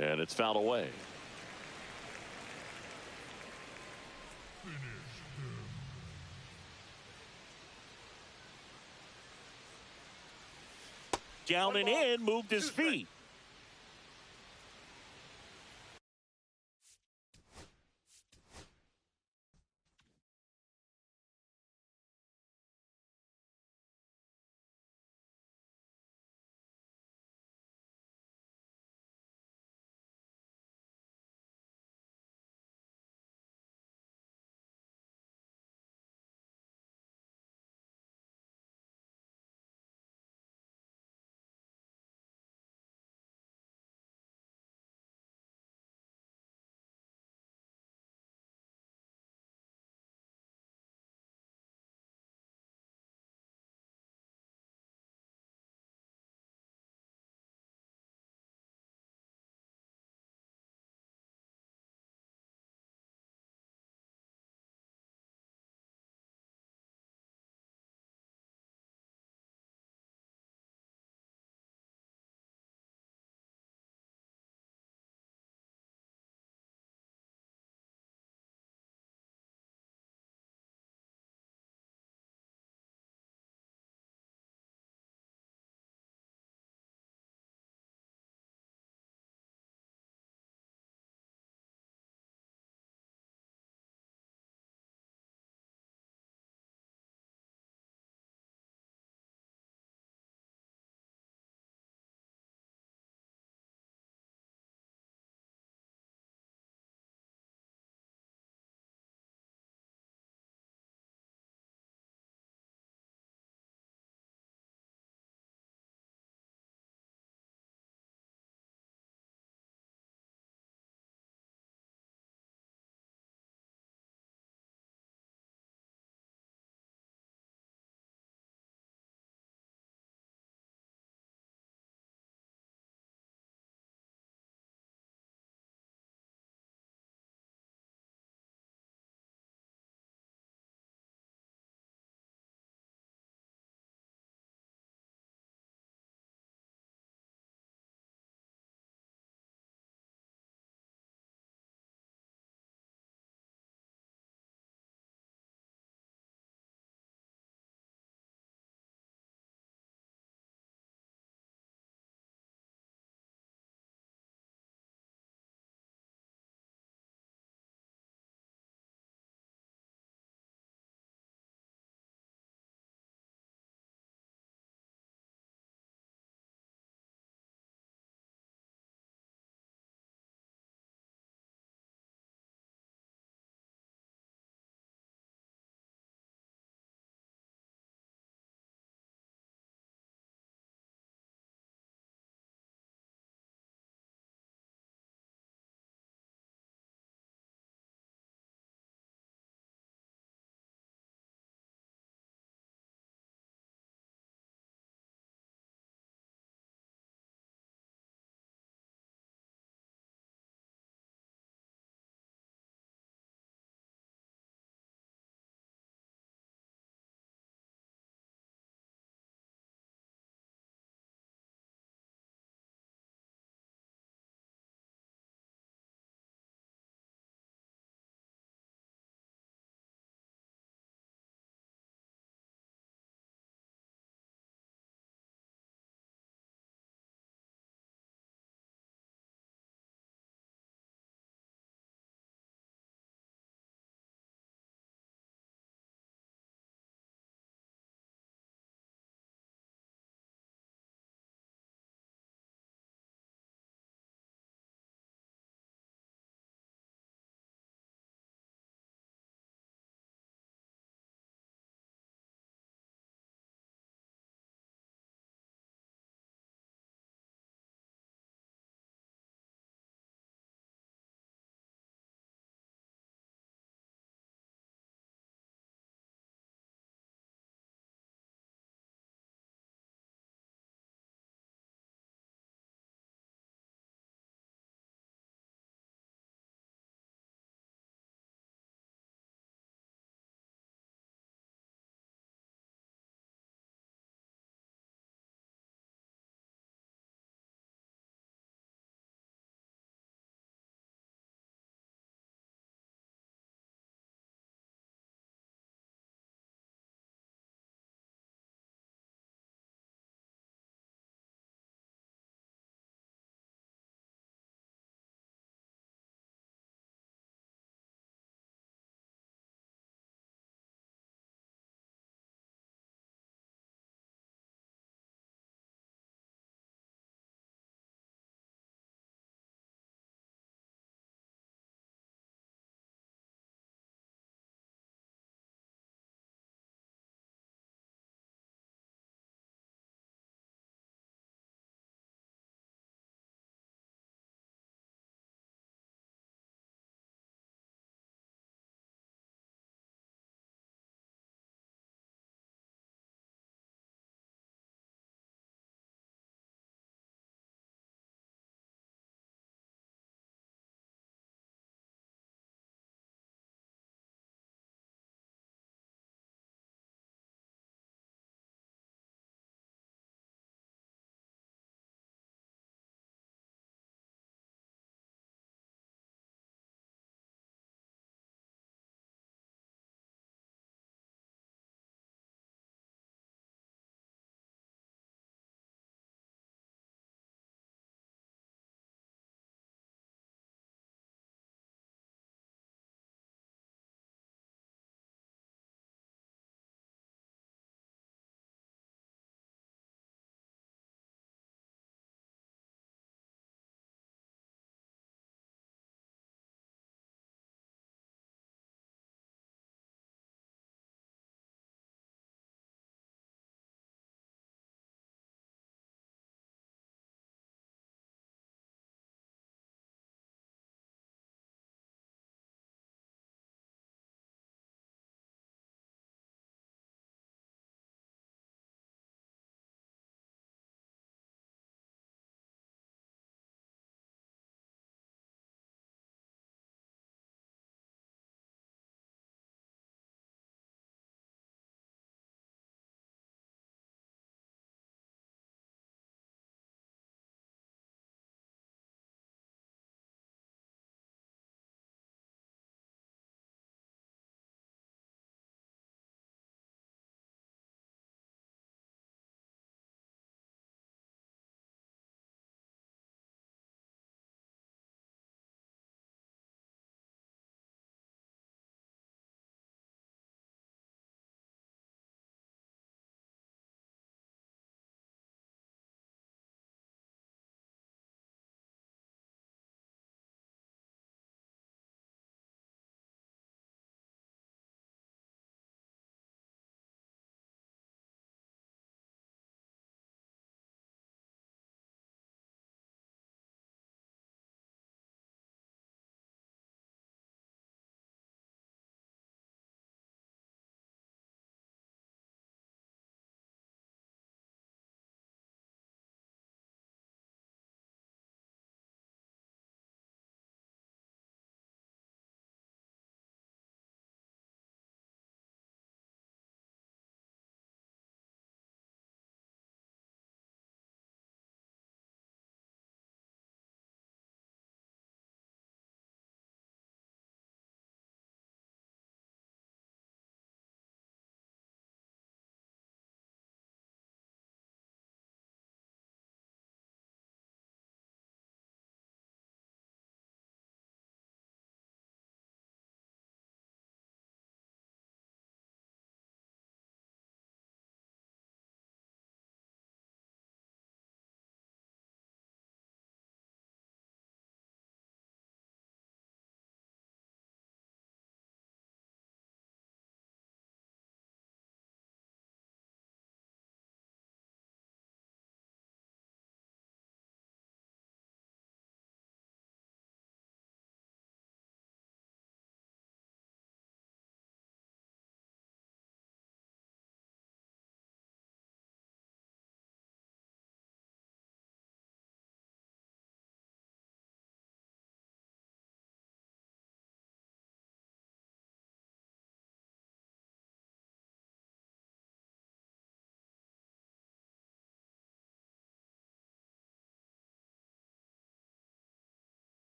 And it's fouled away. Down and in, moved his feet.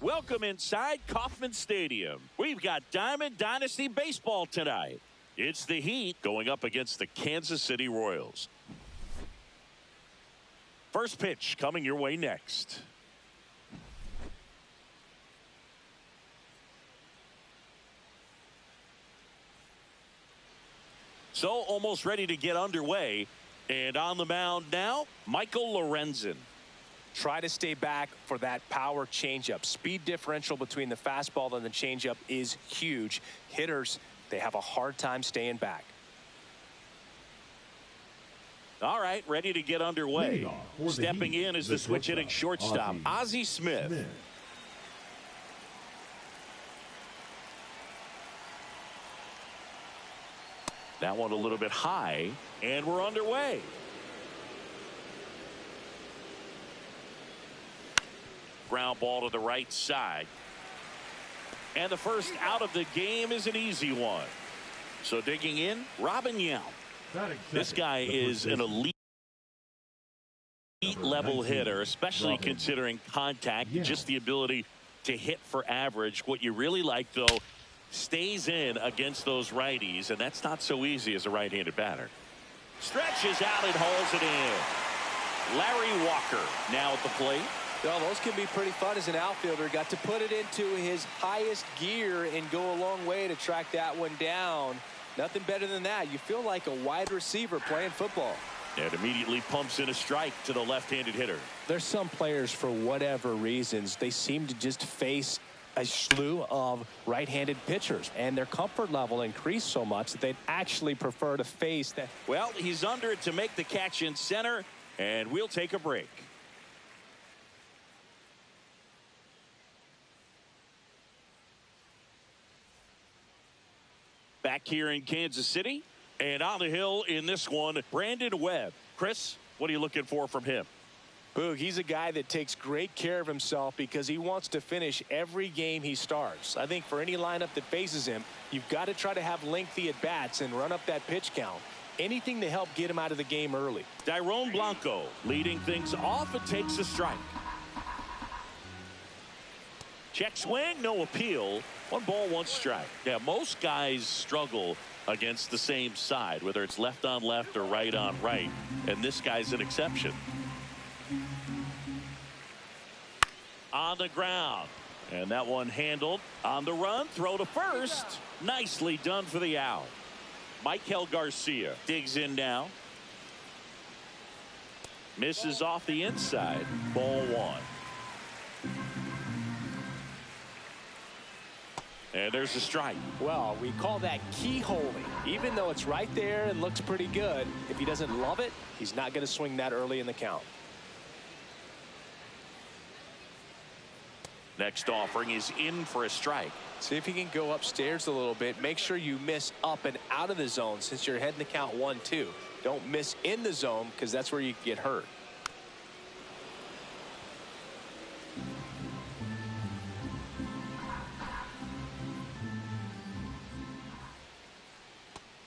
Welcome inside Kauffman Stadium. We've got Diamond Dynasty Baseball tonight. It's the Heat going up against the Kansas City Royals. First pitch coming your way next. So almost ready to get underway. And on the mound now, Michael Lorenzen. Try to stay back for that power changeup. Speed differential between the fastball and the changeup is huge. Hitters, they have a hard time staying back. All right, ready to get underway. Stepping in is the switch hitting shortstop, Ozzie Smith. That one a little bit high, and we're underway. Ground ball to the right side. And the first out of the game is an easy one. So digging in, Robin Yount. This guy is an elite level hitter, especially considering contact, just the ability to hit for average. What you really like, though, stays in against those righties, and that's not so easy as a right-handed batter. Stretches out and hauls it in. Larry Walker now at the plate. Well, those can be pretty fun as an outfielder. Got to put it into his highest gear and go a long way to track that one down. Nothing better than that. You feel like a wide receiver playing football. It immediately pumps in a strike to the left-handed hitter. There's some players, for whatever reasons, they seem to just face a slew of right-handed pitchers, and their comfort level increased so much that they'd actually prefer to face that. Well, he's under it to make the catch in center, and we'll take a break. Back here in Kansas City, and on the hill in this one, Brandon Webb. Chris, what are you looking for from him? Boog, he's a guy that takes great care of himself because he wants to finish every game he starts. I think for any lineup that faces him, you've got to try to have lengthy at-bats and run up that pitch count. Anything to help get him out of the game early. Dairon Blanco leading things off and takes a strike. Check swing, no appeal. 1 ball, 1 strike. Yeah, most guys struggle against the same side, whether it's left on left or right on right, and this guy's an exception. On the ground, and that one handled. On the run, throw to first. Nicely done for the out. Michael Garcia digs in now. Misses off the inside. Ball 1. And there's a strike. Well, we call that keyholing. Even though it's right there and looks pretty good, if he doesn't love it, he's not going to swing that early in the count. Next offering is in for a strike. See if he can go upstairs a little bit. Make sure you miss up and out of the zone since you're heading the count 1-2. Don't miss in the zone because that's where you get hurt.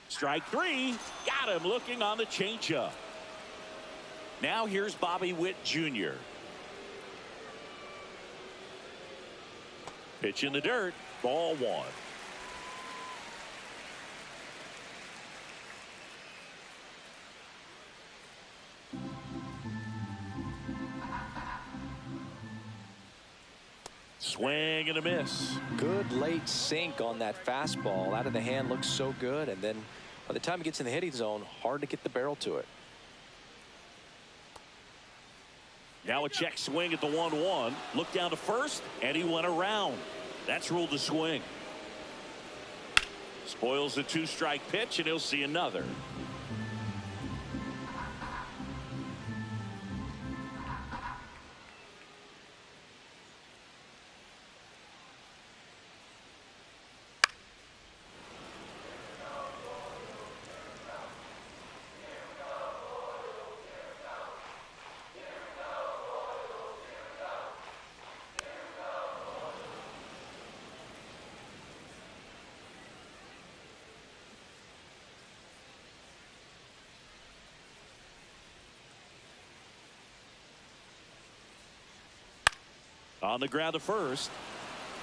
Strike 3. Got him looking on the changeup. Now here's Bobby Witt Jr. Pitch in the dirt. Ball 1. Swing and a miss. Good late sink on that fastball. Out of the hand looks so good, and then by the time it gets in the hitting zone, hard to get the barrel to it. Now a check swing at the 1-1. Look down to first, and he went around. That's ruled a swing. Spoils the 2-strike pitch, and he'll see another. On the ground to first.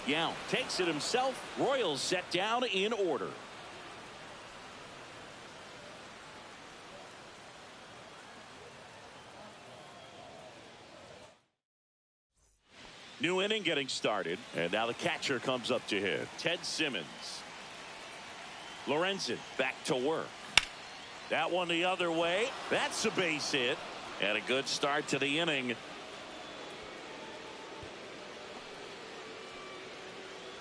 Yount takes it himself. Royals set down in order. New inning getting started, and now the catcher comes up to hit. Ted Simmons. Lorenzen back to work. That one the other way. That's a base hit, and a good start to the inning.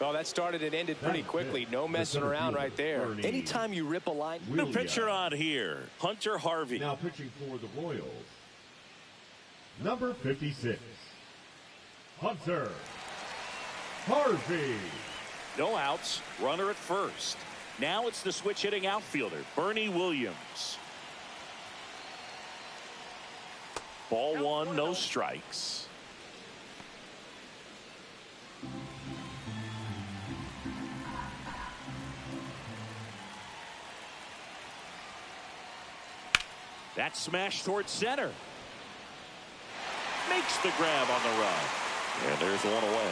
Well, that started and ended pretty quickly. No messing around right there. Anytime you rip a line. New pitcher on here, Hunter Harvey. Now pitching for the Royals, number 56, Hunter Harvey. No outs, runner at first. Now it's the switch hitting outfielder, Bernie Williams. Ball one, no strikes. That smash towards center. Makes the grab on the run. And there's one away.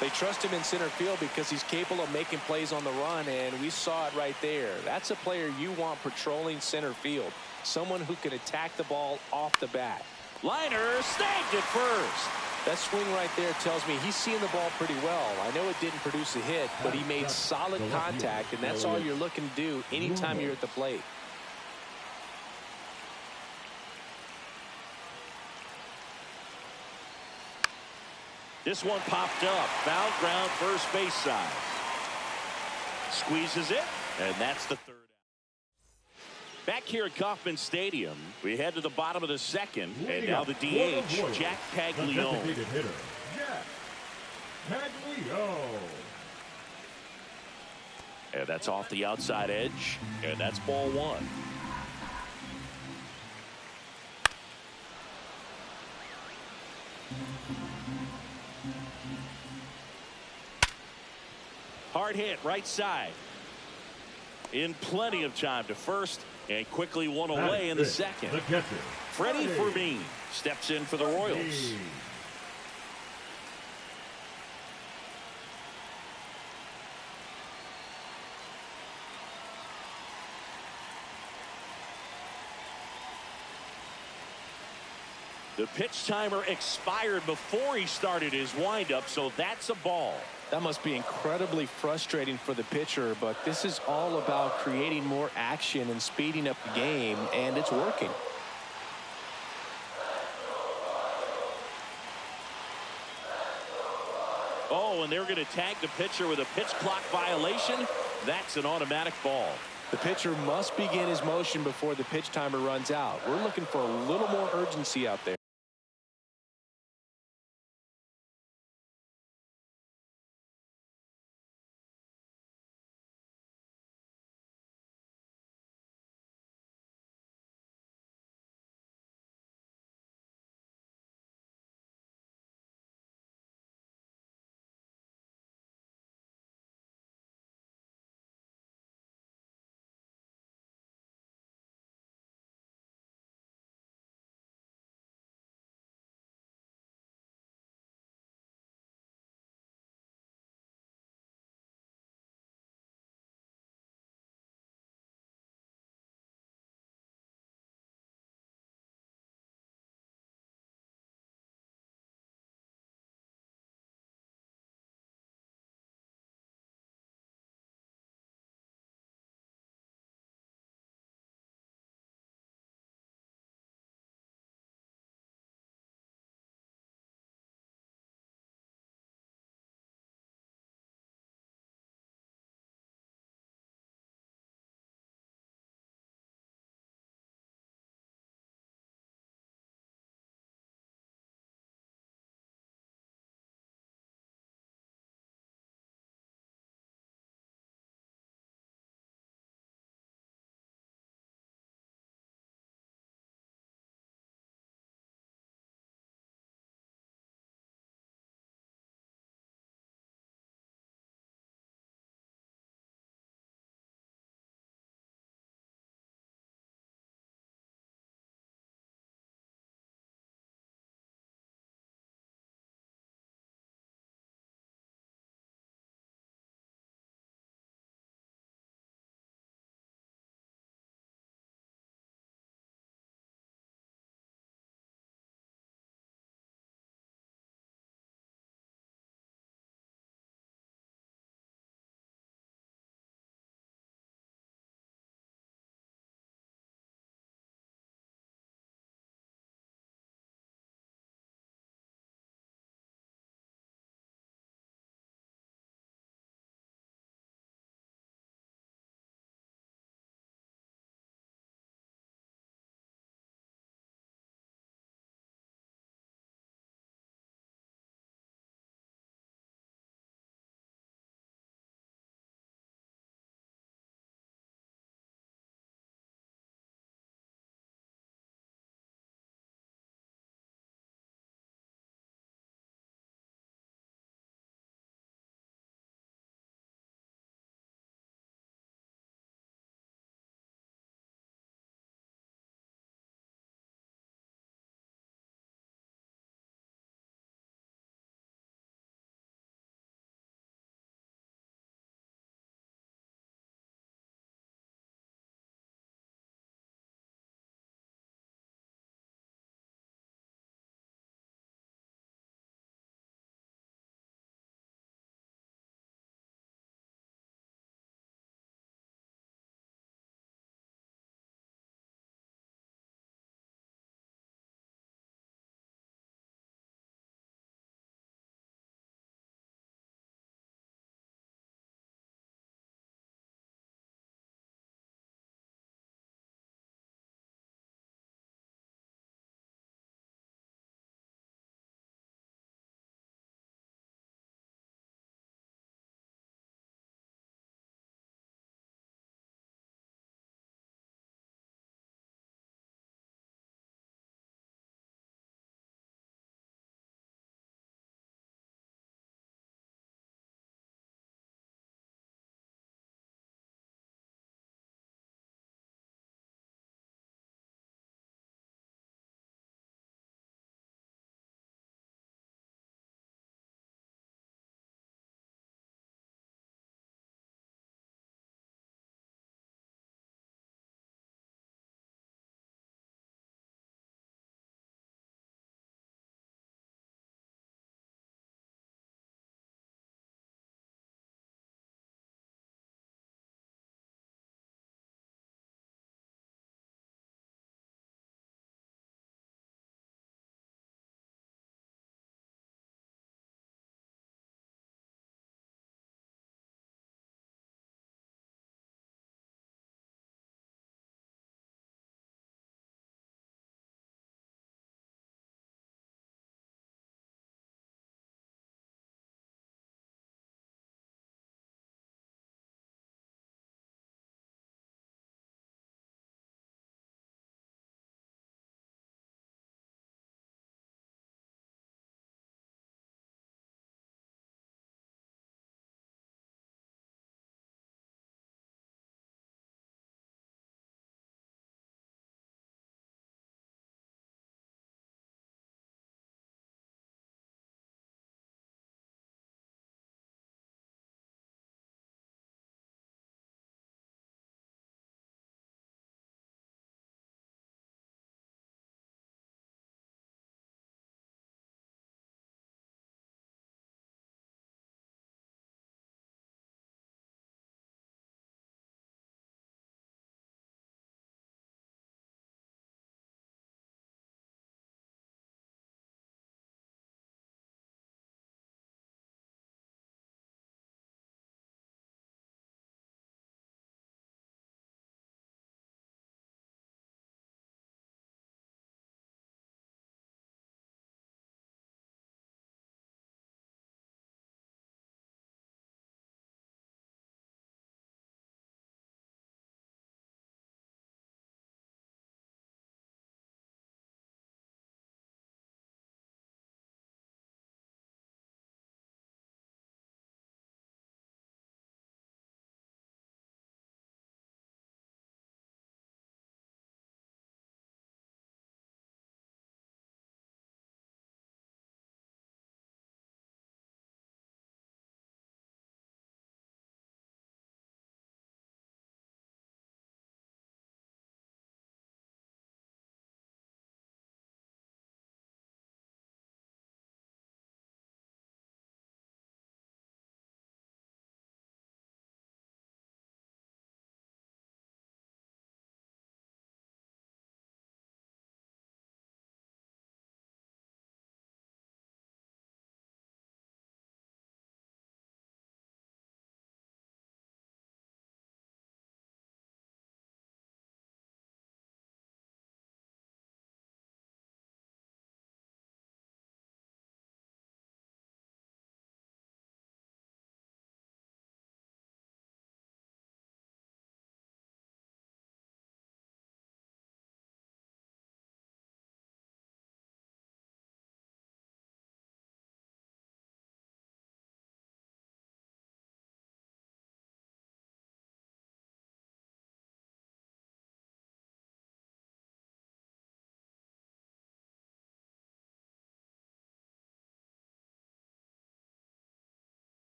They trust him in center field because he's capable of making plays on the run, and we saw it right there. That's a player you want patrolling center field. Someone who can attack the ball off the bat. Liner snagged it first. That swing right there tells me he's seeing the ball pretty well. I know it didn't produce a hit, but he made solid contact, and that's all you're looking to do anytime you're at the plate. This one popped up. Foul ground, first base side. Squeezes it, and that's the third out. Back here at Kauffman Stadium, we head to the bottom of the second, and now the DH, Jack Paglione. Hitter, Jack Paglione. And that's off the outside edge, and that's ball one. Hard hit, right side. In plenty of time to first, and quickly one away in the second. The catcher, Freddie Fermin steps in for the Royals. The pitch timer expired before he started his windup, so that's a ball. That must be incredibly frustrating for the pitcher, but this is all about creating more action and speeding up the game, and it's working. Oh, and they're going to tag the pitcher with a pitch clock violation. That's an automatic ball. The pitcher must begin his motion before the pitch timer runs out. We're looking for a little more urgency out there.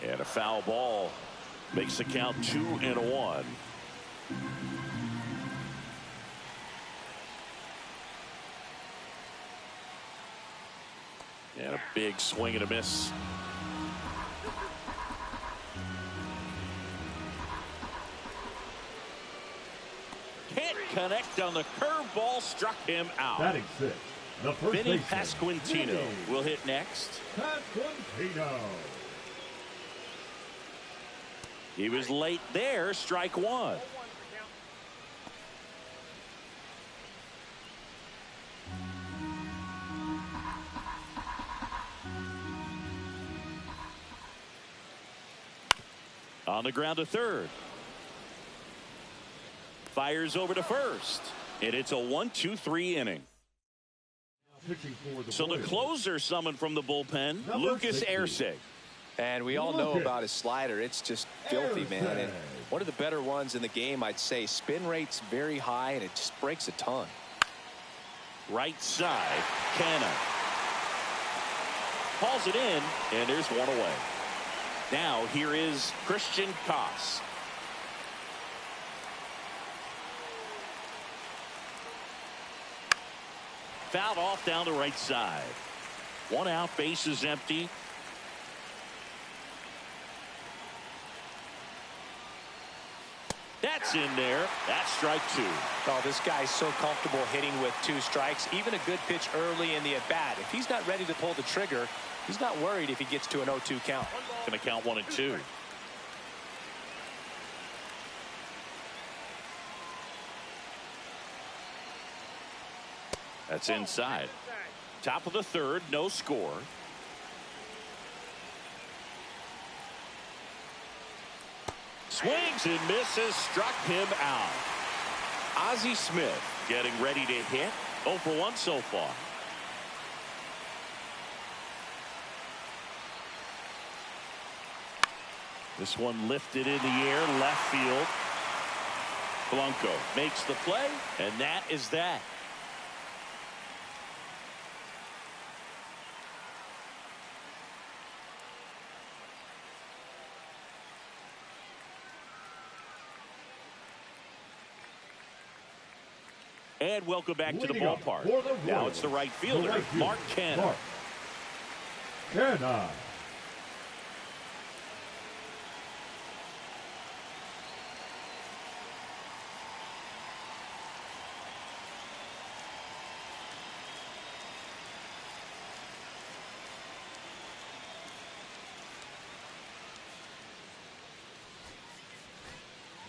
And a foul ball makes the count 2-1. And a big swing and a miss. Can't connect on the curveball, struck him out. Batting six, the first Vinny baseman, Pasquantino Vinny will hit next. Pasquantino. He was late there, strike one. On the ground to third. Fires over to first. And it's a 1-2-3 inning. So the closer summoned from the bullpen, Lucas Erceg. And we all know about his slider. It's just filthy, man. And one of the better ones in the game, I'd say. Spin rate's very high, and it just breaks a ton. Right side, Canna. Calls it in, and there's one away. Now here is Christian Koss. Fouled off down the right side. One out, base is empty. That's in there. That's strike two. Oh, this guy's so comfortable hitting with 2 strikes. Even a good pitch early in the at-bat. If he's not ready to pull the trigger, he's not worried if he gets to an 0-2 count. Going to count 1 and 2. That's inside. Top of the third, no score. Swings and misses, struck him out. Ozzie Smith getting ready to hit. 0 for 1 so far. This one lifted in the air, left field. Blanco makes the play, and that is that. And welcome back to the ballpark. Now it's the right fielder, Mark Canha. Canha.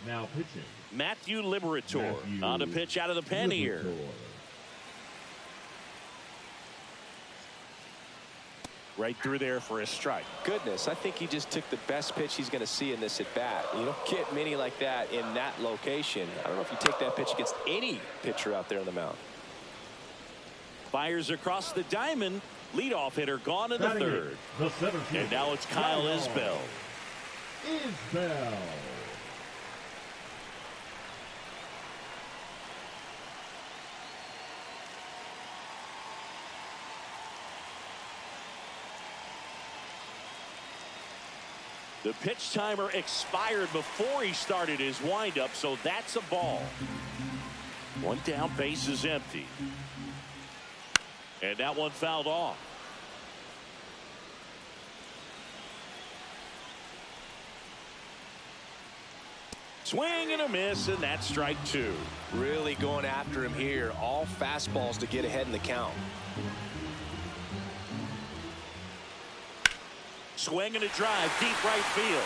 Now pitching, Matthew Liberatore on a pitch out of the pen here. Right through there for a strike. Goodness, I think he just took the best pitch he's going to see in this at-bat. You don't get many like that in that location. I don't know if you take that pitch against any pitcher out there on the mound. Fires across the diamond. Leadoff hitter gone in the third. And now it's Kyle Isbell. The pitch timer expired before he started his windup, so that's a ball. One down, base is empty. And that one fouled off. Swing and a miss, and that's strike two. Really going after him here. All fastballs to get ahead in the count. Swing and a drive, deep right field.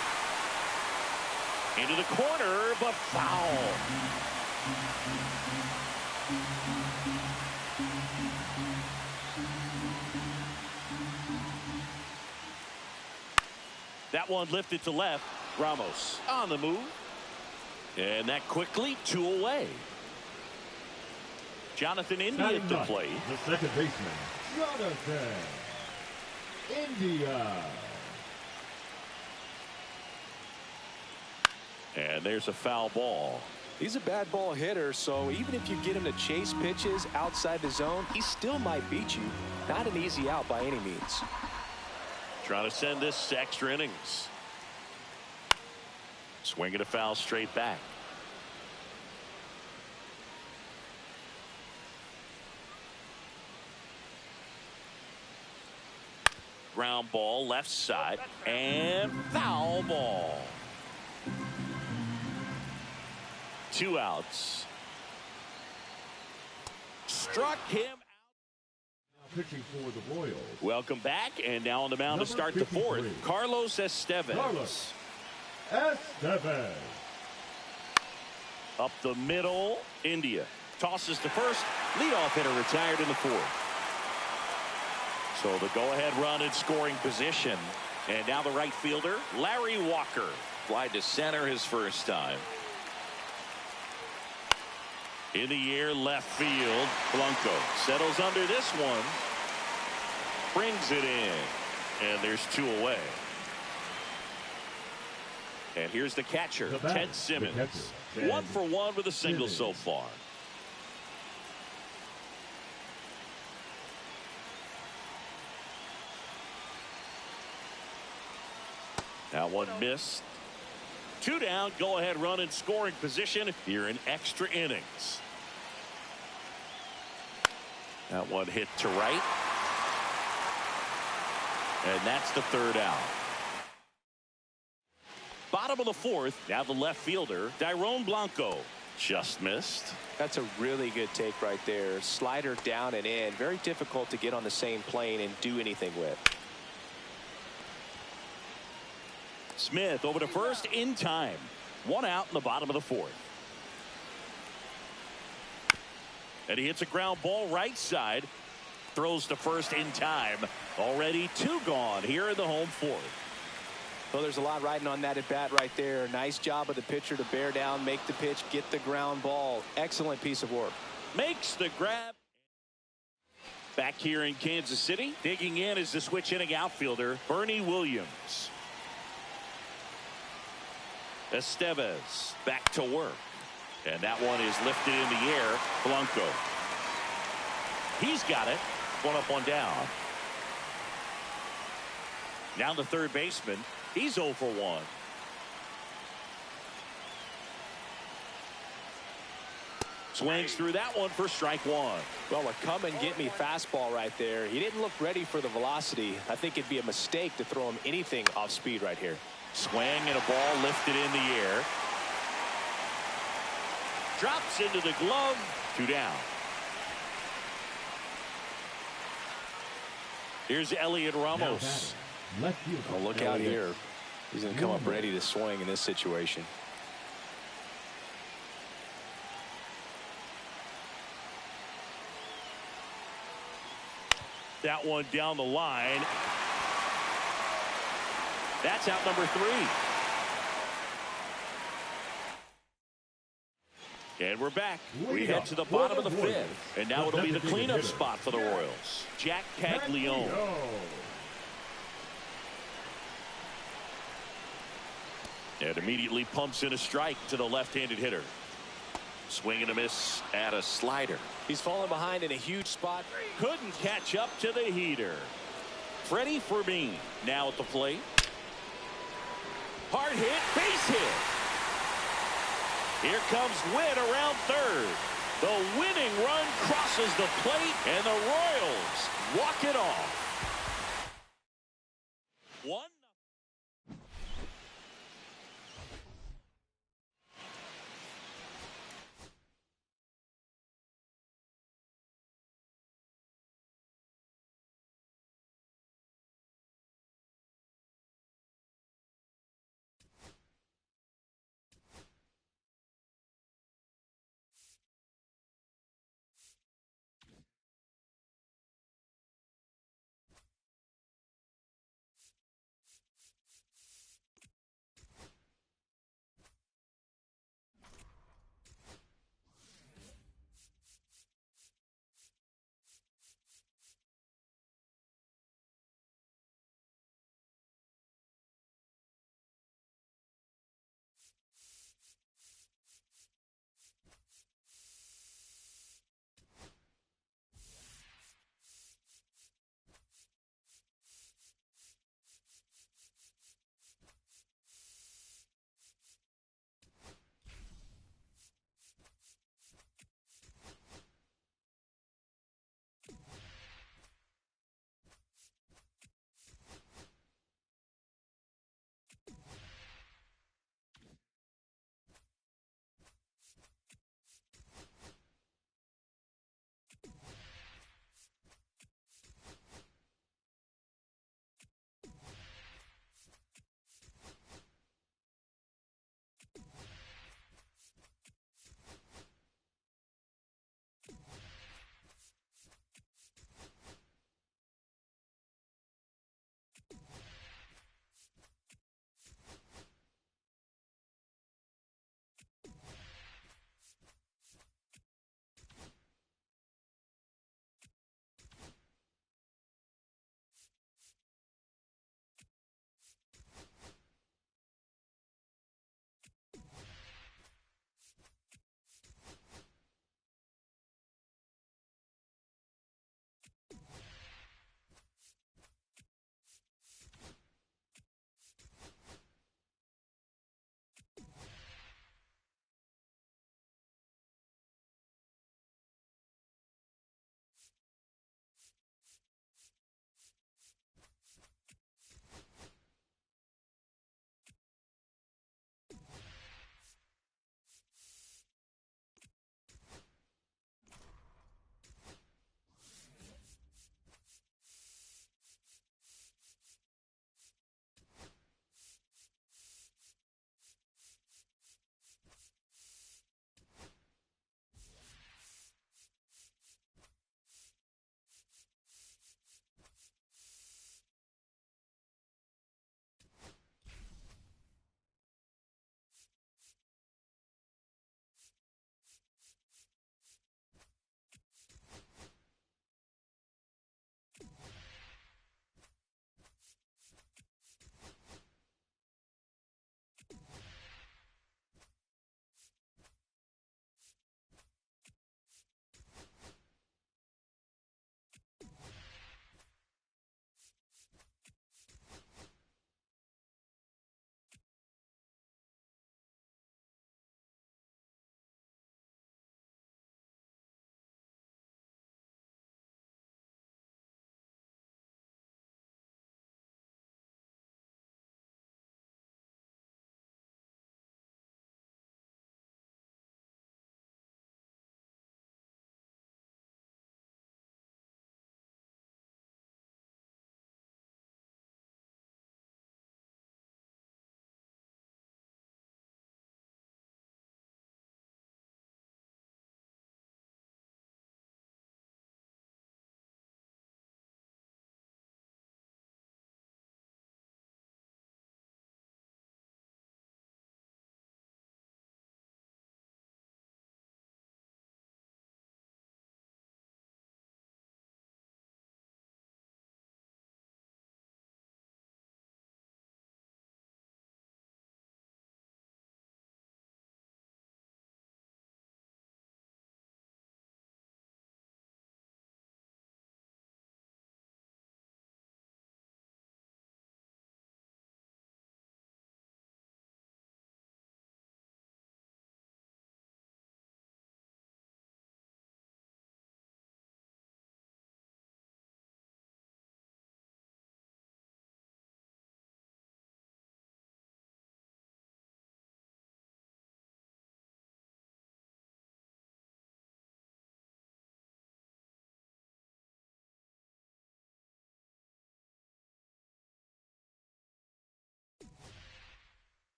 Into the corner, but foul. That one lifted to left. Ramos on the move. And that quickly 2 away. Jonathan India at the plate. The second baseman, Jonathan India. And there's a foul ball. He's a bad ball hitter, so even if you get him to chase pitches outside the zone, he still might beat you. Not an easy out by any means. Trying to send this to extra innings. Swinging a foul straight back. Ground ball left side and foul ball. 2 outs. Struck him out. Now pitching for the Royals. Welcome back, and now on the mound to start the 4th, Carlos Estevez. Carlos Estevez. Up the middle, India tosses to first. Leadoff hitter retired in the 4th. So the go-ahead run in scoring position. And now the right fielder, Larry Walker. Fly to center his first time. In the air, left field. Blanco settles under this one. Brings it in. And there's 2 away. And here's the catcher, Ted Simmons. 1 for 1 with a single so far. That one missed. 2 down, go-ahead run in scoring position here in extra innings. That one hit to right. And that's the 3rd out. Bottom of the 4th, now the left fielder, Dairon Blanco. Just missed. That's a really good take right there. Slider down and in. Very difficult to get on the same plane and do anything with. Smith over to first in time. 1 out in the bottom of the 4th. And he hits a ground ball right side. Throws to first in time. Already 2 gone here in the home 4th. Well, there's a lot riding on that at bat right there. Nice job of the pitcher to bear down, make the pitch, get the ground ball. Excellent piece of work. Makes the grab. Back here in Kansas City, digging in is the switch inning outfielder, Bernie Williams. Estevez back to work. And that one is lifted in the air. Blanco. He's got it. 1 up, 1 down. Now the third baseman. He's 0 for 1. Swings through that one for strike 1. Well, a come and get me fastball right there. He didn't look ready for the velocity. I think it'd be a mistake to throw him anything off speed right here. Swing and a ball lifted in the air. Drops into the glove. 2 down. Here's Elliot Ramos. Oh, look out here. He's going to come up ready to swing in this situation. That one down the line. That's out number 3. And we're back. We head to the bottom of the 5th. And now it'll be the cleanup spot for the Royals. Jack Caglione. And immediately pumps in a strike to the left-handed hitter. Swing and a miss at a slider. He's falling behind in a huge spot. Couldn't catch up to the heater. Freddie Fermin now at the plate. Hard hit, base hit. Here comes Witt around third. The winning run crosses the plate, and the Royals walk it off. 1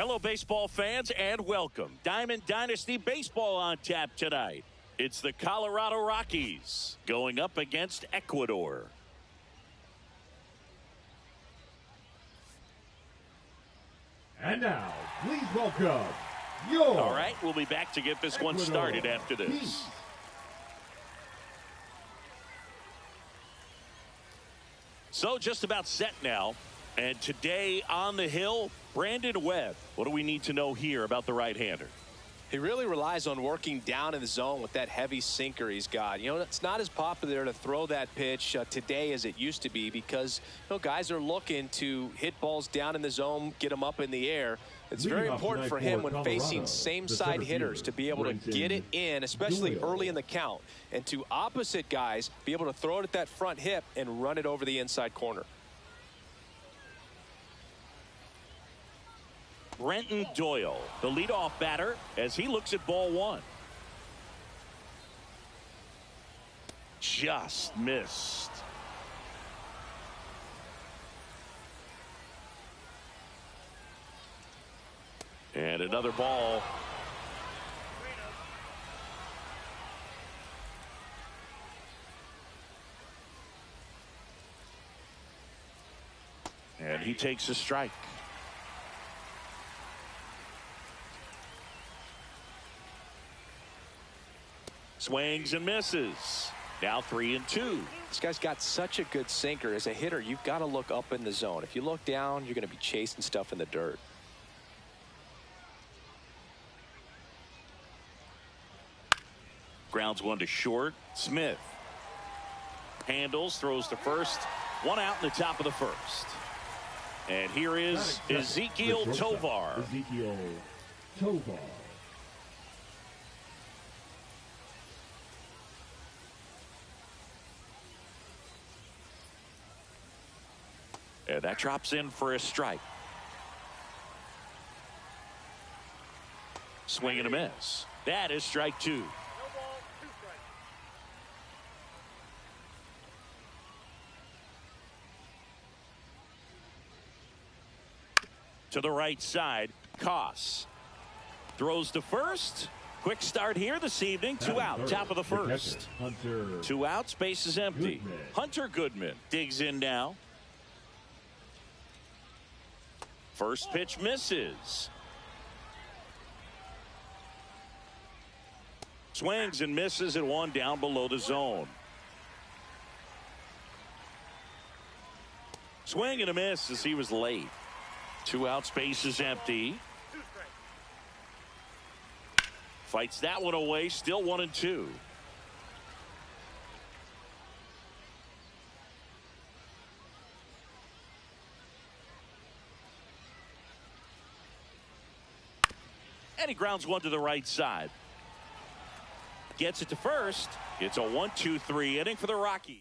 Hello, baseball fans, and welcome. Diamond Dynasty Baseball on tap tonight. It's the Colorado Rockies going up against Ecuador. And now, please welcome your... All right, we'll be back to get this Ecuador one started after this. So just about set now. And today on the hill, Brandon Webb. What do we need to know here about the right-hander? He really relies on working down in the zone with that heavy sinker he's got. You know, it's not as popular to throw that pitch today as it used to be because, you know, guys are looking to hit balls down in the zone, get them up in the air. It's very important for him when facing same-side hitters to be able to get it in, especially early in the count, and to opposite guys be able to throw it at that front hip and run it over the inside corner. Brenton Doyle, the leadoff batter, as he looks at ball one. Just missed. And another ball. And he takes a strike. Swings and misses. Now 3-2. This guy's got such a good sinker. As a hitter, you've got to look up in the zone. If you look down, you're going to be chasing stuff in the dirt. Grounds one to short. Smith handles, throws to first. One out in the top of the first. And here is Ezequiel Tovar. Ezequiel Tovar. And that drops in for a strike. Swing and a miss. That is strike two. To the right side, Koss throws to first. Quick start here this evening. Two out, top of the first. Two outs, base is empty. Hunter Goodman digs in now. First pitch misses. Swings and misses at one down below the zone. Swing and a miss as he was late. Two outs, base is empty. Fights that one away, still 1-2. And he grounds one to the right side. Gets it to first. It's a 1-2-3 inning for the Rockies.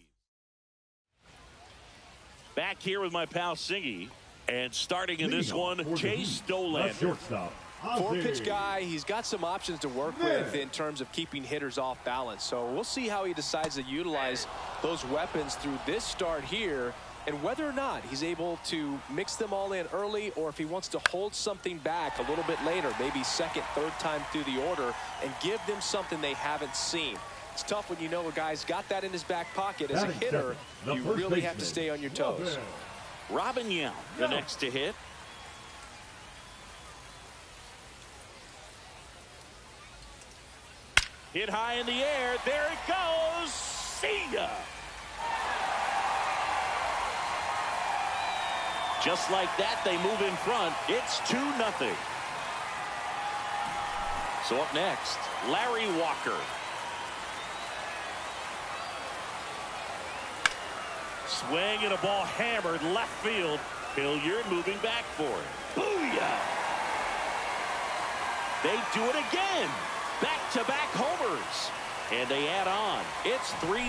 Back here with my pal Singy. And starting in this one, Chase Dolan. Four-pitch guy. He's got some options to work with in terms of keeping hitters off balance. So we'll see how he decides to utilize those weapons through this start here, and whether or not he's able to mix them all in early, or if he wants to hold something back a little bit later, maybe second, third time through the order, and give them something they haven't seen. It's tough when you know a guy's got that in his back pocket. As a hitter, you really have to stay on your toes. Robin Yount, the next to hit. Hit high in the air. There it goes. See ya. Just like that, they move in front. It's 2-0. So up next, Larry Walker. Swing and a ball hammered left field. Hilliard moving back for it. Booyah! They do it again. Back-to-back homers. And they add on. It's 3-0.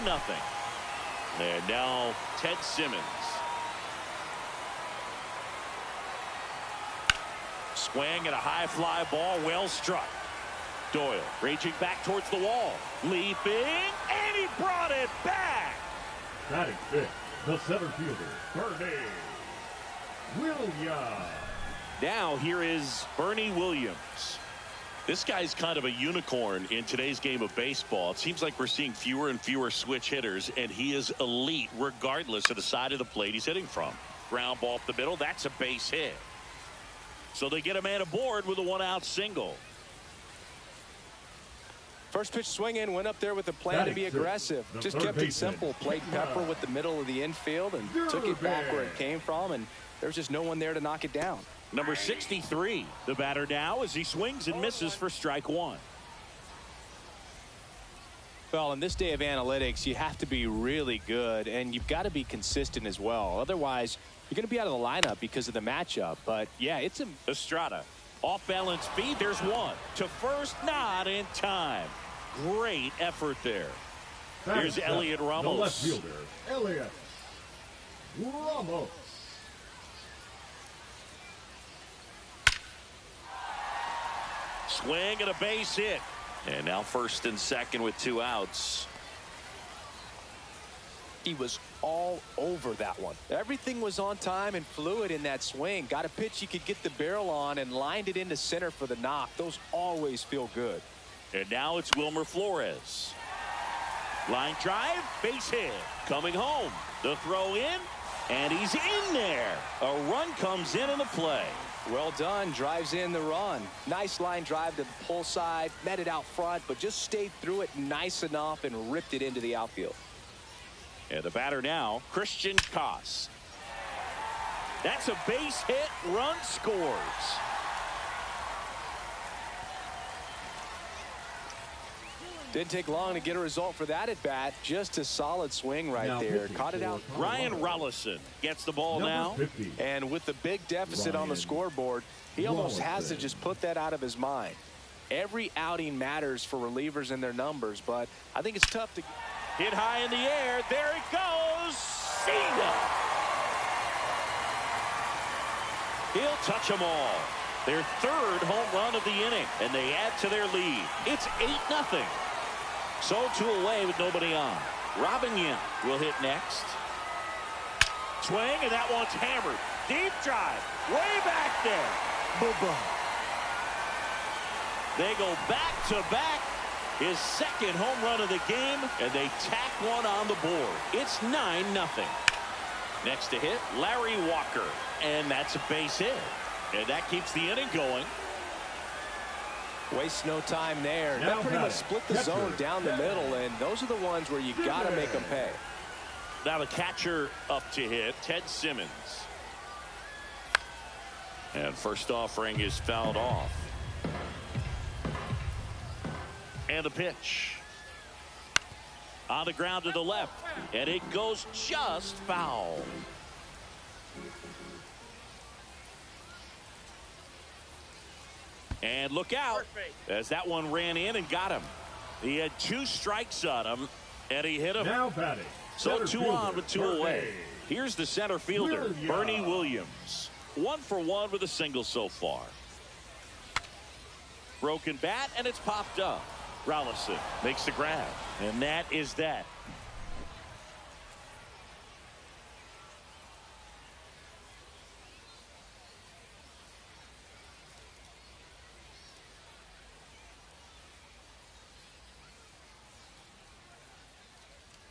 And now Ted Simmons. Swing and a high fly ball, well struck. Doyle raging back towards the wall. Leaping, and he brought it back. Batting fifth, the center fielder, Bernie Williams. Now here is Bernie Williams. This guy's kind of a unicorn in today's game of baseball. It seems like we're seeing fewer and fewer switch hitters, and he is elite regardless of the side of the plate he's hitting from. Ground ball up the middle. That's a base hit. So they get a man aboard with a one-out single. First pitch swinging, went up there with a plan to be aggressive. Just kept it simple. Played pepper with the middle of the infield and took it back where it came from, and there's just no one there to knock it down. Number 63, the batter now as he swings and misses for strike one. Well, in this day of analytics, you have to be really good, and you've got to be consistent as well. Otherwise, you're going to be out of the lineup because of the matchup. But, yeah, it's a... Estrada, off-balance feed. There's one. To first, not in time. Great effort there. Here's Elliot Ramos. The left fielder, Elliot Ramos. Swing and a base hit. And now first and second with 2 outs. He was all over that one. Everything was on time and fluid in that swing. Got a pitch he could get the barrel on and lined it into center for the knock. Those always feel good. And now it's Wilmer Flores. Line drive, base hit. Coming home. The throw in, and he's in there. A run comes in the play. Well done. Drives in the run. Nice line drive to the pull side. Met it out front, but just stayed through it nice enough and ripped it into the outfield. And the batter now, Christian Koss. That's a base hit. Run scores. Didn't take long to get a result for that at bat. Just a solid swing right there. Caught it out. Ryan Rollison gets the ball now. 50. And with the big deficit on the scoreboard, he almost has to just put that out of his mind. Every outing matters for relievers and their numbers, but I think it's tough to hit high in the air. There it goes. See ya. He'll touch them all. Their third home run of the inning, and they add to their lead. It's 8-0. So 2 away with nobody on. Robin Yin will hit next. Swing, and that one's hammered. Deep drive. Way back there. Boom. They go back to back. His second home run of the game, and they tack one on the board. It's 9-0. Next to hit, Larry Walker. And that's a base hit. And that keeps the inning going. Waste no time there. That pretty much split the zone down the middle, and those are the ones where you got to make them pay. Now the catcher up to hit, Ted Simmons. And first offering is fouled off. And the pitch. On the ground to the left, and it goes just foul. And look out as that one ran in and got him. He had 2 strikes on him, and he hit him. Now batting. So 2 on with 2 away. Here's the center fielder, Bernie Williams. 1 for 1 with a single so far. Broken bat, and it's popped up. Rollison makes the grab, and that is that.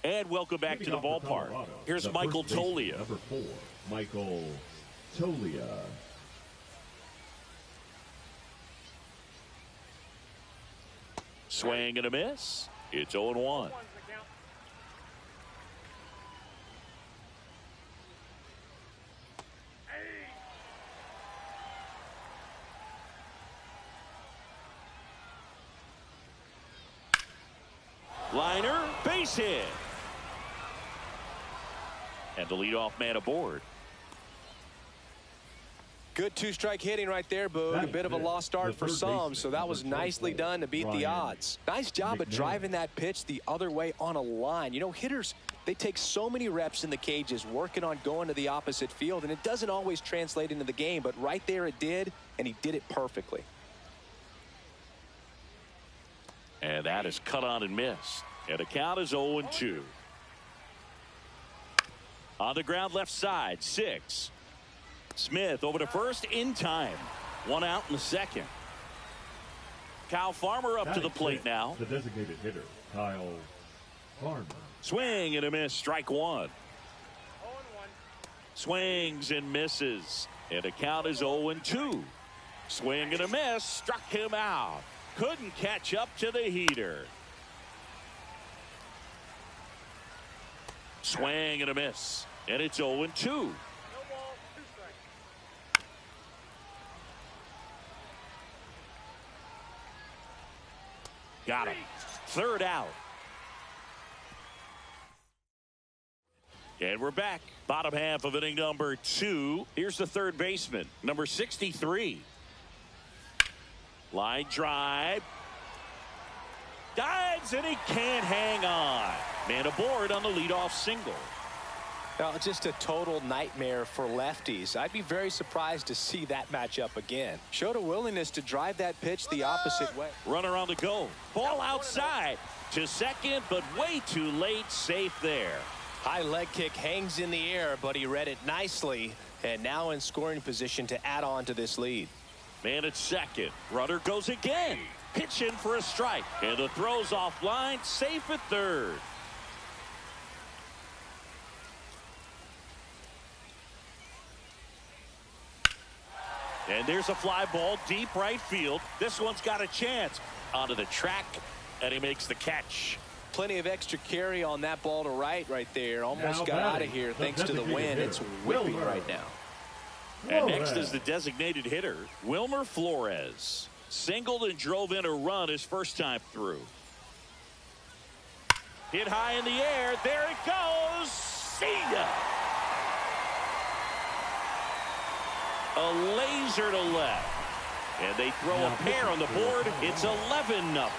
And welcome back to the ballpark. Here's Michael Toglia. Number 4, Michael Toglia. Swing and a miss. It's 0-1. Liner, base hit. And the leadoff man aboard. Good 2-strike hitting right there, Boog. A bit of a lost start for some, so that was nicely done to beat the odds. Nice job of driving that pitch the other way on a line. You know, hitters, they take so many reps in the cages working on going to the opposite field, and it doesn't always translate into the game, but right there it did, and he did it perfectly. And that is cut on and missed. And the count is — on the ground left side, 6. Smith over to first in time. One out in the second. Kyle Farmer up to the plate now. The designated hitter, Kyle Farmer. Swing and a miss. Strike one. Swings and misses. And the count is 0-2. Swing and a miss. Struck him out. Couldn't catch up to the heater. Swing and a miss. And it's 0-2. Got him. Third out. And we're back. Bottom half of inning number 2. Here's the third baseman, number 63. Line drive. Dives, and he can't hang on. Man aboard on the leadoff single. Now, just a total nightmare for lefties. I'd be very surprised to see that matchup again. Showed a willingness to drive that pitch the opposite way. Runner on the go. Ball outside to second, but way too late. Safe there. High leg kick hangs in the air, but he read it nicely, and now in scoring position to add on to this lead. Man at second. Runner goes again. Pitch in for a strike. And the throw's offline. Safe at third. And there's a fly ball deep right field. This one's got a chance. Onto the track, and he makes the catch. Plenty of extra carry on that ball to right there. Almost got out of here thanks to the wind. It's whipping right now. And next is the designated hitter, Wilmer Flores. Singled and drove in a run his first time through. Hit high in the air. There it goes. See ya. A laser to left. And they throw a pair on the board. It's 11-0.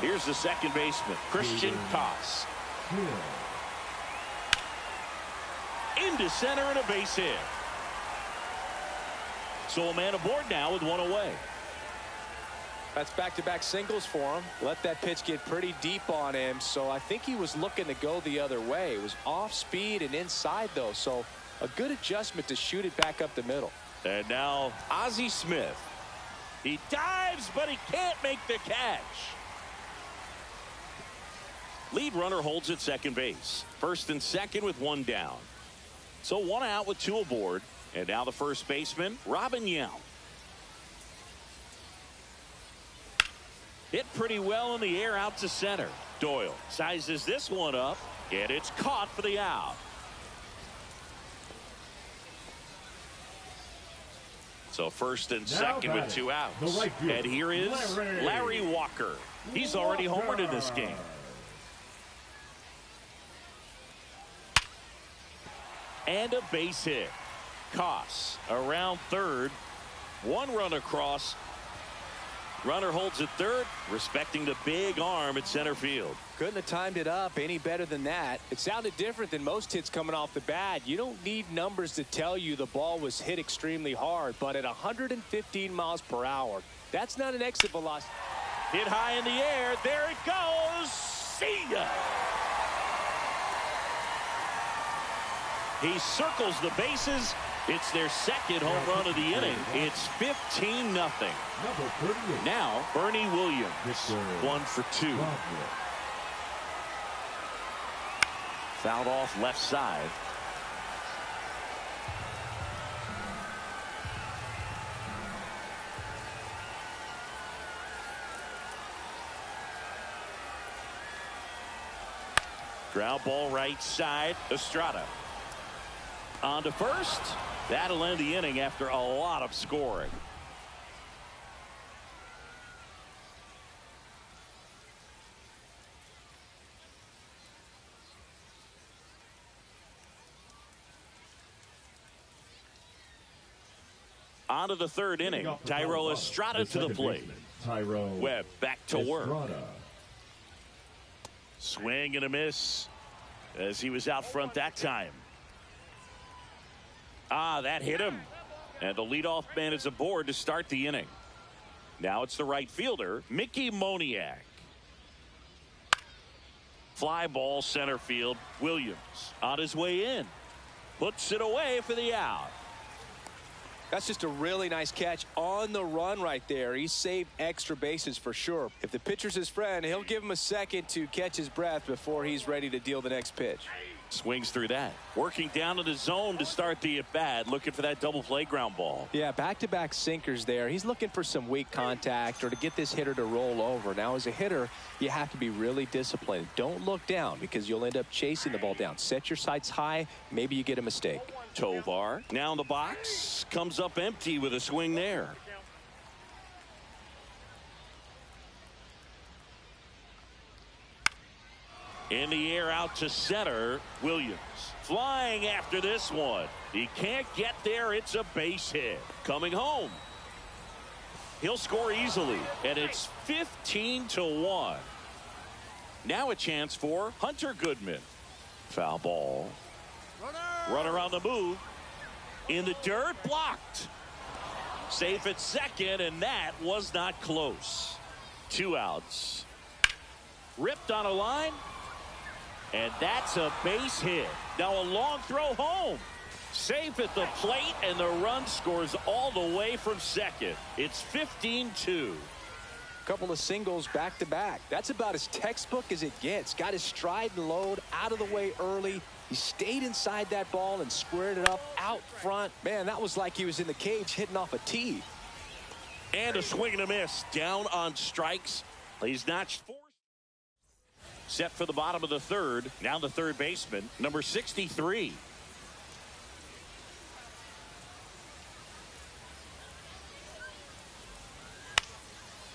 Here's the second baseman, Christian Koss. Into center and a base hit. So a man aboard now with one away. That's back-to-back singles for him. Let that pitch get pretty deep on him, so I think he was looking to go the other way. It was off speed and inside, though, so a good adjustment to shoot it back up the middle. And now Ozzie Smith. He dives, but he can't make the catch. Lead runner holds at second base. First and second with one down. So one out with two aboard. And now the first baseman, Robin Yount. Hit pretty well in the air out to center. Doyle sizes this one up, and it's caught for the out. So first and second with two outs. And here is Larry Walker. He's already homered in this game. And a base hit. Koss around third. One run across. Runner holds at third, respecting the big arm at center field. Couldn't have timed it up any better than that. It sounded different than most hits coming off the bat. You don't need numbers to tell you the ball was hit extremely hard, but at 115 miles per hour, that's not an exit velocity. Hit high in the air. There it goes. See ya. He circles the bases. It's their second home run of the inning. It's 15-0. Now Bernie Williams, 1 for 2. Fouled off left side. Ground ball right side. Estrada on to first. That'll end the inning after a lot of scoring. On to the third inning. Thairo Estrada to the plate. Webb back to work. Swing and a miss as he was out front that time. That hit him. And the leadoff man is aboard to start the inning. Now it's the right fielder, Mickey Moniak. Fly ball center field. Williams on his way in. Puts it away for the out. That's just a really nice catch on the run right there. He saved extra bases for sure. If the pitcher's his friend, he'll give him a second to catch his breath before he's ready to deal the next pitch. Swings through that. Working down to the zone to start the at-bat. Looking for that double play ground ball. Yeah, back-to-back sinkers there. He's looking for some weak contact or to get this hitter to roll over. Now, as a hitter, you have to be really disciplined. Don't look down because you'll end up chasing the ball down. Set your sights high. Maybe you get a mistake. Tovar now in the box. Comes up empty with a swing there. In the air out to center. Williams flying after this one. He can't get there. It's a base hit. Coming home. He'll score easily. And it's 15-1. Now a chance for Hunter Goodman. Foul ball. Runner on the move. In the dirt. Blocked. Safe at second. And that was not close. 2 outs. Ripped on a line. And that's a base hit. Now a long throw home. Safe at the plate, and the run scores all the way from second. It's 15-2. Couple of singles back-to-back. That's about as textbook as it gets. Got his stride and load out of the way early. He stayed inside that ball and squared it up out front. Man, that was like he was in the cage hitting off a tee. And a swing and a miss. Down on strikes. He's notched 4. Set for the bottom of the third. Now the third baseman, number 63.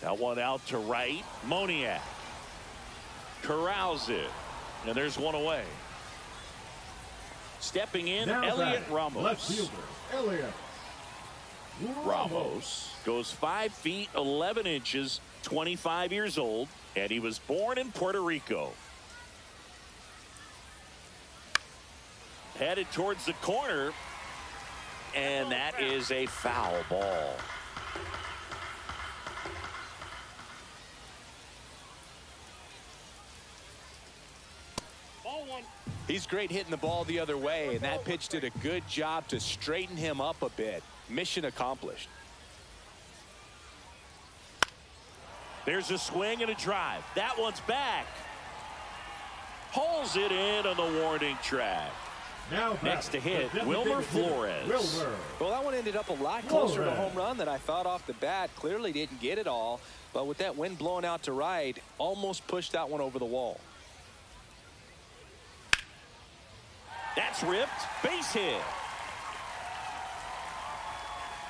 That one out to right. Moniak corrals it. And there's one away. Stepping in, Now Elliot batting, Ramos. left fielder, Elliot Ramos goes 5 feet 11 inches, 25 years old, and he was born in Puerto Rico. Headed towards the corner, and that is a foul ball. He's great hitting the ball the other way, and that pitch did a good job to straighten him up a bit. Mission accomplished. There's a swing and a drive. That one's back. Pulls it in on the warning track. Now Next to hit, Wilmer Flores. Well, that one ended up a lot closer to home run than I thought off the bat. Clearly didn't get it all, but with that wind blowing out to right, almost pushed that one over the wall. That's ripped. Base hit.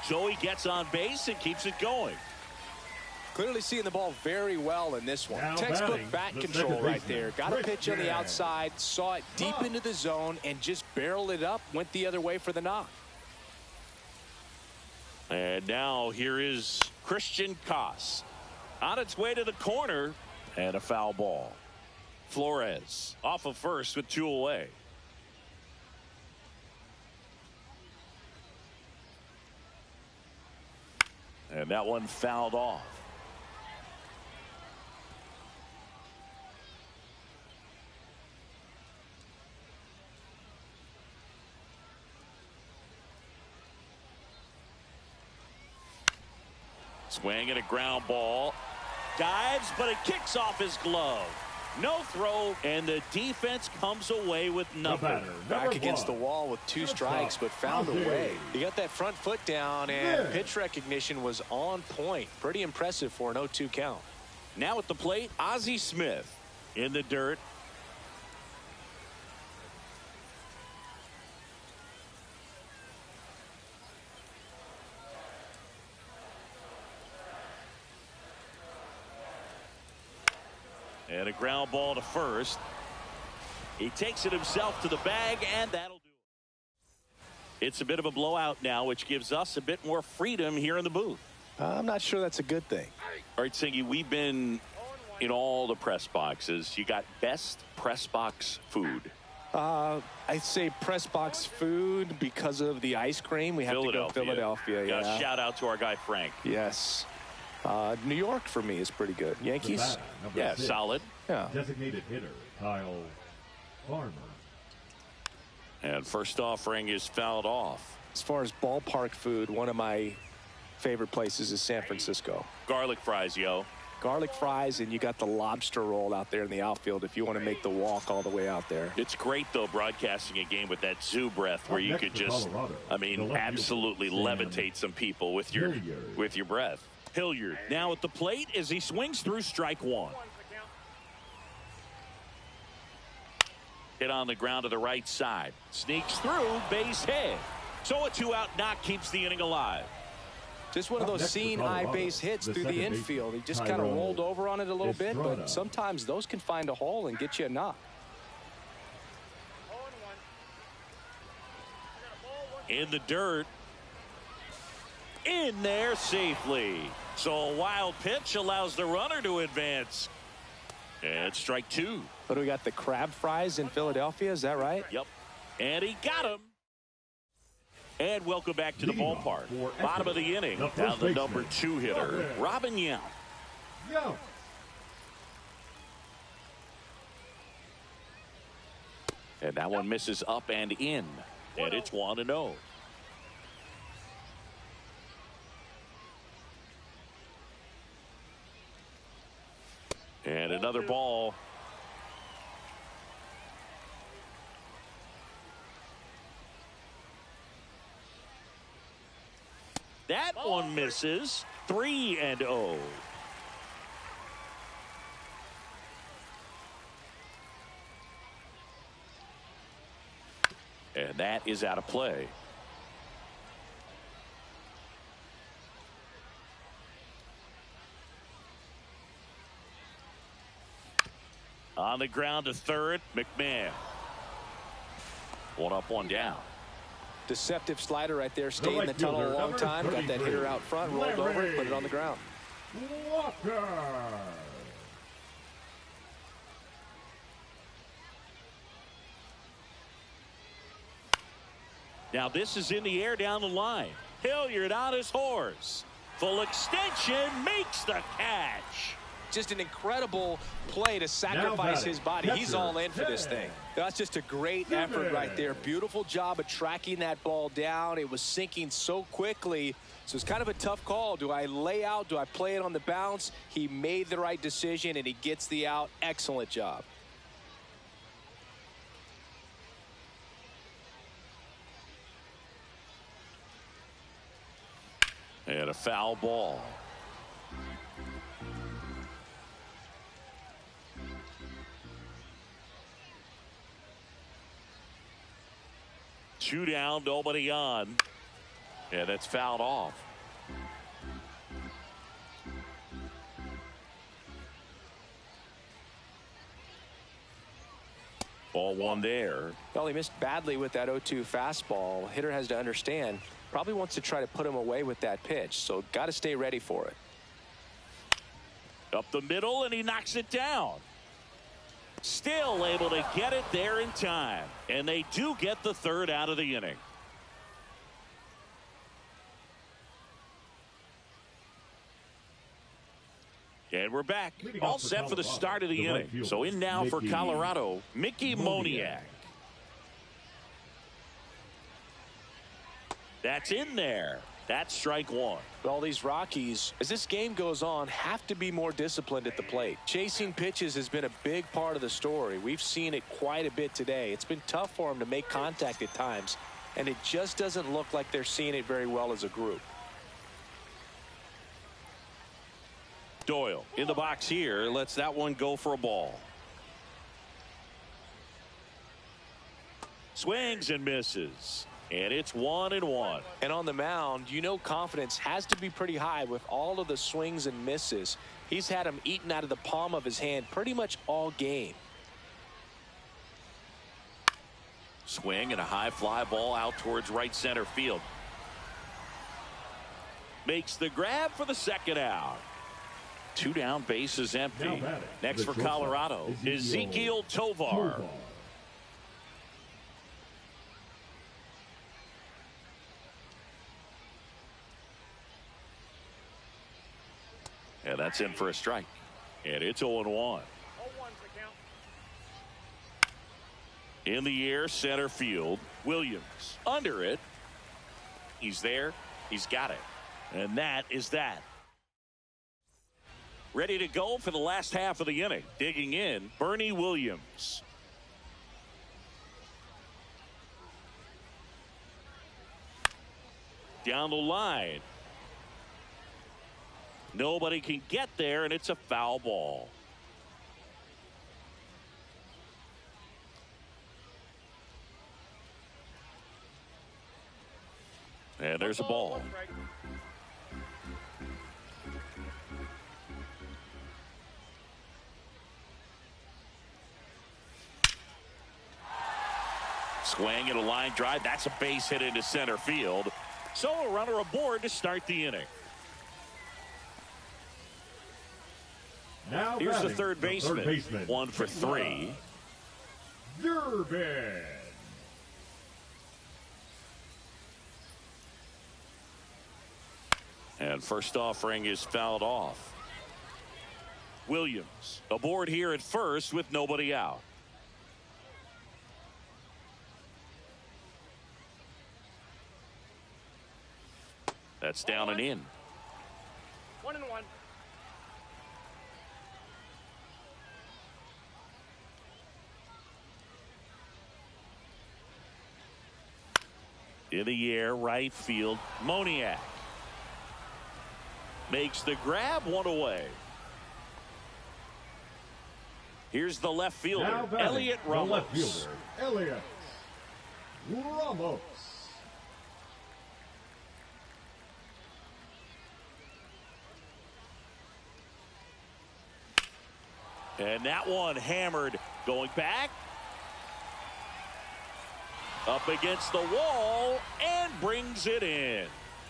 Joey gets on base and keeps it going. Clearly seeing the ball very well in this one. Now Textbook batting, bat the control second right baseman, there. Got a pitch on the outside, saw it deep into the zone, and just barreled it up, went the other way for the knock. And now here is Christian Koss. On its way to the corner, and a foul ball. Flores off of first with 2 away. And that one fouled off. Swing and a ground ball. Dives, but it kicks off his glove. No throw, and the defense comes away with nothing. Back against the wall with 2 strikes, but found a way. He got that front foot down, and pitch recognition was on point. Pretty impressive for an 0-2 count. Now at the plate, Ozzie Smith in the dirt. And a ground ball to first. He takes it himself to the bag, and that'll do it. It's a bit of a blowout now, which gives us a bit more freedom here in the booth. I'm not sure that's a good thing. All right, Singy, we've been in all the press boxes. You got best press box food. I'd say press box food because of the ice cream. We have to go Philadelphia. Yeah. Shout out to our guy Frank. Yes. New York for me is pretty good. Yankees? Yeah, solid. Yeah. Designated hitter, Kyle Farmer. And first offering is fouled off. As far as ballpark food, one of my favorite places is San Francisco. Garlic fries, yo. Garlic fries, and you got the lobster roll out there in the outfield if you want to make the walk all the way out there. It's great, though, broadcasting a game with that zoo breath where you could just, I mean, absolutely levitate some people with your breath. Hilliard now at the plate as he swings through strike one. Hit on the ground to the right side. Sneaks through, base hit. So a 2-out knock keeps the inning alive. Just one of those seeing eye base hits through the infield. He just kind of rolled over on it a little bit, but sometimes those can find a hole and get you a knock. In the dirt. In there safely. So a wild pitch allows the runner to advance. And strike two. What do we got? The crab fries in Philadelphia, is that right? Yep. And he got him. And welcome back to the ballpark. Bottom of the inning. Down the number 2 hitter, Robin Yount. And that one misses up and in. And it's 1-0. And another ball. That one misses. 3-0. And that is out of play. On the ground to third, McMahon. One up, one down. Deceptive slider right there. Stayed in the tunnel a long time. Got that hitter out front, rolled over it, put it on the ground. Walker. Now this is in the air down the line. Hilliard on his horse. Full extension, makes the catch. Just an incredible play to sacrifice his body. He's all in for this thing. That's just a great effort right there. Beautiful job of tracking that ball down. It was sinking so quickly. So it's kind of a tough call. Do I lay out? Do I play it on the bounce? He made the right decision, and he gets the out. Excellent job. And a foul ball. Two down, nobody on. And that's fouled off. Ball one there. Well, he missed badly with that 0-2 fastball. Hitter has to understand. Probably wants to try to put him away with that pitch. So got to stay ready for it. Up the middle, and he knocks it down. Still able to get it there in time. And they do get the third out of the inning. And we're back. All set for the start of the inning. So in now for Colorado, Mickey Moniak. That's in there. That's strike one. Well, these Rockies, as this game goes on, have to be more disciplined at the plate. Chasing pitches has been a big part of the story. We've seen it quite a bit today. It's been tough for them to make contact at times, and it just doesn't look like they're seeing it very well as a group. Doyle in the box here, lets that one go for a ball. Swings and misses. And it's 1-1. And on the mound, you know, confidence has to be pretty high with all of the swings and misses. He's had them eaten out of the palm of his hand pretty much all game. Swing and a high fly ball out towards right center field. Makes the grab for the second out. Two down, base is empty. Next for Colorado, Ezekiel Tovar. And that's in for a strike. And it's 0-1. In the air, center field. Williams under it. He's there. He's got it. And that is that. Ready to go for the last half of the inning. Digging in, Bernie Williams. Down the line. Nobody can get there, and it's a foul ball. And there's a ball. Swing and a line drive. That's a base hit into center field. So a runner aboard to start the inning. Now here's the third baseman. 1 for 3. Durbin. And first offering is fouled off. Williams aboard here at first with nobody out. That's down and in. 1-1. In the air, right field, Moniak makes the grab, 1 away. Here's the left fielder, Elliot Ramos. The left fielder, Elliot Ramos. And that one hammered, going back. Up against the wall and brings it in.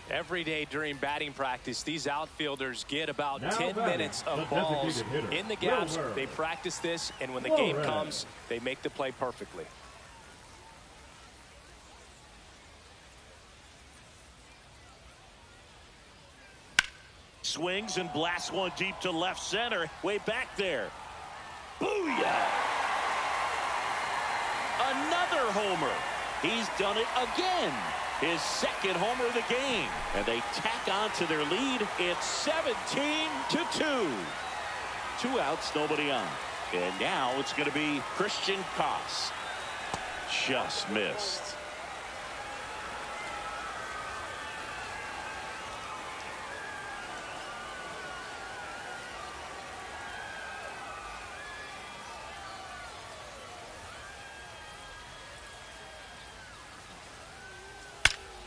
Every day during batting practice, these outfielders get about now 10 minutes of balls in the gaps. Wilmer. They practice this, and when the Wilmer. game comes, they make the play perfectly. Swings and blasts one deep to left center. Way back there. Booyah! Another homer. He's done it again. His second homer of the game. And they tack on to their lead. It's 17-2. 2 outs, nobody on. And now it's going to be Christian Koss. Just missed.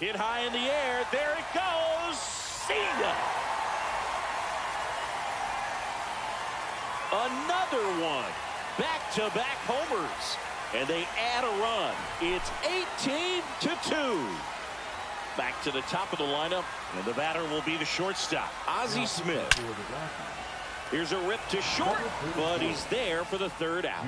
Hit high in the air. There it goes. See ya. Another one. Back-to-back homers. And they add a run. It's 18-2. Back to the top of the lineup. And the batter will be the shortstop, Ozzie Smith. Here's a rip to short, but he's there for the third out.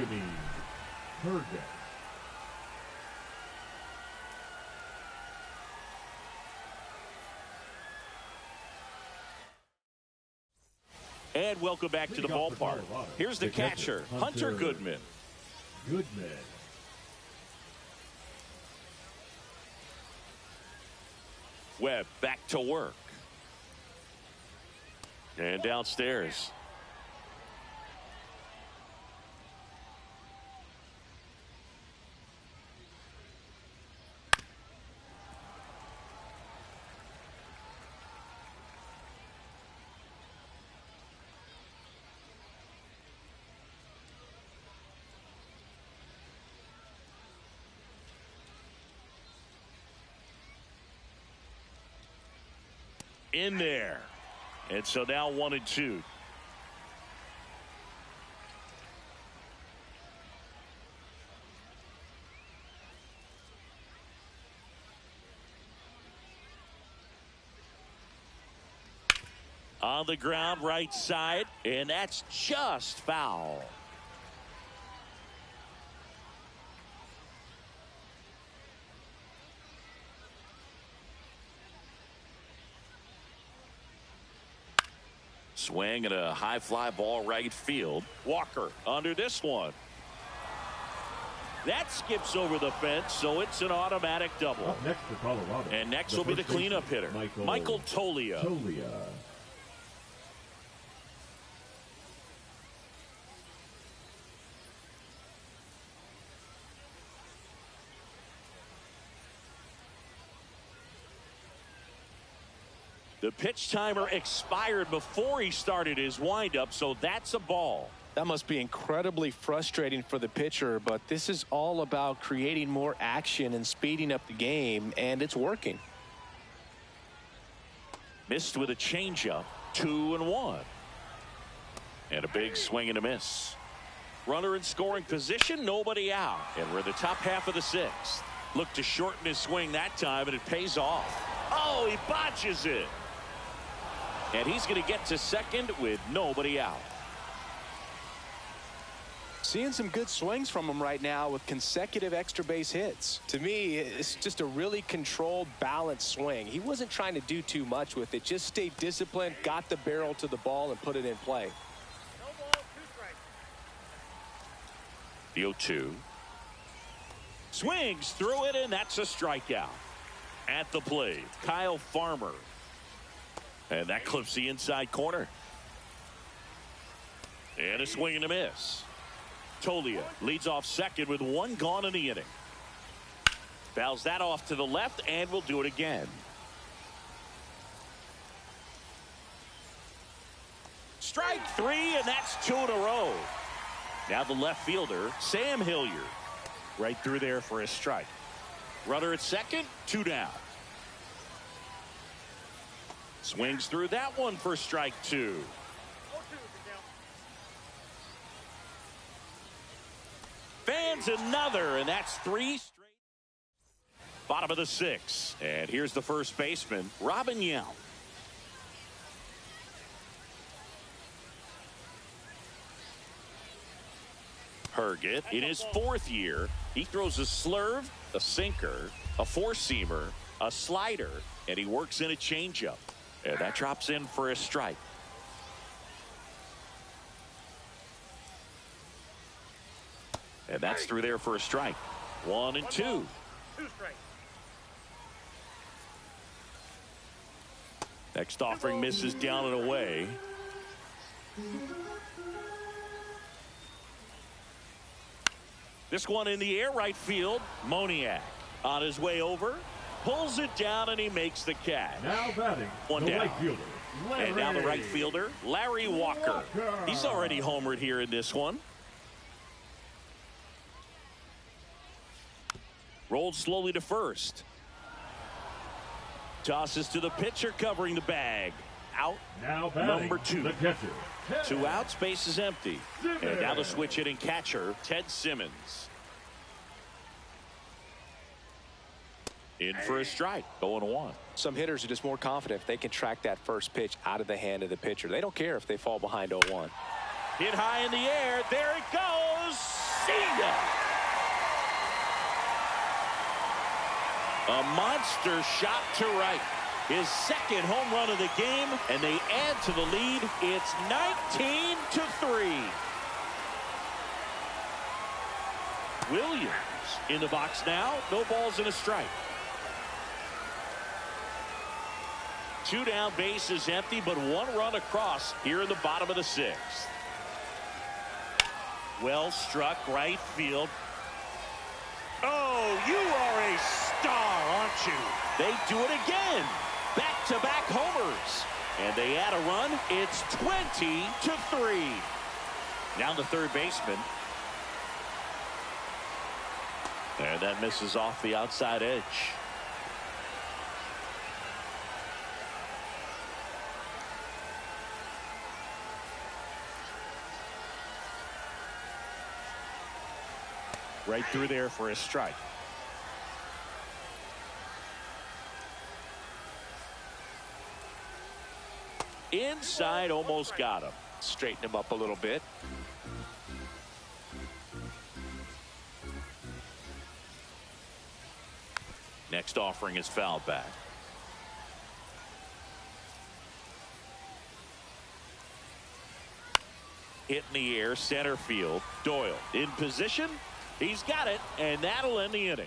And welcome back to the ballpark. Here's the catcher, Hunter Goodman. Webb back to work. And downstairs. In there. And so now 1-2. On the ground, right side, and that's just foul. Swing and a high fly ball right field. Walker under this one. That skips over the fence, so it's an automatic double. Up next for Colorado. And next will be the cleanup hitter, Michael Toglia. The pitch timer expired before he started his windup, so that's a ball. That must be incredibly frustrating for the pitcher, but this is all about creating more action and speeding up the game, and it's working. Missed with a changeup, 2-1. And a big swing and a miss. Runner in scoring position, nobody out. And we're in the top half of the sixth. Looked to shorten his swing that time, and it pays off. Oh, he botches it. And he's going to get to second with nobody out. Seeing some good swings from him right now with consecutive extra base hits. To me, it's just a really controlled, balanced swing. He wasn't trying to do too much with it. Just stayed disciplined, got the barrel to the ball, and put it in play. No ball, 2 strikes. The 0-2. Swings through it, and that's a strikeout. At the plate, Kyle Farmer. And that clips the inside corner. And a swing and a miss. Toglia leads off second with 1 gone in the inning. Fouls that off to the left, and will do it again. Strike 3, and that's 2 in a row. Now the left fielder, Sam Hilliard. Right through there for a strike. Runner at second, 2 down. Swings through that one for strike 2. Fans another, and that's 3 straight. Bottom of the 6th, and here's the first baseman, Robin Yount. Herget in his 4th year. He throws a slurve, a sinker, a 4-seamer, a slider, and he works in a changeup. And that drops in for a strike. And that's through there for a strike. 1 and 2. 2 strikes. Next offering misses down and away. This one in the air, right field. Moniak on his way over. Pulls it down, and he makes the catch. Now batting, 1 the down. right fielder, Larry. And now the right fielder, Larry Walker. He's already homered here in this one. Rolled slowly to first. Tosses to the pitcher, covering the bag. Out. Now batting, number 2. the catcher, 2 outs, base is empty. And now the switch hitting catcher, Ted Simmons. In for a strike, 0-1. Some hitters are just more confident if they can track that first pitch out of the hand of the pitcher. They don't care if they fall behind 0-1. Hit high in the air. There it goes. See ya. A monster shot to right. His 2nd home run of the game, and they add to the lead. It's 19-3. Williams in the box now. No balls and a strike. 2 down, base is empty, but 1 run across here in the bottom of the 6th. Well struck, right field. Oh, you are a star, aren't you? They do it again. Back-to-back homers. And they add a run. It's 20-3. Now the third baseman. And that misses off the outside edge. Right through there for a strike. Inside, almost got him. Straighten him up a little bit. Next offering is fouled back. Hit in the air, center field. Doyle in position. He's got it, and that'll end the inning.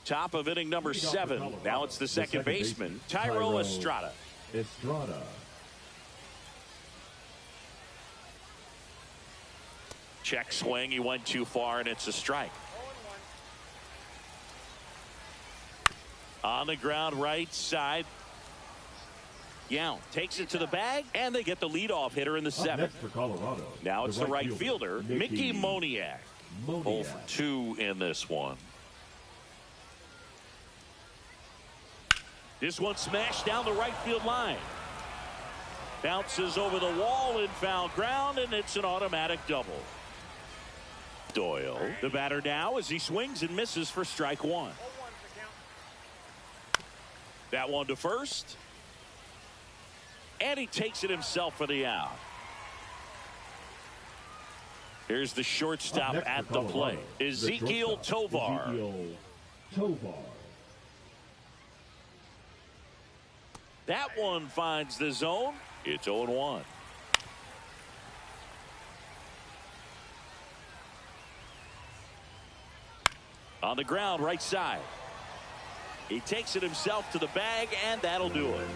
Top of inning number 7. Now it's the second baseman, Thairo Estrada. Check swing. He went too far, and it's a strike. On the ground, right side. Yount takes it to the bag, and they get the leadoff hitter in the 7th. Now it's the right fielder, Mickey Moniak. 0 for 2 in this one. This one smashed down the right field line. Bounces over the wall in foul ground, and it's an automatic double. Doyle, the batter now, as he swings and misses for strike 1. That one to first. And he takes it himself for the out. Here's the shortstop at the plate, Ezequiel Tovar. That one finds the zone. It's 0-1. On the ground, right side. He takes it himself to the bag, and that'll do it.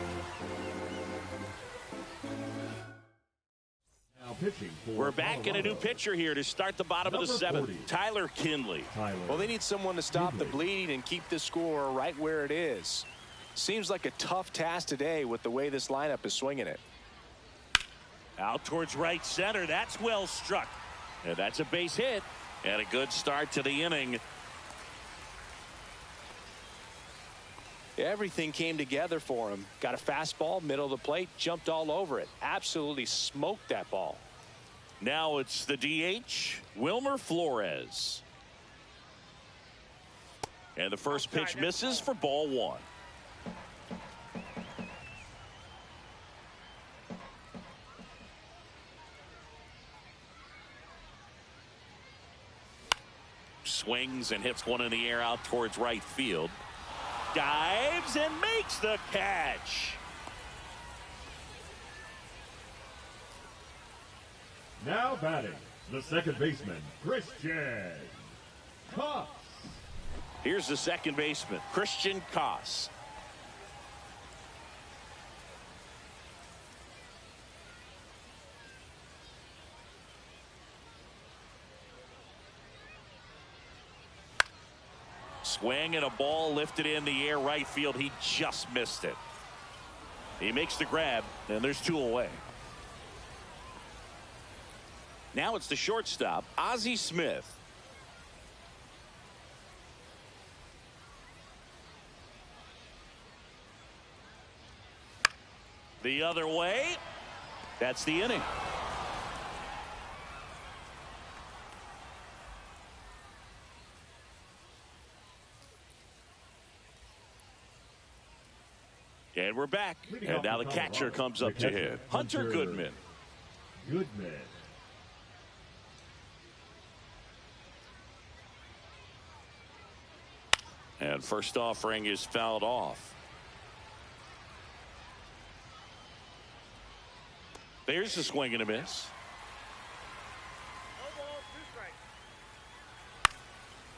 We're back in a new pitcher here to start the bottom of the 7th. Tyler Kinley. Well, they need someone to stop the bleeding and keep the score right where it is. Seems like a tough task today with the way this lineup is swinging it. Out towards right center. That's well struck. And that's a base hit. And a good start to the inning. Everything came together for him. Got a fastball, middle of the plate, jumped all over it. Absolutely smoked that ball. Now it's the DH, Wilmer Flores. And the first pitch misses for ball 1. Swings and hits one in the air out towards right field. Dives and makes the catch. Now batting, the second baseman, Christian Koss. Here's the second baseman, Christian Koss. Swing and a ball lifted in the air right field. He just missed it. He makes the grab, and there's 2 away. Now it's the shortstop, Ozzie Smith. The other way. That's the inning. And we're back. And now the catcher comes up to hit. Hunter Goodman. And first offering is fouled off. There's the swing and a miss. No ball, 2 strikes.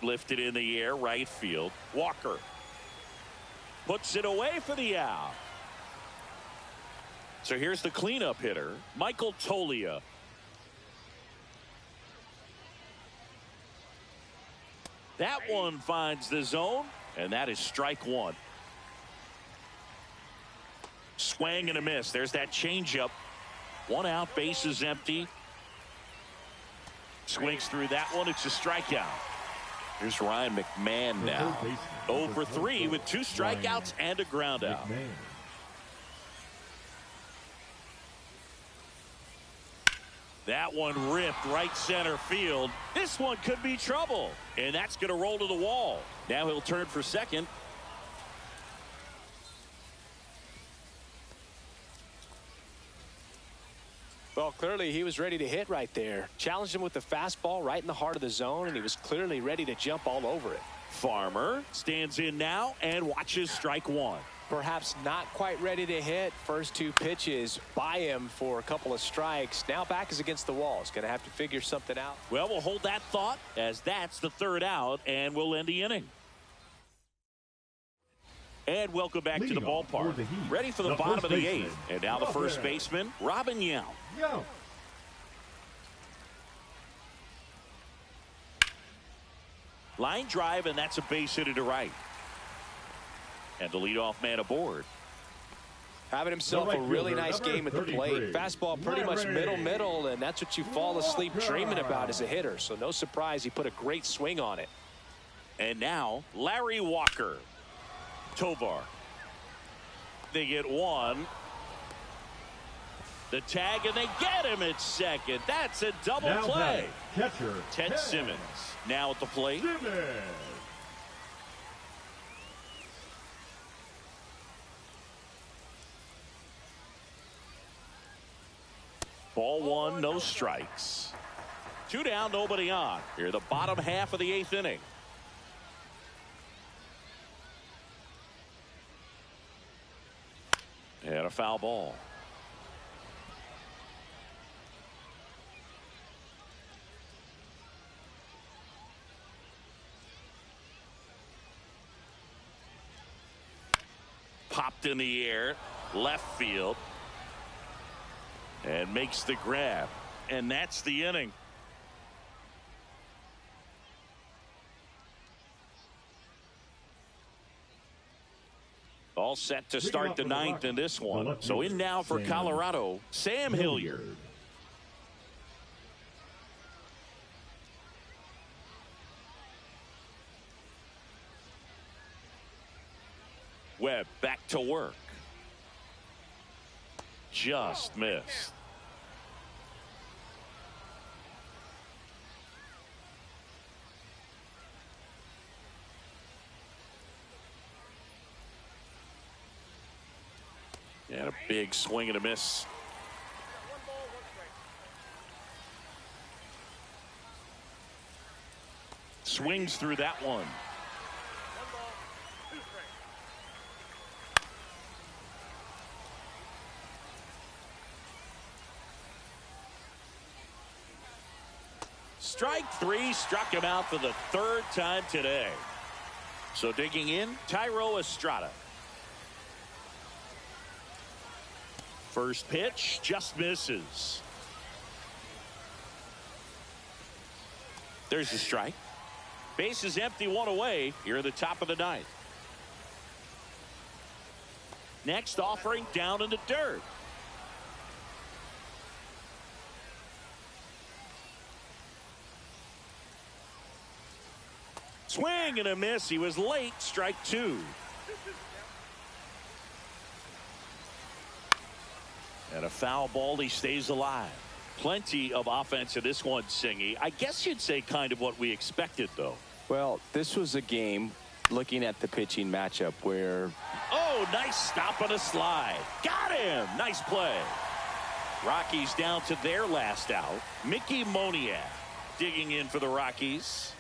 Lifted in the air, right field. Walker puts it away for the out. So here's the cleanup hitter, Michael Toglia. That one finds the zone, and that is strike 1. Swing and a miss. There's that changeup. 1 out, base is empty. Swings through that one. It's a strikeout. Here's Ryan McMahon now. 0 for 3 with 2 strikeouts and a ground out. That one ripped right center field. This one could be trouble. And that's going to roll to the wall. Now he'll turn for second. Well, clearly he was ready to hit right there. Challenged him with the fastball right in the heart of the zone, and he was clearly ready to jump all over it. Farmer stands in now and watches strike 1. perhaps not quite ready to hit. First two pitches by him for a couple of strikes. Now back is against the wall. He's going to have to figure something out. Well, we'll hold that thought as that's the third out, and we'll end the inning. And welcome back to the ballpark. Ready for the bottom of the eighth. And now the first baseman, Robin Yount. Line drive, and that's a base hit to right. And the leadoff man aboard. Having himself a really nice game at the plate. Fastball pretty much middle, and that's what you fall asleep dreaming about as a hitter. So no surprise he put a great swing on it. And now Larry Walker. Tovar. They get one. The tag, and they get him at second. That's a double play. Catcher Ted Simmons now at the plate. Ball one, no strikes. Two down, nobody on. Here, the bottom half of the eighth inning. And a foul ball. Popped in the air, left field, and makes the grab. And that's the inning. All set to start the ninth in this one. So in now for Colorado, Sam Hilliard. Webb back to work. Just missed. And a big swing and a miss. One ball, one strike. Swings through that one. One ball, two strikes. Strike three, struck him out for the third time today. So digging in, Thairo Estrada. First pitch just misses. There's the strike. Base is empty, one away here at the top of the ninth. Next offering down in the dirt. Swing and a miss. He was late. Strike two. And a foul ball. He stays alive. Plenty of offense in this one, Singy. I guess you'd say kind of what we expected, though. Well, this was a game, looking at the pitching matchup, where... Oh, nice stop on a slide. Got him. Nice play. Rockies down to their last out. Mickey Moniak digging in for the Rockies.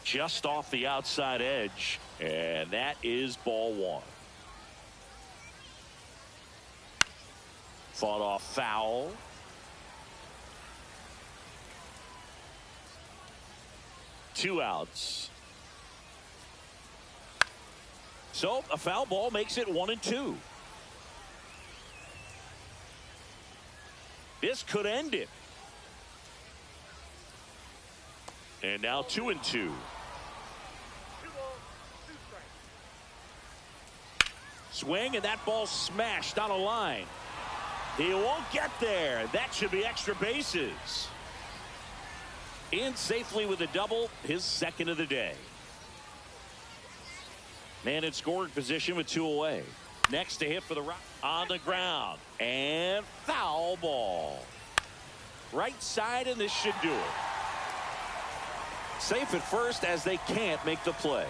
Just off the outside edge, and that is ball one. Fought off foul. Two outs. So a foul ball makes it 1-2. This could end it. And now 2-2. Swing, and that ball smashed on a line. He won't get there. That should be extra bases. In safely with a double, his second of the day. Man in scoring position with two away. Next to hit for the Rock on the ground. And foul ball. Right side, and this should do it. Safe at first as they can't make the play.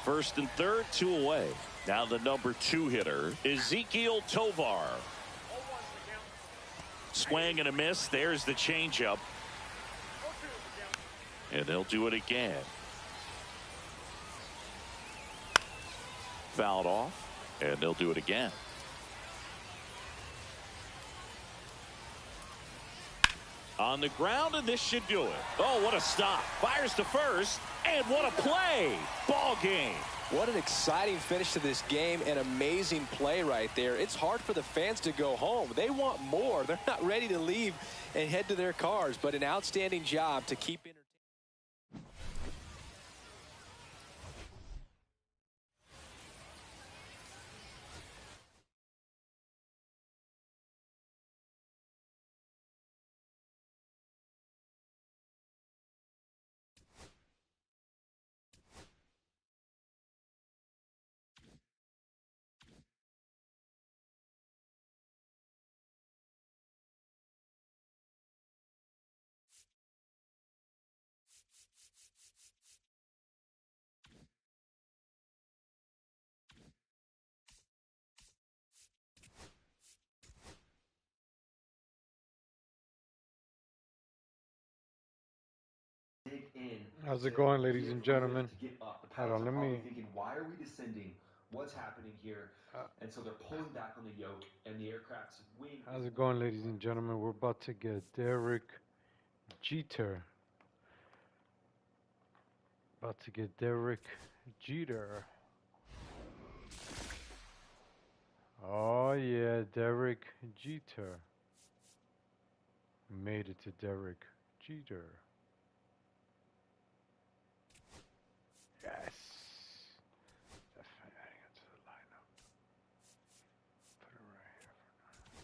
First and third, two away. Now the number 2 hitter, Ezequiel Tovar. Swing and a miss. There's the changeup. And they'll do it again. Fouled off. And they'll do it again. On the ground, and this should do it. Oh, what a stop. Fires to first, and what a play. Ball game. What an exciting finish to this game. An amazing play right there. It's hard for the fans to go home. They want more. They're not ready to leave and head to their cars, but an outstanding job to keep entertaining. How's it going, ladies and gentlemen? Hold on, let me. Thinking, why are we descending? What's happening here? And so they're pulling back on the yoke, and the aircraft's wing. How's it going, ladies and gentlemen? We're about to get Derek Jeter. About to get Derek Jeter. Oh yeah, Derek Jeter. Made it to Derek Jeter. Yes. Definitely adding it to the lineup. Put it right here for now.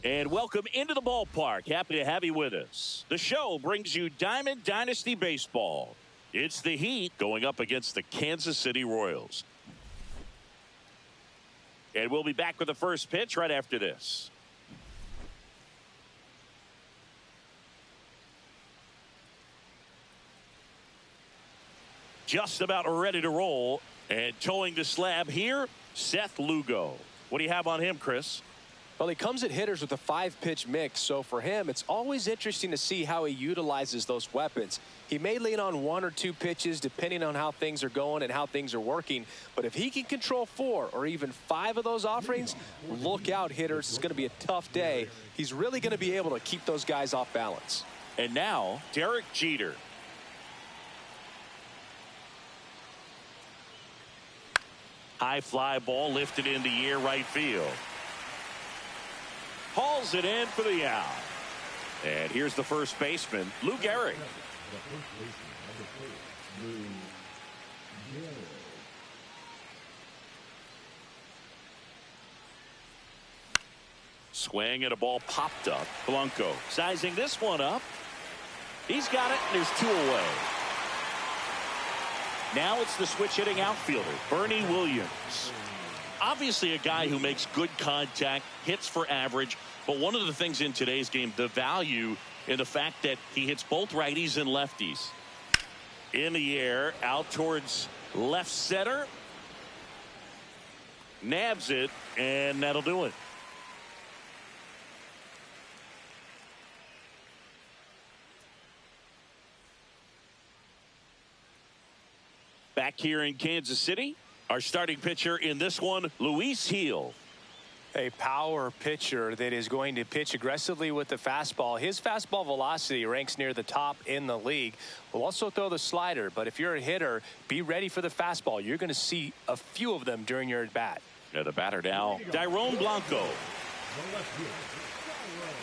And welcome into the ballpark. Happy to have you with us. The show brings you Diamond Dynasty Baseball. It's the Heat going up against the Kansas City Royals. And we'll be back with the first pitch right after this. just about ready to roll. And towing the slab here, Seth Lugo. What do you have on him, Chris? Well, he comes at hitters with a 5-pitch mix, so for him, it's always interesting to see how he utilizes those weapons. He may lean on 1 or 2 pitches depending on how things are going and how things are working, but if he can control 4 or even 5 of those offerings, look out, hitters. It's going to be a tough day. He's really going to be able to keep those guys off balance. And now, Derek Jeter. High fly ball lifted in the air right field. Hauls it in for the out. And here's the first baseman, Lou Gehrig. Swing and a ball popped up. Blanco sizing this one up. He's got it, and there's 2 away. Now it's the switch hitting outfielder, Bernie Williams. Obviously a guy who makes good contact, hits for average, but one of the things in today's game, the value in the fact that he hits both righties and lefties. In the air, out towards left center. Nabs it, and that'll do it. Back here in Kansas City, our starting pitcher in this one, Luis Gil. A power pitcher that is going to pitch aggressively with the fastball. His fastball velocity ranks near the top in the league. Will also throw the slider, but if you're a hitter, be ready for the fastball. You're going to see a few of them during your at-bat. Yeah, the batter now, Dairon Blanco.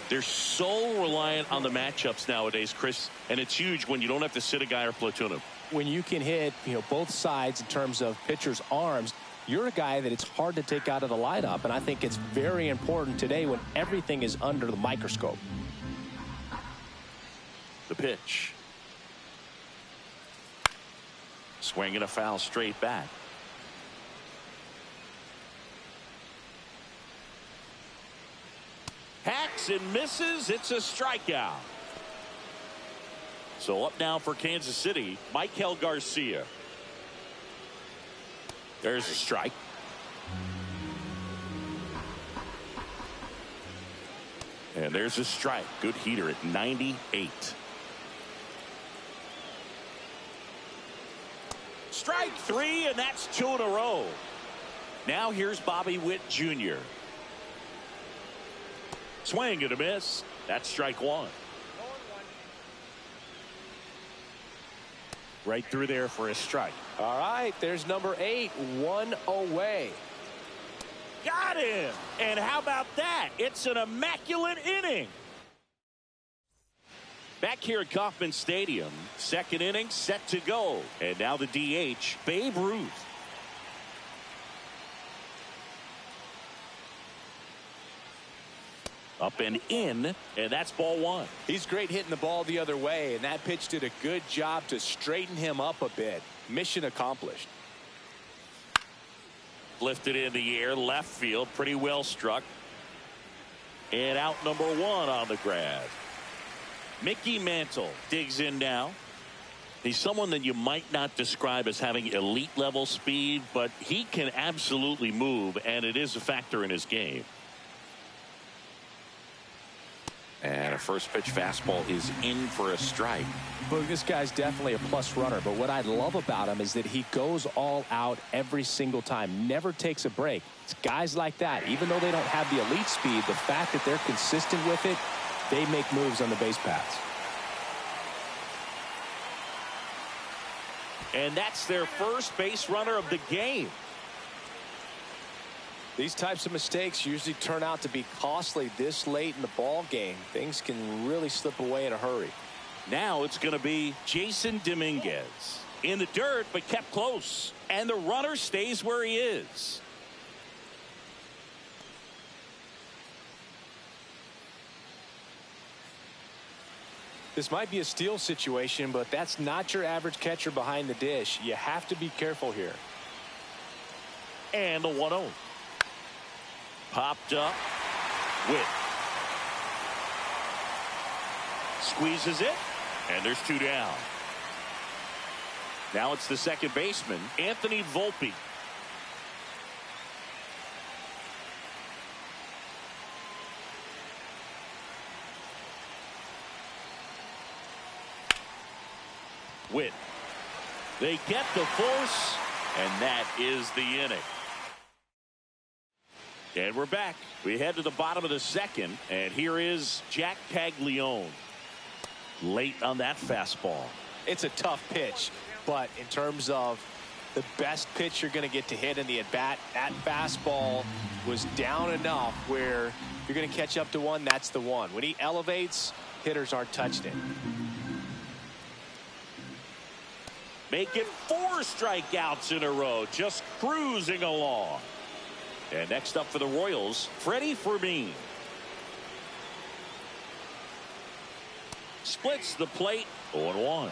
They're so reliant on the matchups nowadays, Chris, and it's huge when you don't have to sit a guy or platoon him. When you can hit, both sides in terms of pitchers' arms, you're a guy that it's hard to take out of the lineup, and I think it's very important today when everything is under the microscope. The pitch. Swing and a foul straight back. Hacks and misses. It's a strikeout. So up now for Kansas City, Michael Garcia. There's a strike. And there's a strike. Good heater at 98. Strike 3, and that's 2 in a row. Now here's Bobby Witt Jr. Swing and a miss. That's strike 1. Right through there for a strike. All right, there's number 8, 1 away. Got him. And how about that? It's an immaculate inning. Back here at Kauffman Stadium, second inning set to go. And now the DH, Babe Ruth. Up and in, and that's ball 1. He's great hitting the ball the other way, and that pitch did a good job to straighten him up a bit. Mission accomplished. Lifted in the air, left field, pretty well struck. And out number 1 on the grab. Mickey Mantle digs in now. He's someone that you might not describe as having elite level speed, but he can absolutely move, and it is a factor in his game. And a first pitch fastball is in for a strike. But this guy's definitely a plus runner, but what I love about him is that he goes all out every single time, never takes a break. It's guys like that, even though they don't have the elite speed, the fact that they're consistent with it, they make moves on the base paths. And that's their first base runner of the game. These types of mistakes usually turn out to be costly this late in the ball game. Things can really slip away in a hurry. Now it's going to be Jason Dominguez in the dirt, but kept close. And the runner stays where he is. This might be a steal situation, but that's not your average catcher behind the dish. You have to be careful here. And the 1-0. Popped up. Witt. Squeezes it. And there's 2 down. Now it's the second baseman, Anthony Volpe. Witt. They get the force, and that is the inning. And we're back. We head to the bottom of the second, and here is Jack Caglione. Late on that fastball. It's a tough pitch, but in terms of the best pitch you're going to get to hit in the at-bat, that fastball was down enough where you're going to catch up to one, that's the one. When he elevates, hitters aren't touching it. Making 4 strikeouts in a row, just cruising along. And next up for the Royals, Freddie Fermin. Splits the plate, 0-1.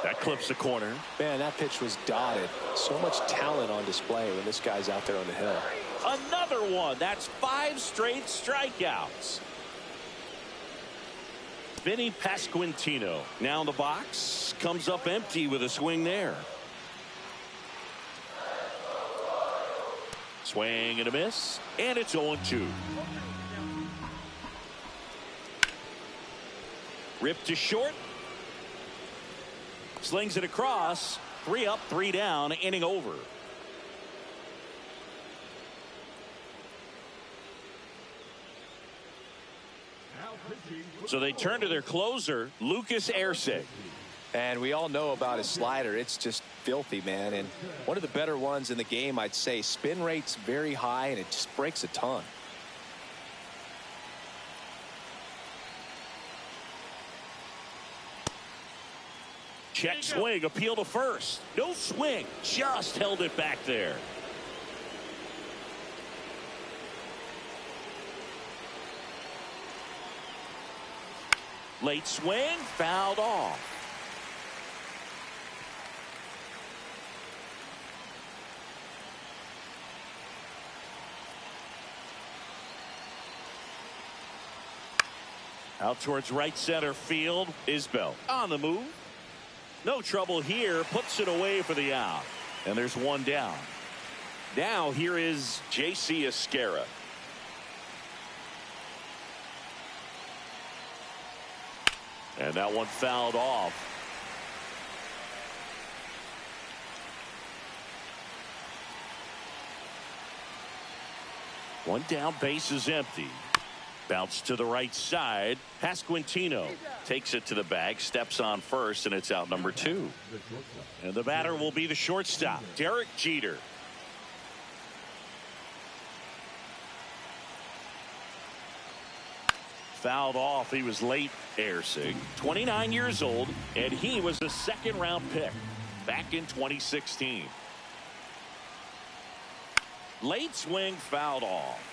That clips the corner. Man, that pitch was dotted. So much talent on display when this guy's out there on the hill. Another one. That's 5 straight strikeouts. Vinny Pasquantino now in the box, comes up empty with a swing there. Swing and a miss, and it's 0-2. Ripped to short. Slings it across. 3 up, 3 down, inning over. So they turn to their closer, Lucas Erceg. And we all know about his slider. It's just filthy, man. And one of the better ones in the game, I'd say. Spin rate's very high, and it just breaks a ton. Check swing, appeal to first. No swing, just held it back there. Late swing, fouled off. Out towards right center field, Isbell on the move. No trouble here, puts it away for the out. And there's one down. Now here is J.C. Esquera. And that one fouled off. One down, base is empty. Bounce to the right side. Pasquantino takes it to the bag, steps on first, and it's out number 2. And the batter will be the shortstop, Derek Jeter. Fouled off. He was late, Erceg. 29 years old, and he was a second-round pick back in 2016. Late swing, fouled off.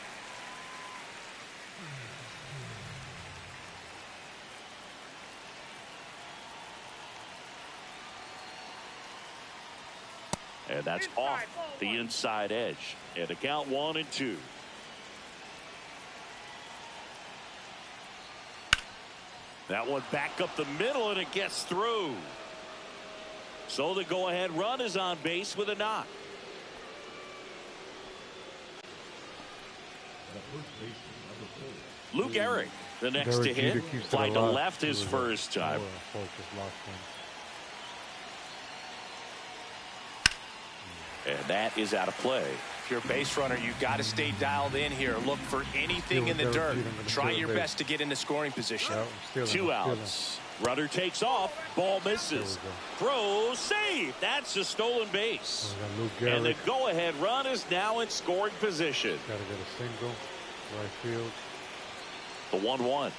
And that's off the inside edge. And the count 1-2. That one back up the middle, and it gets through. So the go-ahead run is on base with a knock. Luke Gehrig, the next to hit. Fly to left his first time. And that is out of play. If you're a base runner, you got to stay dialed in here. Look for anything in the dirt. Try your best to get into scoring position. 2 outs. Runner takes off. Ball misses. Throw, save. That's a stolen base. And the go-ahead run is now in scoring position. Got to get a single. Right field. The 1-1.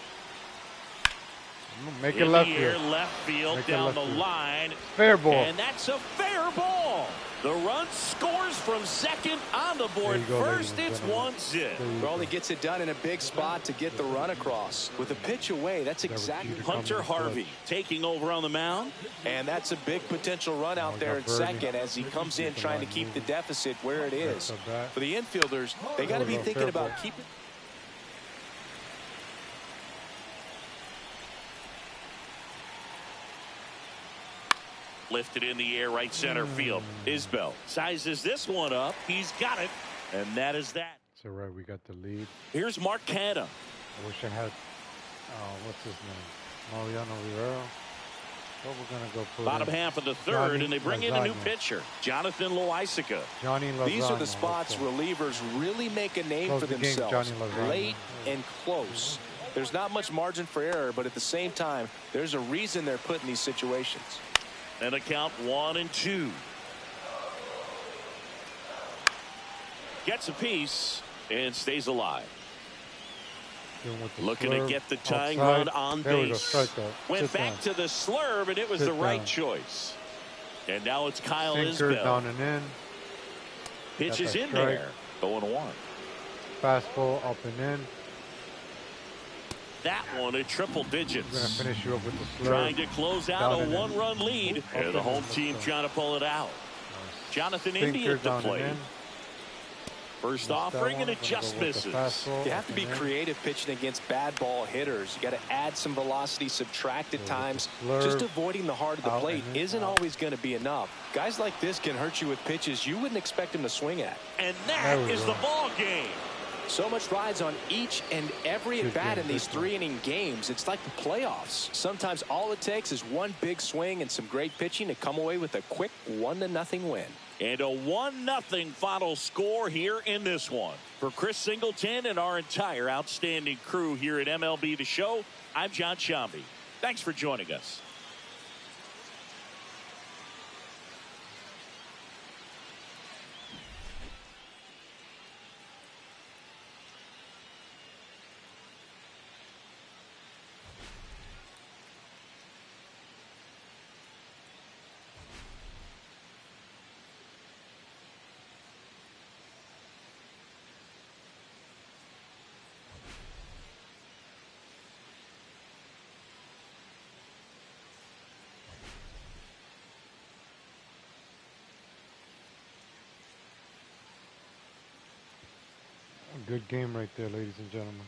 Make it left field. Left field down the line. Fair ball. And that's a fair ball. The run scores from second on the board. First, it's 1-0. Raleigh gets it done in a big spot to get the run across. With a pitch away, that's exactly. Hunter Harvey taking over on the mound. And that's a big potential run out there at second as he comes in trying to keep the deficit where it is. For the infielders, they got to be thinking about keeping. Lifted in the air, right center field. Isbell sizes this one up. He's got it, and that is that. It's all right. We got the lead. Here's Mark Canha. I wish I had, what's his name? Mariano Rivera. But we're going to go put Bottom half of the third, Johnny and they bring in a new pitcher, Jonathan Loaisiga. Johnny Lozano. These are the spots relievers really make a name Close for the game, themselves. Johnny Lozano. Late and close. There's not much margin for error, but at the same time, there's a reason they're put in these situations. And the count 1-2. Gets a piece and stays alive. Looking to get the tying run on base. Went back to the slurve, and it was the right choice. And now it's Kyle Isbell. Down and in. Pitch is in there. 0-1. Fastball up and in. That one at triple digits. We're going to finish you up with the slurve. Trying to close out a one-run lead. And the home team trying to pull it out. Jonathan India at the plate. First offering, and it just misses. You have to be creative pitching against bad ball hitters. You got to add some velocity, subtract at times. Just avoiding the heart of the plate isn't always going to be enough. Guys like this can hurt you with pitches you wouldn't expect them to swing at. And that is the ball game. So much rides on each and every at-bat in these 3-inning games. It's like the playoffs. Sometimes all it takes is one big swing and some great pitching to come away with a quick 1-0 win. And a 1-0 final score here in this one. For Chris Singleton and our entire outstanding crew here at MLB The Show, I'm John Shambi. Thanks for joining us. Good game right there, ladies and gentlemen.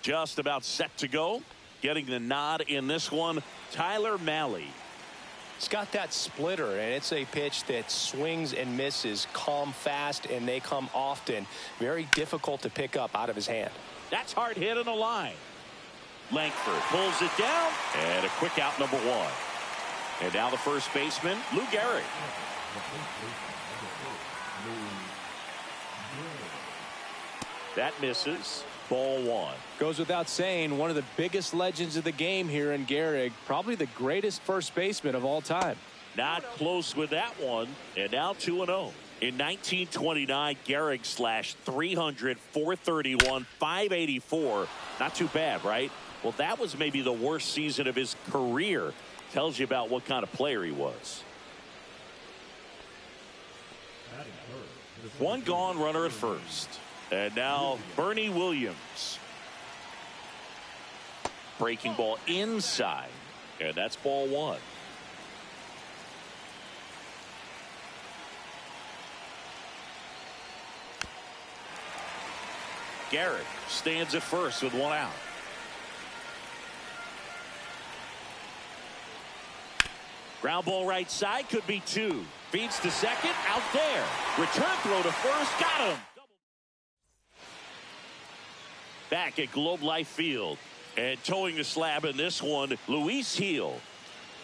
Just about set to go. Getting the nod in this one, Tyler Mahle. It's got that splitter, and it's a pitch that swings and misses, come fast, and they come often. Very difficult to pick up out of his hand. That's hard hit on the line. Langford pulls it down, and a quick out, number one. And now the first baseman, Lou Gehrig. That misses. Ball one. Goes without saying, one of the biggest legends of the game here in Gehrig. Probably the greatest first baseman of all time. Not close with that one. And now 2-0. In 1929, Gehrig slashed 300, 431, 584. Not too bad, right? Well, that was maybe the worst season of his career. Tells you about what kind of player he was. One gone, runner at first. And now Bernie Williams. Breaking ball inside. And that's ball one. Gehrig stands at first with one out. Ground ball right side, could be two. Feeds to second, out there. Return throw to first, got him. Back at Globe Life Field. And towing the slab in this one, Luis Gil.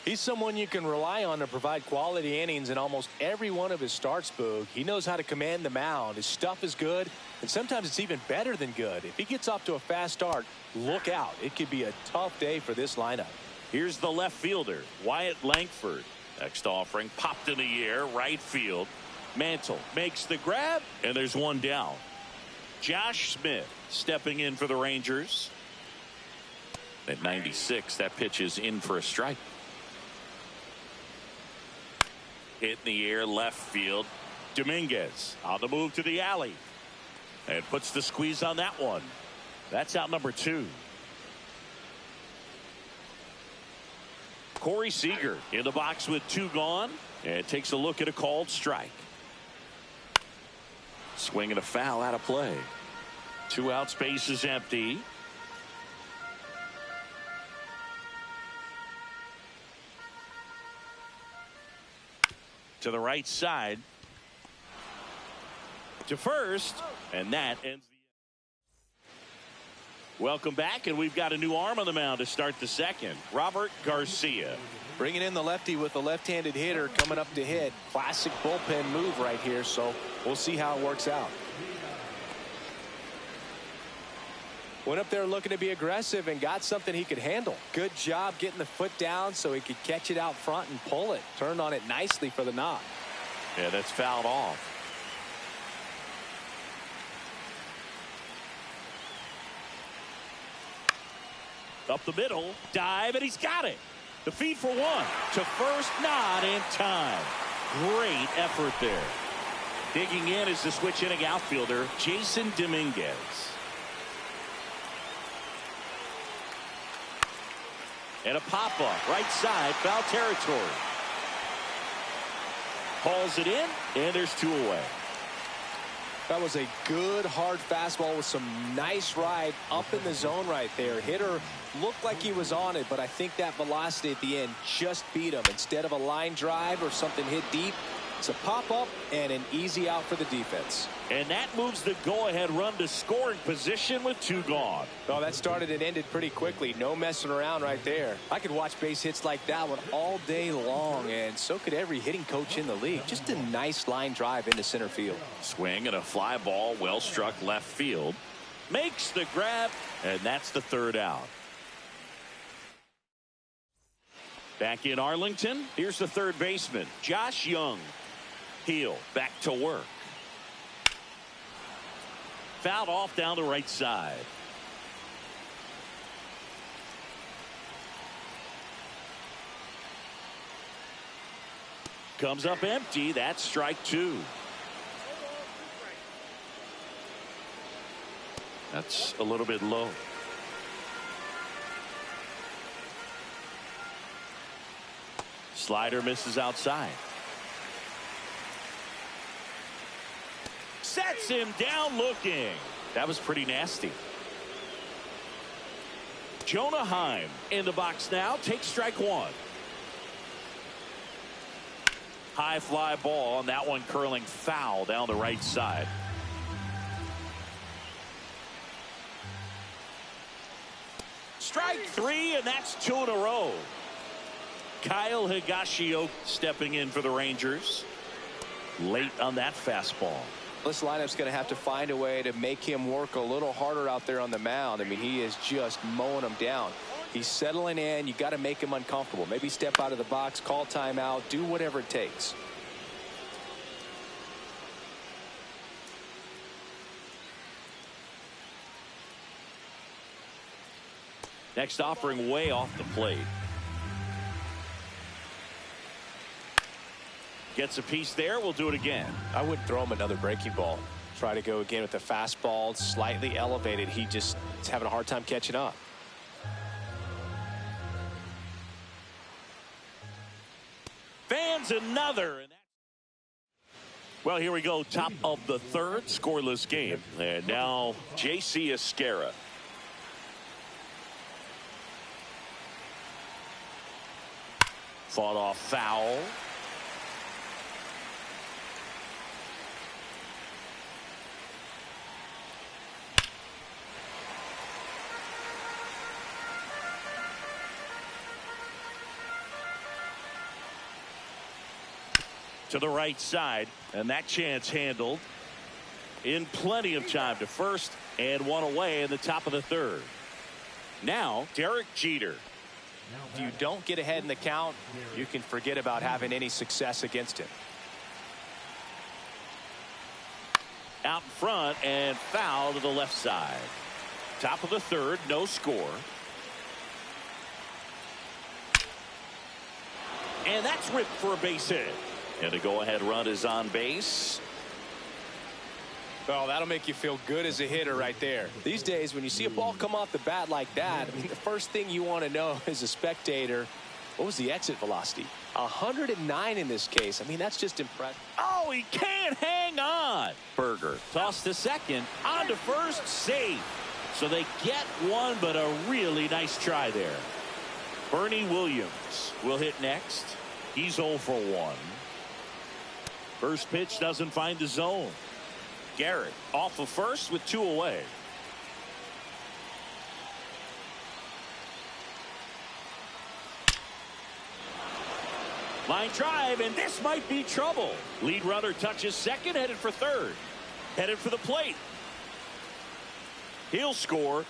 He's someone you can rely on to provide quality innings in almost every one of his starts, Boog. He knows how to command the mound. His stuff is good, and sometimes it's even better than good. If he gets off to a fast start, look out. It could be a tough day for this lineup. Here's the left fielder, Wyatt Langford. Next offering, popped in the air, right field. Mantle makes the grab, and there's one down. Josh Smith stepping in for the Rangers. At 96, that pitch is in for a strike. Hit in the air, left field. Dominguez on the move to the alley. And puts the squeeze on that one. That's out number two. Corey Seager in the box with two gone. And takes a look at a called strike. Swing and a foul out of play. 2 outs, base is empty. To the right side. To first. And that ends the. Welcome back, and we've got a new arm on the mound to start the second. Robert Garcia. Bringing in the lefty with a left-handed hitter coming up to hit. Classic bullpen move right here, so we'll see how it works out. Went up there looking to be aggressive and got something he could handle. Good job getting the foot down so he could catch it out front and pull it. Turned on it nicely for the knock. Yeah, that's fouled off. Up the middle, dive, and he's got it. The feed for one. To first, not in time. Great effort there. Digging in is the switch inning outfielder, Jason Dominguez. And a pop-up, right side, foul territory. Hauls it in, and there's two away. That was a good hard fastball with some nice ride up in the zone right there. Hitter looked like he was on it, but I think that velocity at the end just beat him. Instead of a line drive or something hit deep, it's a pop-up and an easy out for the defense. And that moves the go-ahead run to scoring position with two gone. Oh, that started and ended pretty quickly. No messing around right there. I could watch base hits like that one all day long, and so could every hitting coach in the league. Just a nice line drive into center field. Swing and a fly ball, well struck left field. Makes the grab, and that's the third out. Back in Arlington, here's the third baseman, Josh Young. Heel back to work. Fouled off down the right side. Comes up empty. That's strike two. That's a little bit low. Slider misses outside. Sets him down looking. That was pretty nasty. Jonah Heim in the box now. Takes strike one. High fly ball, and that one curling foul down the right side. Strike three, and that's two in a row. Kyle Higashioka stepping in for the Rangers. Late on that fastball. This lineup's going to have to find a way to make him work a little harder out there on the mound. I mean, he is just mowing them down. He's settling in. You got to make him uncomfortable. Maybe step out of the box, call timeout, do whatever it takes. Next offering way off the plate. Gets a piece there. We'll do it again. I would throw him another breaking ball. Try to go again with the fastball, slightly elevated. He just is having a hard time catching up. Fans another. Well, here we go. Top of the third. Scoreless game. And now J.C. Esquera. Fought off foul. To the right side, and that chance handled in plenty of time to first, and one away in the top of the third. Now Derek Jeter. If you don't get ahead in the count, you can forget about having any success against him. Out in front and foul to the left side. Top of the third, no score. And that's ripped for a base hit. And a go-ahead run is on base. Well, that'll make you feel good as a hitter right there. These days, when you see a ball come off the bat like that, I mean, the first thing you want to know as a spectator, what was the exit velocity? 109 in this case. I mean, that's just impressive. Oh, he can't hang on. Berger tossed to second, on to first, safe. So they get one, but a really nice try there. Bernie Williams will hit next. He's 0 for 1. First pitch doesn't find the zone. Garrett off of first with 2 away. Line drive, and this might be trouble. Lead runner touches second, headed for third. Headed for the plate. He'll score.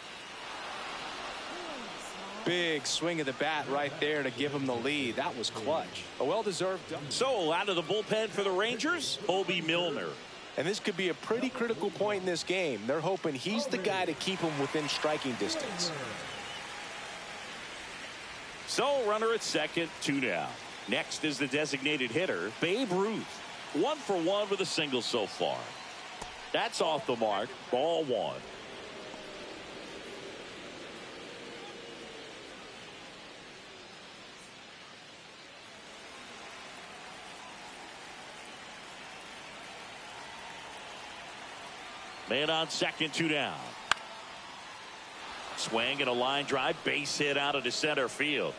Big swing of the bat right there to give him the lead. That was clutch. A well-deserved. So out of the bullpen for the Rangers, Bobby Milner. And this could be a pretty critical point in this game. They're hoping he's the guy to keep them within striking distance. So runner at second, 2 down. Next is the designated hitter, Babe Ruth. 1 for 1 with a single so far. That's off the mark. Ball 1. Man on second, 2 down. Swing and a line drive, base hit out into center field.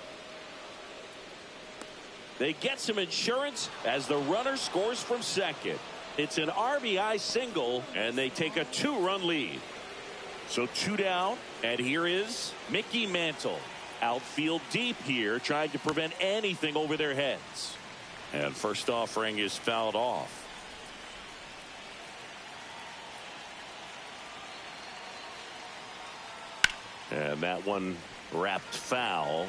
They get some insurance as the runner scores from second. It's an RBI single, and they take a 2-run lead. So 2 down, and here is Mickey Mantle. Outfield deep here, trying to prevent anything over their heads. And first offering is fouled off. And that one wrapped foul.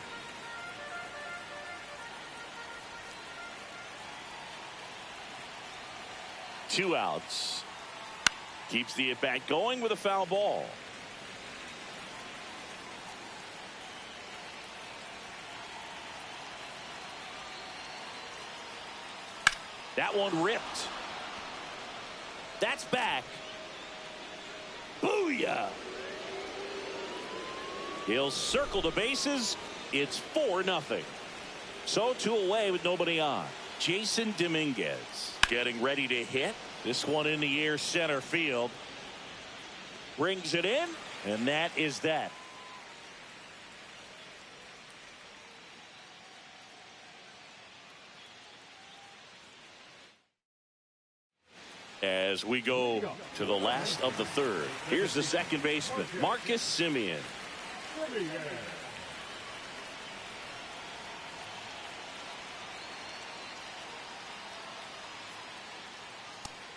Two outs. Keeps the at-bat going with a foul ball. That one ripped. That's back. Booyah! He'll circle the bases. It's 4-0. So 2 away with nobody on. Jason Dominguez getting ready to hit. This one in the air, center field. Brings it in, and that is that. As we go to the last of the third, here's the second baseman, Marcus Semien.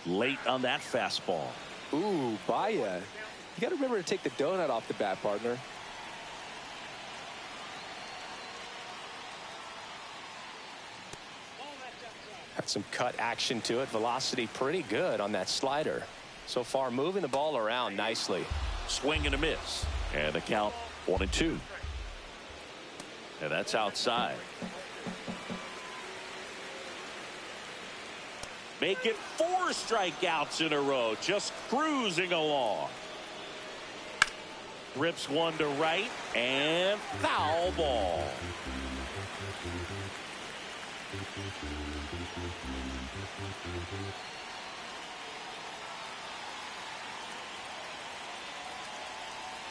Late on that fastball. Ooh, Baya. You got to remember to take the donut off the bat, partner. Got some cut action to it. Velocity pretty good on that slider. So far, moving the ball around nicely. Swing and a miss. And the count 1-2. And that's outside. Make it 4 strikeouts in a row. Just cruising along. Rips one to right and foul ball.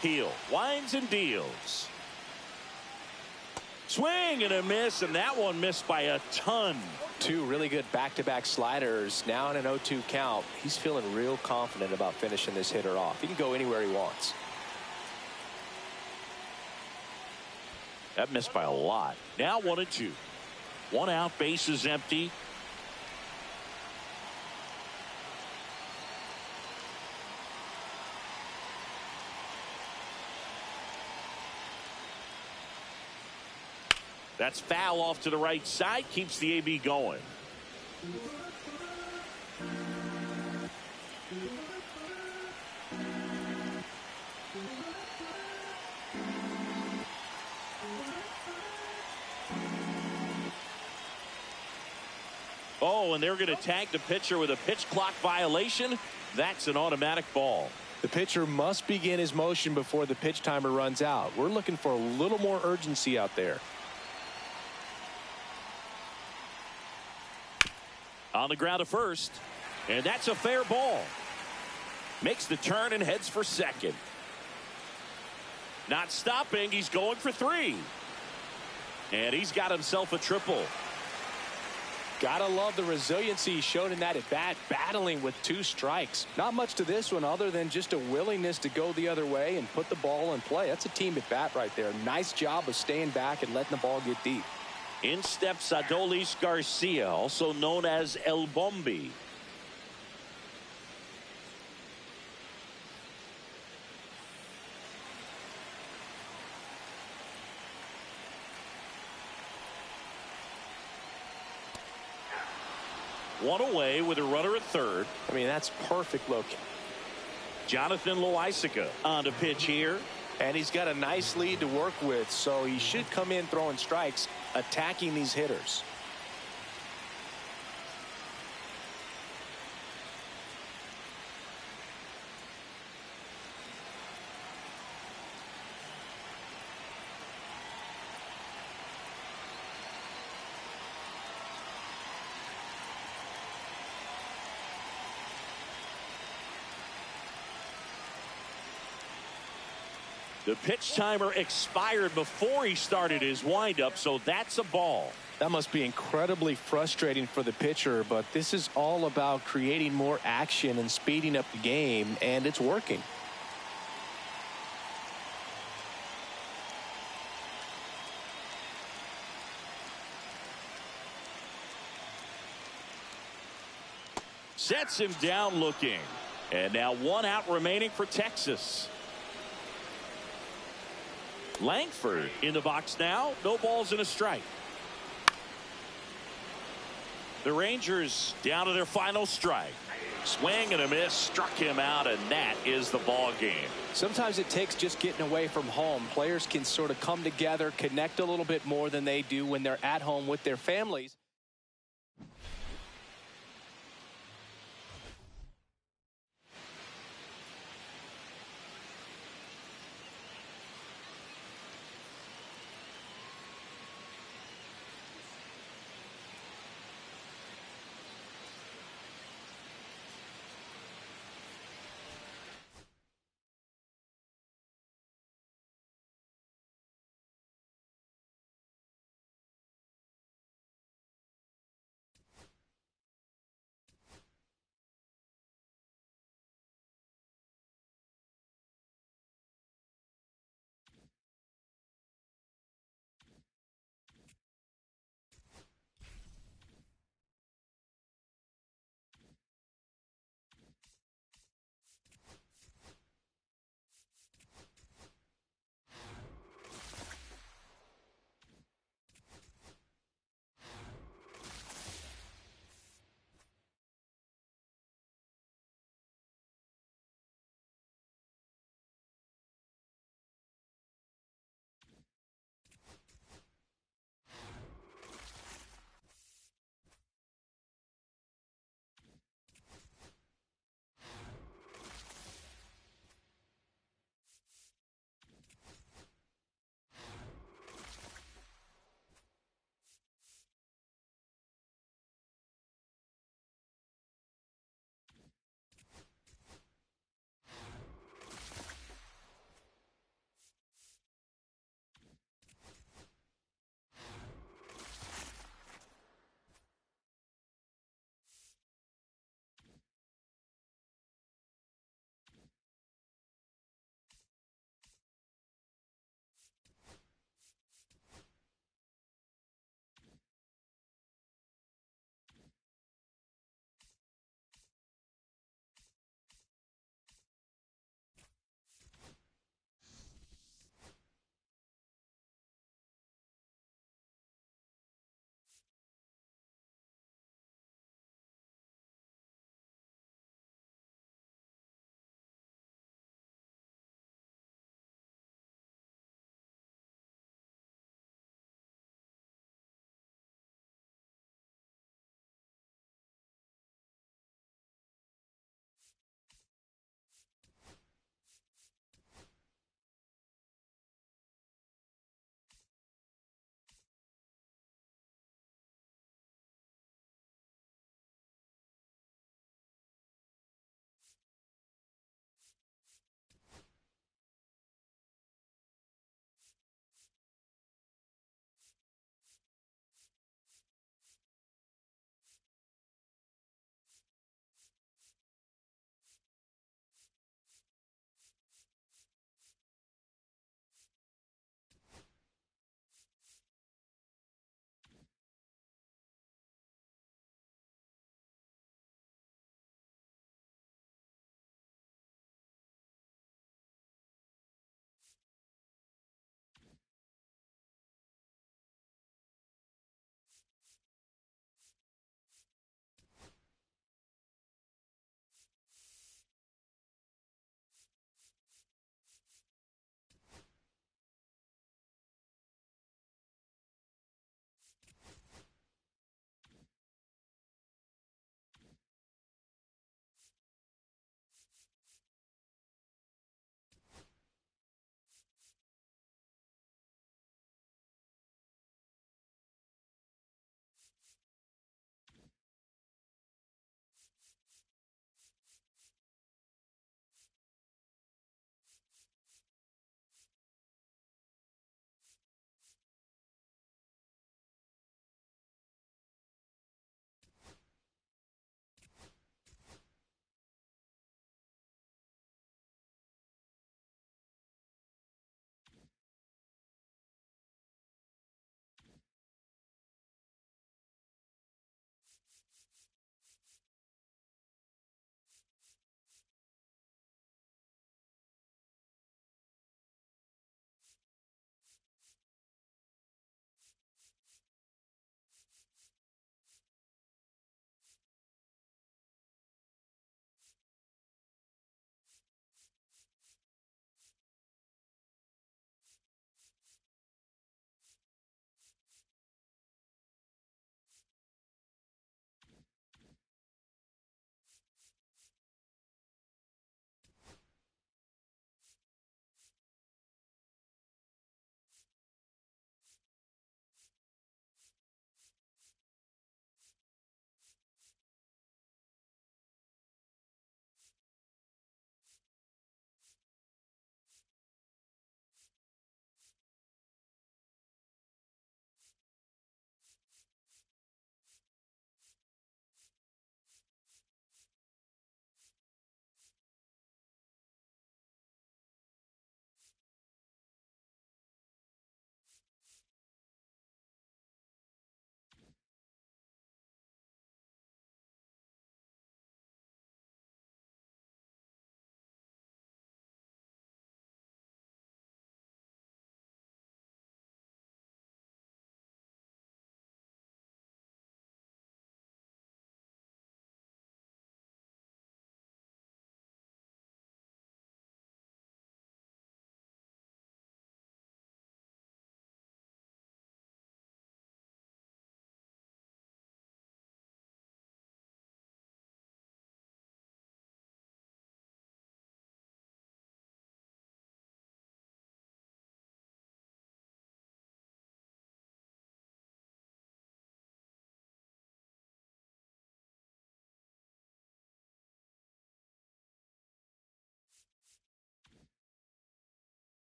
Heel winds and deals. Swing and a miss, and that one missed by a ton. 2 really good back-to-back sliders. Now in an 0-2 count. He's feeling real confident about finishing this hitter off. He can go anywhere he wants. That missed by a lot. Now 1-2. 1 out, base is empty. That's foul off to the right side. Keeps the AB going. Oh, and they're going to tag the pitcher with a pitch clock violation. That's an automatic ball. The pitcher must begin his motion before the pitch timer runs out. We're looking for a little more urgency out there. On the ground to first, and that's a fair ball. Makes the turn and heads for second. Not stopping, he's going for 3. And he's got himself a triple. Gotta love the resiliency shown in that at bat, battling with 2 strikes. Not much to this one other than just a willingness to go the other way and put the ball in play. That's a team at bat right there. Nice job of staying back and letting the ball get deep. In steps Adolis Garcia, also known as El Bombi. One away with a runner at third. I mean, that's perfect look. Jonathan Loaisiga on to pitch here. And he's got a nice lead to work with, so he should come in throwing strikes, attacking these hitters. The pitch timer expired before he started his windup, so that's a ball. That must be incredibly frustrating for the pitcher, but this is all about creating more action and speeding up the game, and it's working. Sets him down looking. And now 1 out remaining for Texas. Langford in the box now. No balls and a strike. The Rangers down to their final strike. Swing and a miss, struck him out, and that is the ball game. Sometimes it takes just getting away from home. Players can sort of come together, connect a little bit more than they do when they're at home with their families.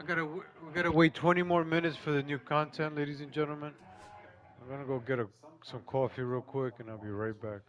we gotta wait 20 more minutes for the new content, ladies and gentlemen. I'm gonna go get some coffee real quick, and I'll be right back.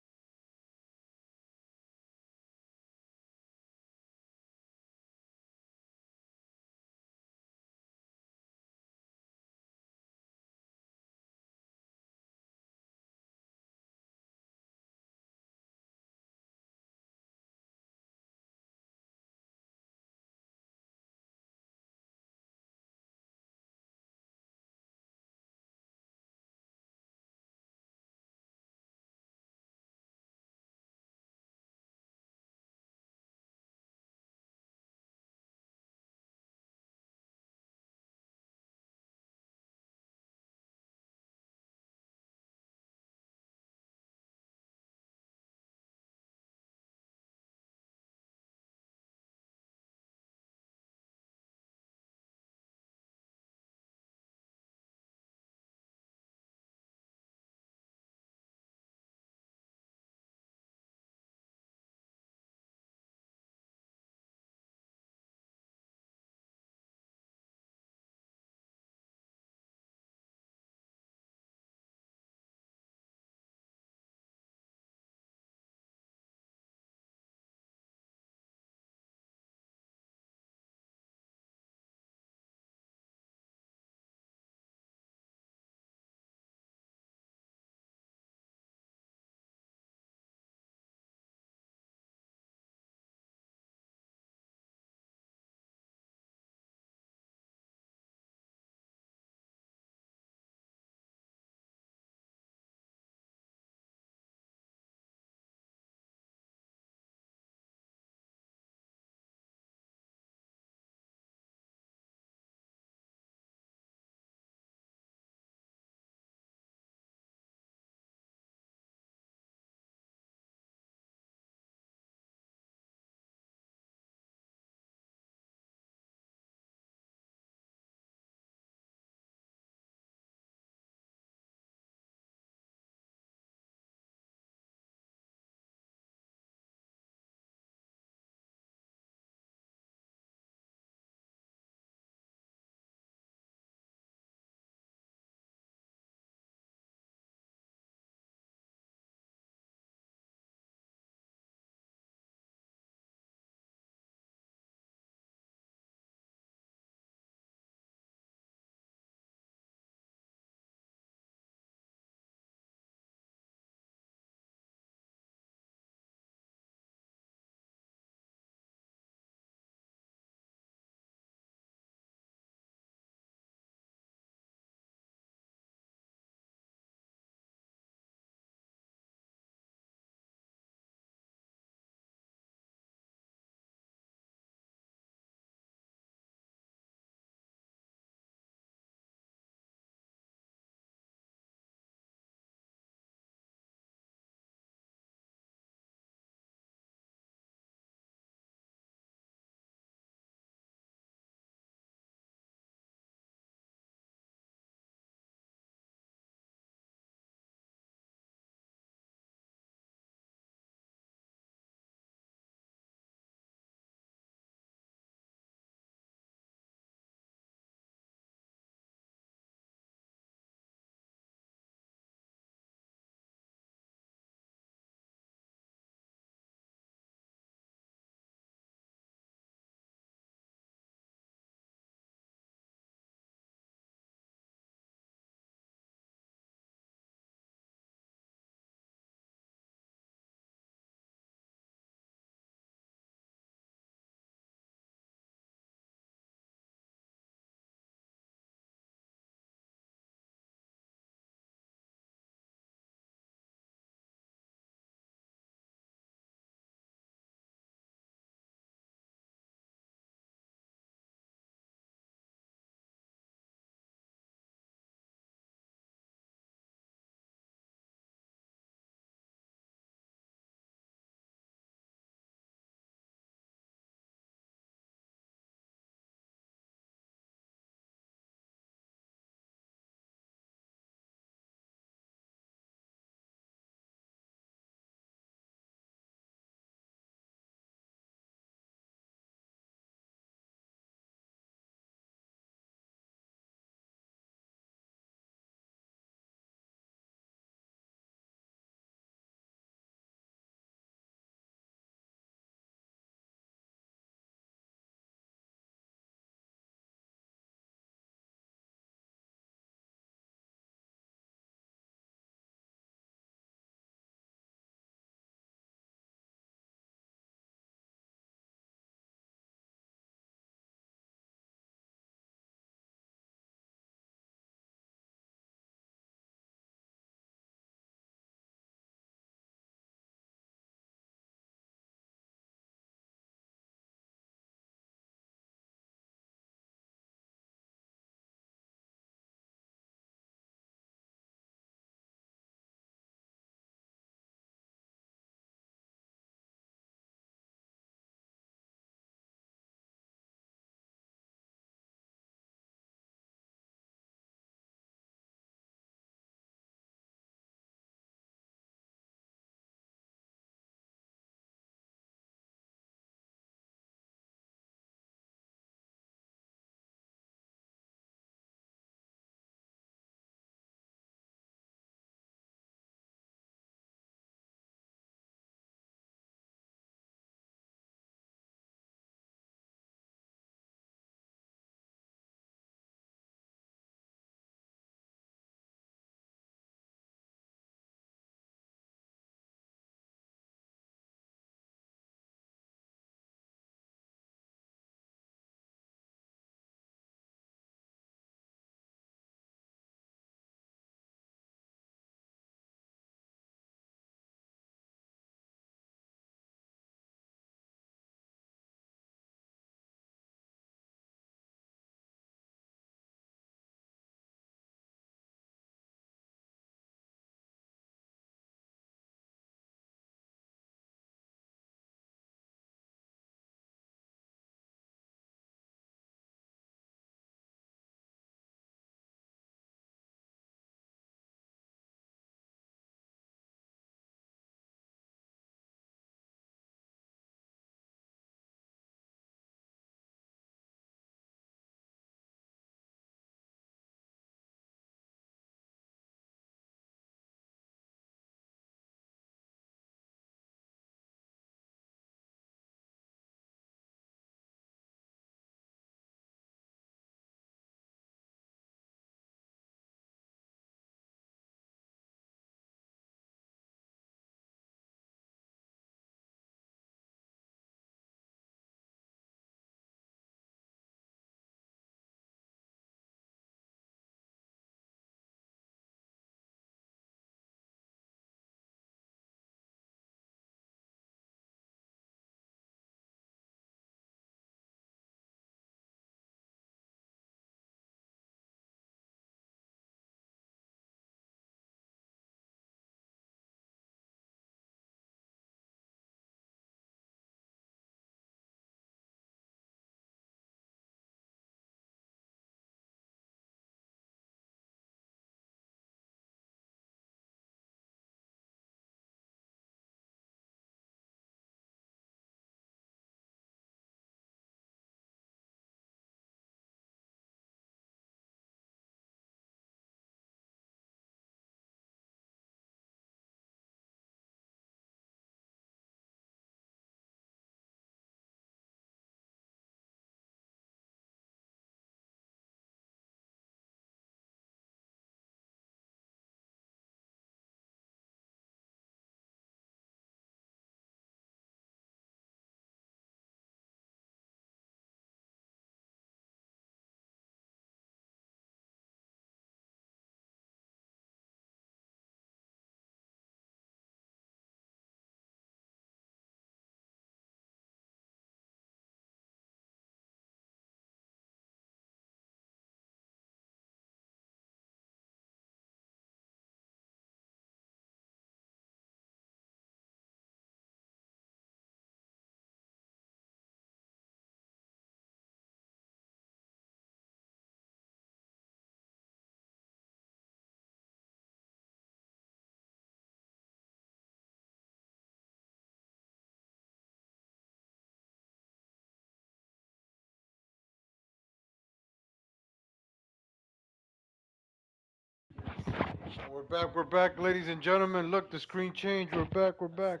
We're back, ladies and gentlemen. Look, the screen changed. We're back.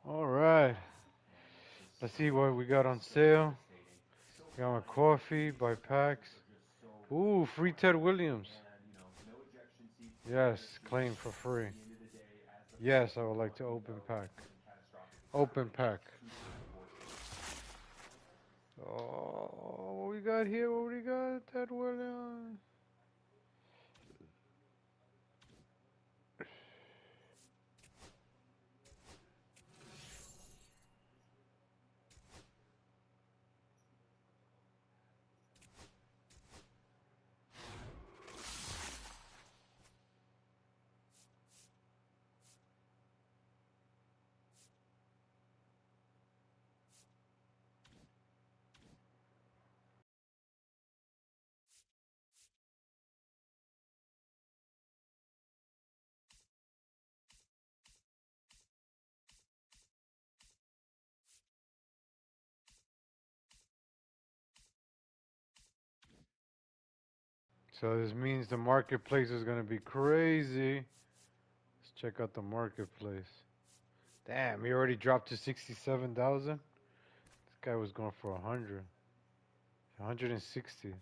All right. Let's see what we got on sale. Got my coffee by packs. Ooh, free Ted Williams. Yes, claim for free. Yes, I would like to open pack. Open pack. Oh, what we got here? What we got, Ted Williams? So this means the marketplace is gonna be crazy. Let's check out the marketplace. Damn, he already dropped to 67,000. This guy was going for 100, 160.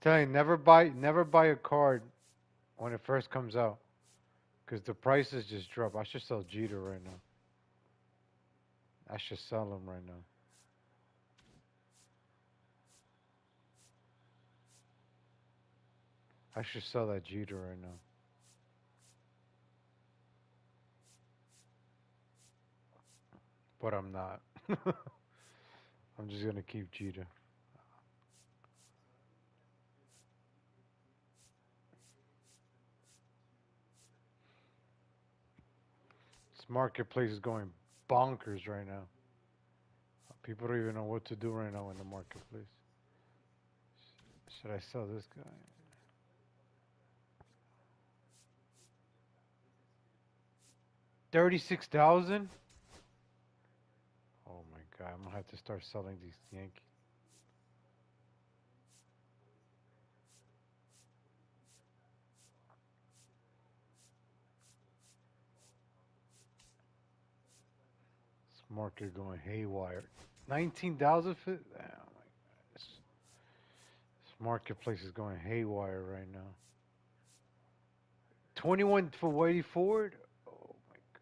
Telling you, never buy a card when it first comes out, because the prices just drop. I should sell Jeter right now. I should sell him right now. I should sell that Jeter right now. But I'm not. I'm just gonna keep Jeter. This marketplace is going bonkers right now. People don't even know what to do right now in the marketplace. Should I sell this guy? 36,000? Oh my God, I'm gonna have to start selling these Yankees. This market going haywire. 19,000 for? Oh my God. This marketplace is going haywire right now. 21 for Whitey Ford? Oh my God.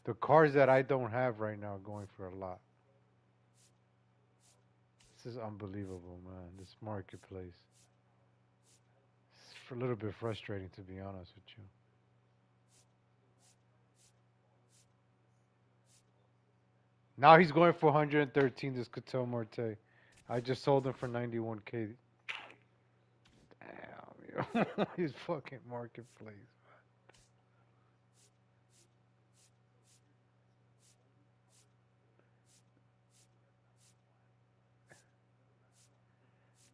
The cars that I don't have right now are going for a lot. This is unbelievable, man. This marketplace. It's a little bit frustrating, to be honest with you. Now he's going for 113, this Cattell Marte. I just sold him for 91K. Damn, yo. His fucking marketplace.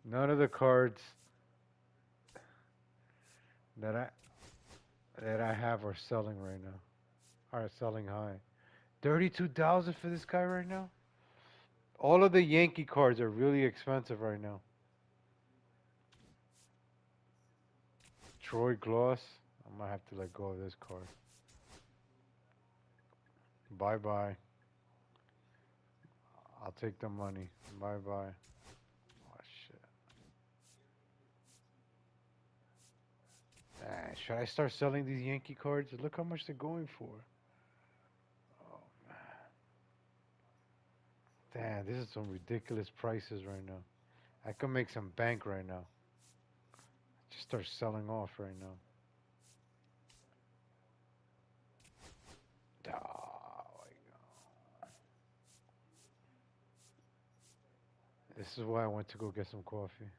None of the cards that I have are selling right now. Are selling high. 32,000 for this guy right now? All of the Yankee cards are really expensive right now. Troy Gloss. I might have to let go of this card. Bye bye. I'll take the money. Bye bye. Oh shit. Should I start selling these Yankee cards? Look how much they're going for. Oh man. Damn, this is some ridiculous prices right now. I could make some bank right now. Just start selling off right now. Oh my God. This is why I went to go get some coffee.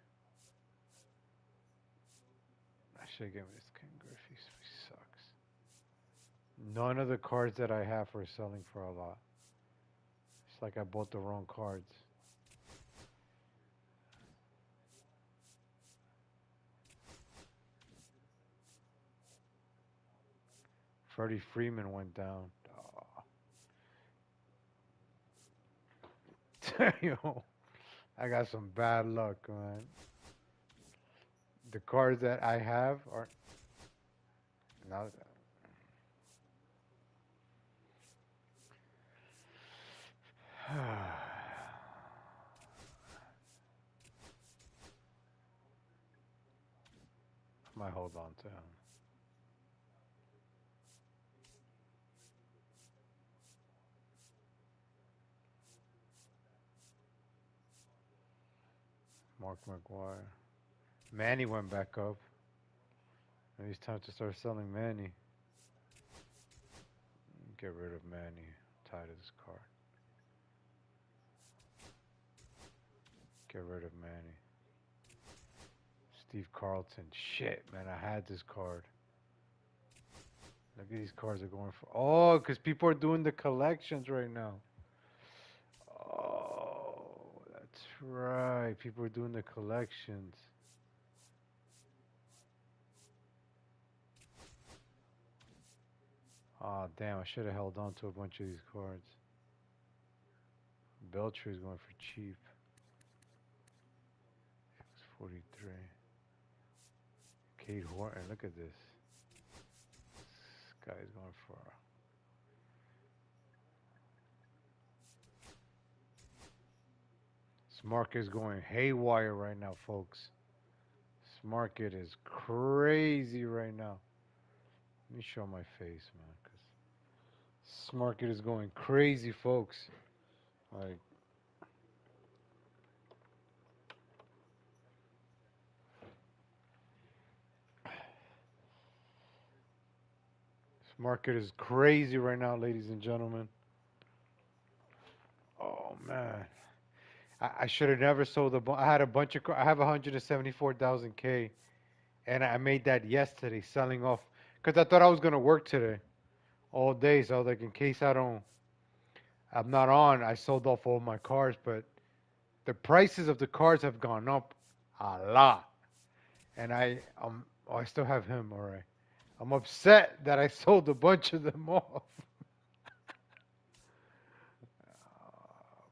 I should get this Ken Griffey. He sucks. None of the cards that I have are selling for a lot. It's like I bought the wrong cards. Freddie Freeman went down. Oh. Yo, I got some bad luck, man. the cards that I have are now. I might hold on to him. Mark McGuire. Manny went back up. Maybe it's time to start selling Manny. Get rid of Manny. I'm tired of this card. Get rid of Manny. Steve Carlton. Shit, man, I had this card. Look at these cards are going for. Oh, because people are doing the collections right now. Oh, that's right. People are doing the collections. Oh, damn. I should have held on to a bunch of these cards. Belcher is going for cheap. 43. Kate Horton. Look at this. This guy's going for. This market is going haywire right now, folks. This market is crazy right now. Let me show my face, man, because this market is going crazy, folks. Like, this market is crazy right now, ladies and gentlemen. Oh man, I should have never sold I had a bunch of. I have 174,000 K, and I made that yesterday, selling off because I thought I was gonna work today, all day. So I was like, in case I'm not on. I sold off all my cars, but the prices of the cars have gone up a lot, and I still have him. All right, I'm upset that I sold a bunch of them off.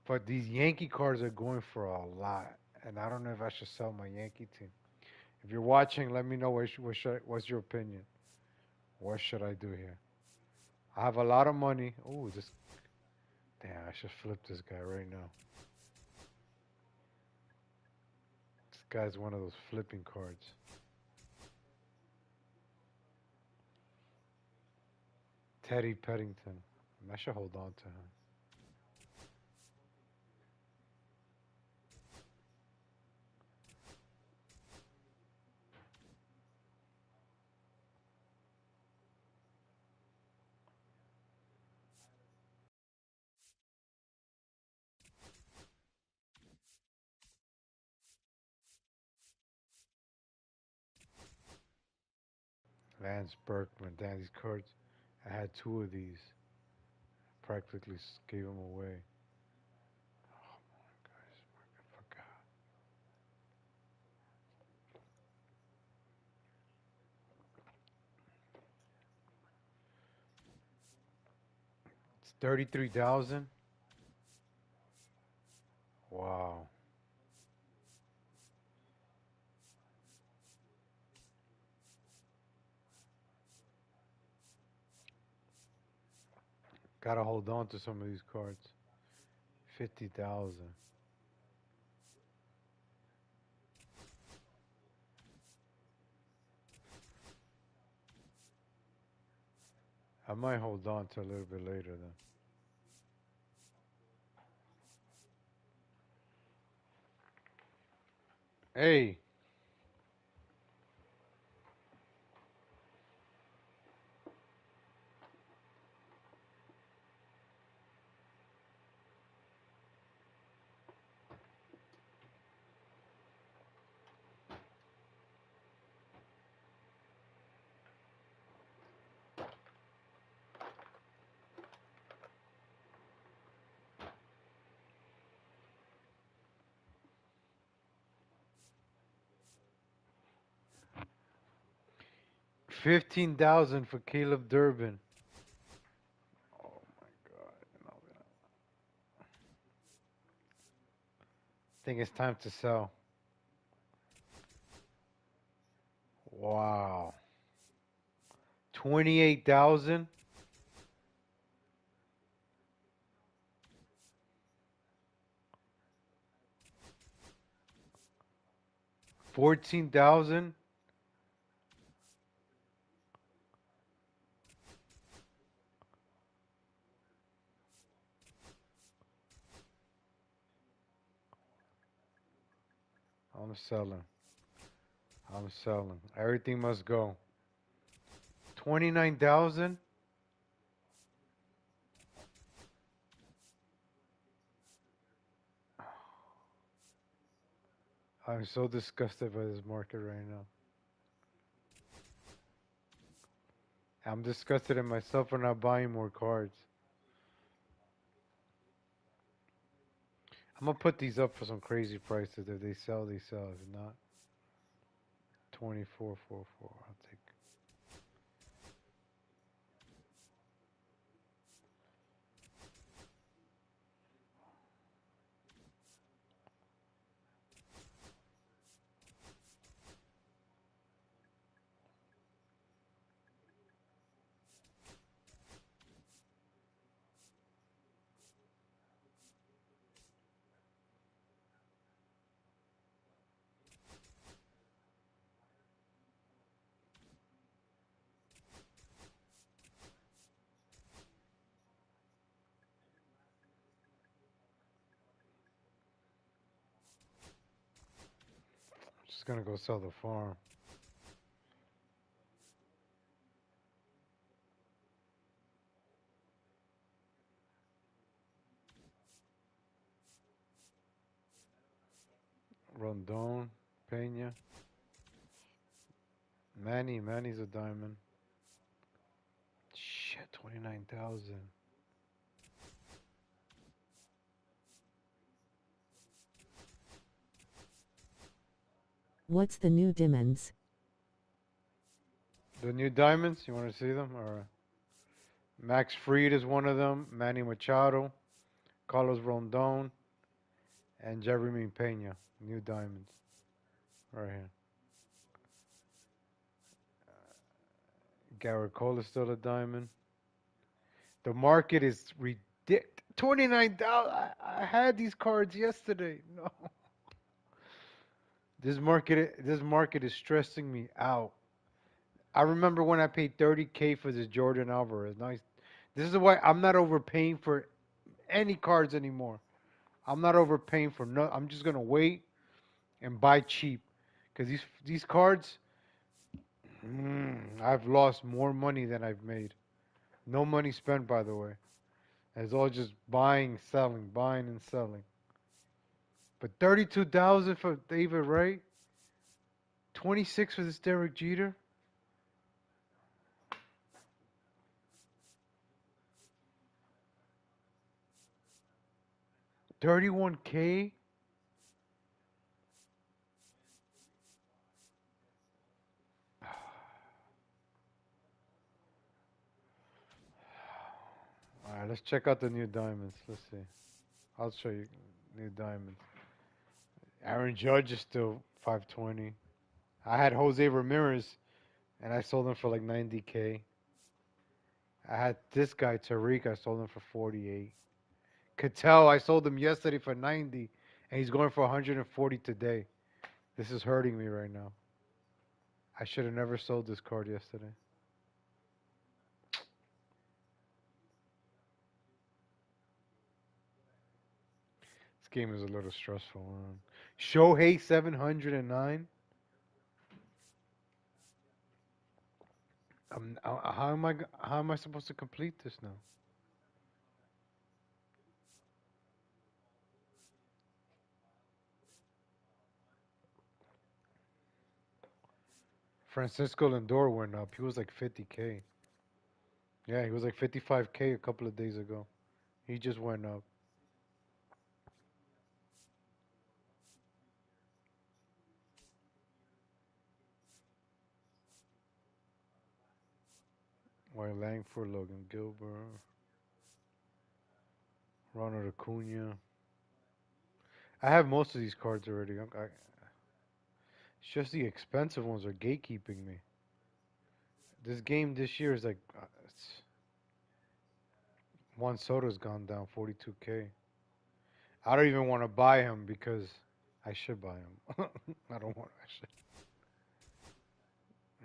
But these Yankee cards are going for a lot, and I don't know if I should sell my Yankee team. If you're watching, let me know what's your opinion. What should I do here? I have a lot of money. Oh, this. Damn, I should flip this guy right now. This guy's one of those flipping cards. Teddy Pettington. I should hold on to him. Lance Berkman. Damn, these cards. I had two of these. Practically gave them away. Oh my gosh, I forgot. It's 33,000. Wow. Gotta hold on to some of these cards. 50,000. I might hold on to a little bit later then. Hey. $15,000 for Caleb Durbin. Oh my God. I think it's time to sell. $28,000. $14,000. I'm selling. I'm selling. Everything must go. 29,000. I'm so disgusted by this market right now. I'm disgusted at myself for not buying more cards. I'm gonna put these up for some crazy prices. If they sell, they sell. If not, 24.44. I'll take. Just gonna go sell the farm. Rondon, Pena, Manny's a diamond. Shit, 29,000. What's the new diamonds? The new diamonds, you want to see them? All right. Max Fried is one of them. Manny Machado, Carlos Rondon, and Jeremy Pena. New diamonds. Right here. Garrett Cole is still a diamond. The market is ridiculous. 29,000. I had these cards yesterday. No. This market is stressing me out. I remember when I paid 30K for this Jordan Alvarez. Now this is why I'm not overpaying for any cards anymore. I'm not overpaying for no. I'm just gonna wait and buy cheap, because these cards, I've lost more money than I've made. No money spent, by the way. It's all just buying, selling, buying and selling. But 32,000 for David Wright, 26 for this Derek Jeter. $31K. All right, let's check out the new diamonds. Let's see. I'll show you new diamonds. Aaron Judge is still 520. I had Jose Ramirez, and I sold him for like 90K. I had this guy Tariq. I sold him for 48. Cattell, I sold him yesterday for 90, and he's going for 140 today. This is hurting me right now. I should have never sold this card yesterday. This game is a little stressful. Shohei 709. How am I supposed to complete this now? Francisco Lindor went up. He was like 50K. Yeah, he was like 55K a couple of days ago. He just went up. White Langford, Logan Gilbert, Ronald Acuna. I have most of these cards already. It's just the expensive ones are gatekeeping me. This game this year is like Juan Soto's gone down 42K. I don't even want to buy him because I should buy him. I don't want. I should.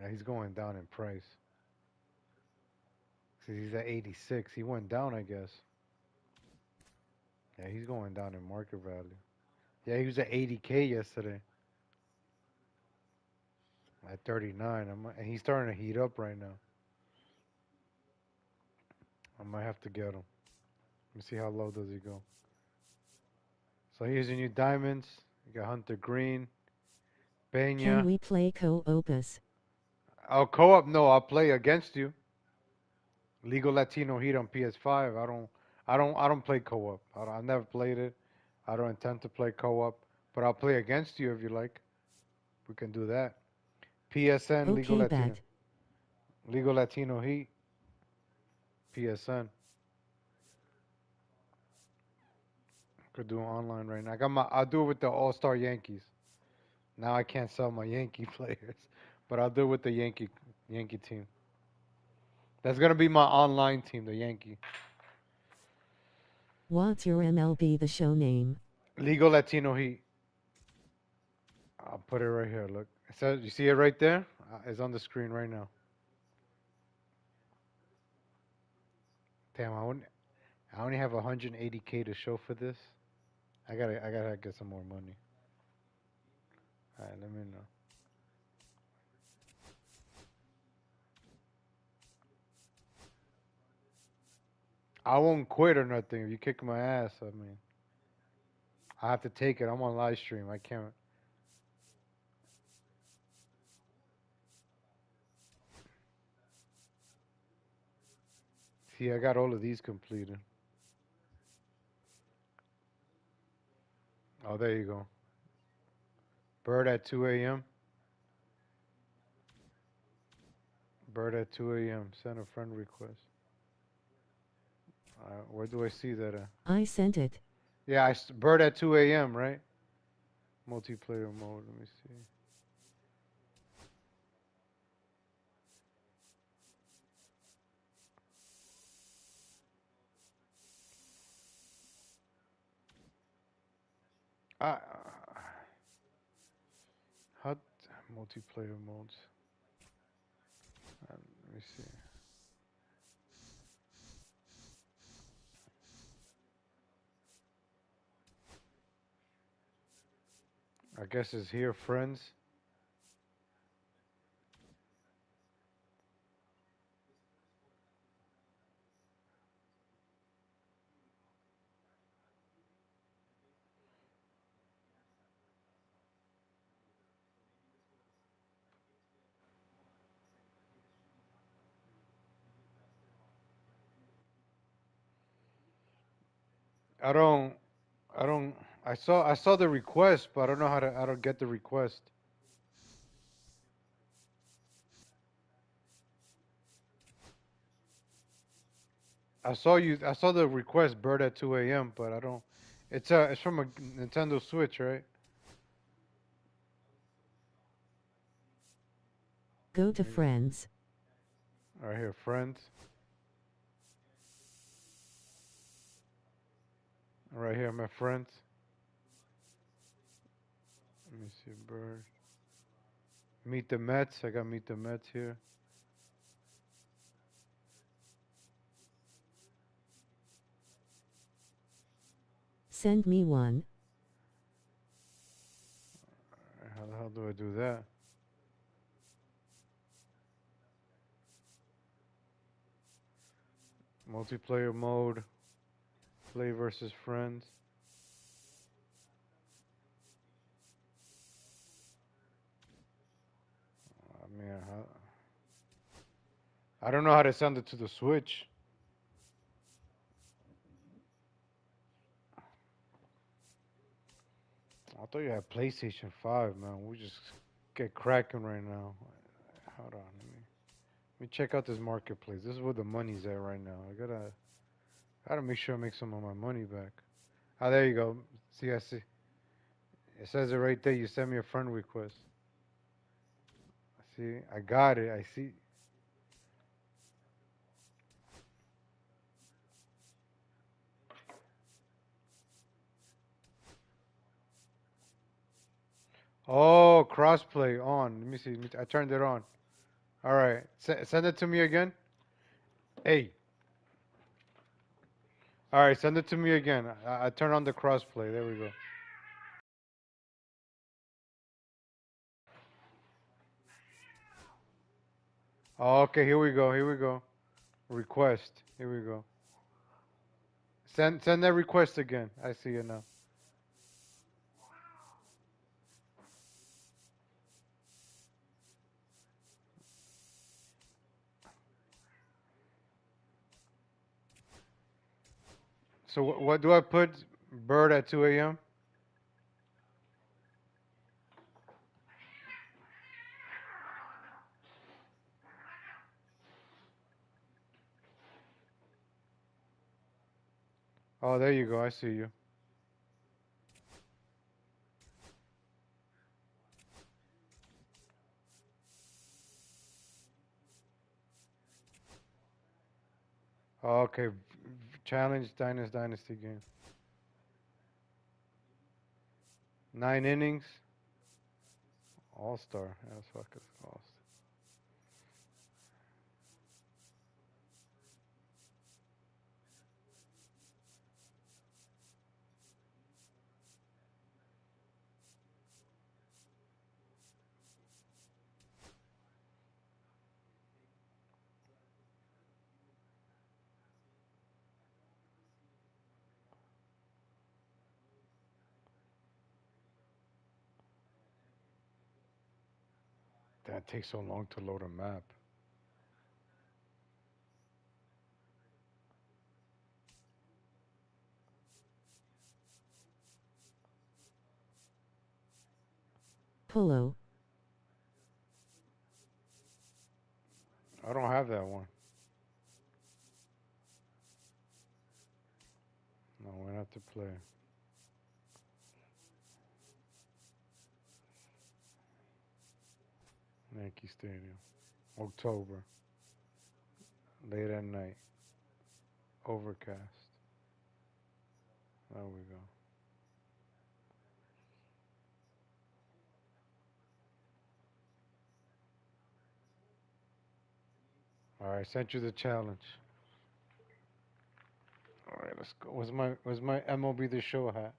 Yeah, he's going down in price. See, he's at 86. He went down, I guess. Yeah, he's going down in market value. Yeah, he was at 80K yesterday. At 39. And he's starting to heat up right now. I might have to get him. Let me see how low does he go. So here's your new diamonds. You got Hunter Green, Pena. Can we play co-opus? Oh, co-op? No, I'll play against you. Legal Latino Heat on PS5. I don't play co-op. I never played it. I don't intend to play co-op, but I'll play against you if you like. We can do that. PSN Okay, Legal Latino. bet. Legal Latino Heat. PSN. Could do it online right now. I'll do it with the All-Star Yankees. Now I can't sell my Yankee players, but I'll do it with the Yankee team. That's gonna be my online team, the Yankee. What's your MLB The Show name? Legal Latino Heat. I'll put it right here. Look, it says, you see it right there? It's on the screen right now. Damn, I only have 180K to show for this. I gotta get some more money. All right, let me know. I won't quit or nothing. If you kick my ass, I mean, I have to take it. I'm on live stream. I can't. See, I got all of these completed. Oh, there you go. Bird at 2 a.m. Bird at 2 a.m. Send a friend request. Where do I see that at? I sent it. Yeah, Bird at 2 a.m., right? Multiplayer mode. Let me see. How multiplayer modes? Let me see. I guess it's here, friends. I don't. I saw the request, but I don't know how to get the request. I saw the request Bird at 2 a.m., but I don't. It's from a Nintendo Switch, right? Go to friends. Right here, friends. Right here, my friends. Let me see, Bird. Meet the Mets. I got Meet the Mets here. Send me one. How the hell do I do that? Multiplayer mode. Play versus friends. I mean, I don't know how to send it to the Switch. I thought you had PlayStation 5, man. We just get cracking right now. Hold on, let me check out this marketplace. This is where the money's at right now. I gotta make sure I make some of my money back. Oh, there you go. See, I see. It says it right there. You sent me a friend request. See, I got it. I see. Oh, crossplay on. Let me see. I turned it on. All right. Send it to me again. Hey. All right. Send it to me again. I turned on the crossplay. There we go. Okay. Here we go. Here we go. Request. Here we go. Send that request again. I see it now. So what do I put? Bird at 2 a.m. Oh, there you go. I see you. Oh, okay. Challenge Dynasty game. 9 innings. All-star. Yeah, fuck it. All-star. That takes so long to load a map. Polo. I don't have that one. No, we're gonna have to play. Yankee Stadium. October. Late at night. Overcast. There we go. All right, sent you the challenge. All right, let's go. Where's my MLB The Show hat?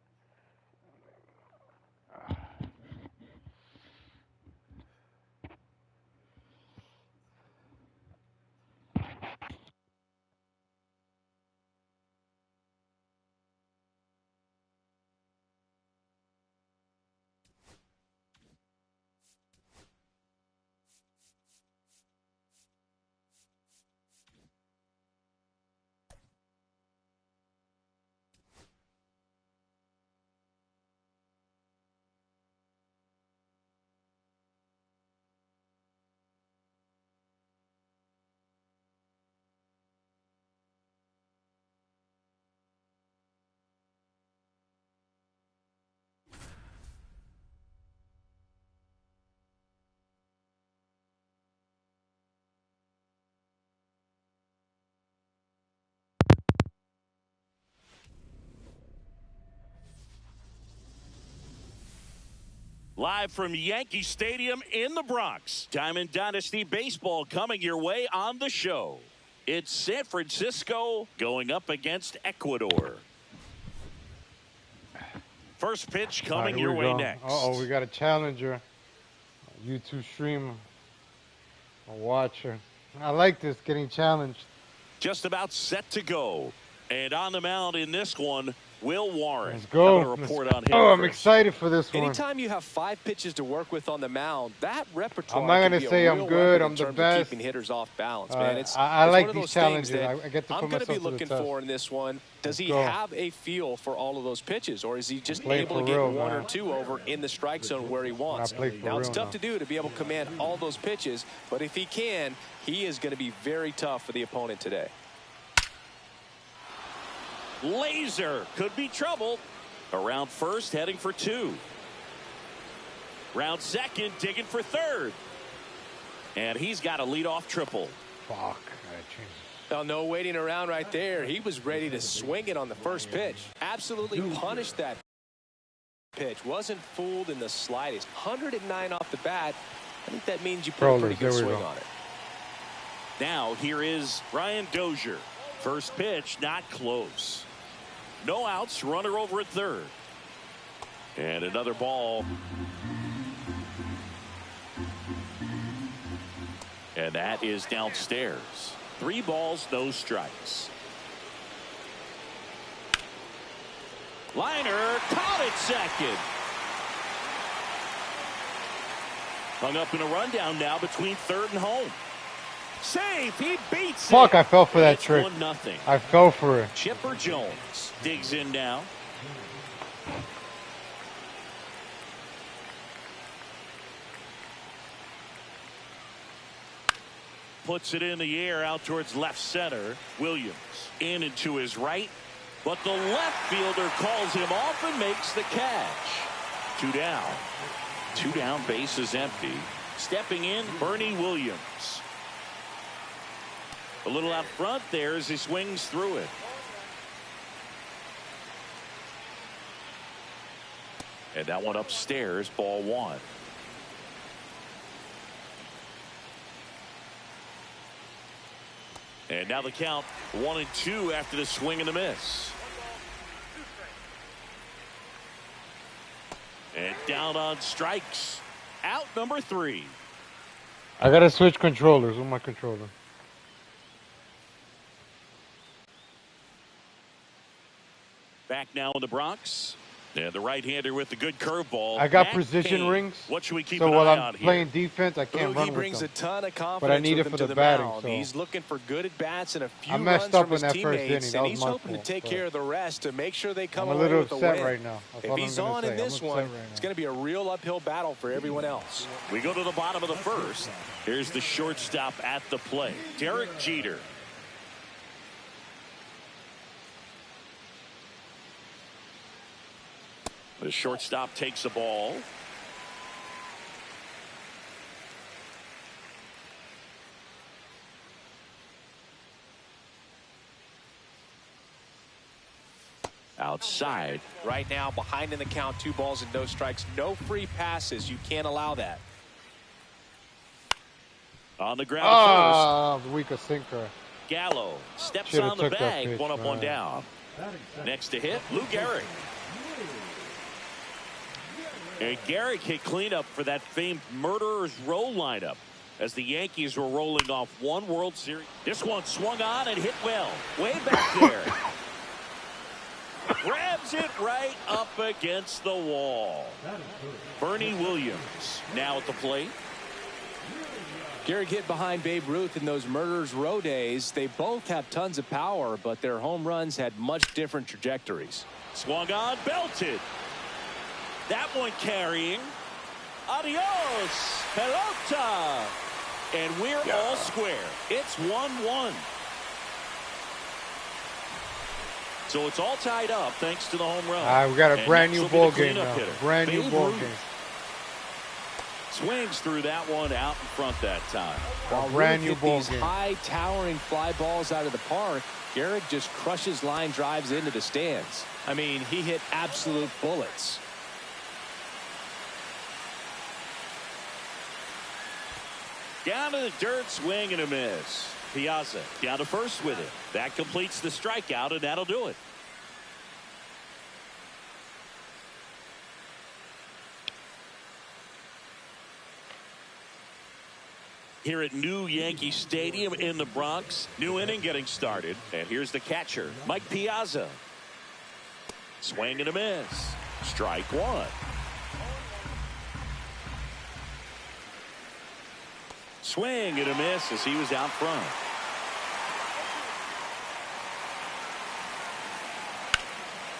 Live from Yankee Stadium in the Bronx. Diamond Dynasty Baseball coming your way on the show. It's San Francisco going up against Ecuador. First pitch coming your way next. Uh-oh, we got a challenger. A YouTube streamer. A watcher. I like this, getting challenged. Just about set to go. And on the mound in this one, Will Warren. Let's go. How about a report on him I'm first? excited for this one. Anytime you have 5 pitches to work with on the mound, that repertoire I'm not can gonna be a say I'm real good, weapon I'm in the terms of best. keeping hitters off balance, I man. It's like one of these those challenges. things that I get to put I'm going to be myself to the looking test. for in this one. Does he go. have a feel for all of those pitches, or is he just playing able to for get real, one or man. two over in the strike zone where he wants? play for Now, it's real tough now. to do to be able to command all those pitches, but if he can, he is going to be very tough for the opponent today. Laser could be trouble. Around first, heading for 2. Round second, digging for 3rd. And he's got a leadoff triple. Fuck. I changed. Well, no waiting around right there. He was ready to swing it on the first pitch. Absolutely punished that pitch. Wasn't fooled in the slightest. 109 off the bat. I think that means you put a pretty good swing on it. Now here is Brian Dozier. First pitch not close. No outs, runner over at third. And another ball. And that is downstairs. 3 balls, no strikes. Liner caught at second. Hung up in a rundown now between third and home. Save, he beats it. Fuck, I fell for that It's trick. 1-0. I fell for it. Chipper Jones digs in now. Puts it in the air out towards left center. Williams in and to his right. But the left fielder calls him off and makes the catch. 2 down. 2 down, base is empty. Stepping in, Bernie Williams. A little out front there as he swings through it. And that one upstairs, ball 1. And now the count 1-2 after the swing and the miss. And down on strikes. Out number 3. I gotta switch controllers with my controller. Back now in the Bronx. And the right-hander with the good curveball. I got Matt precision Cain. rings. What should we keep So an while eye I'm on here? playing defense, I can't run Boogie with brings them. a ton of confidence But I need with it him for to the the batting, mound. so- He's looking for good at bats and a few I messed runs up from his in that first inning. teammates, That and was he's my hoping to fault, take but- care of the rest to make sure they come I'm a away little with a upset win. right now. That's If all he's I'm gonna on say. in I'm this upset one, right now. it's going to be a real uphill battle for everyone else. We go to the bottom of the first. Here's the shortstop at the plate, Derek Jeter. The shortstop takes the ball. Outside. Right now, behind in the count, 2 balls and no strikes. No free passes. You can't allow that. On the ground first. The weaker sinker. Gallo steps Should've on the took that bag. pitch, 1 up, 1 man. down. Next to hit, Lou Gehrig. And Gehrig hit cleanup for that famed Murderers Row lineup as the Yankees were rolling off 1 World Series. This one swung on and hit well. Way back there. Grabs it right up against the wall. Bernie Williams now at the plate. Gehrig hit behind Babe Ruth in those Murderers Row days. They both have tons of power, but their home runs had much different trajectories. Swung on, belted. That one carrying. Adios, pelota. And we're all square. It's 1-1. So it's all tied up thanks to the home run. We got a And brand next new will be ball the game cleanup now. hitter, Brand new Babe ball Ruth. game. Swings through that one out in front that time. While brand Ruth new hit ball these game. high towering fly balls out of the park, Gehrig just crushes line drives into the stands. I mean, he hit absolute bullets. Down to the dirt, swing and a miss. Piazza down to first with it. That completes the strikeout, and that'll do it. Here at New Yankee Stadium in the Bronx, new inning getting started. And here's the catcher, Mike Piazza. Swing and a miss. Strike 1. Swing and a miss as he was out front.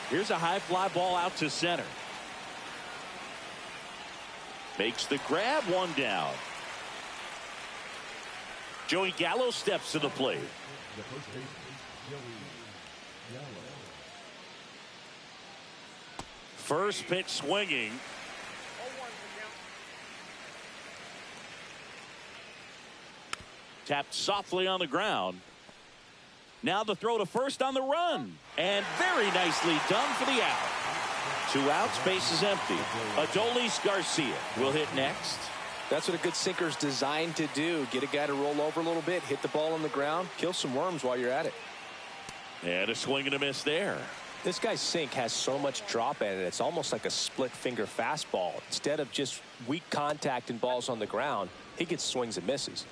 Here's a high fly ball out to center. Makes the grab, 1 down. Joey Gallo steps to the plate. First pitch swinging. Tapped softly on the ground. Now the throw to first on the run. And very nicely done for the out. 2 outs, base is empty. Adolis Garcia will hit next. That's what a good sinker is designed to do. Get a guy to roll over a little bit, hit the ball on the ground, kill some worms while you're at it. And a swing and a miss there. This guy's sink has so much drop in it. It's almost like a split finger fastball. Instead of just weak contact and balls on the ground, he gets swings and misses.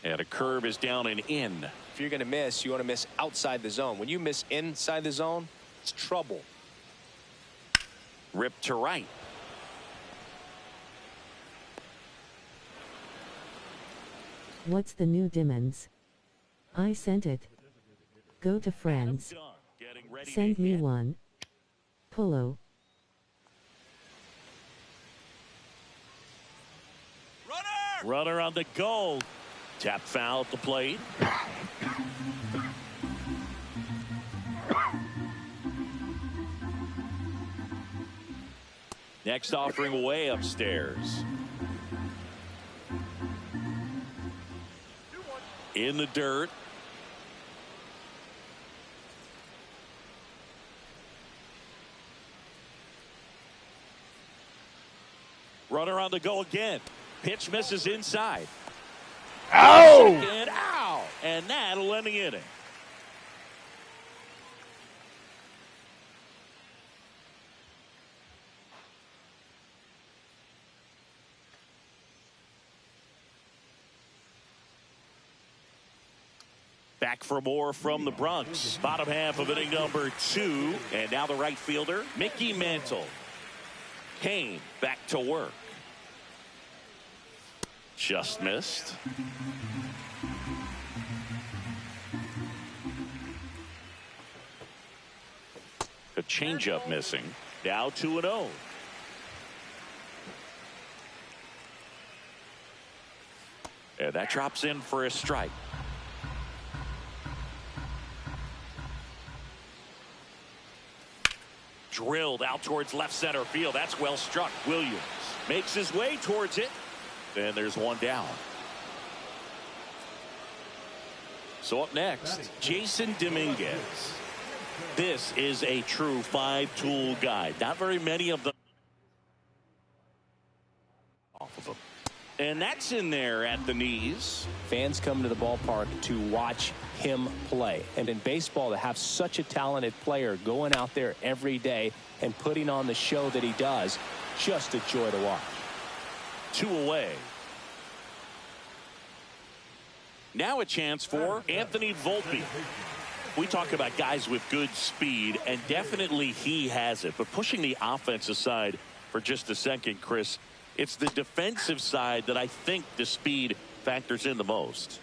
And a curve is down and in. If you're going to miss, you want to miss outside the zone. When you miss inside the zone, it's trouble. Ripped to right. What's the new demons? I sent it. Go to friends. Send me one. Polo. Runner on the goal. Tap foul at the plate. Next offering way upstairs. In the dirt. Runner on the go again. Pitch misses inside. Ow! Second out. And that'll end the inning. Back for more from the Bronx. Bottom half of inning number 2. And now the right fielder, Mickey Mantle. Kane back to work. Just missed. A changeup missing. Now 2-0. And that drops in for a strike. Drilled out towards left center field. That's well struck. Williams makes his way towards it. And there's one down. So up next, Jason Dominguez. This is a true 5-tool guy. Not very many of them off of him. And that's in there at the knees. Fans come to the ballpark to watch him play. And in baseball, to have such a talented player going out there every day and putting on the show that he does, just a joy to watch. 2 away. Now a chance for Anthony Volpe. We talk about guys with good speed, and definitely he has it. But pushing the offense aside for just a second, Chris, it's the defensive side that I think the speed factors in the most.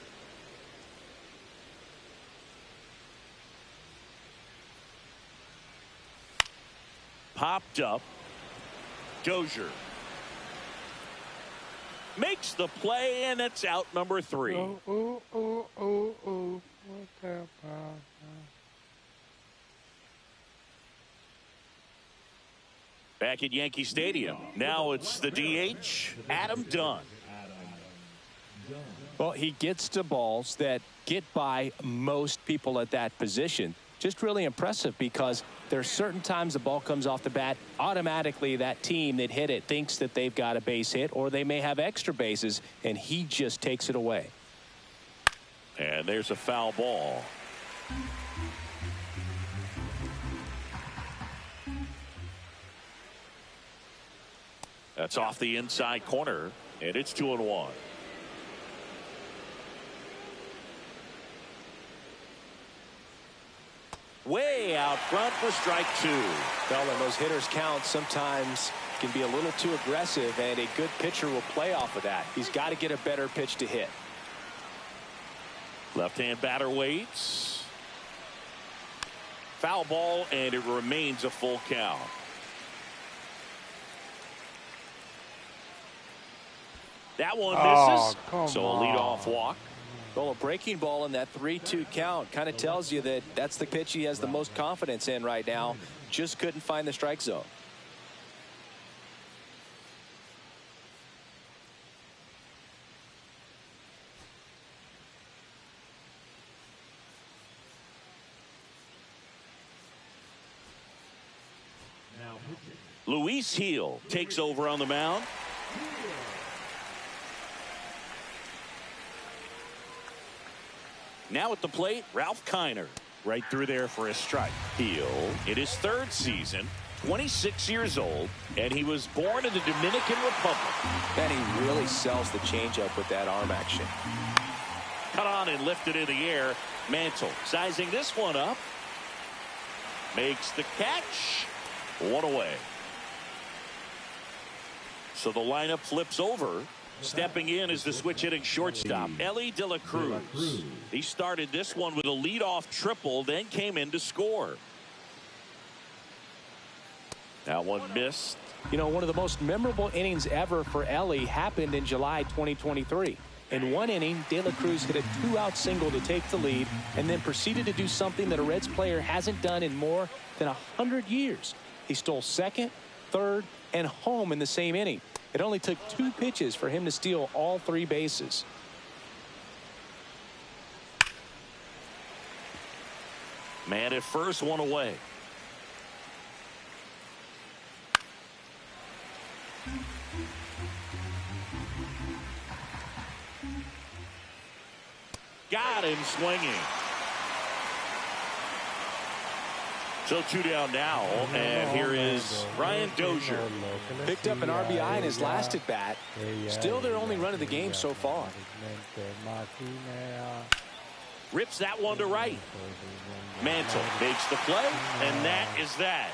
Popped up. Dozier makes the play, and it's out number 3. What about that? Back at Yankee Stadium. Now it's the DH, Adam Dunn. Well, he gets to balls that get by most people at that position. Just really impressive because there's certain times the ball comes off the bat, automatically that team that hit it thinks that they've got a base hit, or they may have extra bases, and he just takes it away. And there's a foul ball. That's off the inside corner, and it's 2-1. Way out front for strike 2. Well, when those hitters count, sometimes can be a little too aggressive, and a good pitcher will play off of that. He's got to get a better pitch to hit. Left-hand batter waits. Foul ball, and it remains a full count. That one misses. So a leadoff walk. Well, a breaking ball in that 3-2 count kind of tells you that that's the pitch he has the most confidence in right now. Just couldn't find the strike zone. Luis Heel takes over on the mound. Now at the plate, Ralph Kiner. Right through there for a strike. Heel in his 3rd season, 26 years old, and he was born in the Dominican Republic. And he really sells the changeup with that arm action. Cut on and lifted in the air. Mantle sizing this one up. Makes the catch. 1 away. So the lineup flips over. Stepping in is the switch hitting shortstop, Elly De La Cruz. He started this one with a leadoff triple, then came in to score. That one missed. You know, one of the most memorable innings ever for Elly happened in July 2023. In one inning, De La Cruz hit a 2-out single to take the lead and then proceeded to do something that a Reds player hasn't done in more than 100 years. He stole second, third, and home in the same inning. It only took 2 pitches for him to steal all 3 bases. Man at first, 1 away. Got him swinging. So 2 down now, and here is Brian Dozier. Picked up an RBI in his last at bat. Still their only run of the game so far. Rips that one to right. Mantle makes the play, and that is that.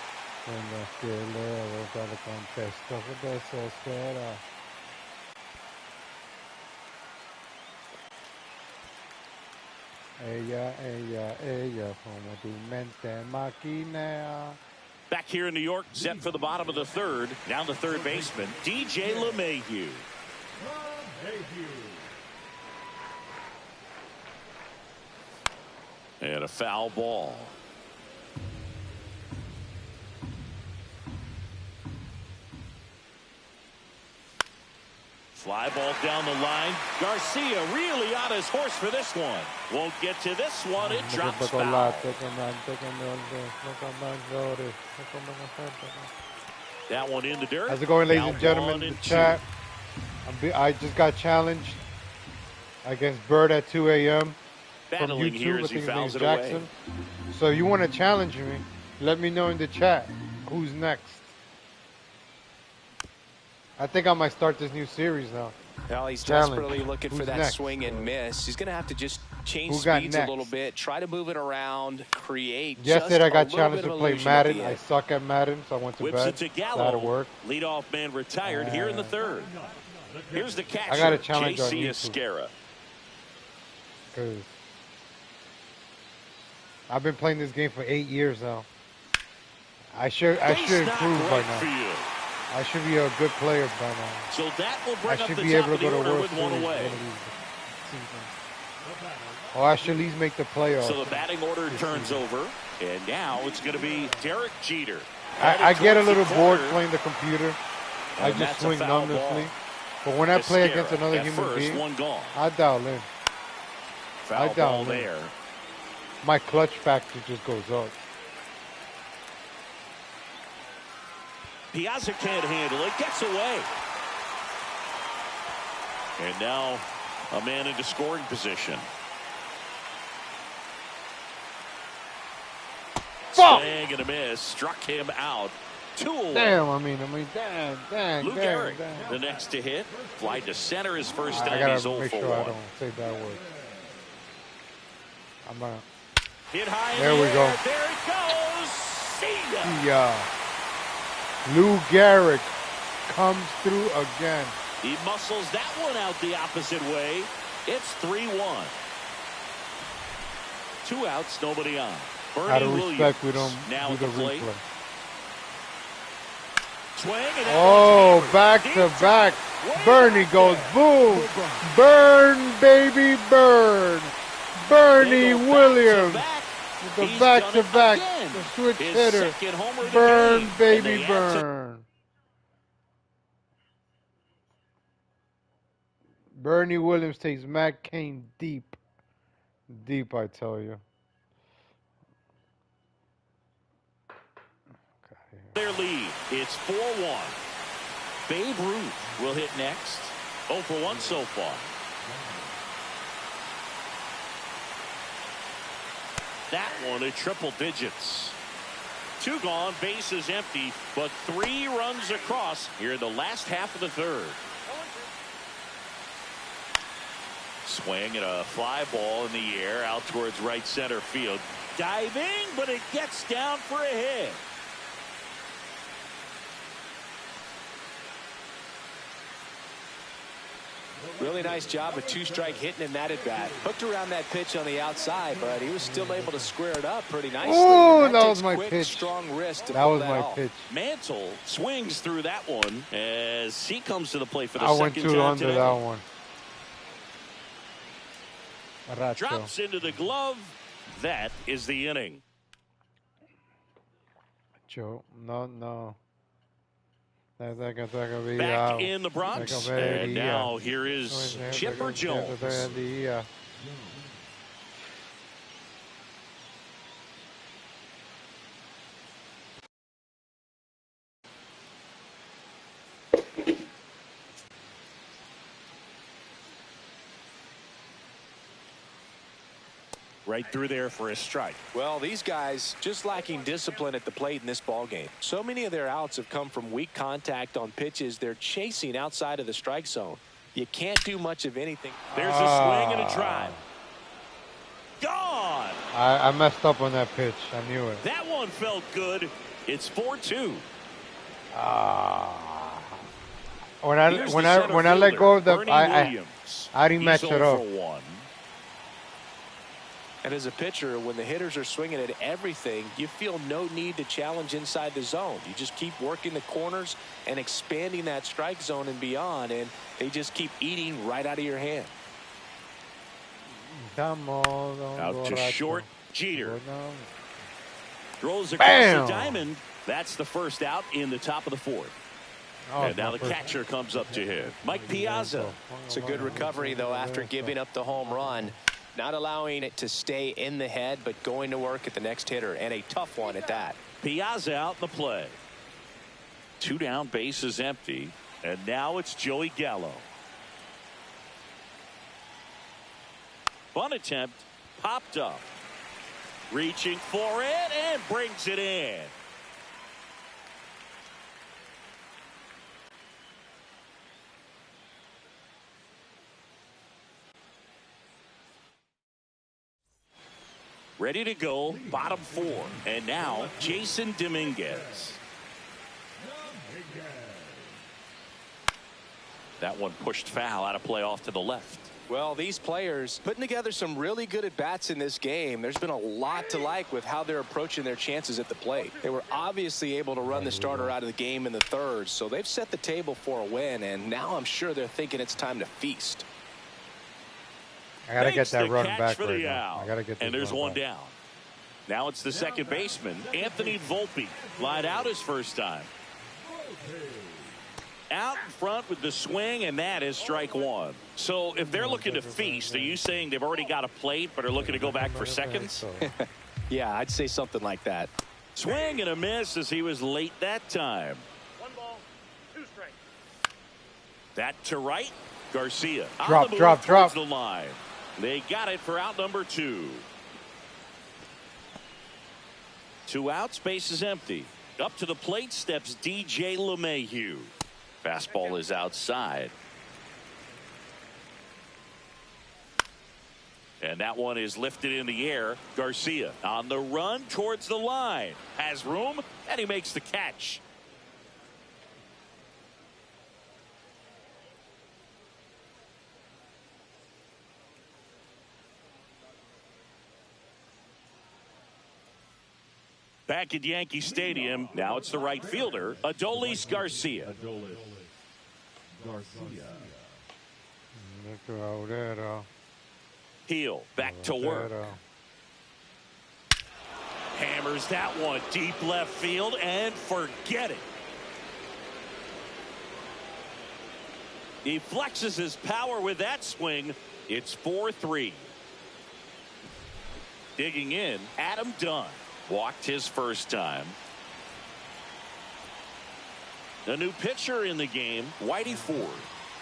Back here in New York, set for the bottom of the 3rd. Now the 3rd baseman, DJ LeMahieu. And a foul ball. Fly ball down the line. Garcia really on his horse for this one. Won't get to this one. It drops foul. That one in the dirt. How's it going, ladies and gentlemen? In the chat. I just got challenged against Bird at 2 a.m. from YouTube. I think his name's Jackson. So you want to challenge me? Let me know in the chat who's next. I think I might start this new series now. Well, he's desperately looking for that swing and miss. He's going to have to just change speeds a little bit, try to move it around, create. Yesterday I got challenged to play Madden. I suck at Madden, so I went to bed. That'll work. Leadoff man retired here in the 3rd. Here's the catcher, I got a challenge on JC YouTube. Esquera. Because I've been playing this game for 8 years now. I should improve by now. I should be a good player by now. So that will bring I should up be the able top to of go the to order World with 1 Series away. Or I should at least make the playoffs. So the batting order turns over, and now it's going to be Derek Jeter. I get a little bored playing the computer. I just swing numbnessly. But when I play against another human being, I dial in. Foul ball there. My clutch factor just goes up. Piazza can't handle it, gets away. And now a man into scoring position. Swing and a miss, struck him out. 2 away. Damn, Lou Gehrig, the next to hit. Fly to center his first time. I gotta He's 0 make for sure 1. I don't say bad words. I'm gonna. Hit high There we go. There it goes. See ya. Yeah. Lou Gehrig comes through again. He muscles that one out the opposite way. It's 3-1. 2 outs, nobody on. Bernie Out of respect, Williams we don't now do at the plate. replay. Swing and Oh, back to back. Bernie goes boom. Burn, baby, burn. Bernie Williams. With the back to back. The switch hitter. Burn, baby, burn. Bernie Williams takes Matt Cain deep. Deep, I tell you. Their lead. It's 4-1. Babe Ruth will hit next. 0 for 1 so far. That one at triple digits. 2 gone, bases empty, but 3 runs across here in the last half of the third. Swing and a fly ball in the air out towards right center field. Diving, but it gets down for a hit. Really nice job of 2-strike hitting in that at bat. Hooked around that pitch on the outside, but he was still able to square it up pretty nicely. Oh, that was takes my quick, pitch. Strong wrist to That pull was that my off. pitch. Mantle swings through that one as he comes to the plate for the I went second too time under today. that one. Racho. Drops into the glove. That is the inning. Joe, no. Back Back in the Bronx, and now here is Chipper Jones. Right through there for a strike. Well, these guys just lacking discipline at the plate in this ball game. So many of their outs have come from weak contact on pitches they're chasing outside of the strike zone. You can't do much of anything. There's a swing and a drive. Gone. I messed up on that pitch. I knew it. That one felt good. It's 4-2. When I let go of the I didn't match it up. And as a pitcher, when the hitters are swinging at everything, you feel no need to challenge inside the zone. You just keep working the corners and expanding that strike zone and beyond, and they just keep eating right out of your hand. Out to short, Jeter. Throws across the diamond. That's the first out in the top of the fourth. And now the catcher comes up to him. Mike Piazza. It's a good recovery, though, after giving up the home run. Not allowing it to stay in the head, but going to work at the next hitter, and a tough one at that. Piazza out in the play. 2 down, bases empty, and now it's Joey Gallo. Bunt attempt, popped up. Reaching for it, and brings it in. Ready to go, bottom 4. And now, Jason Dominguez. That one pushed foul out of play off to the left. Well, these players putting together some really good at-bats in this game. There's been a lot to like with how they're approaching their chances at the plate. They were obviously able to run the starter out of the game in the third, so they've set the table for a win, and now I'm sure they're thinking it's time to feast. I gotta get that run back for right the now. out. I gotta get this and there's run one back. down. Now it's the second baseman, Anthony Volpe. Lied out his first time. Out in front with the swing, and that is strike 1. So if they're looking to feast, are you saying they've already got a plate but are looking to go back for seconds? Yeah, I'd say something like that. Swing and a miss as he was late that time. 1 ball, 2 strikes. That to right. Garcia. Drop. The line. They got it for out number 2. 2 outs, base is empty. Up to the plate steps DJ LeMahieu. Fastball is outside. And that one is lifted in the air. Garcia on the run towards the line. Has room, and he makes the catch. Back at Yankee Stadium, now it's the right fielder, Adolis Garcia. Heel back to work. Hammers that one deep left field and forget it. He flexes his power with that swing. It's 4-3. Digging in, Adam Dunn. Walked his first time. A new pitcher in the game, Whitey Ford.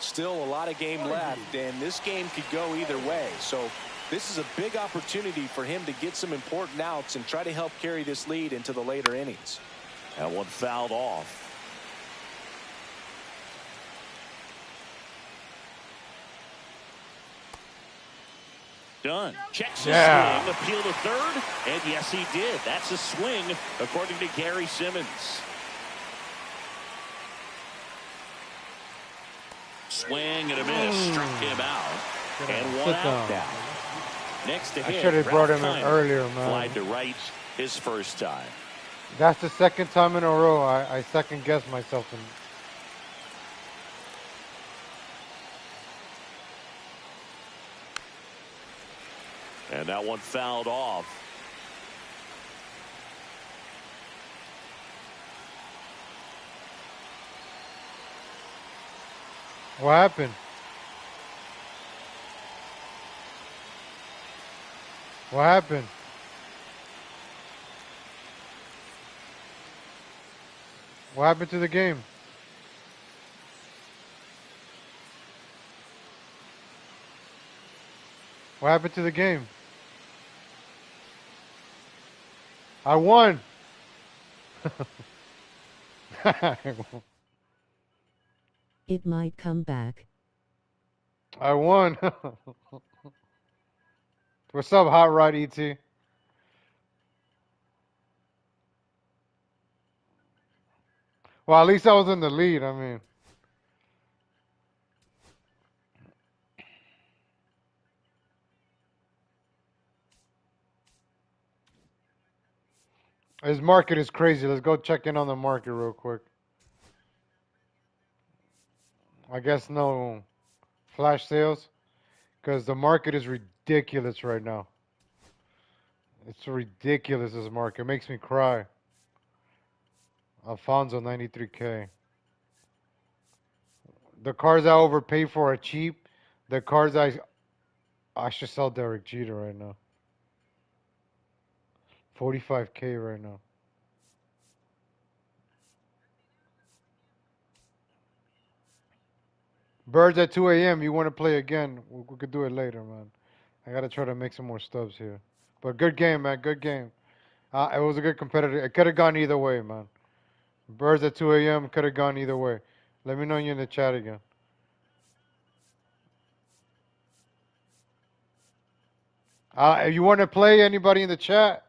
Still a lot of game left, and this game could go either way. So this is a big opportunity for him to get some important outs and try to help carry this lead into the later innings. That one fouled off. Done. Checks the swing, appeal to third, and yes, he did. That's a swing, according to Gary Simmons. Swing and a miss, struck him out, and one out now. Next to hit, I should have brought him in earlier, man. Flied to right his first time. That's the second time in a row I second-guessed myself. And that one fouled off. What happened? What happened? What happened to the game? What happened to the game? I won. It might come back. I won. What's up, Hot Rod ET? Well, at least I was in the lead. I mean, his market is crazy. Let's go check in on the market real quick. I guess no flash sales because the market is ridiculous right now. It's ridiculous, this market. It makes me cry. Alfonso, 93K. The cars I overpay for are cheap. The cars I should sell Derek Jeter right now. 45K right now. Birds at 2 a.m. You want to play again? We could do it later, man. I got to try to make some more stubs here. But good game, man. Good game. It was a good competitor. It could have gone either way, man. Birds at 2 a.m. could have gone either way. Let me know you're in the chat again. If you want to play, anybody in the chat?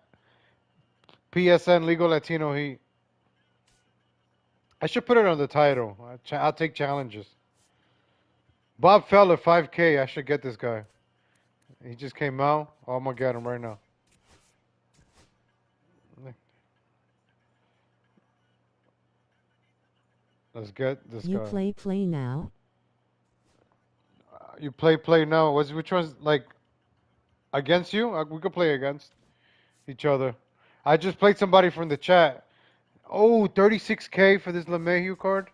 PSN Legal Latino Heat. I should put it on the title. I'll take challenges. Bob Feller, 5K. I should get this guy. He just came out. Oh, I'm going to get him right now. Let's get this guy. You play now? You play now. Which one's like against you? We could play against each other. I just played somebody from the chat. Oh, 36K for this LeMahieu card?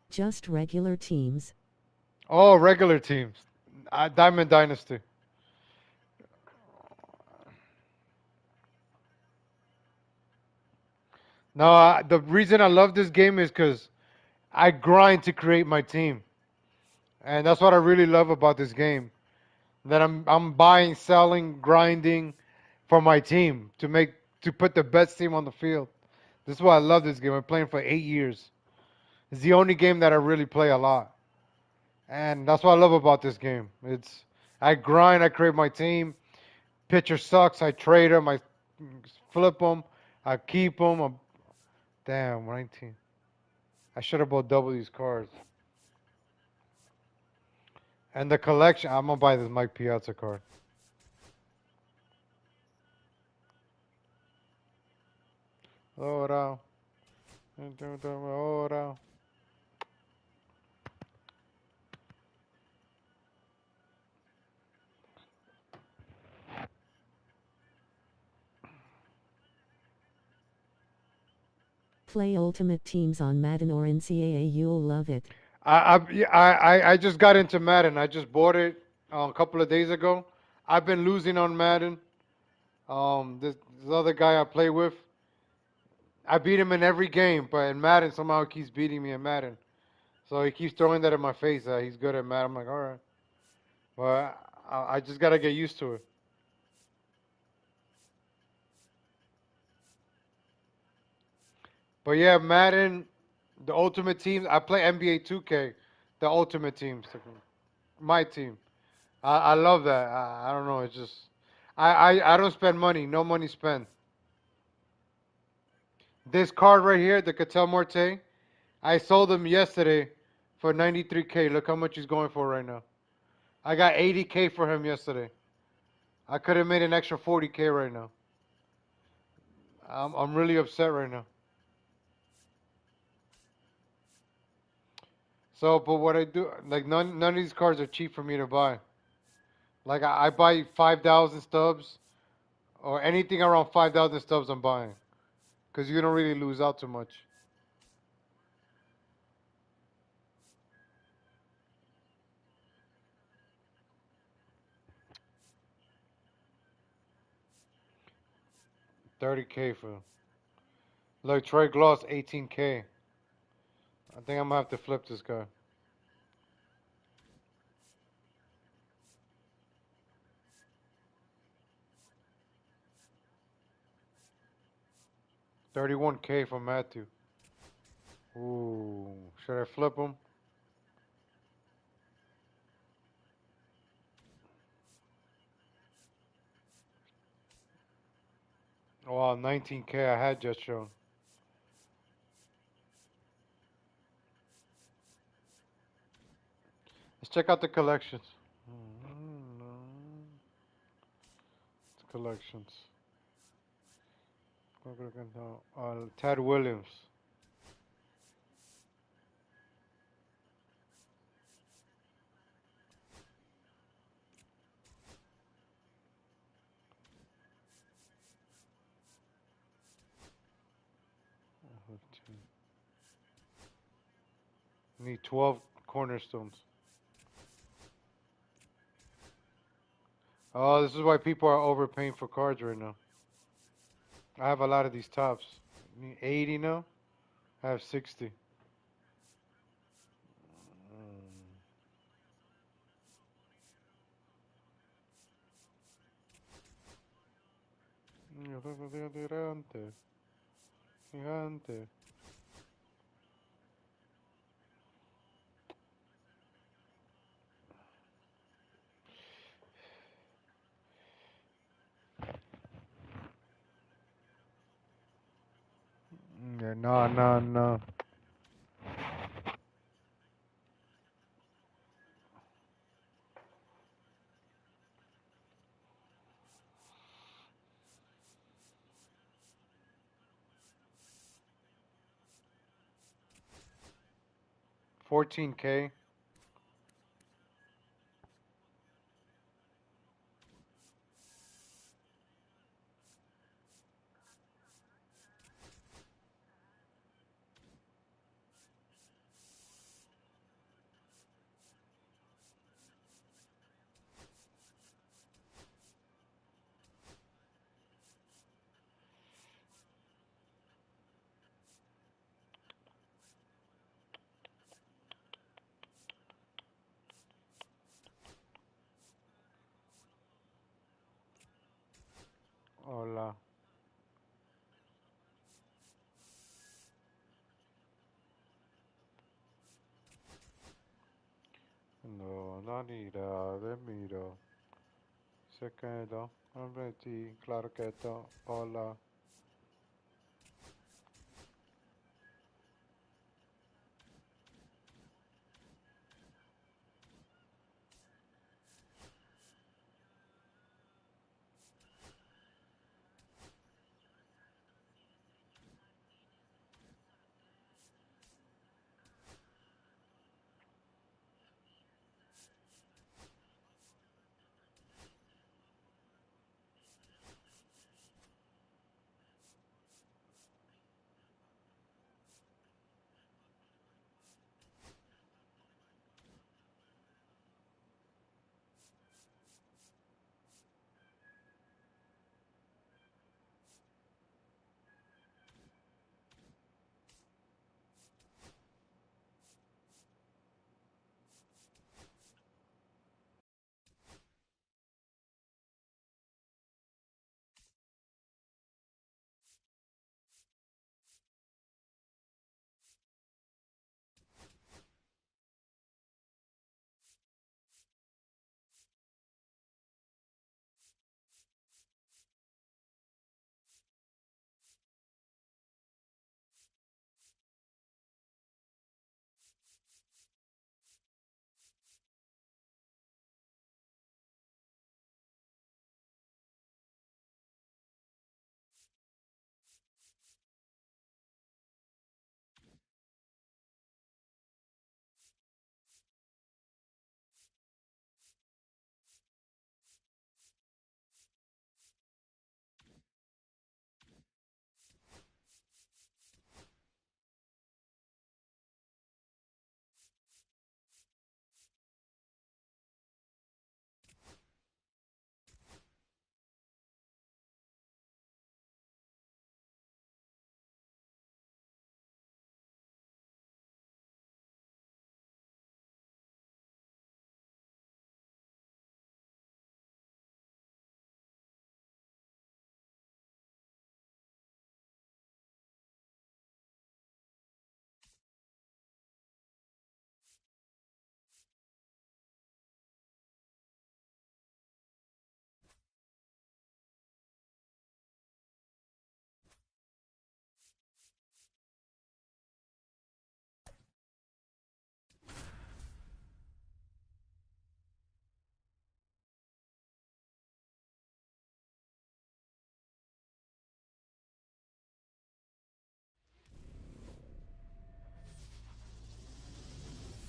Just regular teams. Oh, regular teams. Diamond Dynasty. No, the reason I love this game is because I grind to create my team. And that's what I really love about this game. That I'm buying, selling, grinding for my team to put the best team on the field. This is why I love this game. I'm playing for 8 years. It's the only game that I really play a lot. And that's what I love about this game. I grind, I create my team. Pitcher sucks, I trade him, I flip him, I keep him. Damn, 19. I should have bought double these cards. And the collection, I'm going to buy this Mike Piazza card. Ora. Ora. Play Ultimate Teams on Madden or NCAA. You'll love it. I just got into Madden. I just bought it a couple of days ago. I've been losing on Madden. This other guy I play with, I beat him in every game, but in Madden somehow he keeps beating me in Madden. So he keeps throwing that in my face that he's good at Madden. I'm like, all right, well, I just gotta get used to it. But yeah, Madden, the Ultimate Team. I play NBA 2K, the Ultimate Teams, my team. I love that. I don't know. It's just I don't spend money. No money spent. This card right here, the Cattell Morte, I sold him yesterday for 93K. Look how much he's going for right now. I got 80K for him yesterday. I could have made an extra 40K right now. I'm really upset right now. So, but what I do, like none of these cards are cheap for me to buy. Like I buy 5,000 stubs or anything around 5,000 stubs I'm buying because you don't really lose out too much. $30K for. Look, Troy Gloss, 18K. I think I'm gonna have to flip this guy. $31K for Matthew. Ooh, should I flip him? Oh, wow, 19K I had just shown. Let's check out the collections. Collections. Ted Williams. Need 12 cornerstones. Oh, this is why people are overpaying for cards right now. I have a lot of these tops. Need 80 now? I have 60. Gigante. Gigante. Yeah, no. 14K. Hola. No, no irá de miro. Se quedó. Hombre, sí, claro que no. Hola.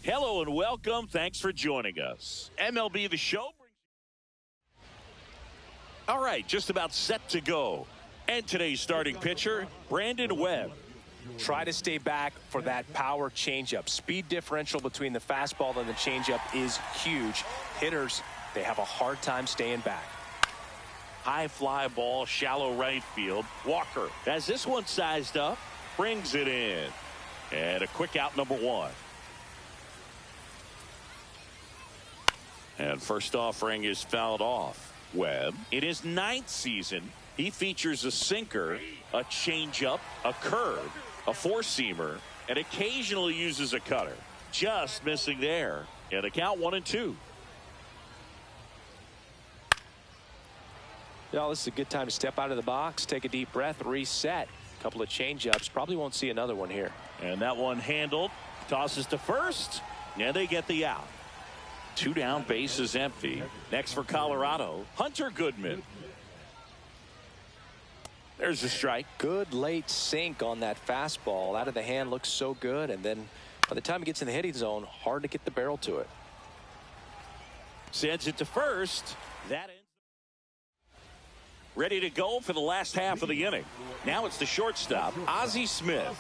Hello and welcome. Thanks for joining us. MLB The Show. All right, just about set to go. And today's starting pitcher, Brandon Webb. Try to stay back for that power changeup. Speed differential between the fastball and the changeup is huge. Hitters, they have a hard time staying back. High fly ball, shallow right field. Walker has this one sized up, brings it in. And a quick out, number one. And first offering is fouled off. Webb, in his 9th season, he features a sinker, a changeup, a curve, a four-seamer, and occasionally uses a cutter. Just missing there. And a count 1-2. Well, this is a good time to step out of the box, take a deep breath, reset. A couple of changeups. Probably won't see another one here. And that one handled. Tosses to first. And they get the out. 2 down, base is empty. Next for Colorado, Hunter Goodman. There's a strike. Good late sink on that fastball. Out of the hand, looks so good. And then by the time it gets in the hitting zone, hard to get the barrel to it. Sends it to first. That ends. Ready to go for the last half of the inning. Now it's the shortstop, Ozzie Smith.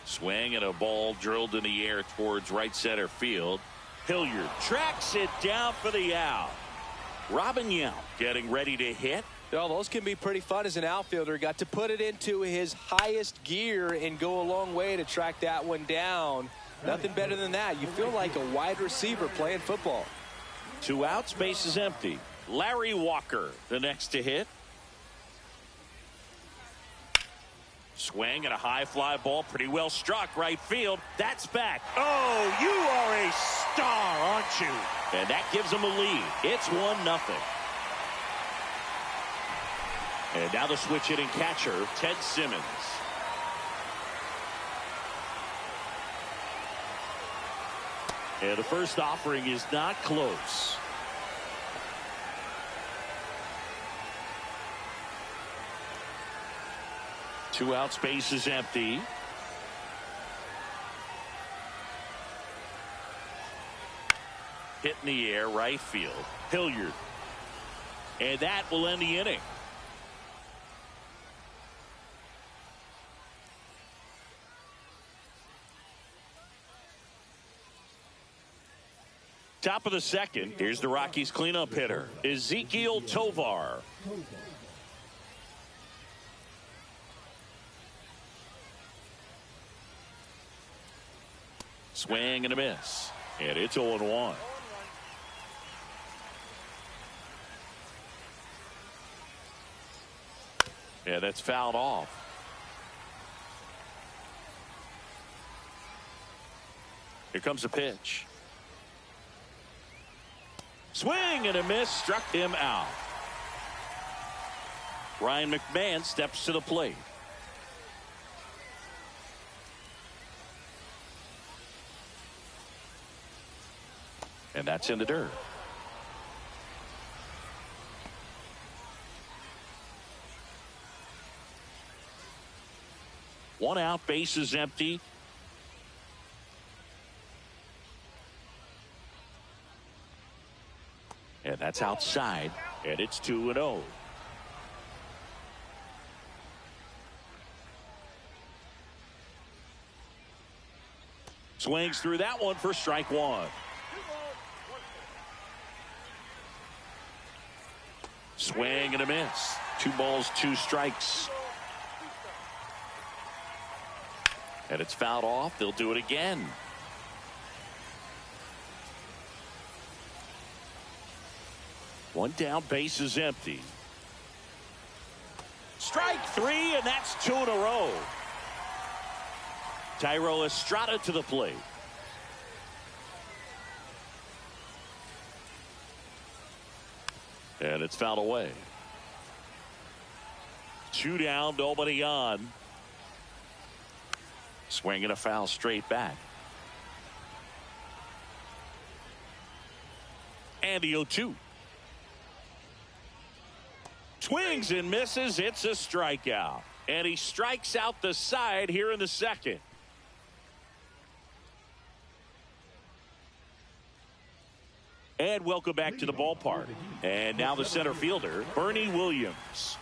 Swing and a ball drilled in the air towards right center field. Hilliard tracks it down for the out. Robin Yount getting ready to hit. Well, those can be pretty fun as an outfielder. Got to put it into his highest gear and go a long way to track that one down. Nothing better than that. You feel like a wide receiver playing football. 2 outs, base is empty. Larry Walker, the next to hit. Swing and a high fly ball, pretty well struck right field. That's back. Oh, you are a star, aren't you? And that gives them a lead. It's 1-0. And now the switch hitting catcher, Ted Simmons. And the first offering is not close. Two out, space is empty. Hit in the air, right field. Hilliard. And that will end the inning. Top of the second. Here's the Rockies cleanup hitter, Ezequiel Tovar. Swing and a miss. And it's 0-1. Yeah, that's fouled off. Here comes a pitch. Swing and a miss, struck him out. Ryan McMahon steps to the plate. And that's in the dirt. One out, base is empty. And that's outside, and it's 2-0. Swings through that one for strike one. Swing and a miss. 2 balls, 2 strikes. And it's fouled off. They'll do it again. One down, base is empty. Strike 3, and that's 2 in a row. Tyro Estrada to the plate. And it's fouled away. 2 down, nobody on. Swinging a foul straight back. And the 0-2. Swings and misses. It's a strikeout. And he strikes out the side here in the second. And welcome back to the ballpark. And now the center fielder, Bernie Williams.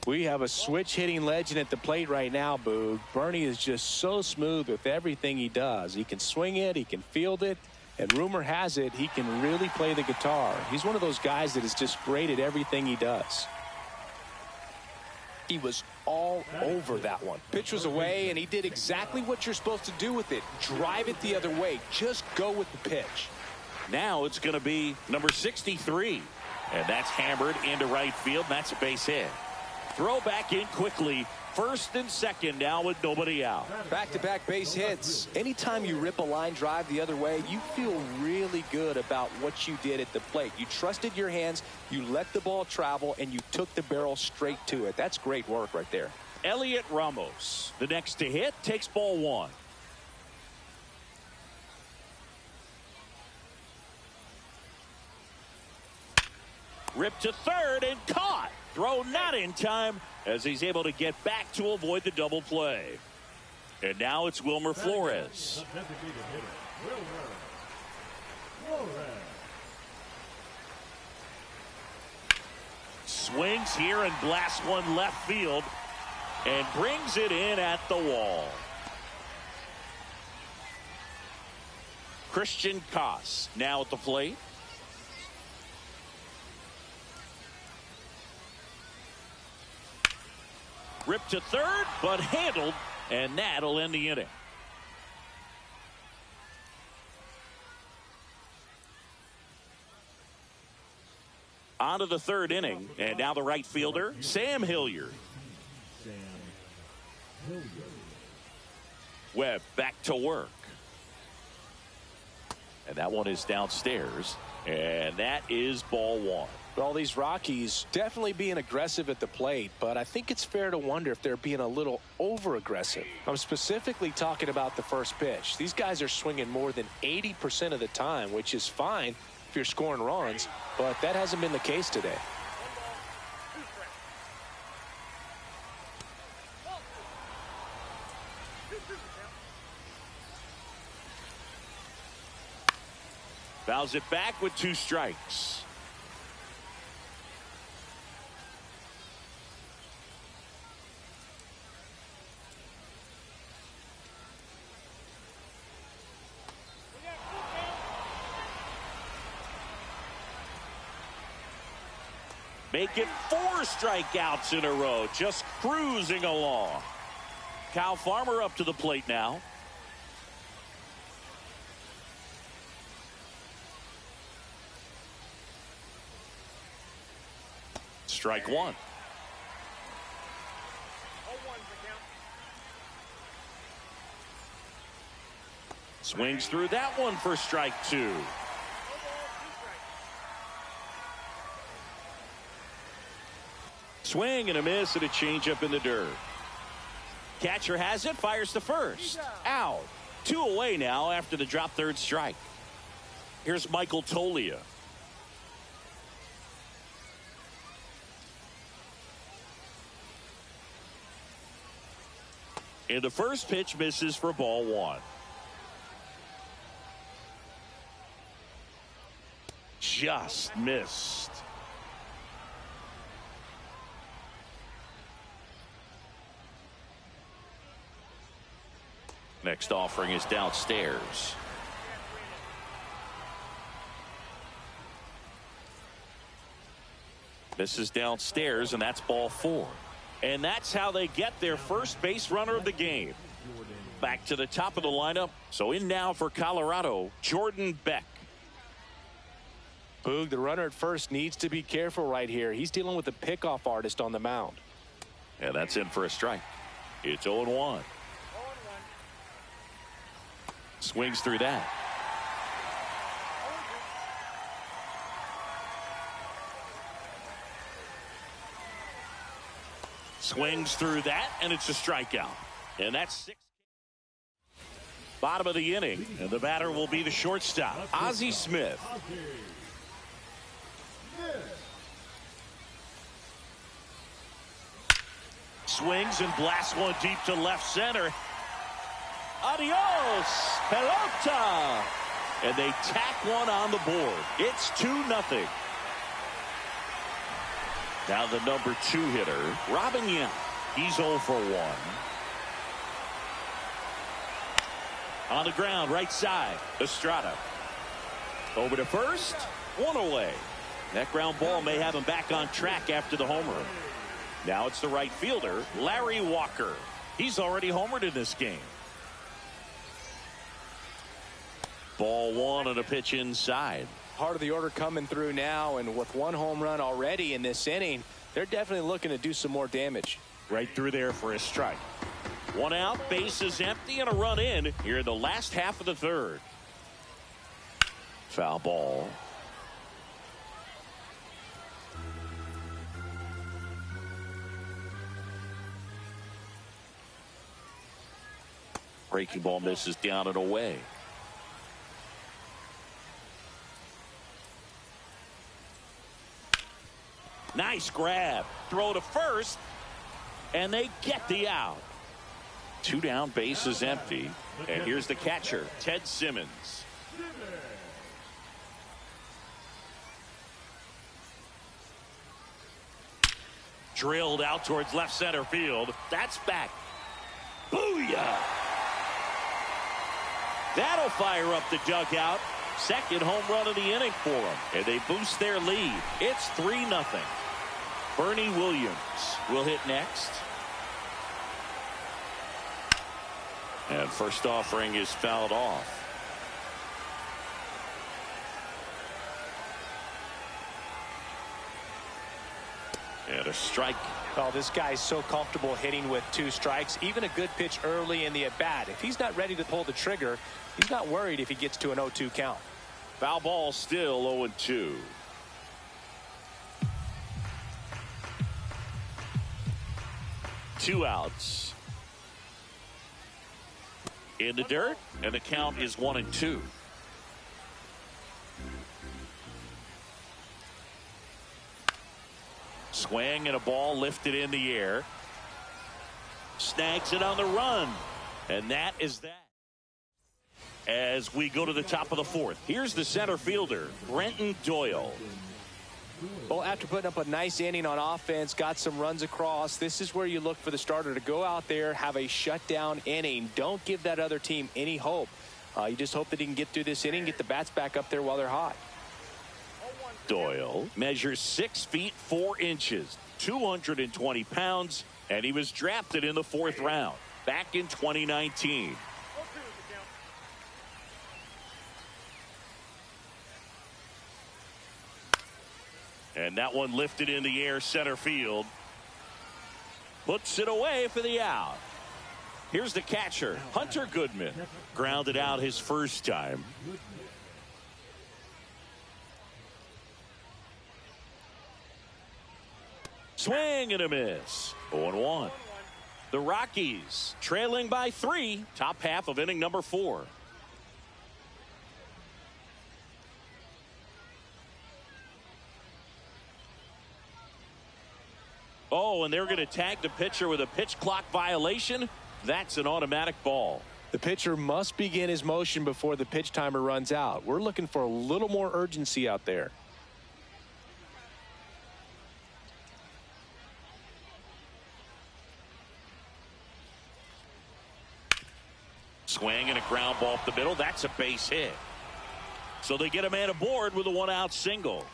We have a switch hitting legend at the plate right now, Boog. Bernie is just so smooth with everything he does. He can swing it, he can field it, and rumor has it he can really play the guitar. He's one of those guys that is just great at everything he does. He was all over that one. Pitch was away, and he did exactly what you're supposed to do with it. Drive it the other way. Just go with the pitch. Now it's going to be number 63. And that's hammered into right field. That's a base hit. Throw back in quickly. First and second now with nobody out. Back-to-back base hits. Anytime you rip a line drive the other way, you feel really good about what you did at the plate. You trusted your hands, you let the ball travel, and you took the barrel straight to it. That's great work right there. Elliot Ramos, the next to hit, takes ball one. Ripped to third and caught. Throw not in time as he's able to get back to avoid the double play. And now it's Wilmer Flores. Swings here and blasts one left field and brings it in at the wall. Christian Koss now at the plate. Ripped to third, but handled, and that'll end the inning. On to the third inning, and now the right fielder, Sam Hilliard. Webb back to work. And that one is downstairs, and that is ball one. Well, these Rockies definitely being aggressive at the plate, but I think it's fair to wonder if they're being a little over-aggressive. I'm specifically talking about the first pitch. These guys are swinging more than 80% of the time, which is fine if you're scoring runs, but that hasn't been the case today. Fouls it back with 2 strikes. Make it 4 strikeouts in a row, just cruising along. Kyle Farmer up to the plate now. Strike one. Swings through that one for strike 2. Swing and a miss and a changeup in the dirt. Catcher has it, fires to first. Out. 2 away now after the drop third strike. Here's Michael Tolia. And the first pitch misses for ball one. Just missed. Next offering is downstairs. This is downstairs, and that's ball 4. And that's how they get their first base runner of the game. Back to the top of the lineup. So in now for Colorado, Jordan Beck. Boog, the runner at first needs to be careful right here. He's dealing with a pickoff artist on the mound. And that's in for a strike. It's 0-1. Swings through that. Swings through that, and it's a strikeout. And that's 6. Bottom of the inning, and the batter will be the shortstop, Ozzie Smith. Swings and blasts one deep to left center. Adios, pelota. And they tack one on the board. It's 2-0. Now the number 2 hitter, Robin Yount. He's 0 for 1. On the ground, right side, Estrada. Over to first, 1 away. That ground ball may have him back on track after the homer. Now it's the right fielder, Larry Walker. He's already homered in this game. Ball 1 and a pitch inside. Part of the order coming through now, and with 1 home run already in this inning, they're definitely looking to do some more damage. Right through there for a strike. 1 out, bases empty, and a run in here in the last half of the 3rd. Foul ball. Breaking ball misses down and away. Nice grab. Throw to first. And they get the out. 2 down, bases empty. And here's the catcher, Ted Simmons. Drilled out towards left center field. That's back. Booyah! That'll fire up the dugout. Second home run of the inning for them. And they boost their lead. It's 3-0. Bernie Williams will hit next. And first offering is fouled off. And a strike. Oh, this guy's so comfortable hitting with 2 strikes. Even a good pitch early in the at-bat. If he's not ready to pull the trigger, he's not worried if he gets to an 0-2 count. Foul ball still 0-2. Two outs. In the dirt, and the count is 1-2. Swing and a ball lifted in the air. Snags it on the run. And that is that. As we go to the top of the 4th, here's the center fielder, Brenton Doyle. Well, after putting up a nice inning on offense, got some runs across, this is where you look for the starter to go out there, have a shutdown inning. Don't give that other team any hope. You just hope that he can get through this inning, get the bats back up there while they're hot. Doyle measures 6 feet 4 inches, 220 pounds, and he was drafted in the 4th round back in 2019. And that one lifted in the air, center field. Puts it away for the out. Here's the catcher, Hunter Goodman. Grounded out his first time. Swing and a miss. 0-1. The Rockies trailing by 3. Top half of inning number 4. Oh, and they're going to tag the pitcher with a pitch clock violation. That's an automatic ball. The pitcher must begin his motion before the pitch timer runs out. We're looking for a little more urgency out there. Swing and a ground ball up the middle. That's a base hit. So they get a man aboard with a 1-out single.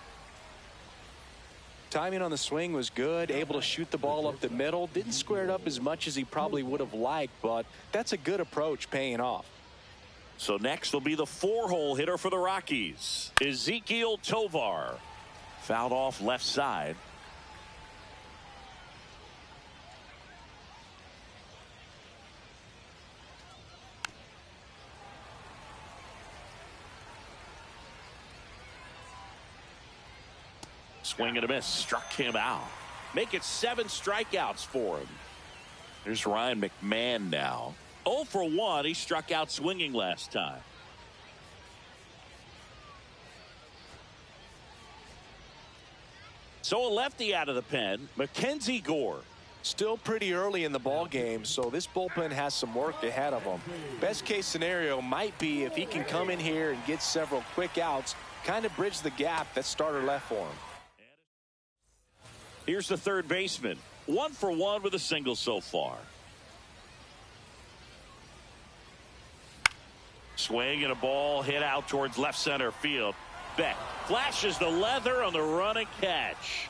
Timing on the swing was good, able to shoot the ball up the middle. Didn't square it up as much as he probably would have liked, but that's a good approach, paying off. So next will be the 4-hole hitter for the Rockies, Ezekiel Tovar. Fouled off left side. Swing and a miss. Struck him out. Make it 7 strikeouts for him. Here's Ryan McMahon now. 0 for 1. He struck out swinging last time. So a lefty out of the pen, Mackenzie Gore. Still pretty early in the ball game, so this bullpen has some work ahead of them. Best case scenario might be if he can come in here and get several quick outs, kind of bridge the gap that starter left for him. Here's the third baseman. 1 for 1 with a single so far. Swing and a ball hit out towards left center field. Beck flashes the leather on the run and catch.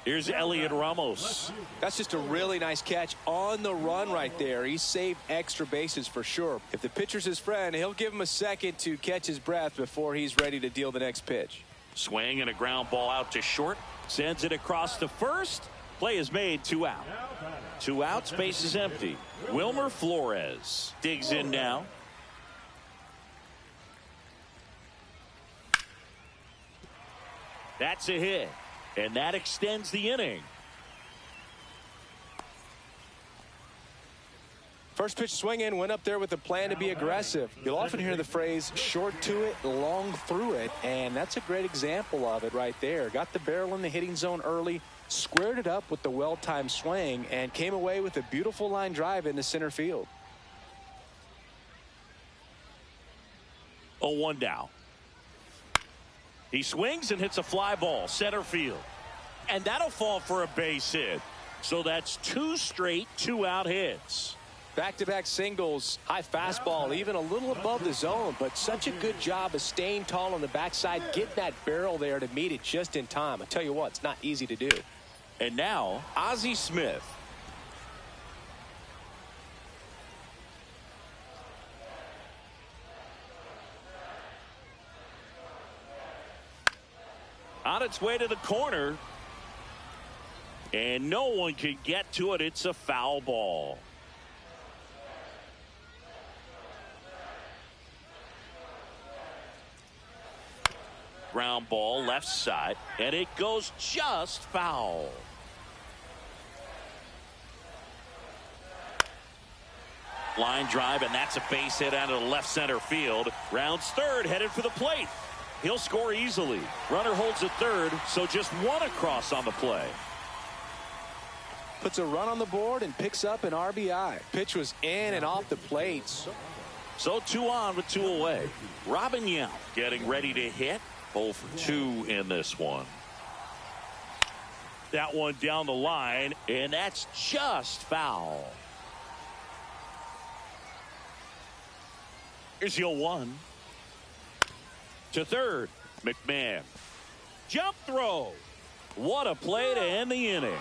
Here's Elliot Ramos. That's just a really nice catch on the run right there. He saved extra bases for sure. If the pitcher's his friend, he'll give him a second to catch his breath before he's ready to deal the next pitch. Swing and a ground ball out to short. Sends it across to first. Play is made. 2 out. 2 outs. Base is empty. Wilmer Flores digs in now. That's a hit. And that extends the inning. First pitch swinging, went up there with a plan to be aggressive. You'll often hear the phrase short to it, long through it, and that's a great example of it right there. Got the barrel in the hitting zone early, squared it up with the well-timed swing, and came away with a beautiful line drive into center field. 0-1 down. He swings and hits a fly ball center field, and that'll fall for a base hit. So that's 2 straight 2-out hits. Back-to-back singles, high fastball, even a little above the zone, but such a good job of staying tall on the backside, getting that barrel there to meet it just in time. I tell you what, it's not easy to do. And now Ozzie Smith. On its way to the corner, and no one can get to it. It's a foul ball. Ground ball left side, and it goes just foul. Line drive, and that's a base hit out of the left center field. Rounds third, headed for the plate. He'll score easily. Runner holds at third, so just 1 across on the play. Puts a run on the board and picks up an RBI. Pitch was in and off the plate. So 2 on with 2 away. Robin Yount getting ready to hit. 0 for 2 in this one. That one down the line, and that's just foul. Here's the 0-1. To third, McMahon. Jump throw. What a play to end the inning.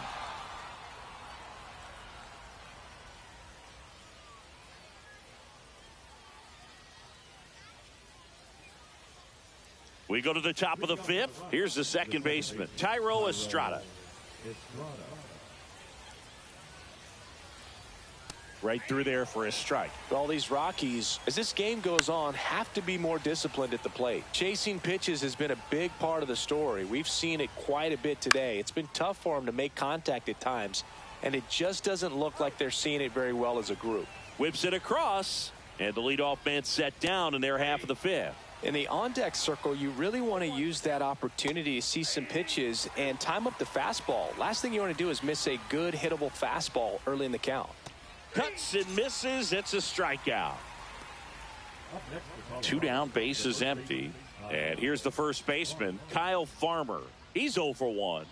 We go to the top of the 5th. Here's the second baseman, Thairo Estrada. Right through there for a strike. All these Rockies, as this game goes on, have to be more disciplined at the plate. Chasing pitches has been a big part of the story. We've seen it quite a bit today. It's been tough for them to make contact at times, and it just doesn't look like they're seeing it very well as a group. Whips it across, and the leadoff man set down in their half of the 5th. In the on-deck circle, you really want to use that opportunity to see some pitches and time up the fastball. Last thing you want to do is miss a good hittable fastball early in the count. Cuts and misses. It's a strikeout. 2 down, base is empty. And here's the first baseman, Kyle Farmer. He's 0 for 1.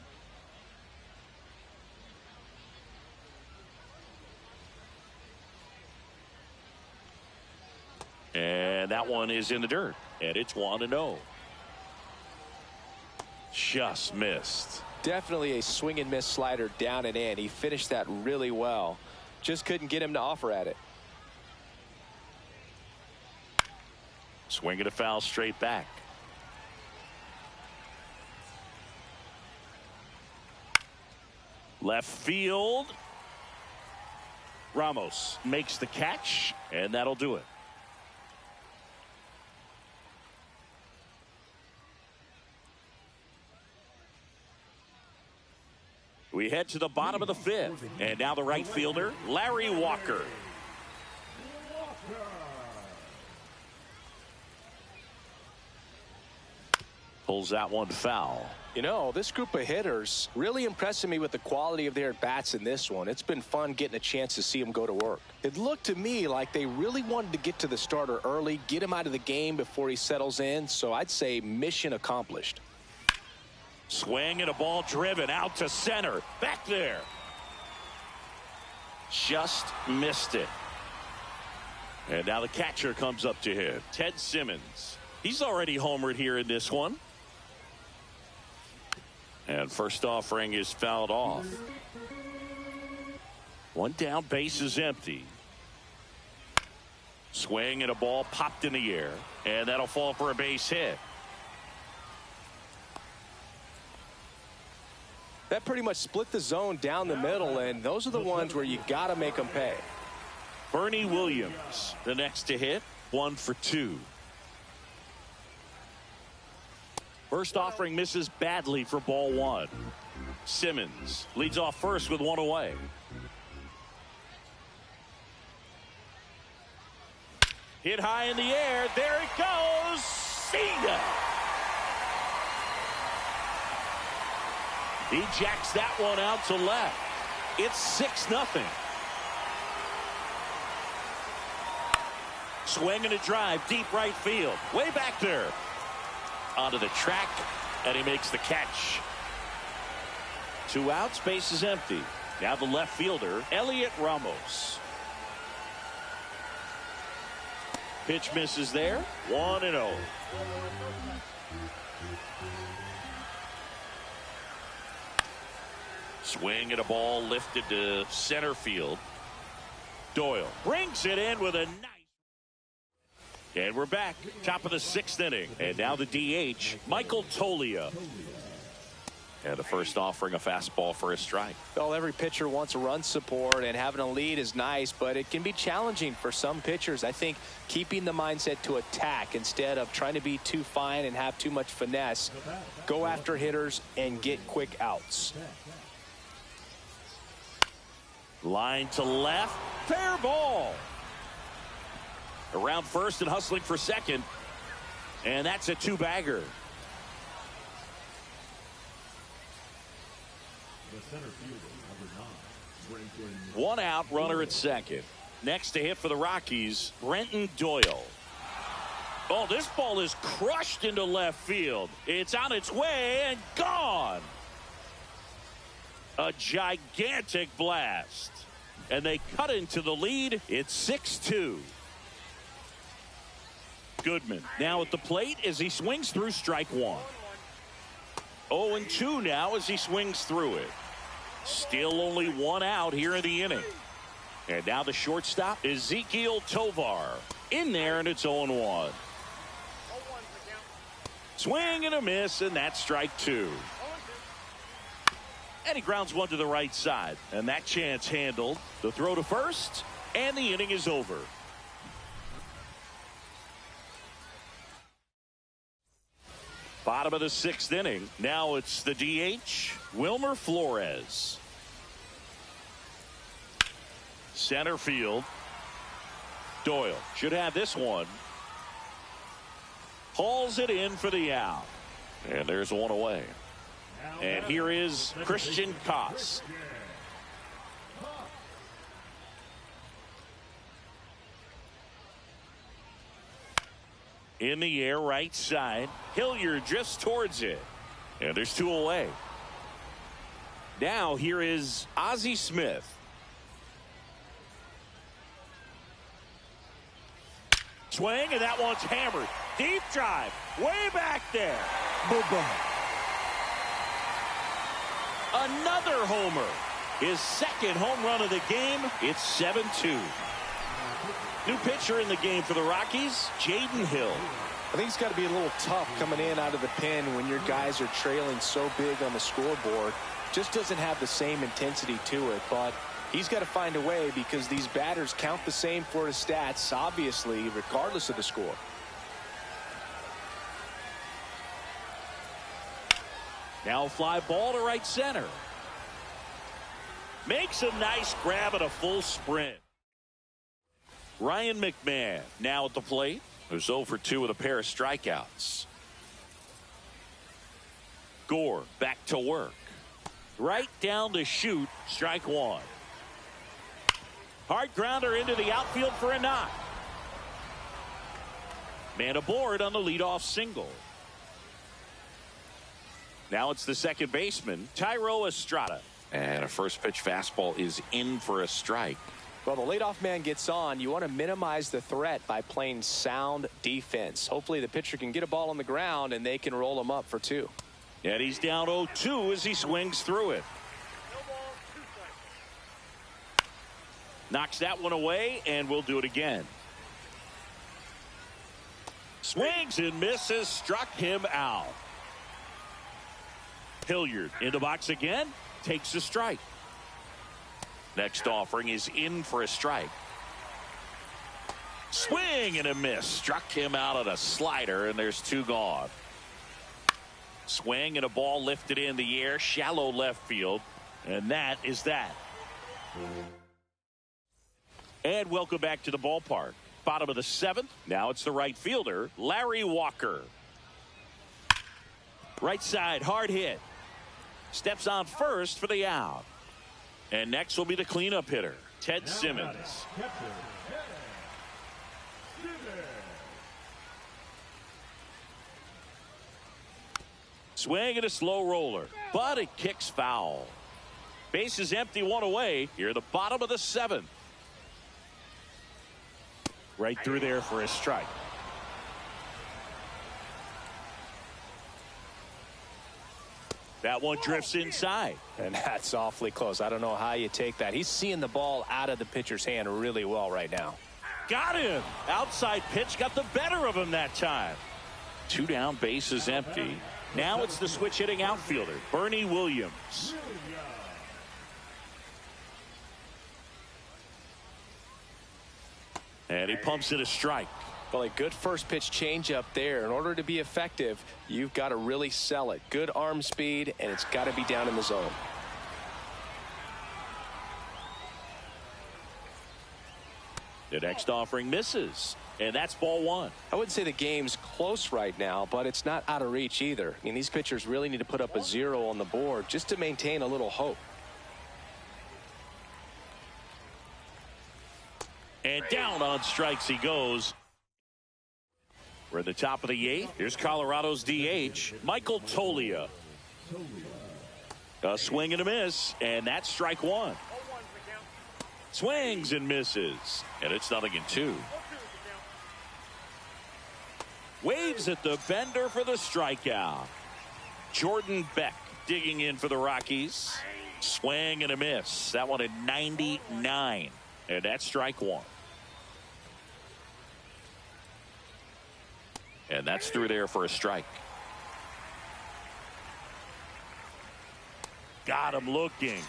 And that one is in the dirt. And it's 1-0. Just missed. Definitely a swing and miss slider down and in. He finished that really well. Just couldn't get him to offer at it. Swing and a foul straight back. Left field. Ramos makes the catch, and that'll do it. We head to the bottom of the 5th, and now the right fielder, Larry Walker. Pulls that one foul. You know, this group of hitters really impressing me with the quality of their at-bats in this one. It's been fun getting a chance to see them go to work. It looked to me like they really wanted to get to the starter early, get him out of the game before he settles in. So I'd say mission accomplished. Swing and a ball driven out to center. Back there. Just missed it. And now the catcher comes up to hit. Ted Simmons. He's already homered here in this one. And first offering is fouled off. One down, base is empty. Swing and a ball popped in the air. And that'll fall for a base hit. That pretty much split the zone down the middle, and those are the ones where you got to make them pay. Bernie Williams, the next to hit, 1 for 2. First offering misses badly for ball 1. Simmons leads off first with 1 away. Hit high in the air. There it goes. See ya. He jacks that one out to left. It's 6-0. Swing and a drive, deep right field. Way back there. Onto the track, and he makes the catch. 2 outs, base is empty. Now the left fielder, Elliot Ramos. Pitch misses there. 1-0. Swing and a ball lifted to center field. Doyle brings it in with a nice. And we're back, top of the 6th inning. And now the DH, Michael Toglia. And the first offering, a fastball for a strike. Well, every pitcher wants a run support, and having a lead is nice, but it can be challenging for some pitchers. I think keeping the mindset to attack instead of trying to be too fine and have too much finesse. Go after hitters and get quick outs. Line to left, fair ball. Around first and hustling for second. And that's a 2-bagger. One out, runner at second. Next to hit for the Rockies, Brenton Doyle. Oh, this ball is crushed into left field. It's on its way and gone. A gigantic blast. And they cut into the lead. It's 6-2. Goodman now at the plate as he swings through strike 1. 0-2 now as he swings through it. Still only 1 out here in the inning. And now the shortstop, Ezekiel Tovar. In there, and it's 0-1. Swing and a miss, and that's strike 2. And he grounds one to the right side. And that chance handled. The throw to first, and the inning is over. Bottom of the 6th inning. Now it's the DH, Wilmer Flores. Center field. Doyle should have this one. Hauls it in for the out. And there's 1 away. And here is Christian Koss. In the air, right side. Hilliard drifts towards it. And there's 2 away. Now here is Ozzie Smith. Swing, and that one's hammered. Deep drive. Way back there. Boom. Another homer. His 2nd home run of the game. It's 7-2. New pitcher in the game for the Rockies, Jaden Hill. I think it's got to be a little tough coming in out of the pen when your guys are trailing so big on the scoreboard. Just doesn't have the same intensity to it, but he's got to find a way because these batters count the same for his stats, obviously, regardless of the score. Now fly ball to right center. Makes a nice grab at a full sprint. Ryan McMahon now at the plate, who's 0 for 2 with a pair of strikeouts. Gore back to work. Right down the chute. Strike one. Hard grounder into the outfield for a knock. Man aboard on the leadoff single. Now it's the second baseman, Thairo Estrada. And a first pitch fastball is in for a strike. Well, the leadoff man gets on. You want to minimize the threat by playing sound defense. Hopefully the pitcher can get a ball on the ground and they can roll him up for two. And he's down 0-2 as he swings through it. Knocks that one away, and we'll do it again. Swings and misses, struck him out. Hilliard in the box again, takes a strike. Next offering is in for a strike. Swing and a miss, struck him out at a slider, and there's two gone. Swing and a ball lifted in the air, shallow left field, and that is that. And welcome back to the ballpark. Bottom of the seventh. Now it's the right fielder, Larry Walker. Right side, hard hit. Steps on first for the out. And next will be the cleanup hitter, Ted Simmons. Swing and a slow roller, but it kicks foul. Base is empty, one away. Here at the bottom of the seventh. Right through there for a strike. That one drifts inside. And that's awfully close. I don't know how you take that. He's seeing the ball out of the pitcher's hand really well right now. Got him. Outside pitch got the better of him that time. Two down, base is empty. Now it's the switch hitting outfielder, Bernie Williams. And he pumps it a strike. Well, a good first pitch changeup there. In order to be effective, you've got to really sell it. Good arm speed, and it's got to be down in the zone. The next offering misses, and that's ball one. I wouldn't say the game's close right now, but it's not out of reach either. I mean, these pitchers really need to put up a 0 on the board just to maintain a little hope. And down on strikes he goes. We're at the top of the eighth. Here's Colorado's DH, Michael Toglia. A swing and a miss, and that's strike one. Swings and misses, and it's 0-2. Waves at the bender for the strikeout. Jordan Beck digging in for the Rockies. Swing and a miss. That one at 99, and that's strike one. And that's through there for a strike. Got him looking.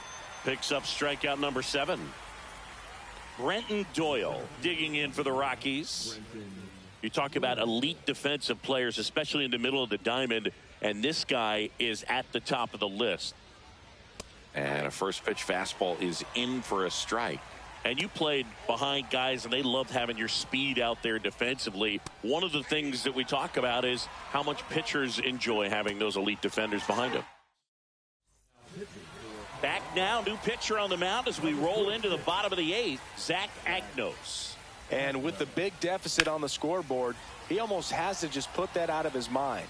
Picks up strikeout number 7. Brenton Doyle digging in for the Rockies. You talk about elite defensive players, especially in the middle of the diamond, and this guy is at the top of the list. And a first pitch fastball is in for a strike. And you played behind guys, and they loved having your speed out there defensively. One of the things that we talk about is how much pitchers enjoy having those elite defenders behind them. Back now, new pitcher on the mound as we roll into the bottom of the 8th, Zach Agnos. And with the big deficit on the scoreboard, he almost has to just put that out of his mind.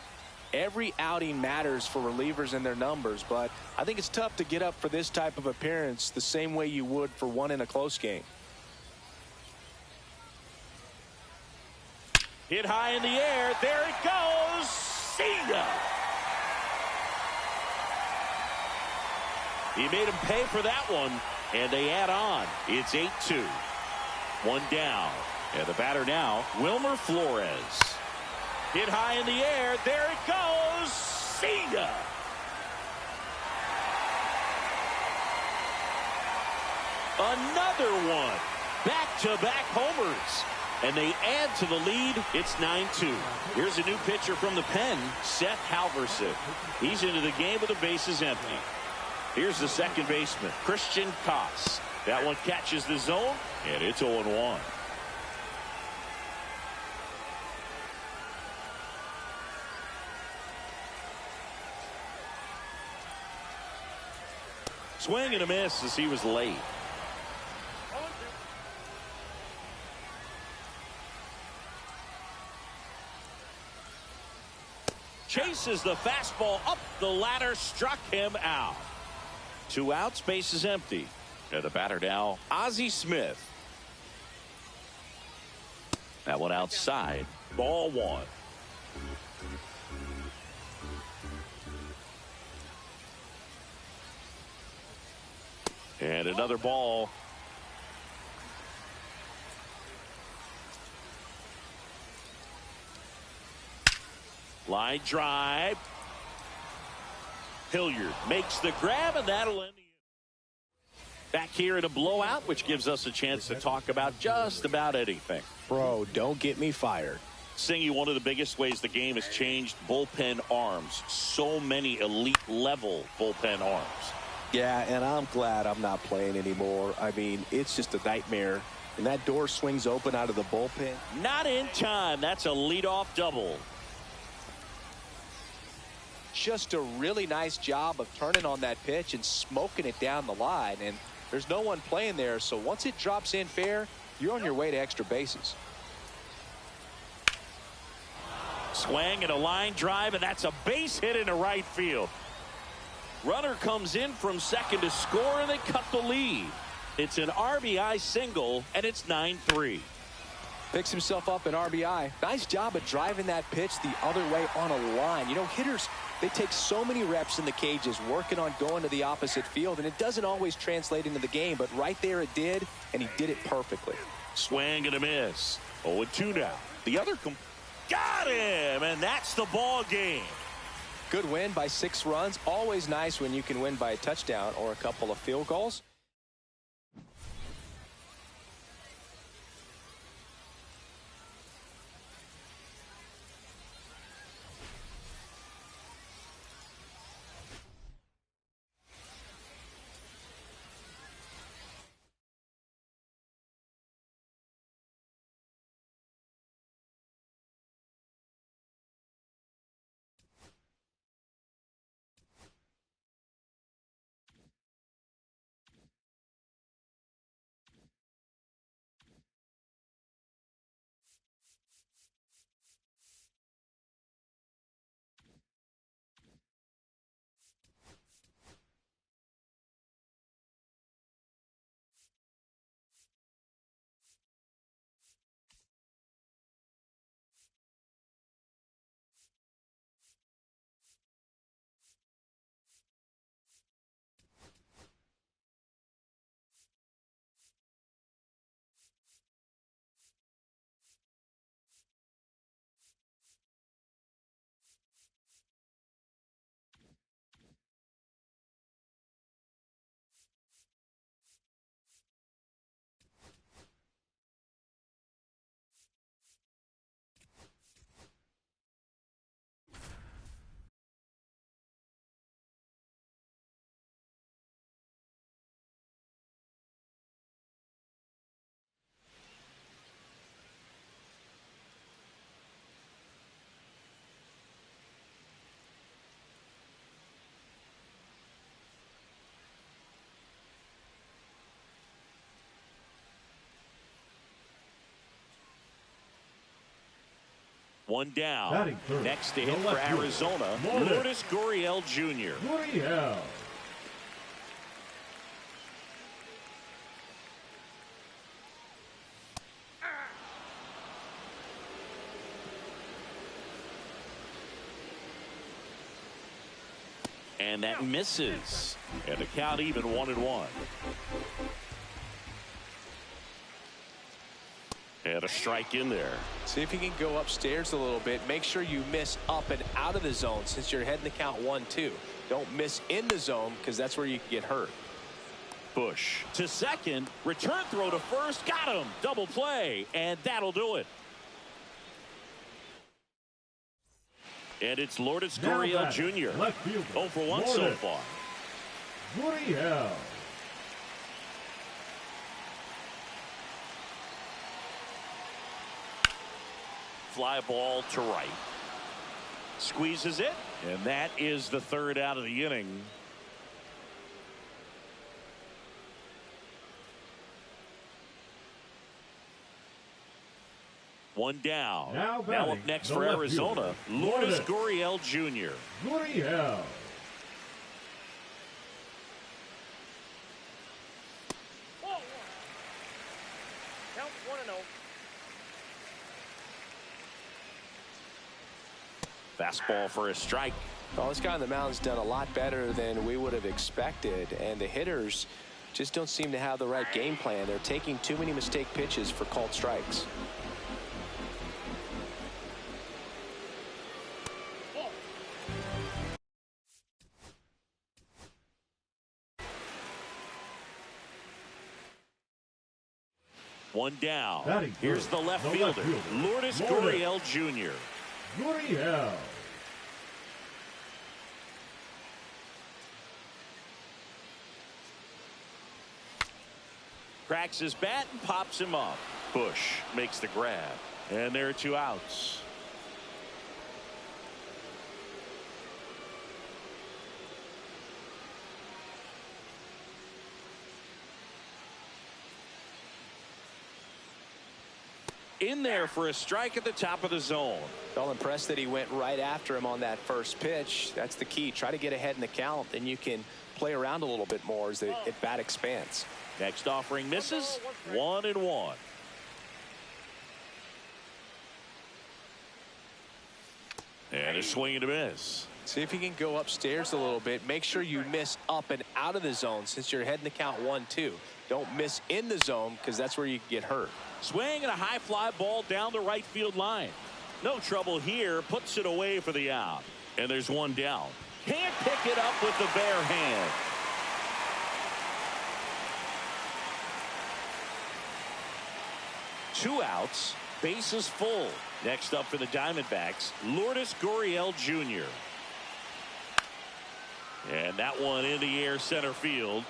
Every outing matters for relievers and their numbers, but I think it's tough to get up for this type of appearance the same way you would for one in a close game. Hit high in the air. There it goes. See ya. He made him pay for that one, and they add on. It's 8-2. One down. And the batter now, Wilmer Flores. Hit high in the air. There it goes. See ya. Another one. Back-to-back homers. And they add to the lead. It's 9-2. Here's a new pitcher from the pen, Seth Halverson. He's into the game with the bases empty. Here's the second baseman, Christian Koss. That one catches the zone, and it's 0-1. Swing and a miss as he was late. Chases the fastball up the ladder, struck him out. 2 outs, base is empty. And the batter now, Ozzie Smith. That one outside. Ball 1. And another ball. Line drive. Hilliard makes the grab, and that'll end the inning. Back here in a blowout, which gives us a chance to talk about just about anything. Bro, don't get me fired. Singy, one of the biggest ways the game has changed, bullpen arms. So many elite level bullpen arms. Yeah, and I'm glad I'm not playing anymore. I mean, it's just a nightmare. And that door swings open out of the bullpen. Not in time. That's a leadoff double. Just a really nice job of turning on that pitch and smoking it down the line. And there's no one playing there, so once it drops in fair, you're on your way to extra bases. Swing and a line drive, and that's a base hit into right field. Runner comes in from second to score, and they cut the lead. It's an RBI single, and it's 9-3. Picks himself up an RBI. Nice job of driving that pitch the other way on a line. You know, hitters, they take so many reps in the cages working on going to the opposite field, and it doesn't always translate into the game, but right there it did, and he did it perfectly. Swing and a miss. 0-2 now. The other got him, and that's the ball game. Good win by 6 runs. Always nice when you can win by a touchdown or a couple of field goals. One down. Next to hit for Arizona, Lourdes Gurriel Jr. Gurriel. And that misses. And the count even 1-1. And a strike in there. See if you can go upstairs a little bit. Make sure you miss up and out of the zone since you're heading the count 1-2. Don't miss in the zone because that's where you can get hurt. Bush to second. Return throw to first. Got him. Double play. And that'll do it. And it's Lourdes Gurriel Jr. 0 for 1 so far. Gurriel. Fly ball to right. Squeezes it. And that is the third out of the inning. One down. Now Up next for Arizona, Lourdes Gurriel Jr. Gurriel. Count 1-0. Fastball for a strike. Well, this guy on the mound's done a lot better than we would have expected, and the hitters just don't seem to have the right game plan. They're taking too many mistake pitches for called strikes. One down. Here's the left fielder, Lourdes Gurriel Jr. Gurriel. Cracks his bat and pops him up. Bush makes the grab. And there are 2 outs. In there for a strike at the top of the zone. Well, impressed that he went right after him on that first pitch. That's the key. Try to get ahead in the count, then you can play around a little bit more as the at bat expands. Next offering misses. 1-1. And a swing and a miss. See if you can go upstairs a little bit. Make sure you miss up and out of the zone since you're heading the count 1-2. Don't miss in the zone because that's where you get hurt. Swing and a high fly ball down the right field line. No trouble here. Puts it away for the out. And there's one down. Can't pick it up with the bare hand. Two outs. Bases full. Next up for the Diamondbacks, Lourdes Gurriel Jr. And that one in the air center field.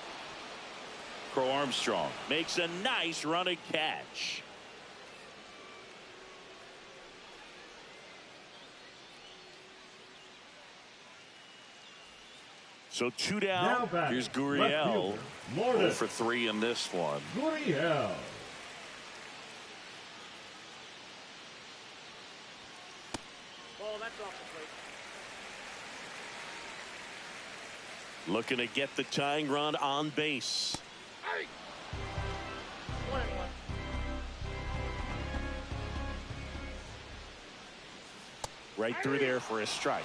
Crow Armstrong makes a nice running catch. So 2 down. Here's Gurriel. 0 for 3 in this one. Gurriel. Ball, that's off the plate. Looking to get the tying run on base. 1-1. Right through there for a strike.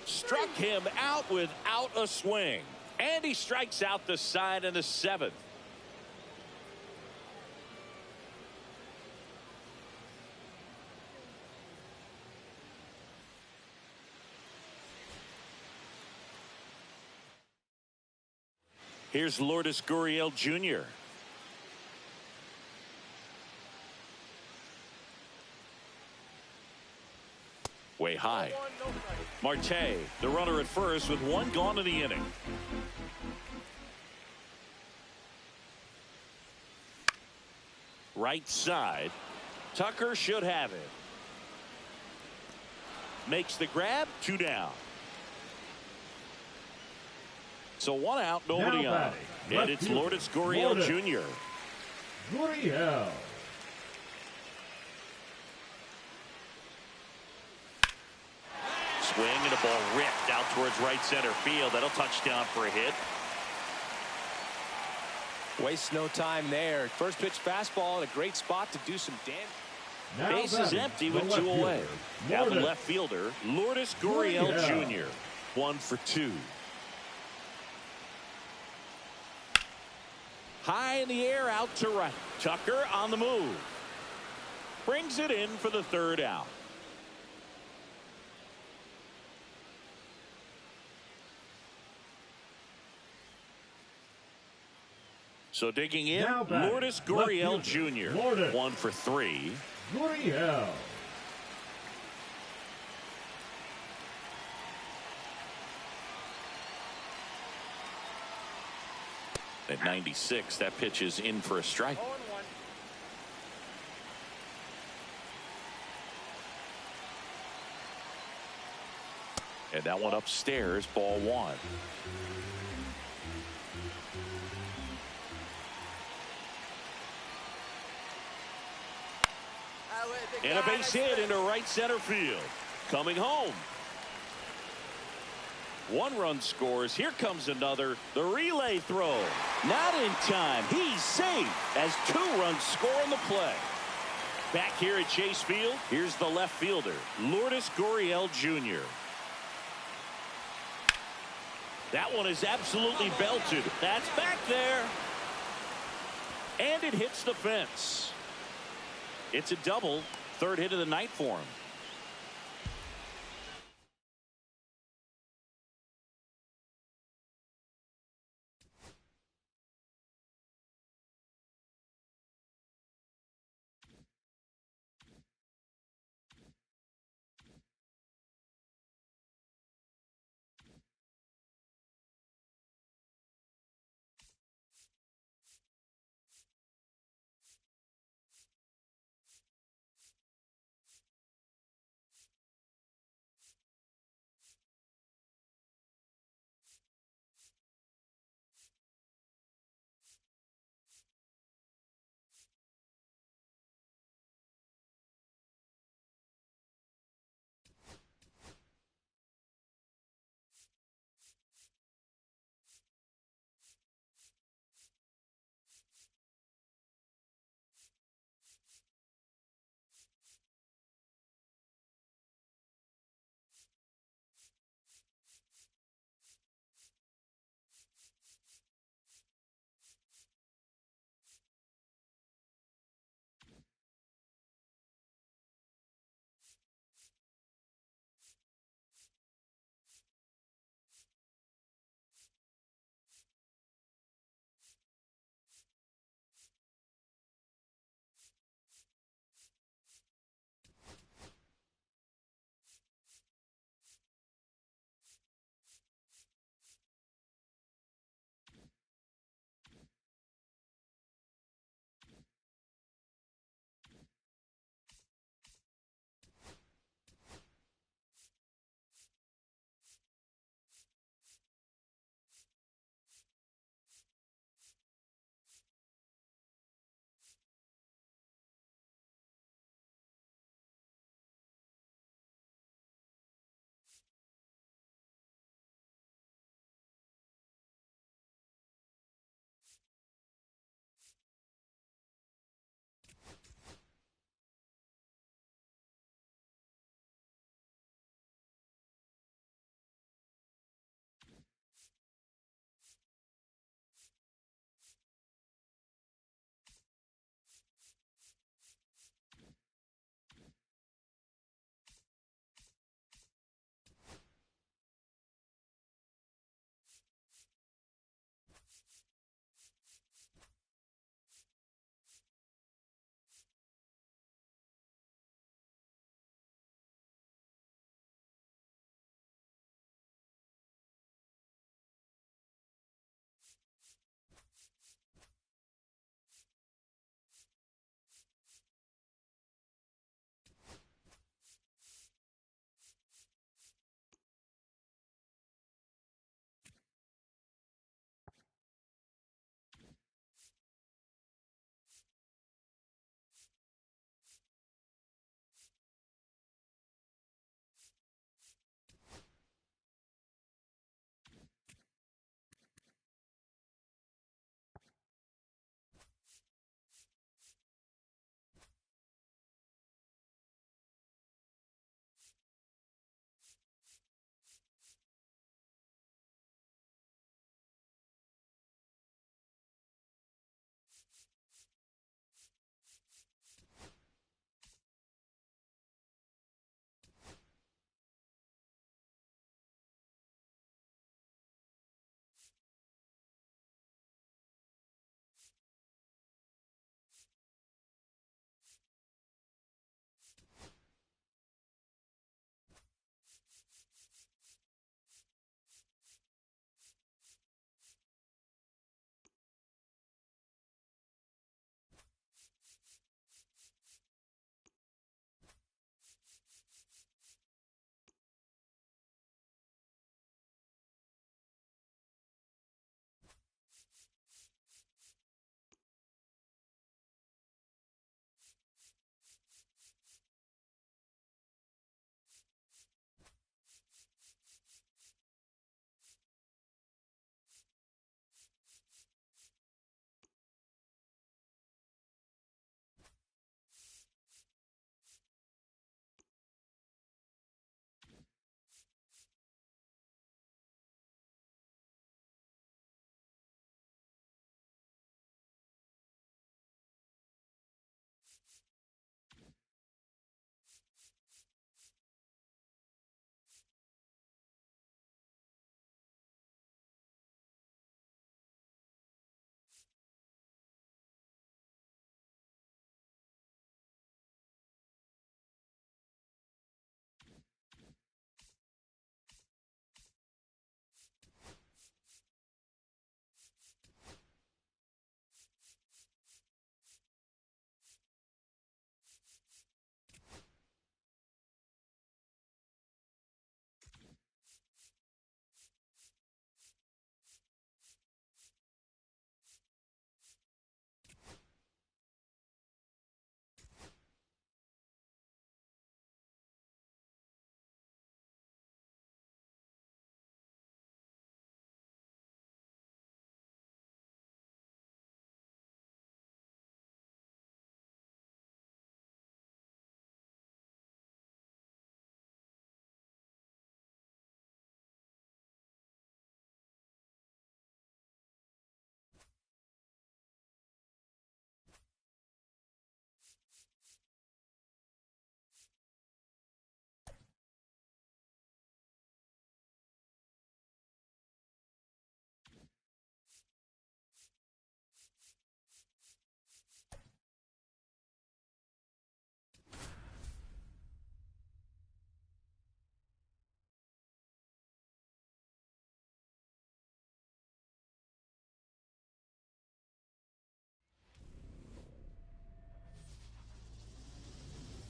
Struck him out without a swing. And he strikes out the side in the 7th. Here's Lourdes Gurriel Jr. Way high. Marte, the runner at first with 1 gone in the inning. Right side. Tucker should have it. Makes the grab. 2 down. So 1 out, nobody on. And it's Lourdes Gurriel Jr. Gurriel. Swing and a ball ripped out towards right center field. That'll touch down for a hit. Waste no time there. First pitch fastball in a great spot to do some damage. Base is empty with 2 away. Now the left fielder, Lourdes Gurriel Jr. 1 for 2. High in the air out to right. Tucker on the move. Brings it in for the 3rd out. So digging in, Lourdes Gurriel Jr. 1 for 3. Gurriel. At 96, that pitch is in for a strike. 0-1. And that one upstairs, ball 1. And a base hit into right center field. Coming home. 1 run scores. Here comes another. The relay throw. Not in time. He's safe as 2 runs score in the play. Back here at Chase Field, here's the left fielder, Lourdes Gurriel Jr. That one is absolutely belted. That's back there. And it hits the fence. It's a double. 3rd hit of the night for him.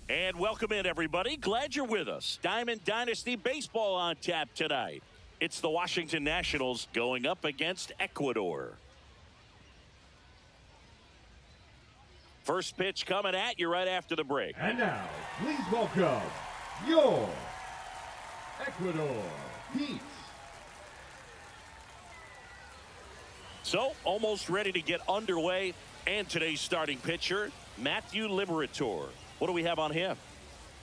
And welcome in, everybody. Glad you're with us. Diamond Dynasty Baseball on tap tonight. It's the Washington Nationals going up against Ecuador. First pitch coming at you right after the break. And now, please welcome your Ecuador Heat. So, almost ready to get underway. And today's starting pitcher, Matthew Liberatore. What do we have on him?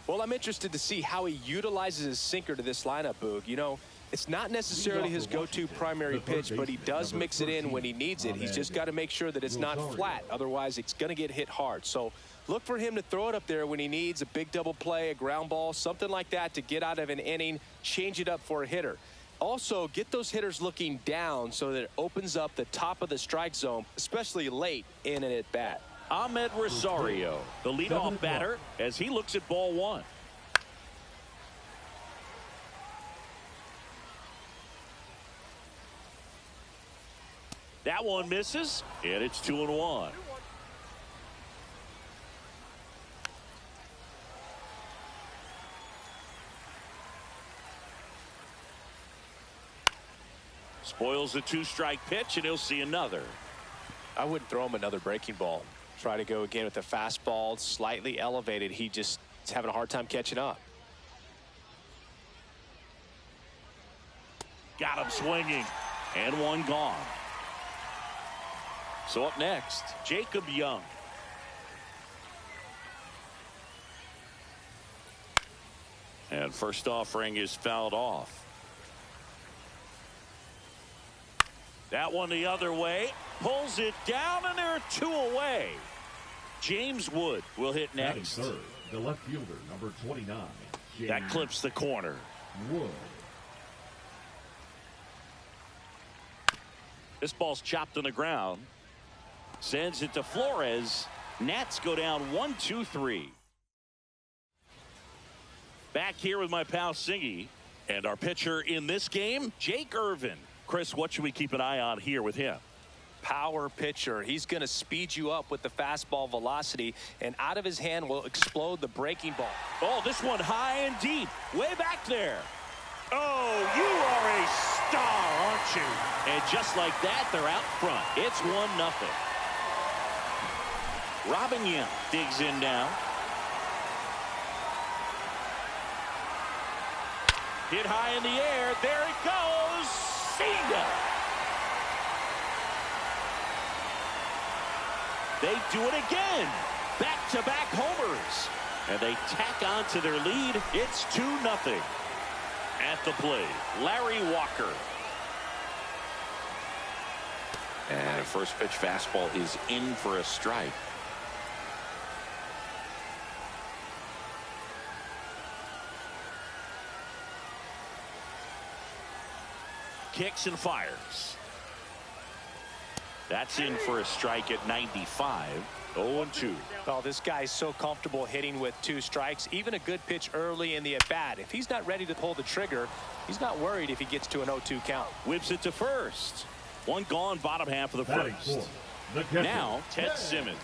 Well, I'm interested to see how he utilizes his sinker to this lineup, Boog. You know, it's not necessarily his go-to primary pitch, but he does mix it in when he needs it. He's just got to make sure that it's not flat. Otherwise, it's going to get hit hard. So look for him to throw it up there when he needs a big double play, a ground ball, something like that to get out of an inning, change it up for a hitter. Also, get those hitters looking down so that it opens up the top of the strike zone, especially late in an at-bat. Ahmed Rosario, the leadoff batter, as he looks at ball one. That one misses, and it's 2-1. Spoils the two-strike pitch, and he'll see another. I wouldn't throw him another breaking ball. Try to go again with the fastball, slightly elevated. He just is having a hard time catching up. Got him swinging, and one gone. So up next, Jacob Young. And first offering is fouled off. That one the other way, pulls it down, and there are two away. James Wood will hit next. Third, the left fielder, number 29. That clips the corner. Wood. This ball's chopped on the ground. Sends it to Flores. Nats go down 1-2-3. Back here with my pal Singy. And our pitcher in this game, Jake Irvin. Chris, what should we keep an eye on here with him? Power pitcher. He's going to speed you up with the fastball velocity, and out of his hand will explode the breaking ball. Oh, this one high and deep, way back there. Oh, you are a star, aren't you? And just like that, they're out front. It's 1-0. Robin Young digs in now. Hit high in the air. There it goes. Single. They do it again. Back-to-back homers. And they tack on to their lead. It's 2-0. At the plate, Larry Walker. And a first pitch fastball is in for a strike. Kicks and fires. That's in for a strike at 95. 0-2. Oh, this guy's so comfortable hitting with two strikes. Even a good pitch early in the at-bat. If he's not ready to pull the trigger, he's not worried if he gets to an 0-2 count. Whips it to first. One gone, bottom half of the first. Now, Ted Simmons.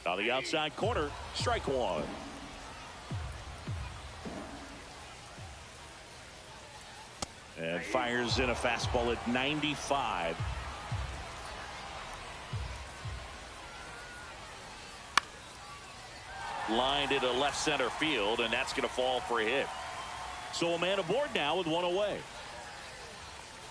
On the outside corner, strike one. And fires in a fastball at 95. Lined into left center field, and that's going to fall for a hit. So a man aboard now with one away.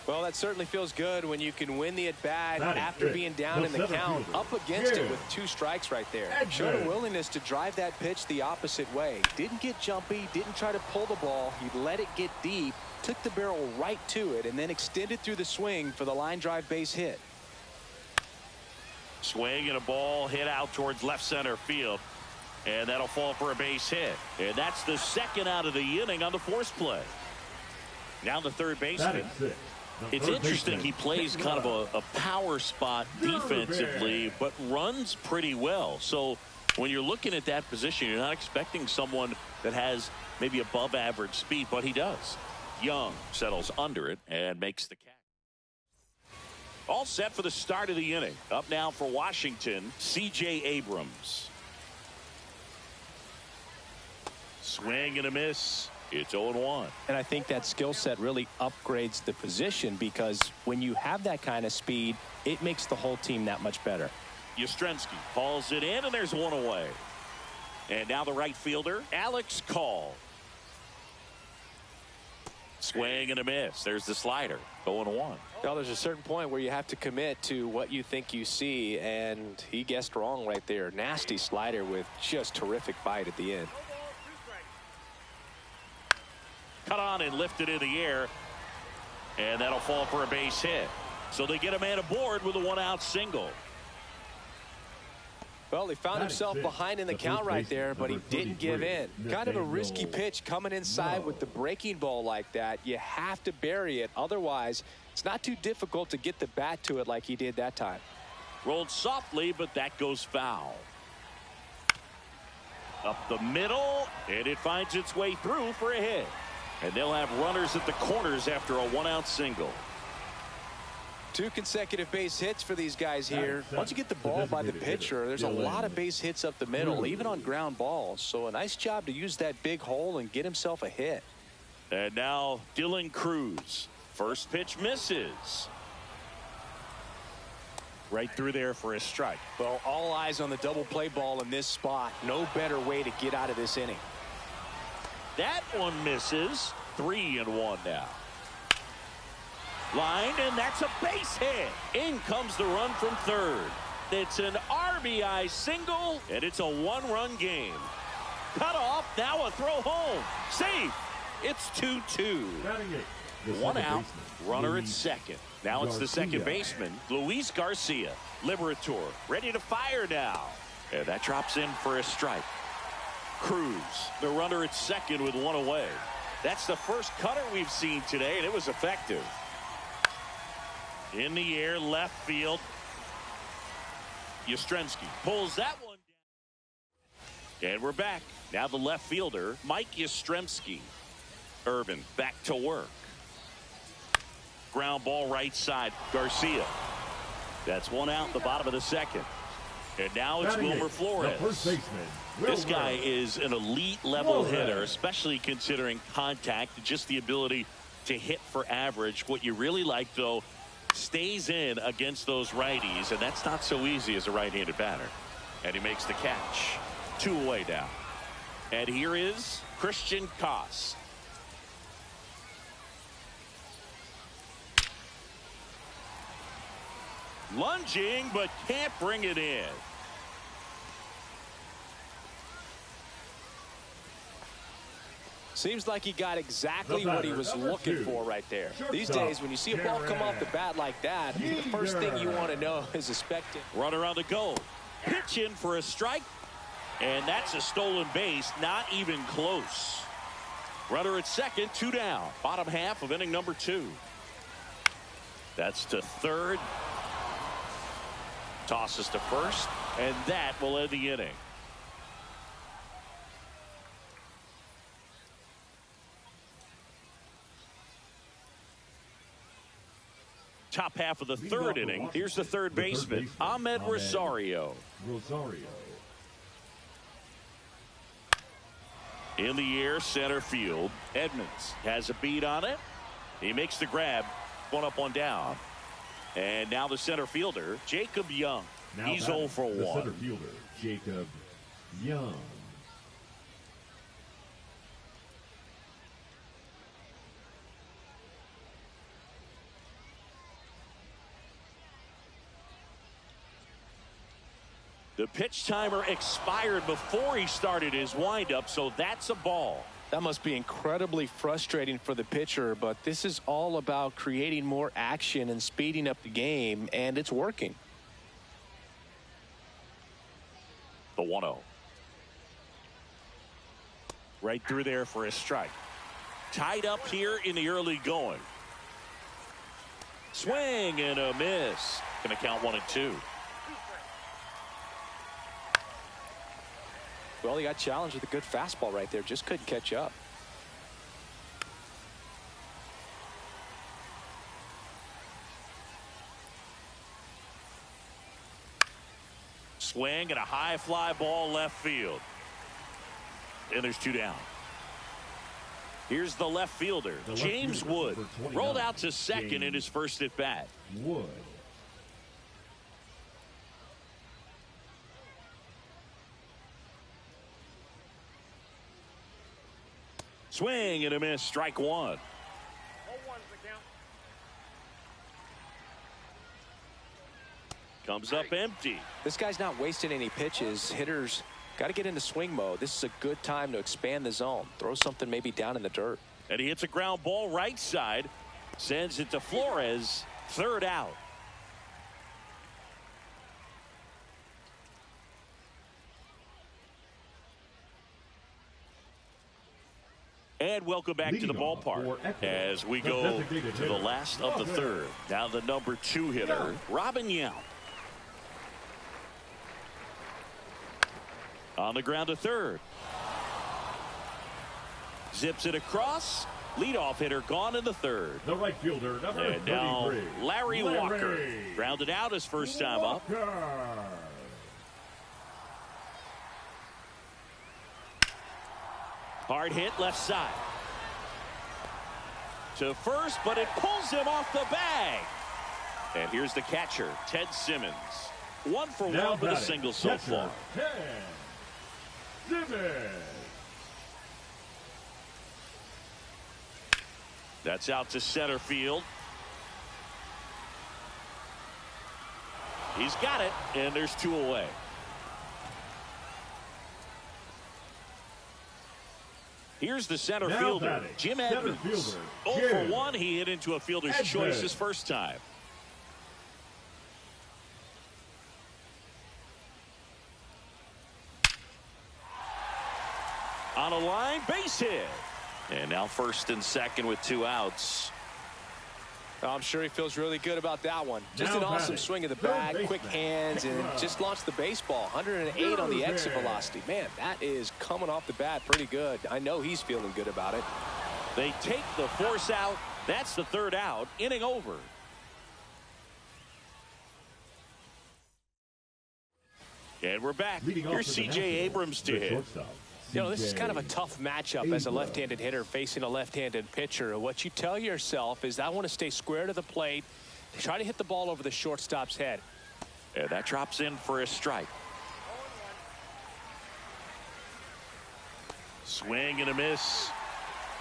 Well, that certainly feels good when you can win the at-bat after being down in the count, up against it with two strikes right there. Showed a willingness to drive that pitch the opposite way. Didn't get jumpy, didn't try to pull the ball. He let it get deep, took the barrel right to it, and then extended through the swing for the line drive base hit. Swing and a ball hit out towards left center field. And that'll fall for a base hit. And that's the second out of the inning on the force play. Now the third baseman. It's interesting. He plays kind of a power spot defensively, but runs pretty well. So when you're looking at that position, you're not expecting someone that has maybe above average speed, but he does. Young settles under it and makes the catch. All set for the start of the inning. Up now for Washington, C.J. Abrams. Swing and a miss. It's 0-1. And I think that skill set really upgrades the position, because when you have that kind of speed, it makes the whole team that much better. Yastrzemski hauls it in, and there's one away. And now the right fielder, Alex Call. Swing and a miss. There's the slider. 0-1. Well, there's a certain point where you have to commit to what you think you see, and he guessed wrong right there. Nasty slider with just terrific bite at the end. Cut on and lifted in the air, and that'll fall for a base hit. So they get a man aboard with a one-out single. Well, he found himself behind in the count right there, but he didn't give in. Kind of a risky pitch coming inside with the breaking ball like that. You have to bury it. Otherwise, it's not too difficult to get the bat to it like he did that time. Rolled softly, but that goes foul. Up the middle, and it finds its way through for a hit. And they'll have runners at the corners after a one-out single. 2 consecutive base hits for these guys here. Once you get the ball by the pitcher, there's a lot of base hits up the middle, even on ground balls. So a nice job to use that big hole and get himself a hit. And now Dylan Cruz. First pitch misses. Right through there for a strike. Well, all eyes on the double play ball in this spot. No better way to get out of this inning. That one misses. 3-1 now. Line, and that's a base hit. In comes the run from third. It's an RBI single, and it's a 1-run game. Cut off, now a throw home. Safe. It's 2-2. 1 out, runner at second. Now it's the second baseman, Luis Garcia. Liberator ready to fire now. And that drops in for a strike. Cruz, the runner at second with 1 away. That's the first cutter we've seen today, and it was effective. In the air, left field. Yastrzemski pulls that one down. And we're back. Now the left fielder, Mike Yastrzemski. Irvin back to work. Ground ball right side, Garcia. That's 1 out in the bottom of the second. And now it's Wilmer Flores. This guy is an elite level hitter, especially considering contact, just the ability to hit for average. What you really like, though, stays in against those righties, and that's not so easy as a right-handed batter. And he makes the catch. 2 away now. And here is Christian Koss. Lunging, but can't bring it in. Seems like he got exactly what he was looking for right there. These days, when you see a ball come off the bat like that, the first thing you want to know is expected. Runner on the go. Pitch in for a strike. And that's a stolen base. Not even close. Runner at second, 2 down. Bottom half of inning number 2. That's to third. Tosses to first. And that will end the inning. Top half of the third inning. Here's the third baseman, Ahmed Rosario. In the air, center field. Edmonds has a beat on it. He makes the grab. 1 up, 1 down. And now the center fielder, Jacob Young. He's 0 for 1. Center fielder, Jacob Young. The pitch timer expired before he started his windup, so that's a ball. That must be incredibly frustrating for the pitcher, but this is all about creating more action and speeding up the game, and it's working. The 1-0. Right through there for a strike. Tied up here in the early going. Swing and a miss. Going to count 1 and 2. Well, he got challenged with a good fastball right there. Just couldn't catch up. Swing and a high fly ball left field. And there's 2 down. Here's the left fielder, James Wood. Rolled out to second in his first at bat. Wood. Swing and a miss, strike 1. 0-1's the count. Comes up empty. This guy's not wasting any pitches. Hitters got to get into swing mode. This is a good time to expand the zone. Throw something maybe down in the dirt. And he hits a ground ball right side. Sends it to Flores. 3rd out. And welcome back to the ballpark as we go to the last of the 3rd. Now the number 2 hitter, Robin Yount. On the ground to 3rd. Zips it across. Leadoff hitter gone in the 3rd. The right fielder, number and now 33. Larry Walker. Grounded out his first time up. Hard hit left side. To first, but it pulls him off the bag. And here's the catcher, Ted Simmons. 1 for 1 with a single so far. Ted Simmons. That's out to center field. He's got it, and there's 2 away. Here's the center fielder, Jim Edmonds. 0 for 1, he hit into a fielder's choice his first time. On a line, base hit. And now 1st and 2nd with 2 outs. I'm sure he feels really good about that one. Just an awesome swing of the bat, quick hands, and just launched the baseball. 108 on the exit velocity. Man, that is coming off the bat pretty good. I know he's feeling good about it. They take the force out. That's the 3rd out. Inning over. And we're back. Here's C.J. Abrams to hit. You know, this is kind of a tough matchup as a left-handed hitter facing a left-handed pitcher. What you tell yourself is, I want to stay square to the plate, try to hit the ball over the shortstop's head. And that drops in for a strike. Swing and a miss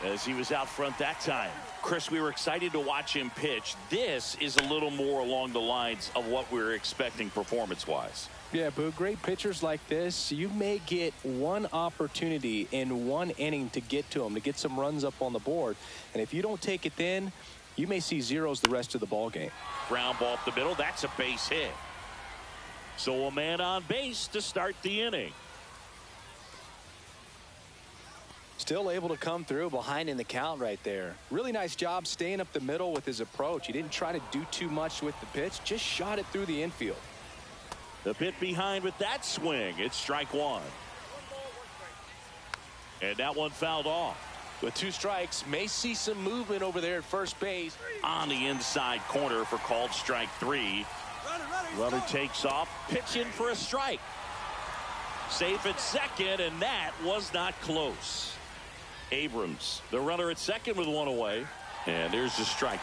as he was out front that time. Chris, we were excited to watch him pitch. This is a little more along the lines of what we were expecting performance-wise. Yeah, but great pitchers like this, you may get one opportunity in one inning to get to them, to get some runs up on the board. And if you don't take it then, you may see zeros the rest of the ball game. Ground ball up the middle. That's a base hit. So a man on base to start the inning. Still able to come through behind in the count right there. Really nice job staying up the middle with his approach. He didn't try to do too much with the pitch, just shot it through the infield. The pit behind with that swing. It's strike 1. And that one fouled off. With 2 strikes, may see some movement over there at first base. On the inside corner for called strike 3. Runner takes off. Pitch in for a strike. Safe at second, and that was not close. Abrams, the runner at second with 1 away. And there's the strike.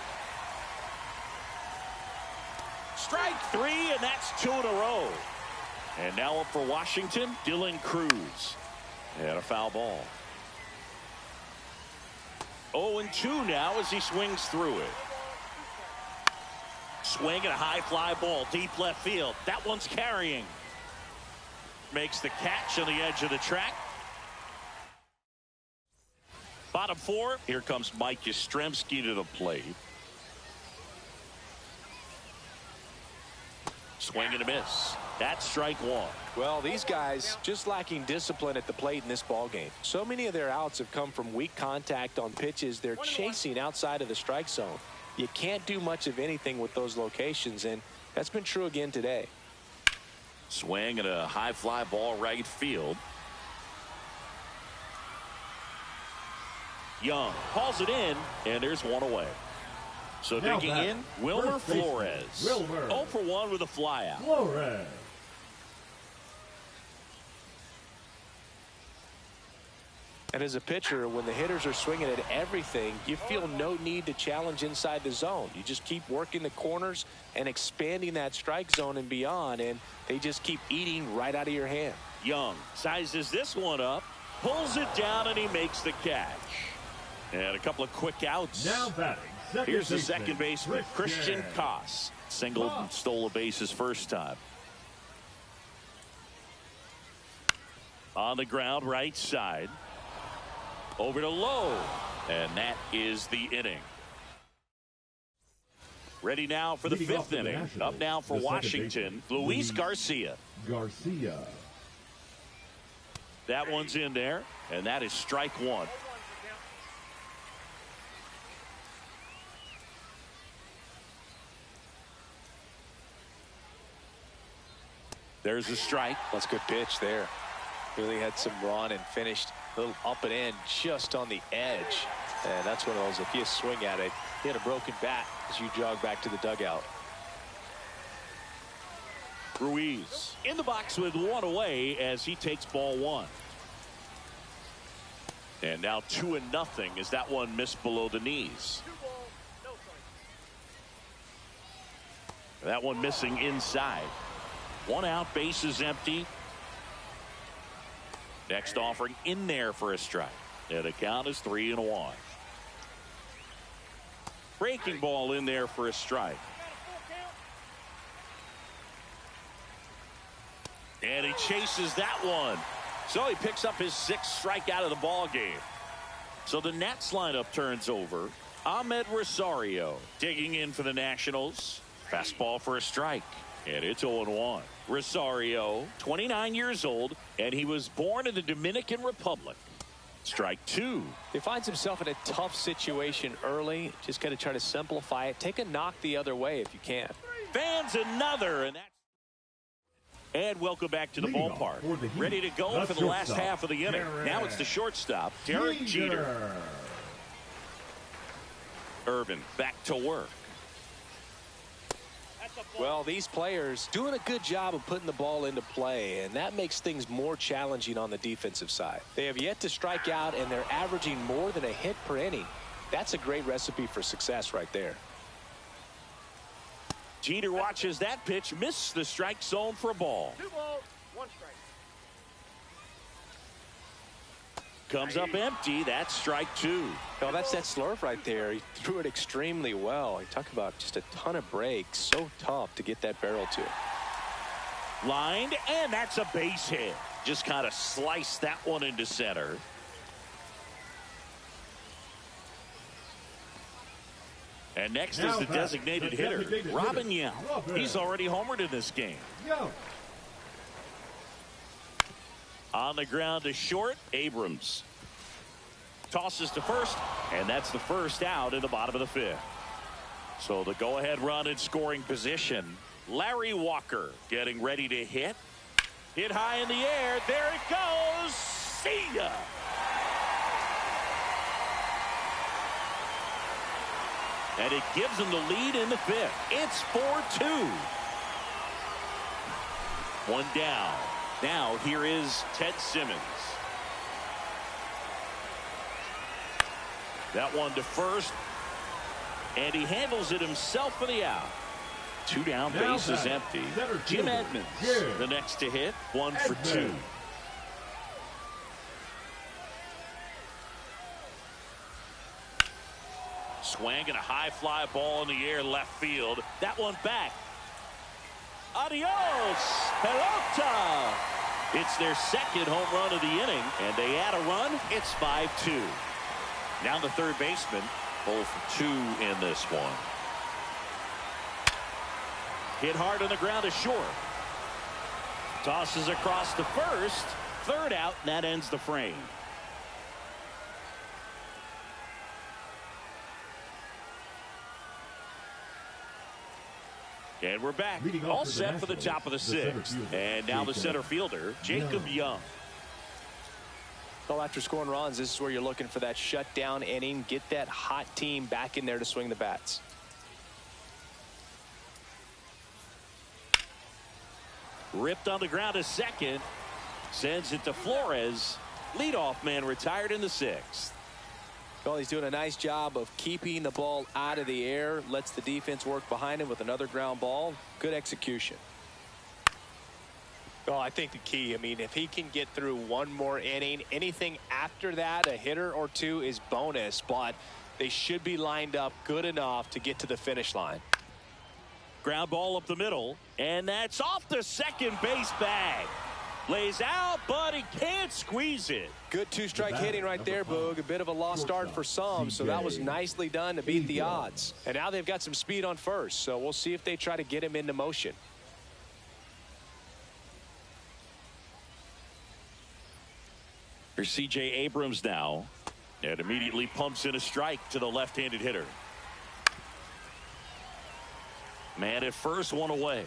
Strike 3, and that's 2 in a row. And now up for Washington, Dylan Cruz. And a foul ball. 0-2 now as he swings through it. Swing and a high fly ball deep left field. That one's carrying. Makes the catch on the edge of the track. Bottom 4. Here comes Mike Yastrzemski to the plate. Swing and a miss. That's strike 1. Well, these guys just lacking discipline at the plate in this ball game. So many of their outs have come from weak contact on pitches they're chasing outside of the strike zone. You can't do much of anything with those locations, and that's been true again today. Swing and a high fly ball right field. Young hauls it in, and there's 1 away. So digging in, Wilmer Flores. 0 for 1 with a fly out. Flores. And as a pitcher, when the hitters are swinging at everything, you feel no need to challenge inside the zone. You just keep working the corners and expanding that strike zone and beyond, and they just keep eating right out of your hand. Young sizes this one up, pulls it down, and he makes the catch. And a couple of quick outs. Now batting. Here's the second baseman, Christian Koss. Singled and stole a base his first time. On the ground, right side. Over to Lowe. And that is the inning. Ready now for the fifth inning. Up now for Washington, Luis Garcia. That one's in there, and that is strike one. There's a strike. That's a good pitch there. Really had some run and finished a little up and in just on the edge. And that's one of those, if you swing at it, you had a broken bat as you jog back to the dugout. Ruiz in the box with one away as he takes ball one. And now 2-0 as that one missed below the knees. That one missing inside. One out, base is empty. Next offering in there for a strike. And the count is 3-1. Breaking ball in there for a strike. And he chases that one. So he picks up his 6th strikeout of the ball game. So the Nats lineup turns over. Ahmed Rosario digging in for the Nationals. Fastball for a strike. And it's 0-1. Rosario, 29 years old, and he was born in the Dominican Republic. Strike two. He finds himself in a tough situation early. Just got to try to simplify it. Take a knock the other way if you can. Fans another, and welcome back to the ballpark. Ready to go for the last half of the inning. Now it's the shortstop, Derek Jeter. Irvin back to work. Well, these players doing a good job of putting the ball into play, and that makes things more challenging on the defensive side. They have yet to strike out, and they're averaging more than a hit per inning. That's a great recipe for success right there. Jeter watches that pitch, miss the strike zone for a ball. 2 balls, 1 strike. Comes up empty. That's strike two. Oh, that's that slurve right there. He threw it extremely well. He talked about just a ton of breaks. So tough to get that barrel to. Lined, and that's a base hit. Just kind of sliced that one into center. And next is the designated hitter, Robin Yount. He's already homered in this game. On the ground to short, Abrams. Tosses to first, and that's the first out in the bottom of the 5th. So the go-ahead run in scoring position. Larry Walker getting ready to hit. Hit high in the air. There it goes. See ya. And it gives them the lead in the 5th. It's 4-2. One down. Now here is Ted Simmons. That one to first. And he handles it himself for the out. 2 down, base is empty. Jim Edmonds, the next to hit. 1 for 2. Swing and a high fly ball in the air left field. That one back. Adios, pelota. It's their second home run of the inning, and they add a run. It's 5-2. Now the third baseman, 0 for 2 in this one. Hit hard on the ground to short. Tosses across to first. Third out, and that ends the frame. And we're back, all set for the top of the 6th. And now the center fielder, Jacob Young. Well, after scoring runs, this is where you're looking for that shutdown inning. Get that hot team back in there to swing the bats. Ripped on the ground to second. Sends it to Flores. Leadoff man retired in the 6th. Well, he's doing a nice job of keeping the ball out of the air. Lets the defense work behind him with another ground ball. Good execution. Well, I think the key, I mean, if he can get through one more inning, anything after that, a hitter or two is bonus, but they should be lined up good enough to get to the finish line. Ground ball up the middle, and that's off the second base bag. Lays out, but he can't squeeze it. Good two-strike hitting right there, Boog. A bit of a lost start for some, so that was nicely done to beat the odds. And now they've got some speed on first, so we'll see if they try to get him into motion. Here's C.J. Abrams now, and immediately pumps in a strike to the left-handed hitter. Man at first, one away.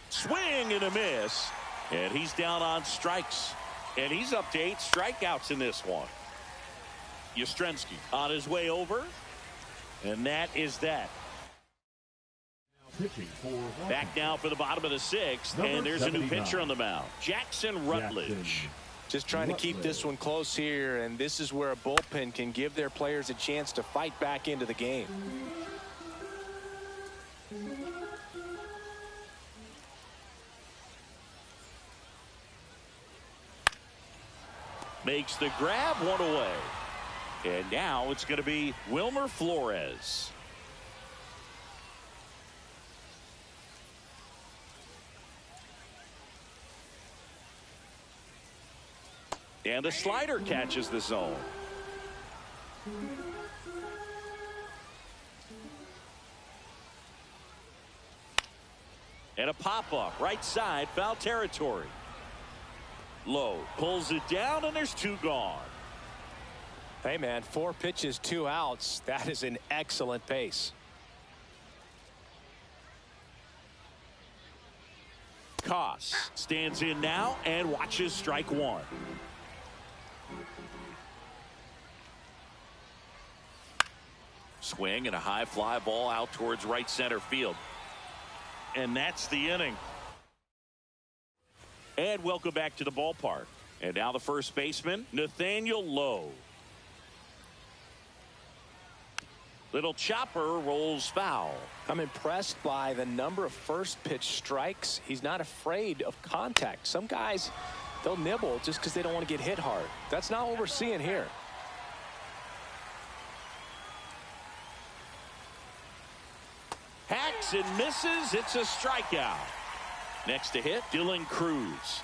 Swing and a miss, and he's down on strikes, and he's up to 8 strikeouts in this one. Yastrzemski on his way over, and that is that. Back now for the bottom of the 6th, and there's a new pitcher on the mound, Jackson Rutledge. Just trying to keep this one close here, and this is where a bullpen can give their players a chance to fight back into the game. Makes the grab, one away. And now it's going to be Wilmer Flores. And the slider catches the zone. And a pop-up right side, foul territory. Low pulls it down, and there's 2 gone. Hey, man, 4 pitches, 2 outs. That is an excellent pace. Koss stands in now and watches strike 1. Swing and a high fly ball out towards right center field. And that's the inning. And welcome back to the ballpark. And now the first baseman, Nathaniel Lowe. Little chopper rolls foul. I'm impressed by the number of first pitch strikes. He's not afraid of contact. Some guys, they'll nibble just because they don't want to get hit hard. That's not what we're seeing here. Hacks and misses. It's a strikeout. Next to hit, Dylan Cruz.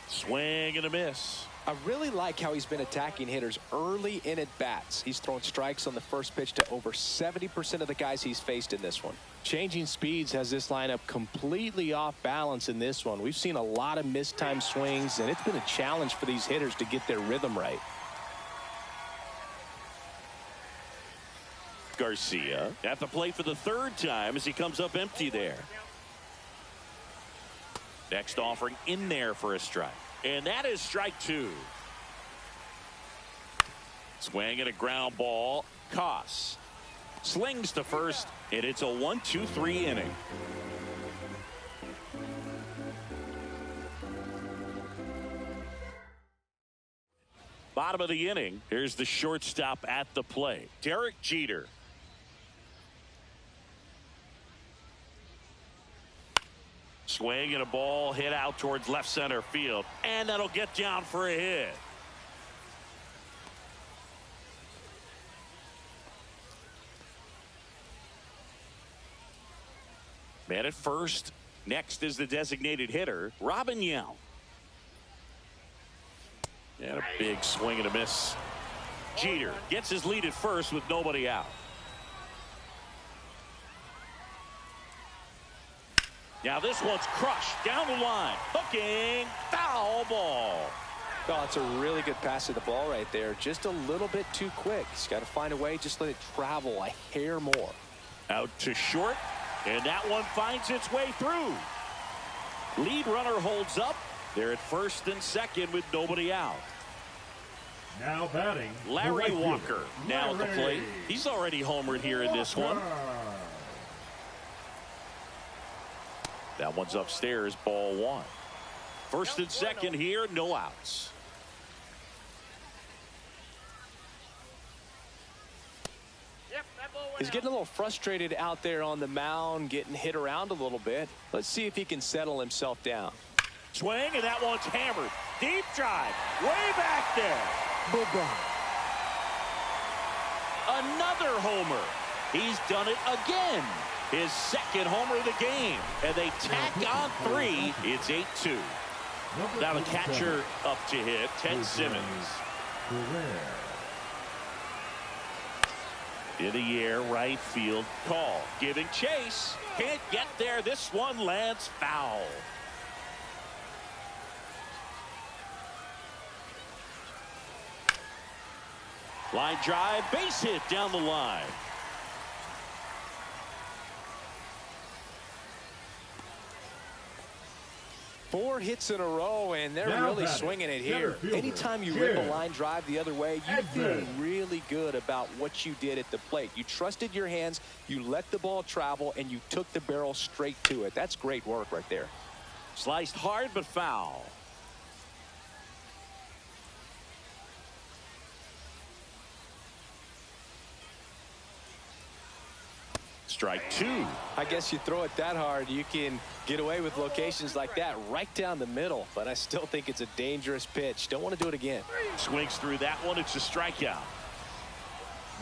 Swing and a miss. I really like how he's been attacking hitters early in at bats. He's thrown strikes on the first pitch to over 70% of the guys he's faced in this one. Changing speeds has this lineup completely off balance in this one. We've seen a lot of mistimed swings, and it's been a challenge for these hitters to get their rhythm right. Garcia at the plate for the 3rd time as he comes up empty there. Next offering in there for a strike. And that is strike 2. Swing and a ground ball. Koss slings to first, and it's a 1-2-3 inning. Bottom of the inning. Here's the shortstop at the plate, Derek Jeter. Swing and a ball hit out towards left center field, and that'll get down for a hit. Man at first. Next is the designated hitter, Robin Yount. And a big swing and a miss. Jeter gets his lead at first with nobody out. Now this one's crushed down the line. Hooking, foul ball. Oh, it's a really good pass to the ball right there. Just a little bit too quick. He's got to find a way. Just let it travel a hair more. Out to short, and that one finds its way through. Lead runner holds up. They're at first and second with nobody out. Now batting, Larry Walker now at the plate. He's already homered here in this one. That one's upstairs, ball 1. First and second here, no outs. He's getting a little frustrated out there on the mound, getting hit around a little bit. Let's see if he can settle himself down. Swing, and that one's hammered. Deep drive, way back there. Bye-bye. Another homer. He's done it again. His second homer of the game. And they tack on 3. It's 8-2. Now the catcher up to hit, Ted Simmons. In the air, right field, call. Giving chase. Can't get there. This one lands foul. Line drive, base hit down the line. Four hits in a row, and they're really swinging it here. Anytime you rip a line drive the other way, you feel really good about what you did at the plate. You trusted your hands, you let the ball travel, and you took the barrel straight to it. That's great work right there. Sliced hard but foul. Strike 2. I guess you throw it that hard, you can get away with locations like that right down the middle. But I still think it's a dangerous pitch. Don't want to do it again. Swings through that one. It's a strikeout.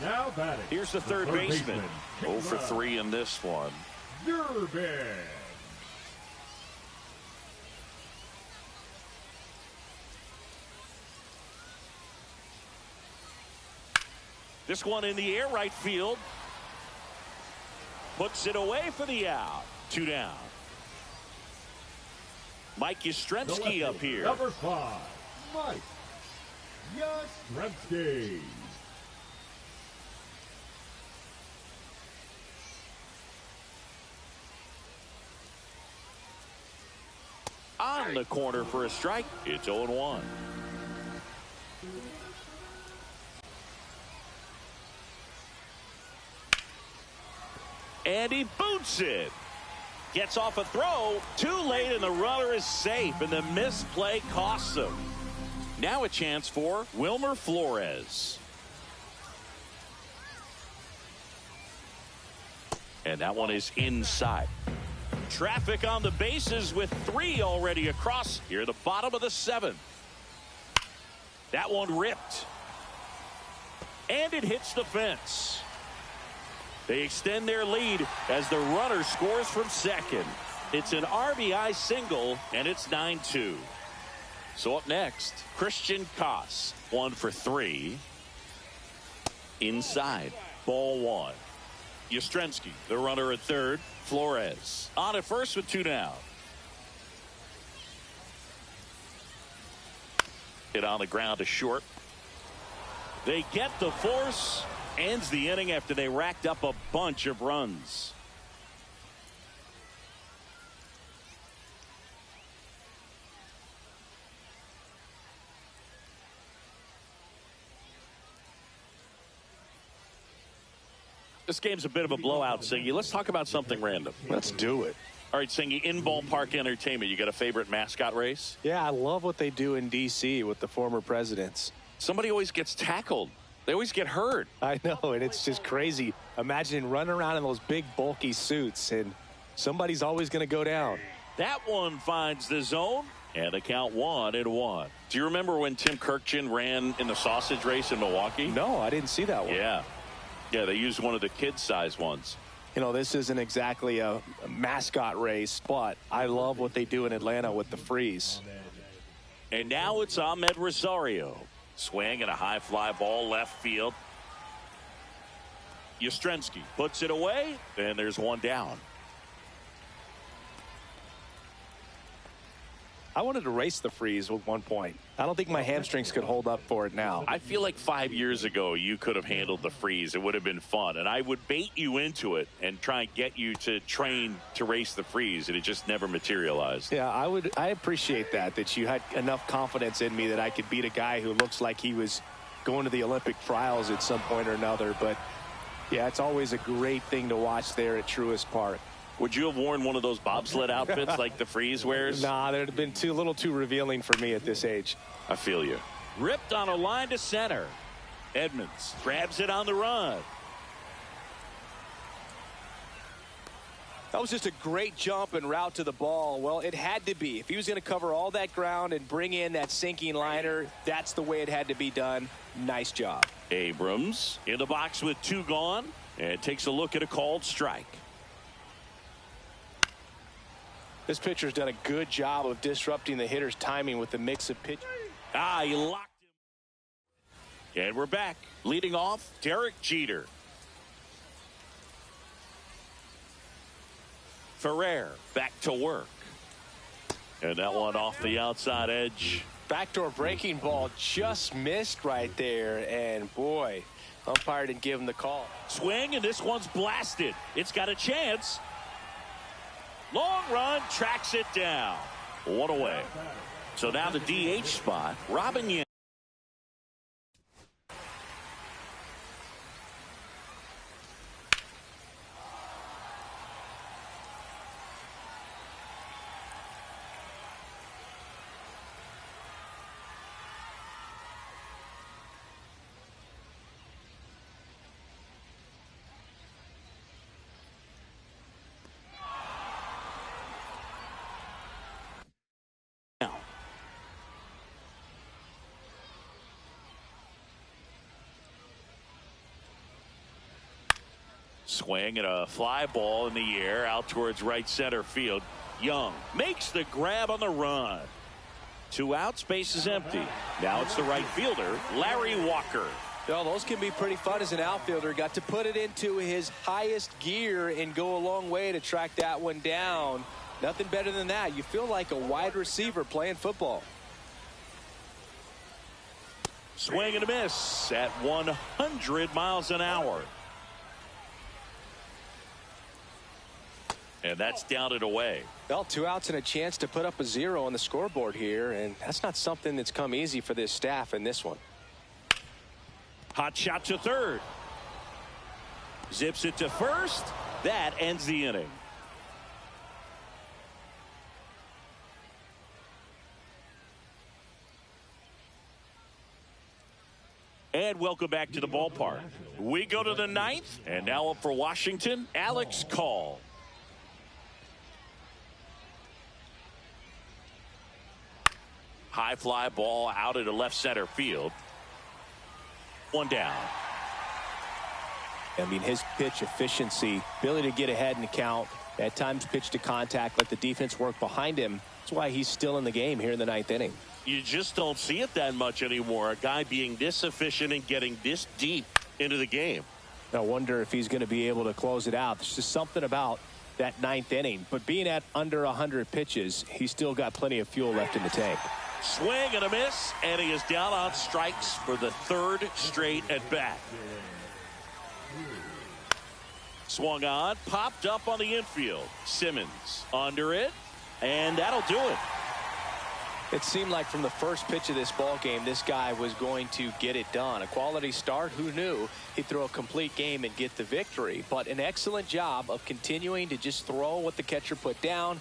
Now batting. Here's the third baseman. 0 for 3 in this one. Durbin. This one in the air, right field. Puts it away for the out. 2 down. Mike Yastrzemski up here. Number 5, Mike Yastrzemski. On the corner for a strike. It's 0-1. And he boots it. Gets off a throw. Too late, and the runner is safe. And the misplay costs him. Now a chance for Wilmer Flores. And that one is inside. Traffic on the bases with 3 already across. Here, the bottom of the 7th. That one ripped. And it hits the fence. They extend their lead as the runner scores from second. It's an RBI single, and it's 9-2. So up next, Christian Koss, 1 for 3. Inside, ball 1. Yastrzemski, the runner at third. Flores on at first with 2 down. Hit on the ground to short. They get the force. Ends the inning after they racked up a bunch of runs. This game's a bit of a blowout, Singy. Let's talk about something random. Let's do it. All right, Singy, in ballpark entertainment, you got a favorite mascot race? Yeah, I love what they do in D.C. with the former presidents. Somebody always gets tackled. They always get hurt. I know, and it's just crazy. Imagine running around in those big, bulky suits, and somebody's always going to go down. That one finds the zone, and the count 1-1. Do you remember when Tim Kirkjian ran in the sausage race in Milwaukee? No, I didn't see that one. Yeah, they used one of the kid-size ones. You know, this isn't exactly a mascot race, but I love what they do in Atlanta with the freeze. And now it's Ahmed Rosario. Swing and a high fly ball left field. Yastrzemski puts it away, and there's 1 down. I wanted to race the freeze at one point. I don't think my hamstrings could hold up for it now. I feel like 5 years ago you could have handled the freeze. It would have been fun, and I would bait you into it and try and get you to train to race the freeze, and it just never materialized. Yeah, I appreciate that you had enough confidence in me that I could beat a guy who looks like he was going to the Olympic trials at some point or another. But yeah, it's always a great thing to watch there at Truist Park. Would you have worn one of those bobsled outfits like the Freeze wears? Nah, that would have been a little too revealing for me at this age. I feel you. Ripped on a line to center. Edmonds grabs it on the run. That was just a great jump and route to the ball. Well, it had to be. If he was going to cover all that ground and bring in that sinking liner, that's the way it had to be done. Nice job. Abrams in the box with 2 gone and takes a look at a called strike. This pitcher's done a good job of disrupting the hitter's timing with the mix of pitch. He locked him. And we're back. Leading off, Derek Jeter. Ferrer back to work. And that one off the outside edge. Backdoor breaking ball just missed right there. And boy, umpire didn't give him the call. Swing, and this one's blasted. It's got a chance. Long run, tracks it down. One away. So now the DH spot, Robin Yan. Swing and a fly ball in the air out towards right center field. Young makes the grab on the run. 2 outs, base is empty. Now it's the right fielder, Larry Walker. Well, those can be pretty fun as an outfielder. Got to put it into his highest gear and go a long way to track that one down. Nothing better than that. You feel like a wide receiver playing football. Swing and a miss at 100 miles an hour. And that's down and away. Well, 2 outs and a chance to put up a 0 on the scoreboard here, and that's not something that's come easy for this staff in this one. Hot shot to third. Zips it to first. That ends the inning. And welcome back to the ballpark. We go to the 9th, and now up for Washington, Alex Call. High fly ball out into left center field. 1 down. I mean, his pitch efficiency, ability to get ahead in the count, at times pitch to contact, let the defense work behind him. That's why he's still in the game here in the 9th inning. You just don't see it that much anymore. A guy being this efficient and getting this deep into the game. I wonder if he's going to be able to close it out. There's just something about that 9th inning. But being at under 100 pitches, he's still got plenty of fuel left in the tank. Swing and a miss, and he is down on strikes for the 3rd straight at bat. Swung on, popped up on the infield. Simmons under it, and that'll do it. It seemed like from the first pitch of this ball game, this guy was going to get it done. A quality start. Who knew he'd throw a complete game and get the victory? But an excellent job of continuing to just throw what the catcher put down.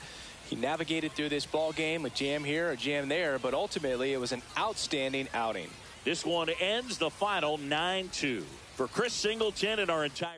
He navigated through this ball game, a jam here, a jam there, but ultimately it was an outstanding outing. This one ends the final 9-2. For Chris Singleton and our entire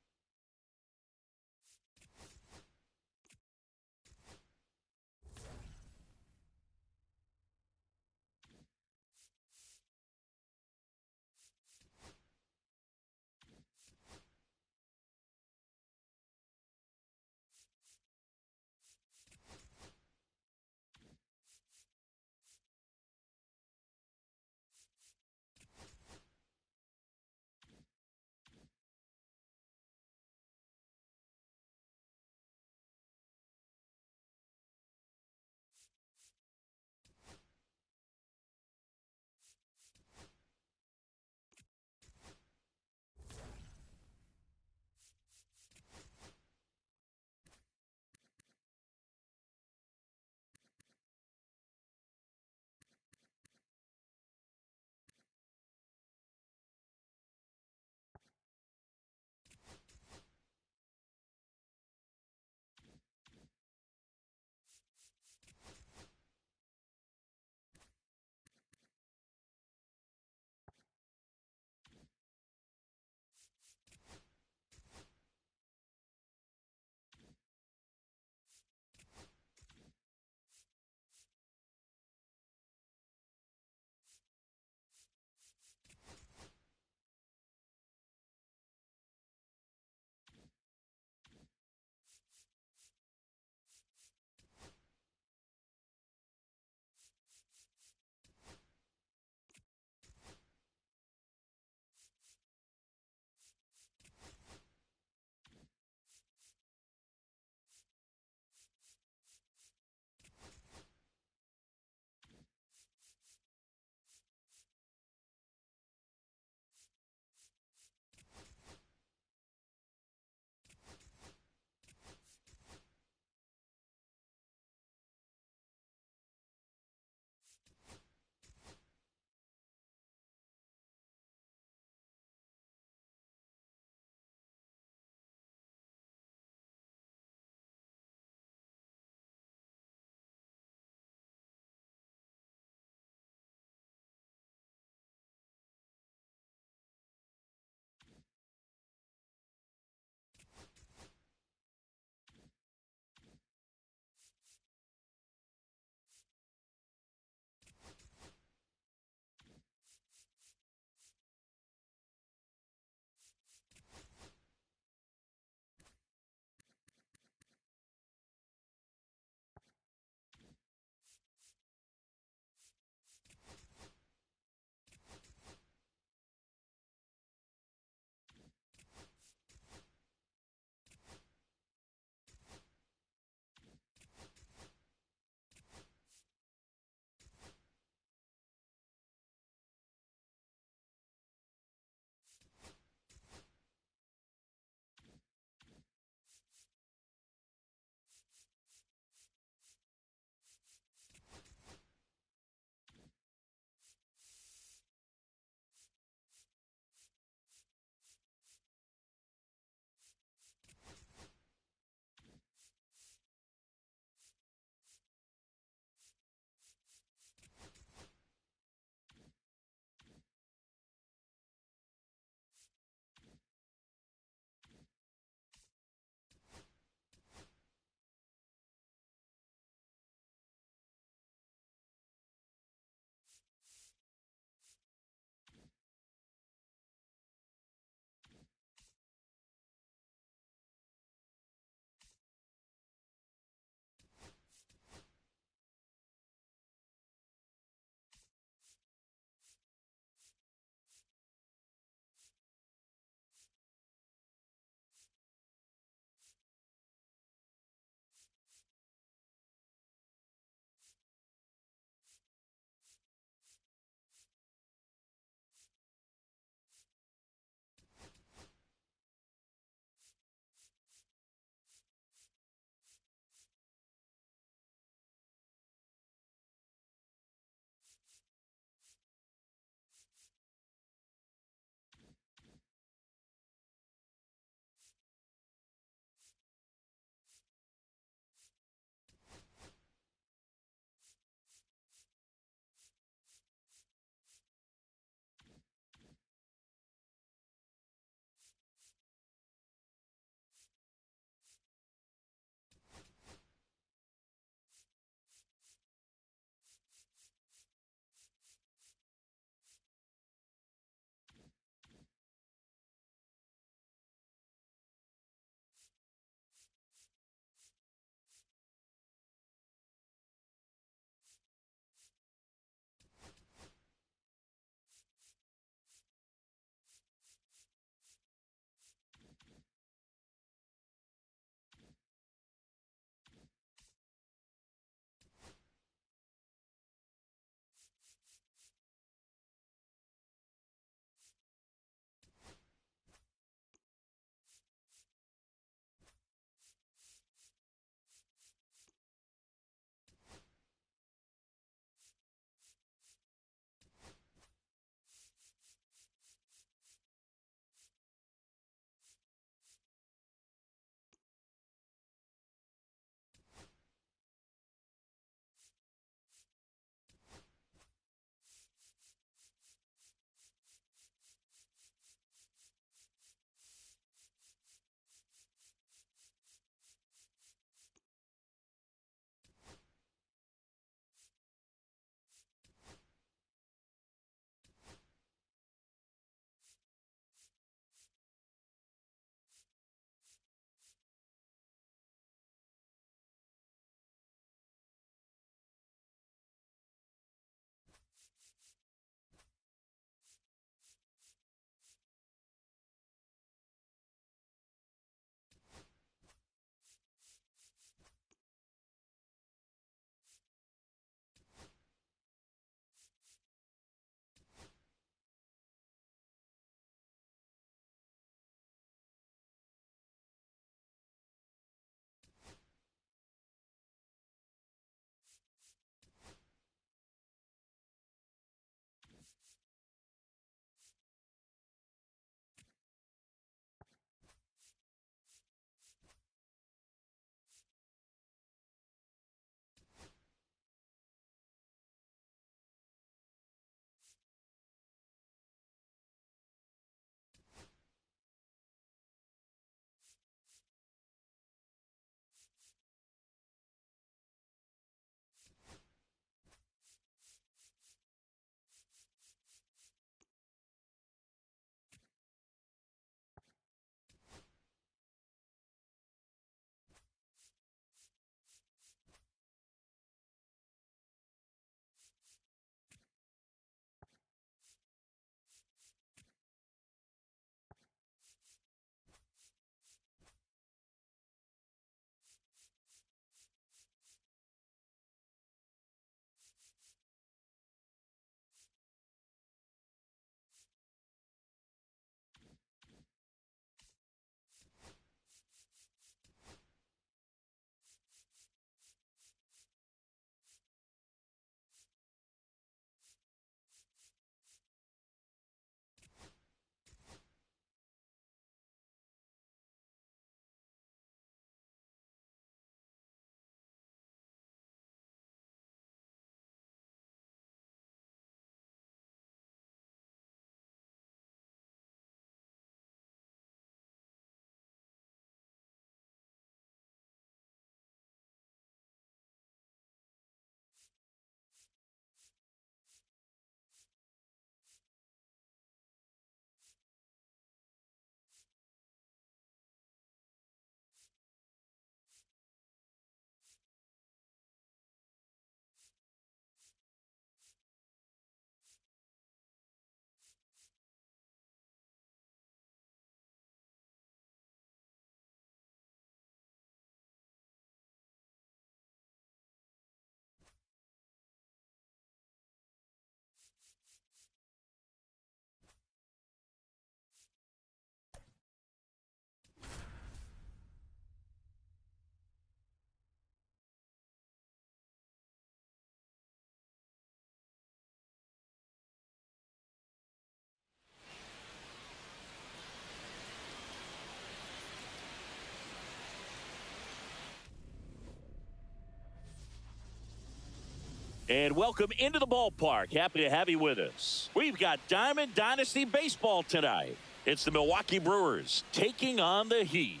And welcome into the ballpark. Happy to have you with us. We've got Diamond Dynasty Baseball tonight. It's the Milwaukee Brewers taking on the Heat.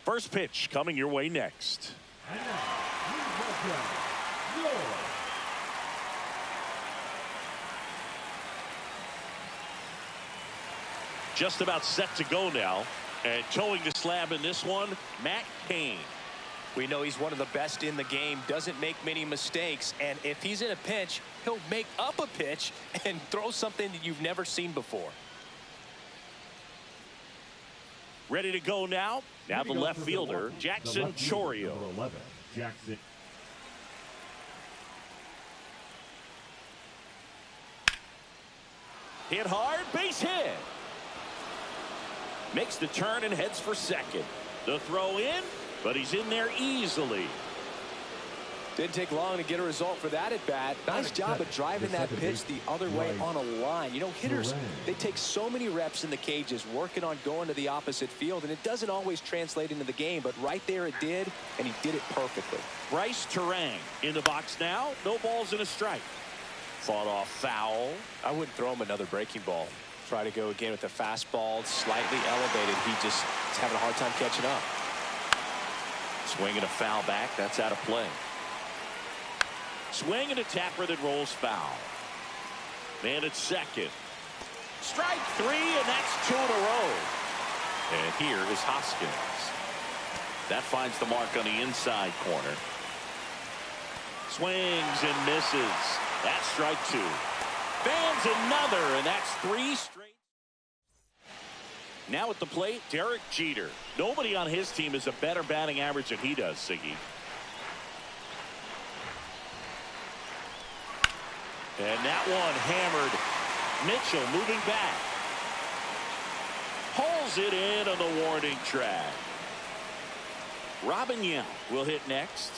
First pitch coming your way next. And now, please welcome your Just about set to go now. And towing the slab in this one, Matt Cain. We know he's one of the best in the game, doesn't make many mistakes, and if he's in a pinch, he'll make up a pitch and throw something that you've never seen before. Ready to go now. Now the left fielder, Jackson Chourio. Number 11, Jackson. Hit hard, base hit. Makes the turn and heads for second. The throw in, but he's in there easily. Didn't take long to get a result for that at bat. Nice job of driving that pitch the other way on a line. You know, hitters, they take so many reps in the cages working on going to the opposite field, and it doesn't always translate into the game, but right there it did, and he did it perfectly. Bryce Terang in the box now. No balls and a strike. Fought off foul. I wouldn't throw him another breaking ball. Try to go again with the fastball, slightly elevated. He just is having a hard time catching up. Swinging a foul back. That's out of play. Swing and a tapper that rolls foul. Man at second. Strike three, and that's 2 in a row. And here is Hoskins. That finds the mark on the inside corner. Swings and misses. That's strike 2. Fans another, and that's 3 straight. Now at the plate, Derek Jeter. Nobody on his team has a better batting average than he does, Siggy. And that one hammered. Mitchell moving back. Pulls it in on the warning track. Robin Yount will hit next.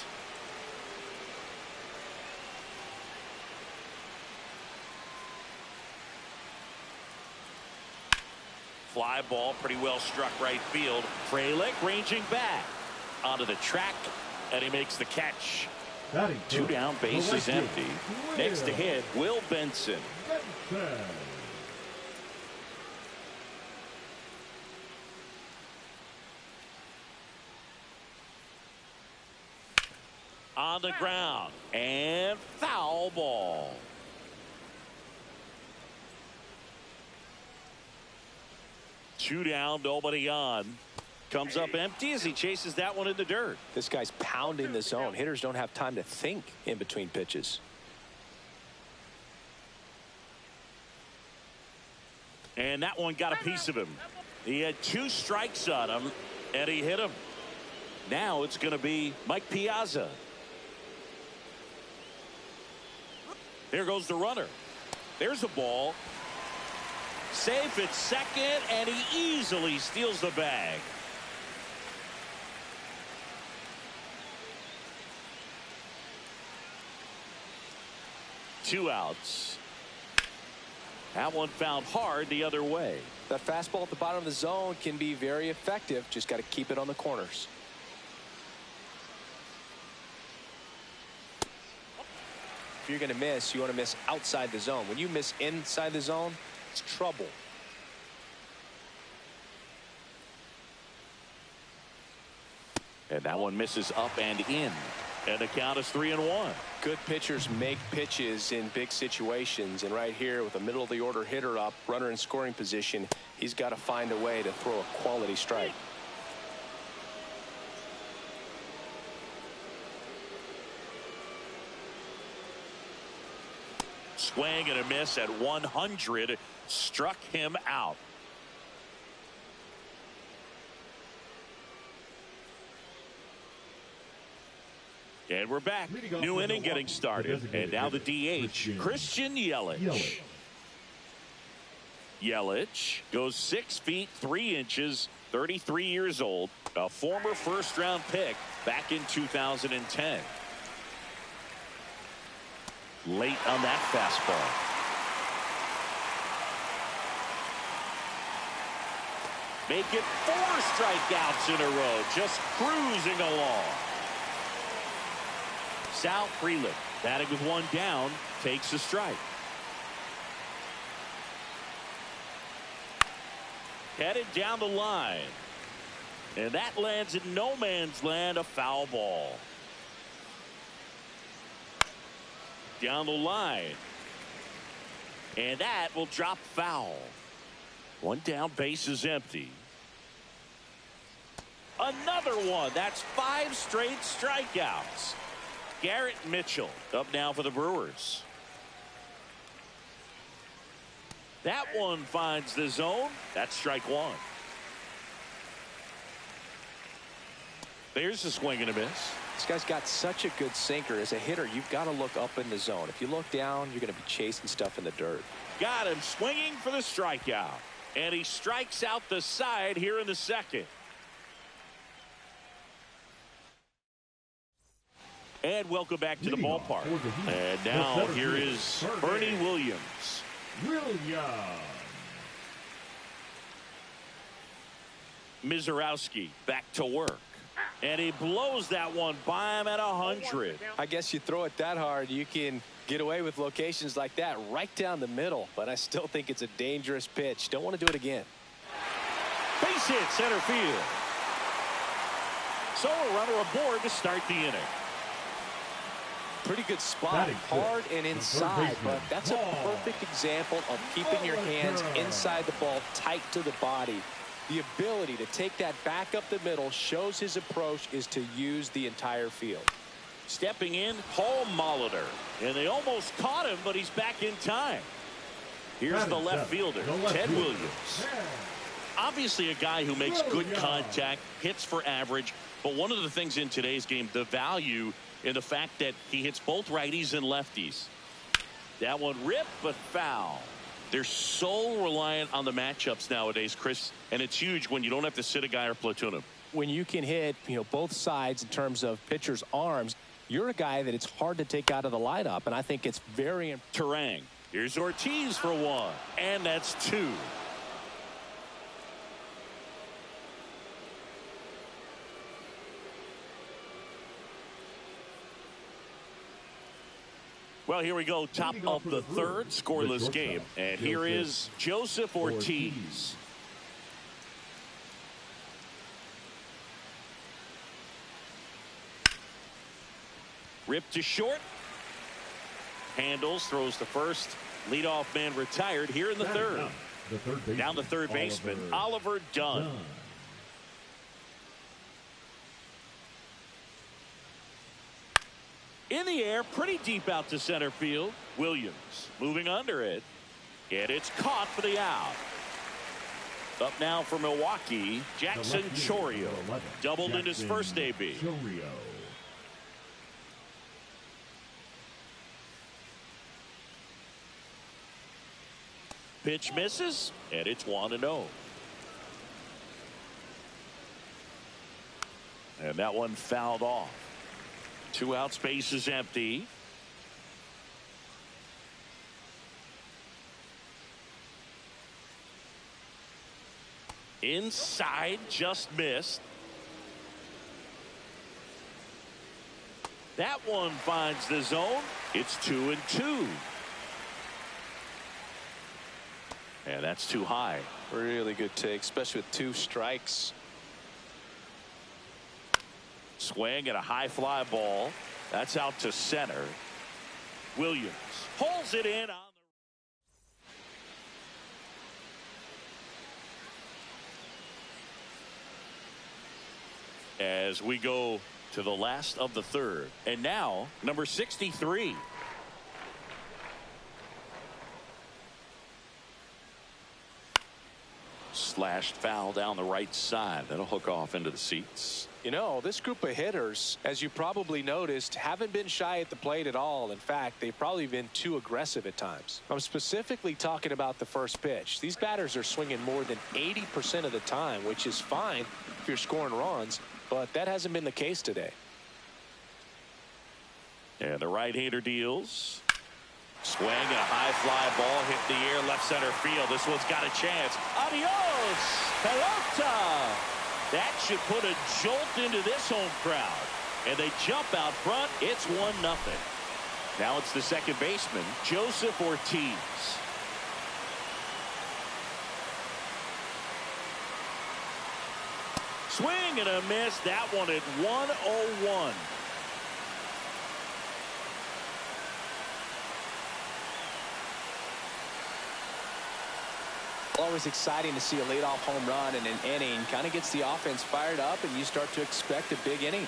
Fly ball pretty well struck right field. Frelick ranging back onto the track, and he makes the catch. 2 down, base is empty. Next to hit, Will Benson. On the ground, and foul ball. Two down, nobody on. Comes up empty as he chases that one in the dirt. This guy's pounding the zone. Hitters don't have time to think in between pitches. And that one got a piece of him. He had 2 strikes on him, and he hit him. Now it's going to be Mike Piazza. There goes the runner. There's a ball. Safe at second, and he easily steals the bag. Two outs. That one found hard the other way. That fastball at the bottom of the zone can be very effective. Just got to keep it on the corners. If you're going to miss, you want to miss outside the zone. When you miss inside the zone, it's trouble. And that one misses up and in. And the count is 3-1. Good pitchers make pitches in big situations. And right here with a middle of the order hitter up, runner in scoring position, he's got to find a way to throw a quality strike. Swing and a miss at 100. Struck him out. And we're back. New inning getting started. And now the DH, Christian Yelich. Yelich goes 6 feet 3 inches, 33 years old, a former first-round pick back in 2010. Late on that fastball. Make it 4 strikeouts in a row, just cruising along. Sal Freeland, batting with one down, takes a strike. Headed down the line. And that lands in no man's land, a foul ball. Down the line. And that will drop foul. One down, base is empty. Another one. That's 5 straight strikeouts. Garrett Mitchell up now for the Brewers. That one finds the zone. That's strike one. There's a swing and a miss. This guy's got such a good sinker. As a hitter, you've got to look up in the zone. If you look down, you're going to be chasing stuff in the dirt. Got him swinging for the strikeout. And he strikes out the side here in the second. And welcome back to the ballpark. And now here is Bernie Williams. Mizorowski back to work. And he blows that one by him at 100. I guess you throw it that hard, you can get away with locations like that right down the middle. But I still think it's a dangerous pitch. Don't want to do it again. Base hit center field. So a runner aboard to start the inning. Pretty good spot, hard and inside, but that's a perfect example of keeping your hands inside the ball, tight to the body. The ability to take that back up the middle shows his approach is to use the entire field. Stepping in, Paul Molitor. And they almost caught him, but he's back in time. Here's the left fielder, Ted Williams. Obviously a guy who makes good contact, hits for average, but one of the things in today's game, the value in the fact that he hits both righties and lefties. That one ripped, but foul. They're so reliant on the matchups nowadays, Chris, and it's huge when you don't have to sit a guy or platoon him. When you can hit, both sides in terms of pitchers' arms, you're a guy that it's hard to take out of the lineup, and I think it's very Terang. Here's Ortiz for one, and that's two. Well, here we go, top of the third, scoreless game. And here is Joseph Ortiz. Ripped to short. Handles, throws to first. Leadoff man retired here in the third. Down the third baseman, Oliver Dunn. In the air, pretty deep out to center field. Williams moving under it. And it's caught for the out. Up now for Milwaukee, Jackson Chourio. Doubled in his first AB. Pitch misses, and it's 1-0. And that one fouled off. 2 outs, base is empty. Inside, just missed. That one finds the zone. It's 2-2. And that's too high. Really good take, especially with 2 strikes. Swing and a high fly ball. That's out to center. Williams pulls it in on the. As we go to the last of the third. And now, number 63. Slashed foul down the right side. That'll hook off into the seats. This group of hitters, as you probably noticed, haven't been shy at the plate at all. In fact, they've probably been too aggressive at times. I'm specifically talking about the first pitch. These batters are swinging more than 80% of the time, which is fine if you're scoring runs, but that hasn't been the case today. And the right-hander deals. Swing and a high fly ball hit the air left center field. This one's got a chance. Adios, pelota. That should put a jolt into this home crowd. And they jump out front. It's 1-0. Now it's the second baseman, Joseph Ortiz. Swing and a miss. That one at 101. Always exciting to see a leadoff home run in an inning. Kind of gets the offense fired up, and you start to expect a big inning.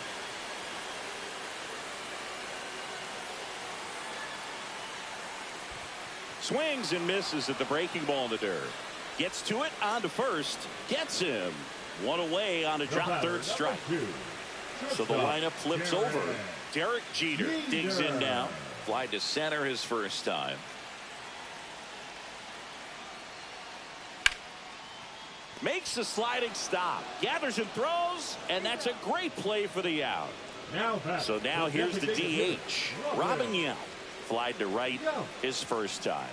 Swings and misses at the breaking ball in the dirt. Gets to it, on to first. Gets him. One away on a drop third strike. So the lineup flips over. Derek Jeter digs in now. Fly to center his first time. Makes a sliding stop. Gathers and throws. And that's a great play for the out. So now here's the DH. Robin Yount. Flied to right his first time.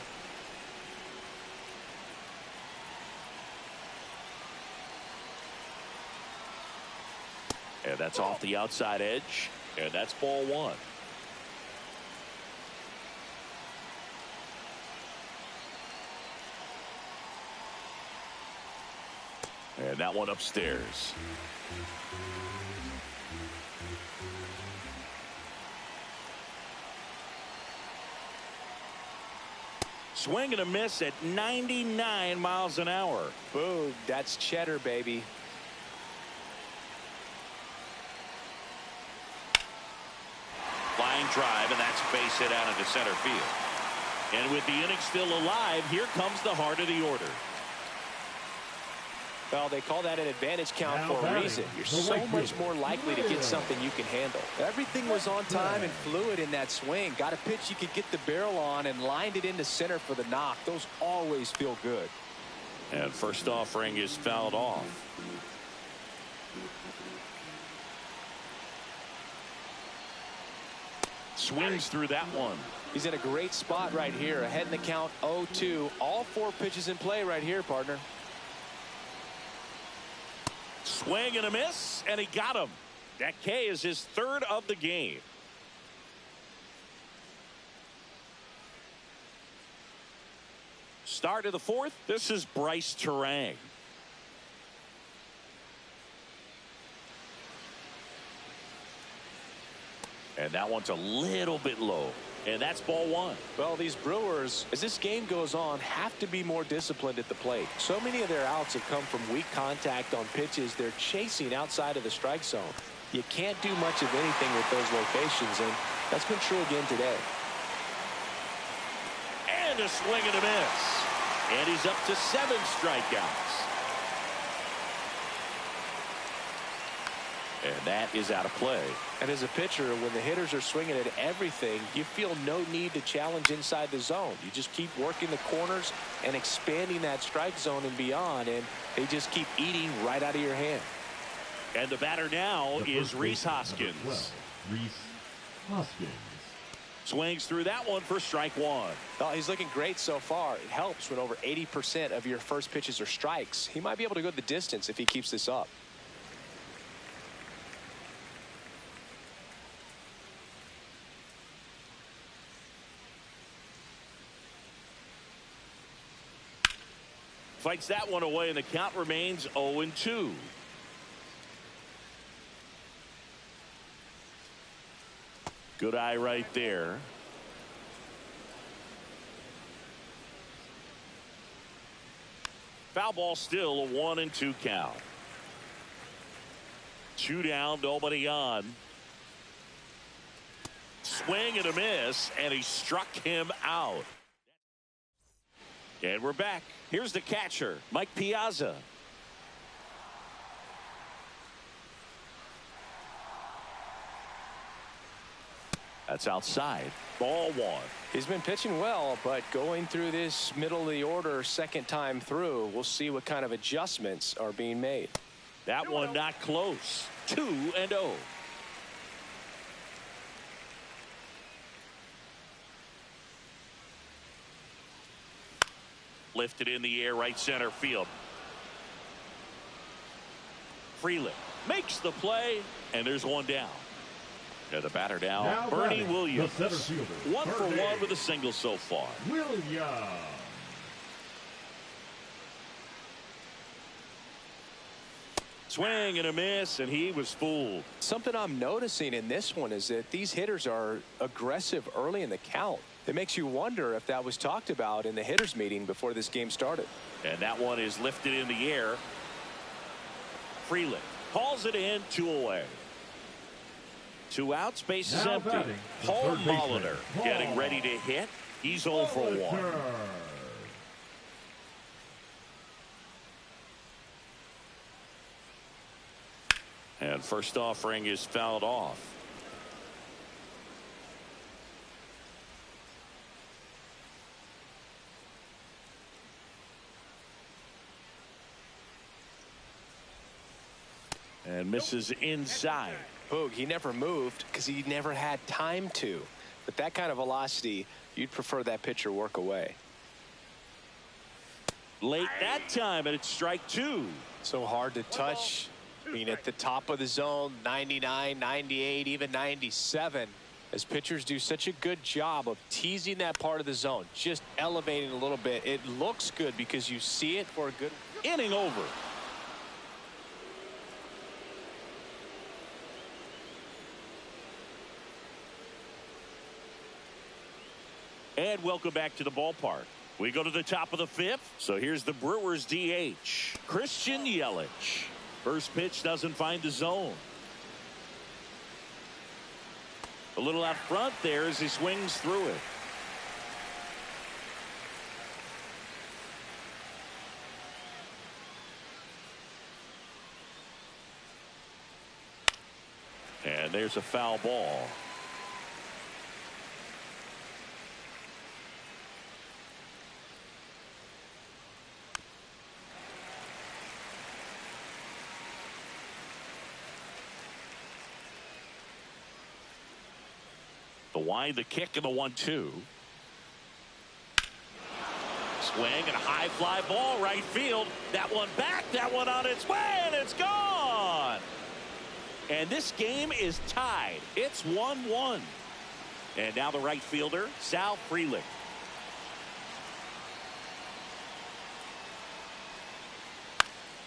And that's off the outside edge. And that's ball one. And that one upstairs. Swing and a miss at 99 miles an hour. Boom, that's cheddar, baby. Flying drive, and that's a base hit out into center field. And with the inning still alive, here comes the heart of the order. Well, they call that an advantage count for a reason. You're so much more likely to get something you can handle. Everything was on time and fluid in that swing. Got a pitch you could get the barrel on and lined it into center for the knock. Those always feel good. And first offering is fouled off. Swings through that one. He's in a great spot right here. Ahead in the count 0-2. All four pitches in play right here, partner. Swing and a miss, and he got him. That K is his third of the game. Start of the fourth. This is Bryce Terang. And that one's a little bit low. And that's ball one. Well, these Brewers, as this game goes on, have to be more disciplined at the plate. So many of their outs have come from weak contact on pitches they're chasing outside of the strike zone. You can't do much of anything with those locations, and that's been true again today. And a swing and a miss. And he's up to 7 strikeouts. And that is out of play. And as a pitcher, when the hitters are swinging at everything, you feel no need to challenge inside the zone. You just keep working the corners and expanding that strike zone and beyond, and they just keep eating right out of your hand. And the batter now is Rhys Hoskins. Rhys Hoskins. Swings through that one for strike one. Well, he's looking great so far. It helps when over 80% of your first pitches are strikes. He might be able to go the distance if he keeps this up. Fights that one away, and the count remains 0-2. Good eye right there. Foul ball, still a 1-2 count. 2 down, nobody on. Swing and a miss, and he struck him out. And we're back. Here's the catcher, Mike Piazza. That's outside. Ball one. He's been pitching well, but going through this middle of the order second time through, we'll see what kind of adjustments are being made. That one not close. 2-0. Lifted in the air, right center field. Freeland makes the play, and there's one down. Yeah, the batter now, Now Bernie batting, Williams. the center fielder, 1 for Bernie 1 with a single so far. Williams. Swing and a miss, and he was fooled. Something I'm noticing in this one is that these hitters are aggressive early in the count. It makes you wonder if that was talked about in the hitters meeting before this game started. And that one is lifted in the air. Freeland calls it in, 2 away. 2 outs, base is Now empty. batting, the Paul third baseman, Molitor Paul getting ready to hit. He's 0 for 1. And first offering is fouled off. And misses inside. Boog, he never moved because he never had time to. But that kind of velocity, you'd prefer that pitcher work away. Late that time, and it's strike 2. So hard to touch. I mean, at the top of the zone, 99, 98, even 97. As pitchers do such a good job of teasing that part of the zone, just elevating a little bit. It looks good because you see it for a good Inning over. And welcome back to the ballpark. We go to the top of the 5th. So here's the Brewers DH, Christian Yelich. First pitch doesn't find the zone. A little out front there as he swings through it. And there's a foul ball. The wide, the kick, and the 1-2. Swing and a high fly ball right field. That one back, that one on its way, and it's gone. And this game is tied. It's 1-1. And now the right fielder, Sal Frelick.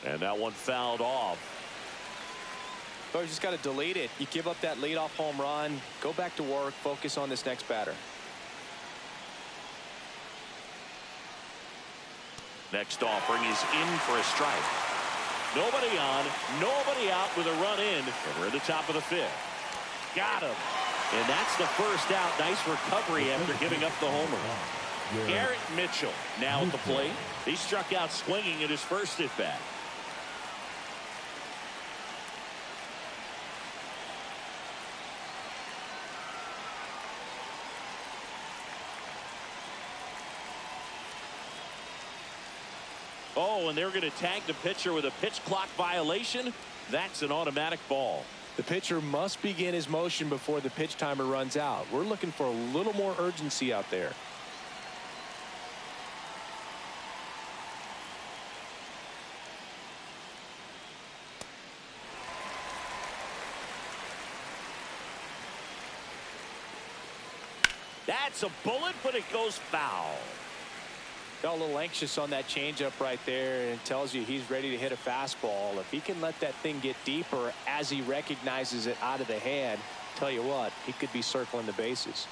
And that one fouled off. Oh, you just got to delete it. You give up that leadoff home run, go back to work, focus on this next batter. Next offering is in for a strike. Nobody on, nobody out with a run in, and we're at the top of the 5th. Got him. And that's the first out. Nice recovery after giving up the homer. Garrett Mitchell now at the plate. He struck out swinging at his first at bat. Oh, and they're going to tag the pitcher with a pitch clock violation. That's an automatic ball. The pitcher must begin his motion before the pitch timer runs out. We're looking for a little more urgency out there. That's a bullet, but it goes foul. Got a little anxious on that changeup right there, and it tells you he's ready to hit a fastball. If he can let that thing get deeper as he recognizes it out of the hand, tell you what, he could be circling the bases.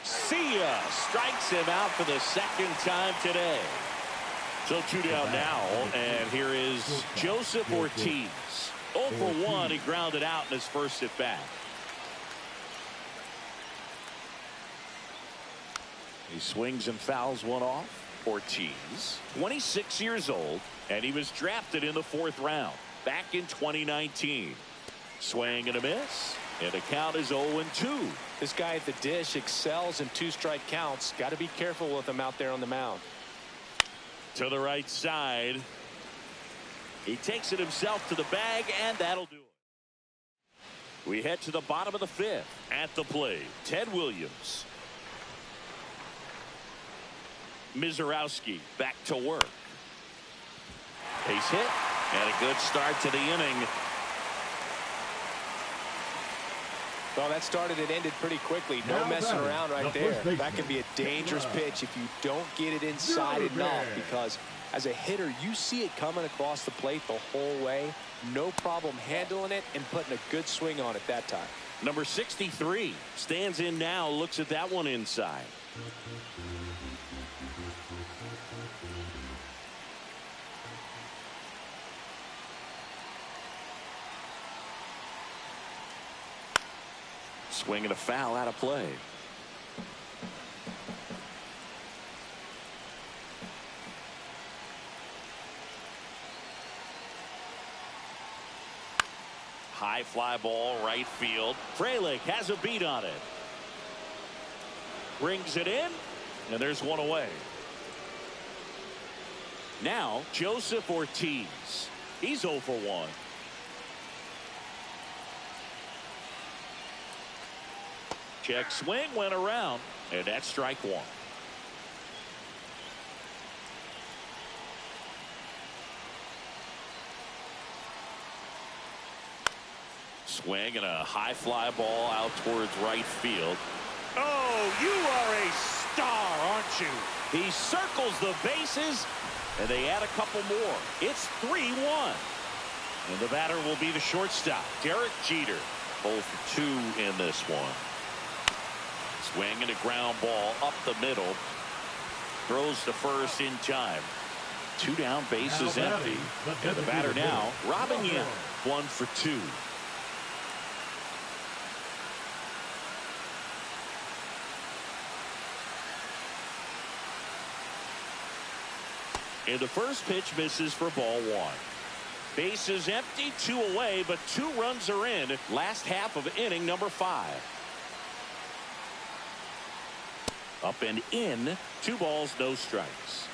See ya. Strikes him out for the second time today. So 2 down now, and here is Joseph Ortiz. 0 for 1. He grounded out in his first at bat. He swings and fouls one off. Ortiz, 26 years old, and he was drafted in the 4th round back in 2019. Swing and a miss, and the count is 0-2. This guy at the dish excels in 2-strike counts. Got to be careful with him out there on the mound. To the right side. He takes it himself to the bag, and that'll do it. We head to the bottom of the 5th. At the plate, Ted Williams. Mizorowski back to work. Base hit, and a good start to the inning. Well, that started and ended pretty quickly. No messing around right there. That can be a dangerous pitch if you don't get it inside enough, because as a hitter, you see it coming across the plate the whole way. No problem handling it and putting a good swing on it that time. Number 63 stands in now, looks at that one inside. Swing and a foul out of play. High fly ball, right field. Frelick has a beat on it. Brings it in, and there's one away. Now, Joseph Ortiz. He's 0 for 1. Check swing, went around, and that's strike one. Swing and a high fly ball out towards right field. Oh, you are a star, aren't you? He circles the bases, and they add a couple more. It's 3-1. And the batter will be the shortstop, Derek Jeter. 0 for 2 in this one. Swing and a ground ball up the middle. Throws to first in time. 2 down, bases empty. And the batter now, Robin Young. 1 for 2. And the first pitch misses for ball 1. Bases empty, 2 away, but 2 runs are in. Last half of inning number 5. Up and in, 2 balls, no strikes.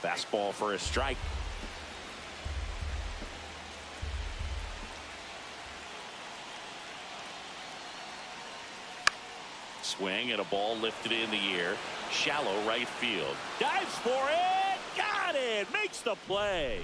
Fastball for a strike. Swing and a ball lifted in the air. Shallow right field. Dives for it. Got it. Makes the play.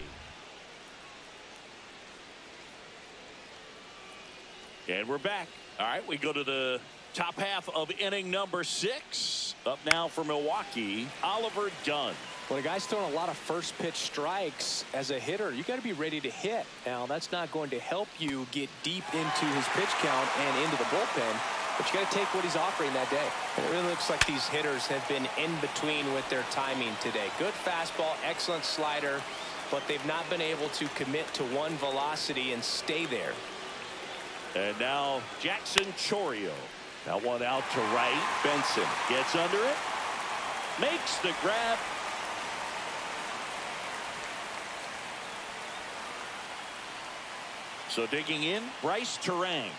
And we're back. All right, we go to the top half of inning number 6. Up now for Milwaukee, Oliver Dunn. When a guy's throwing a lot of first pitch strikes as a hitter, you got to be ready to hit. Now, that's not going to help you get deep into his pitch count and into the bullpen, but you got to take what he's offering that day. And it really looks like these hitters have been in between with their timing today. Good fastball, excellent slider, but they've not been able to commit to one velocity and stay there. And now Jackson Chourio. That one out to right. Benson gets under it. Makes the grab. So digging in, Bryce Terang.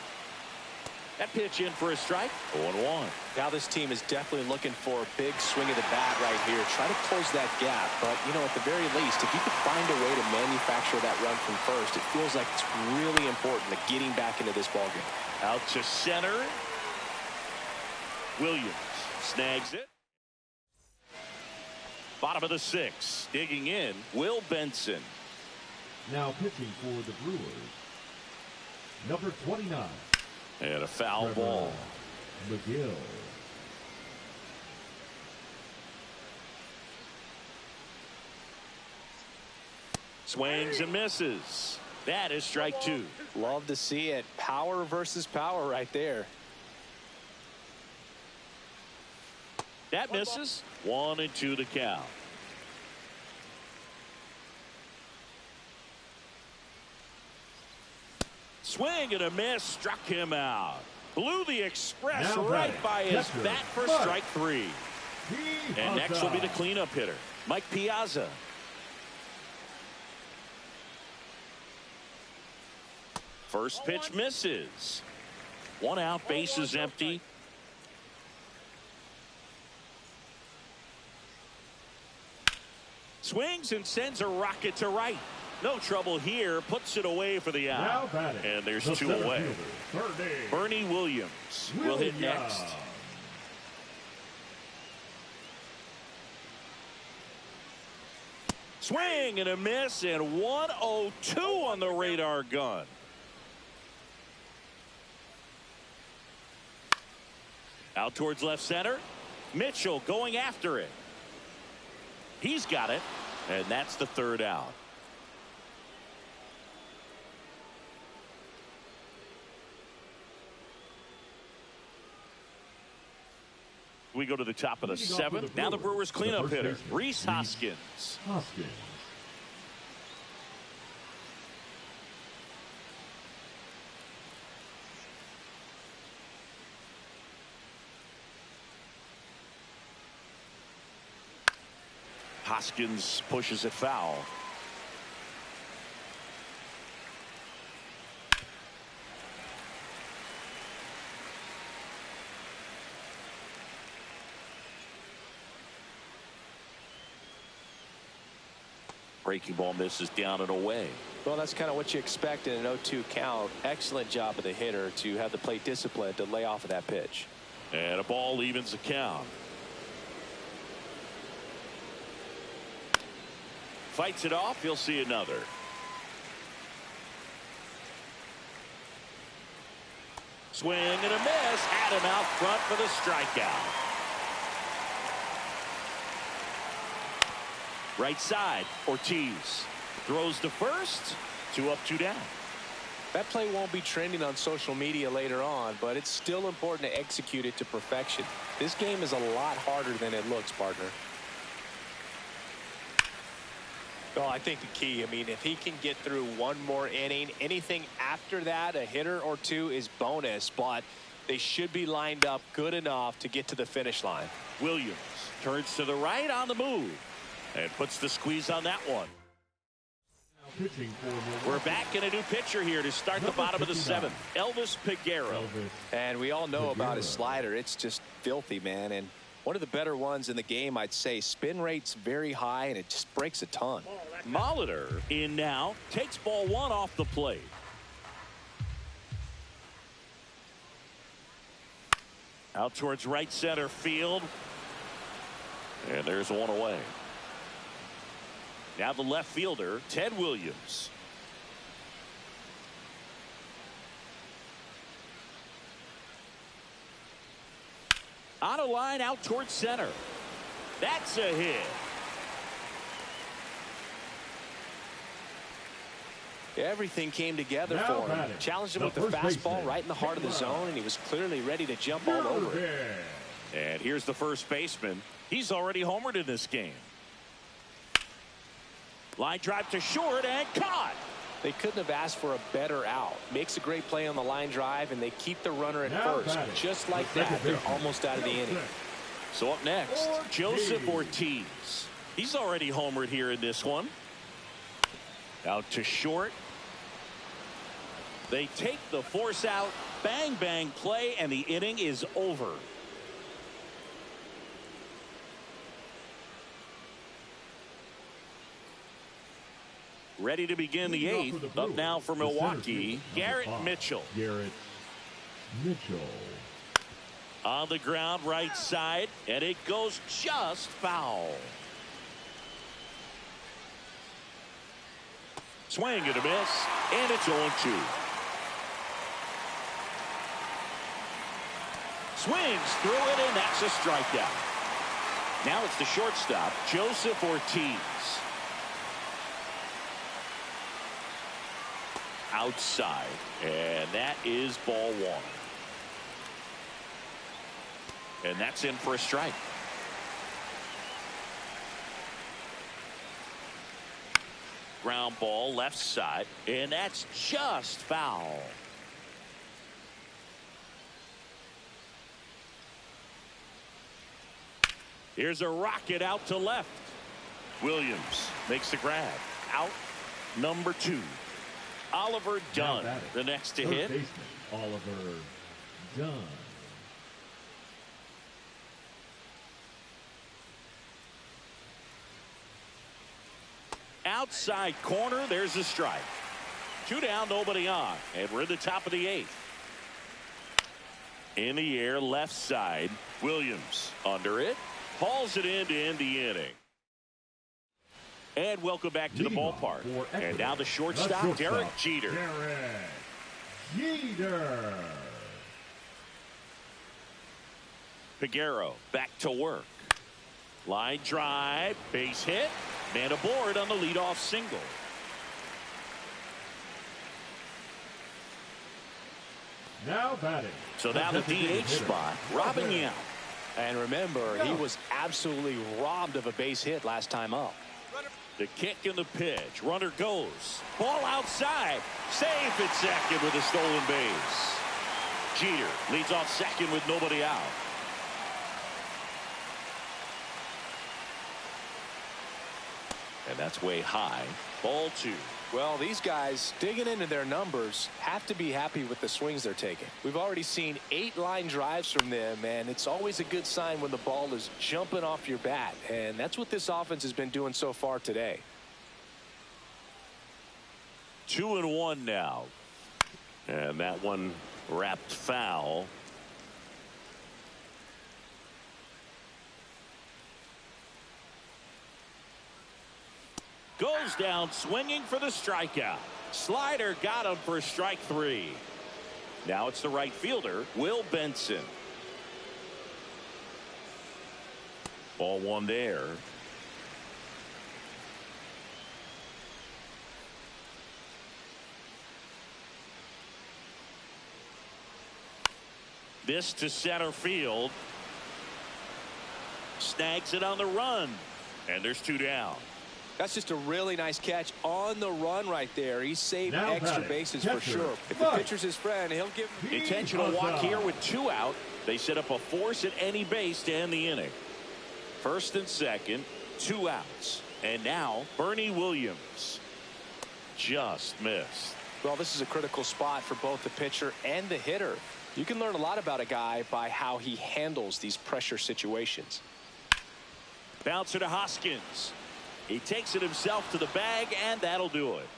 That pitch in for a strike. 0-1. Now this team is definitely looking for a big swing of the bat right here. Try to close that gap. But, you know, at the very least, if you could find a way to manufacture that run from first, it feels like it's really important to getting back into this ballgame. Out to center. Williams snags it. Bottom of the 6th. Digging in, Will Benson. Now pitching for the Brewers, number 29. And a foul ball. McGill. Swings and misses. That is strike 2. Love to see it. Power versus power right there. That misses. 1-2 the count. Swing and a miss, struck him out. Blew the express right by his bat for strike 3. And next will be the cleanup hitter, Mike Piazza. First pitch misses. 1 out, bases empty. Swings and sends a rocket to right. No trouble here. Puts it away for the out. And there's 2 away. Bernie Williams will hit next. Swing and a miss, and 102 on the radar gun. Out towards left center. Mitchell going after it. He's got it, and that's the third out. We go to the top of the seventh. Now the Brewers cleanup hitter, Rhys Hoskins. Hoskins pushes it foul. Breaking ball misses down and away. Well, that's kind of what you expect in an 0-2 count. Excellent job of the hitter to have the plate discipline to lay off of that pitch. And a ball evens the count. Fights it off. He'll see another. Swing and a miss. Had him out front for the strikeout. Right side, Ortiz throws to first. 2 up, 2 down. That play won't be trending on social media later on, but it's still important to execute it to perfection. This game is a lot harder than it looks, partner. Well, I think the key, I mean, if he can get through one more inning, anything after that, a hitter or two is bonus, but they should be lined up good enough to get to the finish line. Williams turns to the right on the move and puts the squeeze on that one. We're back in a new pitcher here to start the bottom of the seventh. Elvis Peguero. And we all know about his slider. It's just filthy, man. And one of the better ones in the game, I'd say. Spin rate's very high, and it just breaks a ton. Molitor in now. Takes ball 1 off the plate. Out towards right center field. And there's one away. Now the left fielder, Ted Williams. On a line out towards center. That's a hit. Everything came together for him. Challenged him with the fastball right in the heart of the zone, and he was clearly ready to jump all over it. And here's the first baseman. He's already homered in this game. Line drive to short and caught. They couldn't have asked for a better out. Makes a great play on the line drive, and they keep the runner at first. Just like that, they're almost out of the inning. So up next, Joseph Ortiz. He's already homered here in this one. Out to short. They take the force out. Bang, bang play, and the inning is over. Ready to begin the 8th. Up now for Milwaukee, Garrett Mitchell. On the ground, right side, and it goes just foul. Swing and a miss, and it's 0-2. Swings through it, and that's a strikeout. Now it's the shortstop, Joseph Ortiz. Outside, and that is ball 1. And that's in for a strike. Ground ball left side, and that's just foul. Here's a rocket out to left. Williams makes the grab. Out number 2. Oliver Dunn, the next to hit. Oliver Dunn. Outside corner, there's a strike. 2 down, nobody on, and we're in the top of the 8th. In the air, left side. Williams under it. Hauls it in to end the inning. And welcome back to the ballpark. And now the shortstop, Derek Jeter. Figueroa back to work. Line drive, base hit, man aboard on the leadoff single. Now batting. So now the DH spot, Robin Yount. And remember, he was absolutely robbed of a base hit last time up. The kick and the pitch. Runner goes. Ball outside. Safe at second with a stolen base. Jeter leads off second with nobody out. And that's way high. Ball 2. Well, these guys digging into their numbers have to be happy with the swings they're taking. We've already seen 8 line drives from them, and it's always a good sign when the ball is jumping off your bat, and that's what this offense has been doing so far today. 2-1 now, and that one wrapped foul. Goes down swinging for the strikeout. Slider got him for strike 3. Now it's the right fielder, Will Benson. Ball 1 there. This to center field. Snags it on the run. And there's 2 down. That's just a really nice catch on the run right there. He saved Now extra batting, bases catcher, for sure. If the pitcher's his friend, he'll give him. Intentional walk here with 2 out. They set up a force at any base to end the inning. First and second, 2 outs. And now Bernie Williams just missed. Well, this is a critical spot for both the pitcher and the hitter. You can learn a lot about a guy by how he handles these pressure situations. Bouncer to Hoskins. He takes it himself to the bag, and that'll do it.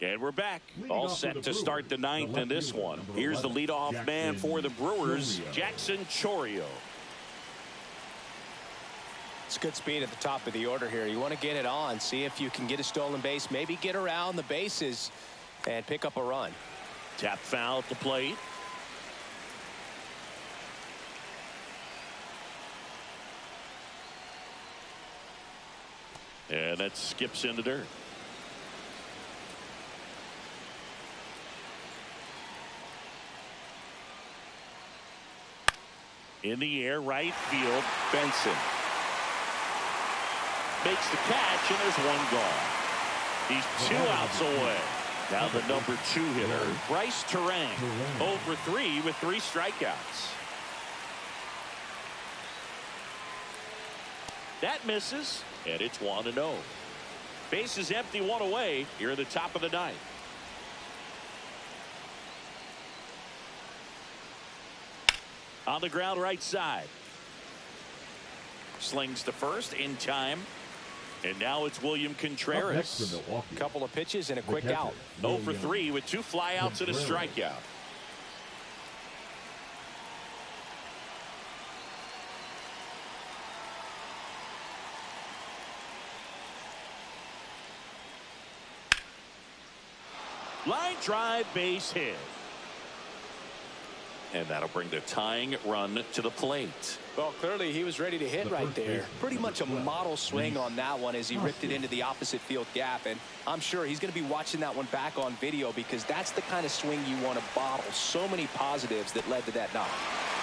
And we're back. All set to start the 9th in this one. Here's the leadoff man for the Brewers, Jackson Chourio. It's good speed at the top of the order here. You want to get it on, see if you can get a stolen base, maybe get around the bases and pick up a run. Tap foul at the plate. And that skips in the dirt. In the air, right field, Benson. Makes the catch, and there's 1 gone. He's 2 outs away. Now the number 2 hitter, Bryce Terang, 0 for 3 with 3 strikeouts. That misses, and it's 1-0. Base is empty, 1 away here at the top of the 9th. On the ground right side. Slings to first in time. And now it's William Contreras. A couple of pitches and a quick out. 0 for 3 with 2 flyouts and a strikeout. Line drive, base hit. And that'll bring the tying run to the plate. Well, clearly he was ready to hit right there. Pretty much a model swing on that one as he ripped it into the opposite field gap. And I'm sure he's going to be watching that one back on video because that's the kind of swing you want to bottle. So many positives that led to that knock.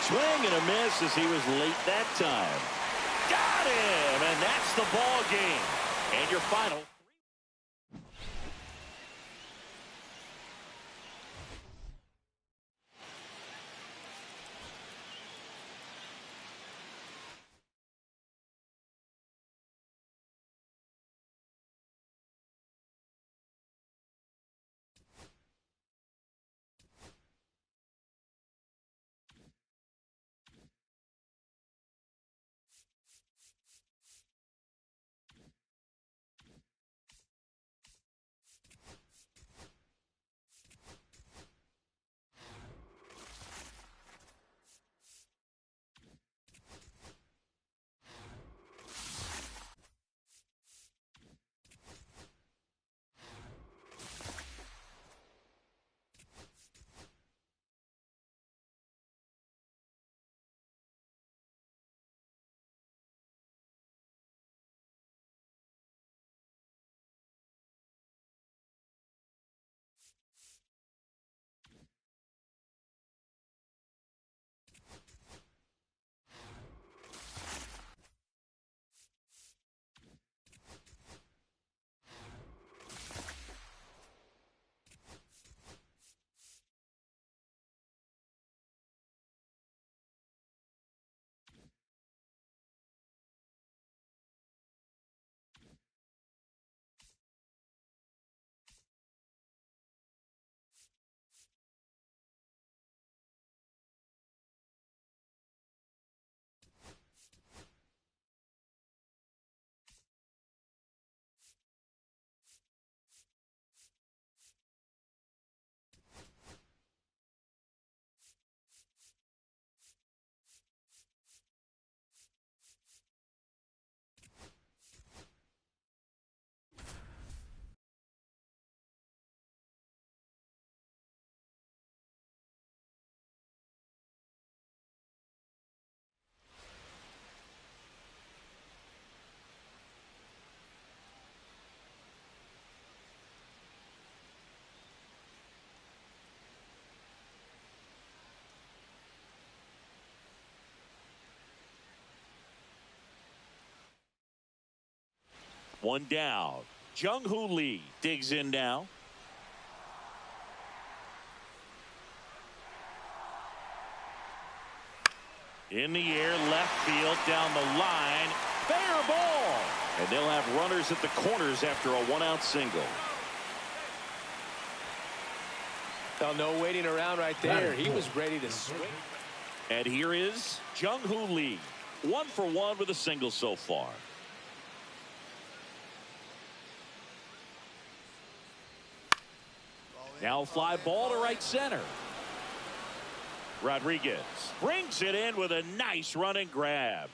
Swing and a miss as he was late that time. Got him! And that's the ball game. And your final. One down. Jung-Hoo Lee digs in now. In the air, left field, down the line. Fair ball. And they'll have runners at the corners after a one-out single. Well, no waiting around right there. He was ready to swing. And here is Jung-Hoo Lee. 1 for 1 with a single so far. Now fly ball to right center. Rodriguez brings it in with a nice running grab.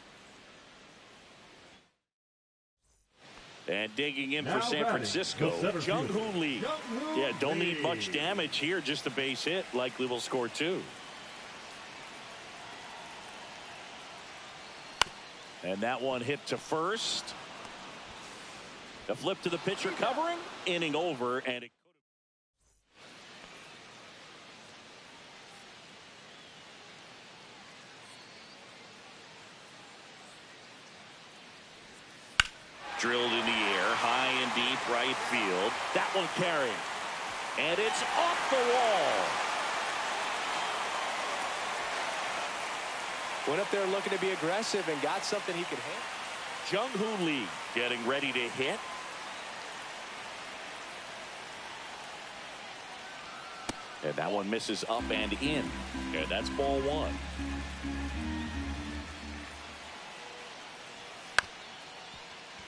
And digging in for San Francisco, Jung-Hoo Lee. Yeah, don't need much damage here, just a base hit. Likely will score 2. And that one hit to first. A flip to the pitcher covering. Inning over, and it drilled in the air, high and deep right field. That one carrying. And it's off the wall. Went up there looking to be aggressive and got something he could hit. Jung-Hoo Lee getting ready to hit. And that one misses up and in. And that's ball 1.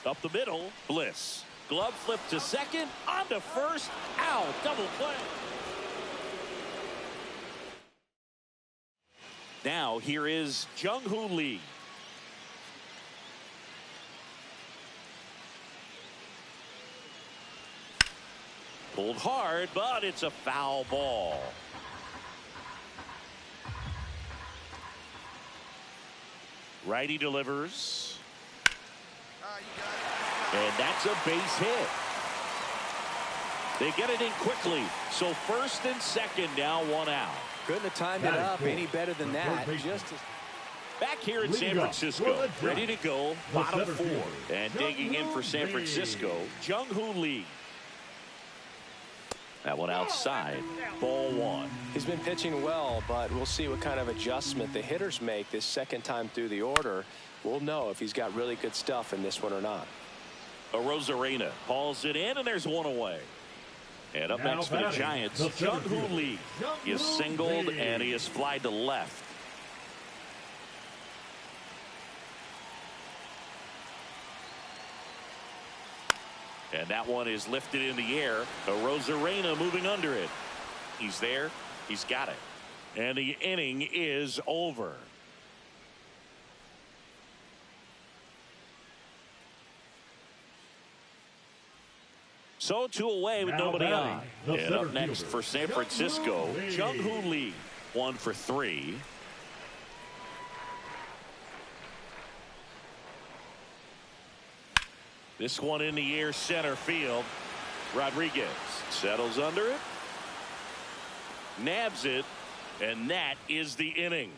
Up the middle, Bliss. Glove flip to second, on to first, out, double play. Now here is Jung-Hoo Lee. Pulled hard, but it's a foul ball. Righty delivers. And that's a base hit. They get it in quickly. So first and second, now 1 out. Couldn't have timed it up any better than that. Just as back here in San Francisco, ready to go, bottom 4. And digging in for San Francisco, Jung-Hoo Lee. That one outside, ball 1. He's been pitching well, but we'll see what kind of adjustment the hitters make this second time through the order. We'll know if he's got really good stuff in this one or not. Rosarena hauls it in, and there's 1 away. And up next for the Giants, Jung-Hoo Lee. He is singled, and he is flied to left. And that one is lifted in the air. Rosarena moving under it. He's there. He's got it. And the inning is over. So 2 away with nobody on. And up next for San Francisco, Jung-Hoo Lee. 1 for 3. This one in the air, center field. Rodriguez settles under it. Nabs it. And that is the inning.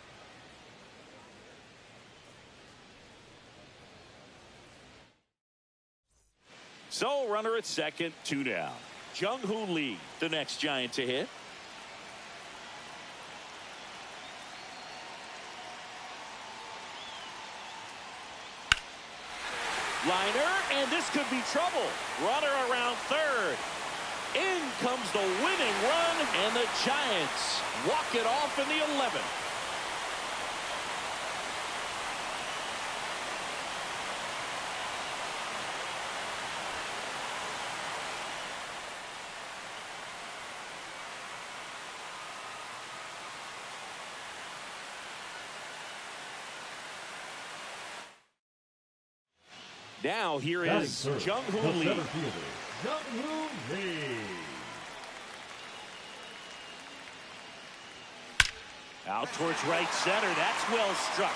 So runner at second, 2 down. Jung-Hoo Lee, the next Giant to hit. Liner, and this could be trouble. Runner around third. In comes the winning run, and the Giants walk it off in the 11th. Now here is Jung-Hoo Lee. Jung-Hoo Lee. Out towards right center. That's well struck.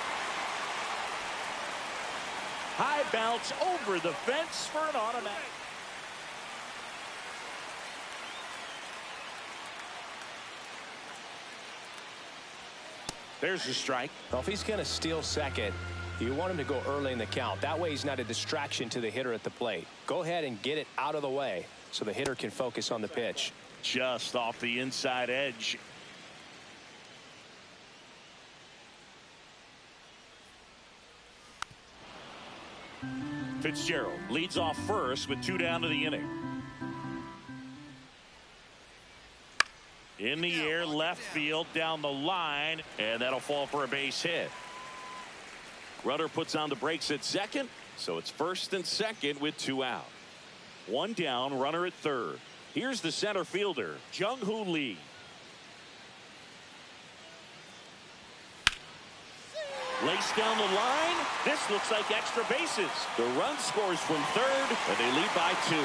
High bounce over the fence for an automatic. There's the strike. Well, if he's going to steal second, You want him to go early in the count. That way he's not a distraction to the hitter at the plate. Go ahead and get it out of the way so the hitter can focus on the pitch. Just off the inside edge. Fitzgerald leads off first with 2 down to the inning. In the air, left field, down the line, and that'll fall for a base hit. Runner puts on the brakes at second, so it's first and second with 2 out. 1 down, runner at third. Here's the center fielder, Jung-Hoo Lee. Lace down the line. This looks like extra bases. The run scores from third, and they lead by 2.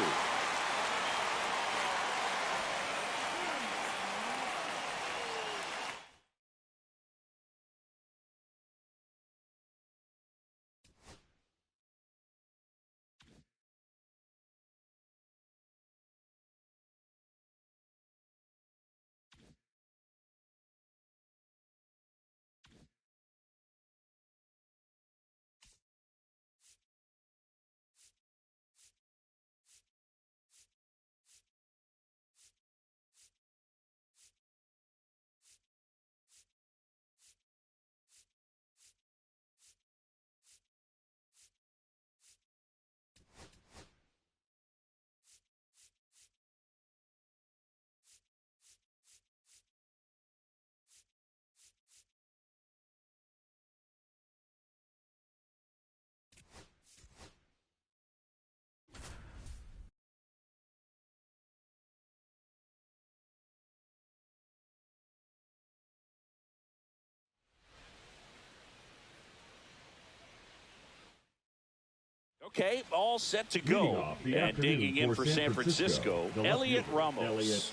Okay, all set to go. And digging in for San Francisco, Elliot Ramos.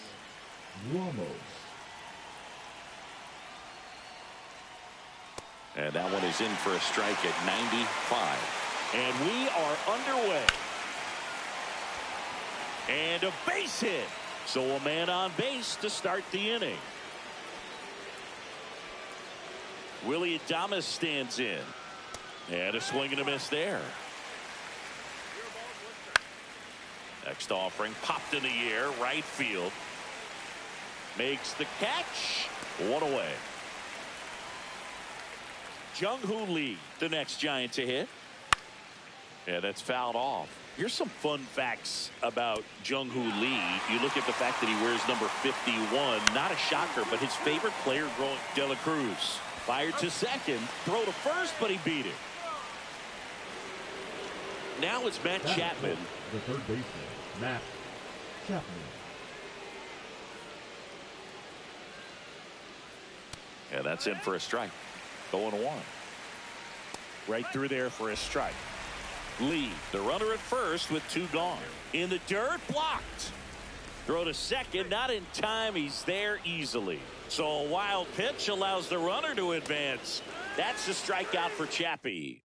And that one is in for a strike at 95. And we are underway. And a base hit. So a man on base to start the inning. Willie Adames stands in. And a swing and a miss there. Next offering popped in the air, right field. Makes the catch. 1 away. Jung-Hoo Lee, the next Giant to hit. And that's fouled off. Here's some fun facts about Jung-Hoo Lee. You look at the fact that he wears number 51. Not a shocker, but his favorite player growing, De La Cruz. Fired to second, throw to first, but he beat it. Now it's Matt Chapman. The third baseman, Matt Chapman. And that's in for a strike. 0-1. Right through there for a strike. Lee, the runner at first with 2 gone. In the dirt, blocked. Throw to second, not in time. He's there easily. So a wild pitch allows the runner to advance. That's the strikeout for Chappie.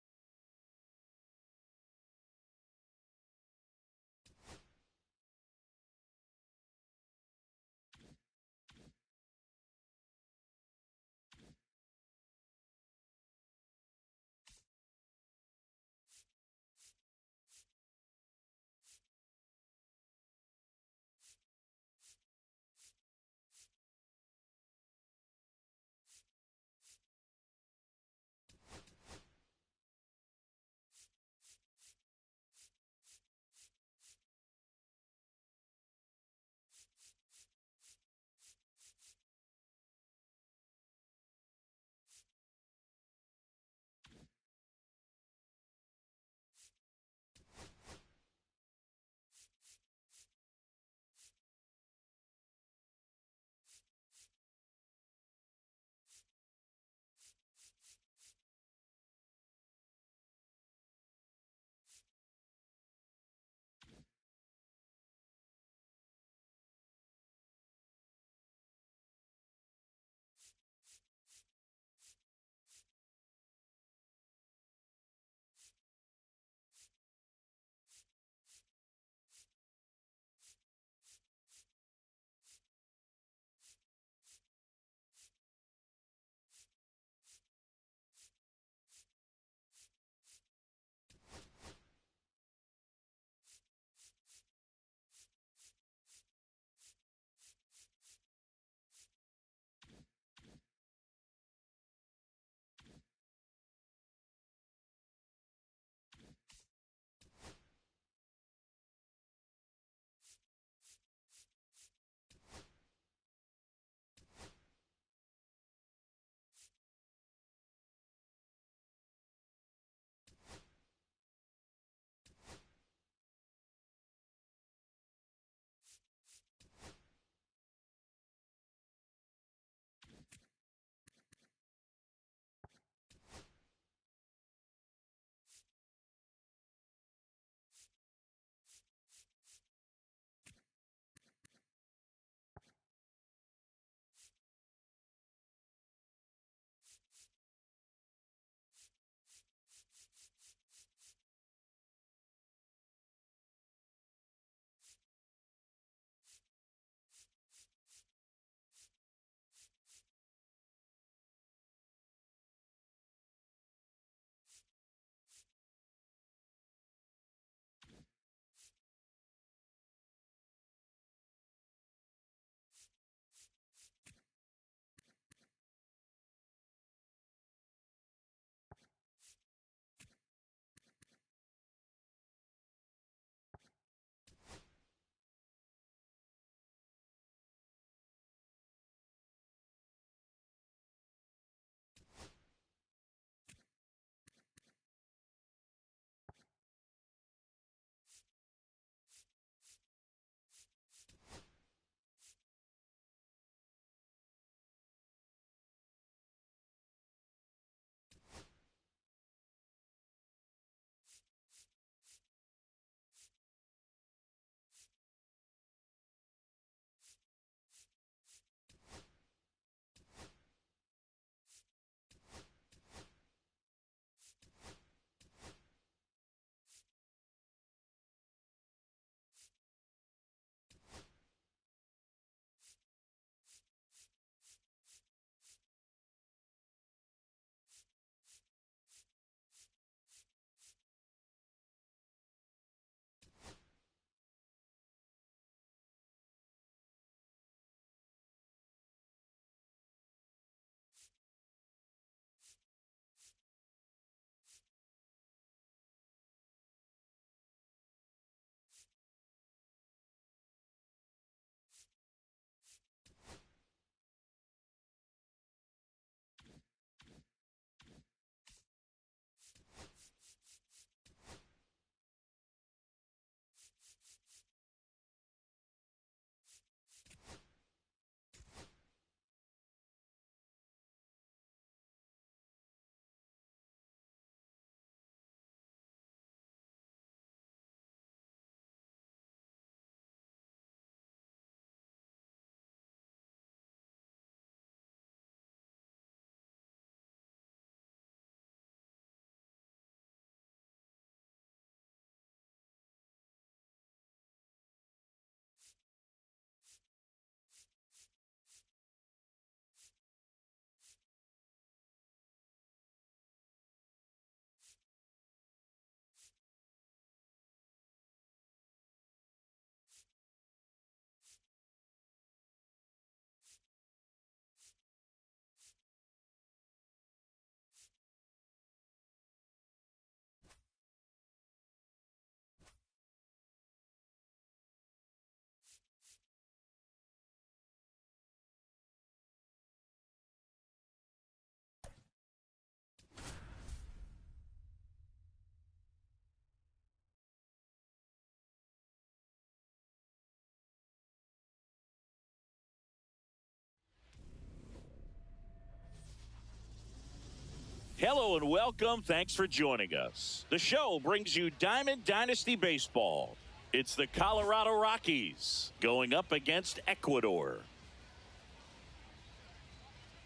Hello and welcome. Thanks for joining us. The show brings you Diamond Dynasty Baseball. It's the Colorado Rockies going up against Ecuador.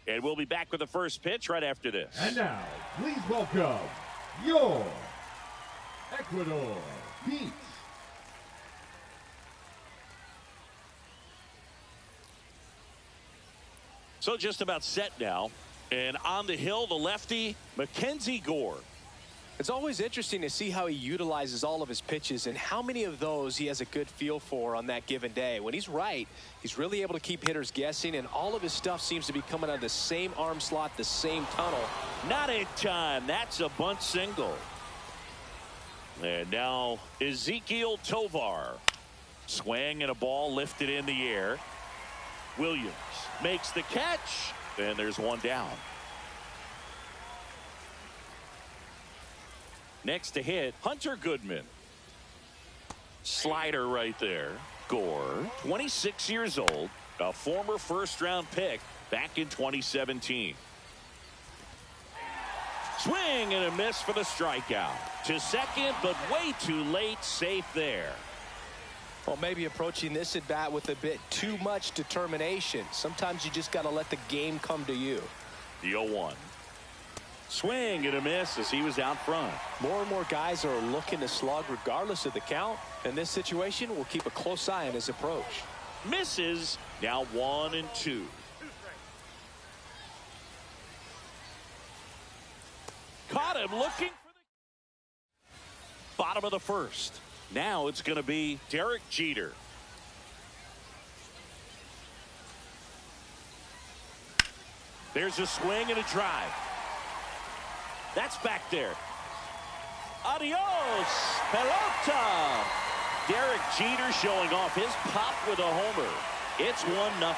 And we'll be back with the first pitch right after this. And now, please welcome your Ecuador Heat. So just about set now. And on the hill, the lefty, Mackenzie Gore. It's always interesting to see how he utilizes all of his pitches and how many of those he has a good feel for on that given day. When he's right, he's really able to keep hitters guessing, and all of his stuff seems to be coming out of the same arm slot, the same tunnel. Not in time. That's a bunt single. And now Ezequiel Tovar. Swing and a ball lifted in the air. Williams makes the catch, and there's one down. Next to hit, Hunter Goodman. Slider right there. Gore, 26 years old, a former first-round pick back in 2017. Swing and a miss for the strikeout. To second, but way too late, safe there. Well, maybe approaching this at bat with a bit too much determination. Sometimes you just got to let the game come to you. The 0-1. Swing and a miss as he was out front. More and more guys are looking to slug regardless of the count. In this situation, we'll keep a close eye on his approach. Misses. Now 1-2. Caught him looking for the bottom of the first. Now it's going to be Derek Jeter. There's a swing and a drive. That's back there. Adios, pelota. Derek Jeter showing off his pop with a homer. It's 1-0.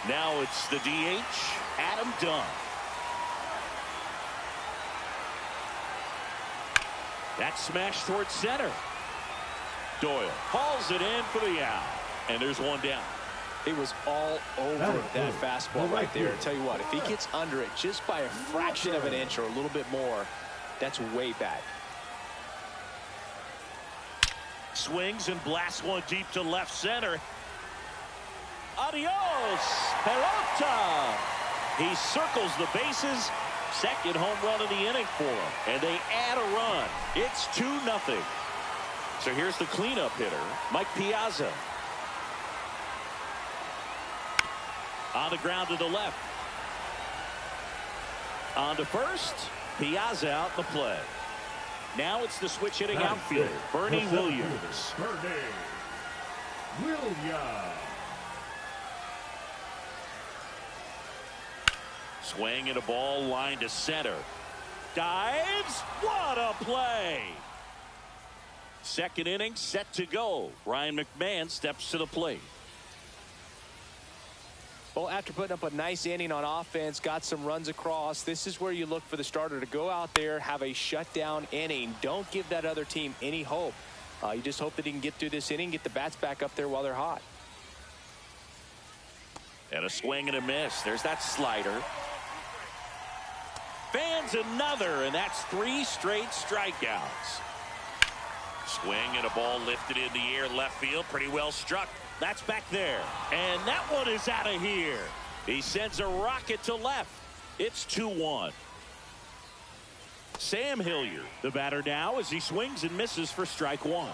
Now it's the DH, Adam Dunn. That's smashed towards center. Doyle hauls it in for the out. And there's one down. He was all over that fastball right there. I tell you what, if he gets under it just by a fraction of an inch or a little bit more, that's way back. Swings and blasts one deep to left center. Adios, pelota. He circles the bases. Second home run of the inning for him. And they add a run. It's 2-0. So here's the cleanup hitter, Mike Piazza. On the ground to the left. On to first. Piazza out in the play. Now it's the switch hitting outfield, Bernie Williams. Bernie Williams. Swing and a ball line to center. Dives. What a play. Second inning set to go. Ryan McMahon steps to the plate. Well, after putting up a nice inning on offense, got some runs across, this is where you look for the starter to go out there, have a shutdown inning. Don't give that other team any hope. You just hope that he can get through this inning, get the bats back up there while they're hot. And a swing and a miss. There's that slider. Fans another, and that's 3 straight strikeouts. Swing and a ball lifted in the air, left field, pretty well struck. That's back there. And that one is out of here. He sends a rocket to left. It's 2-1. Sam Hilliard, the batter now, as he swings and misses for strike one.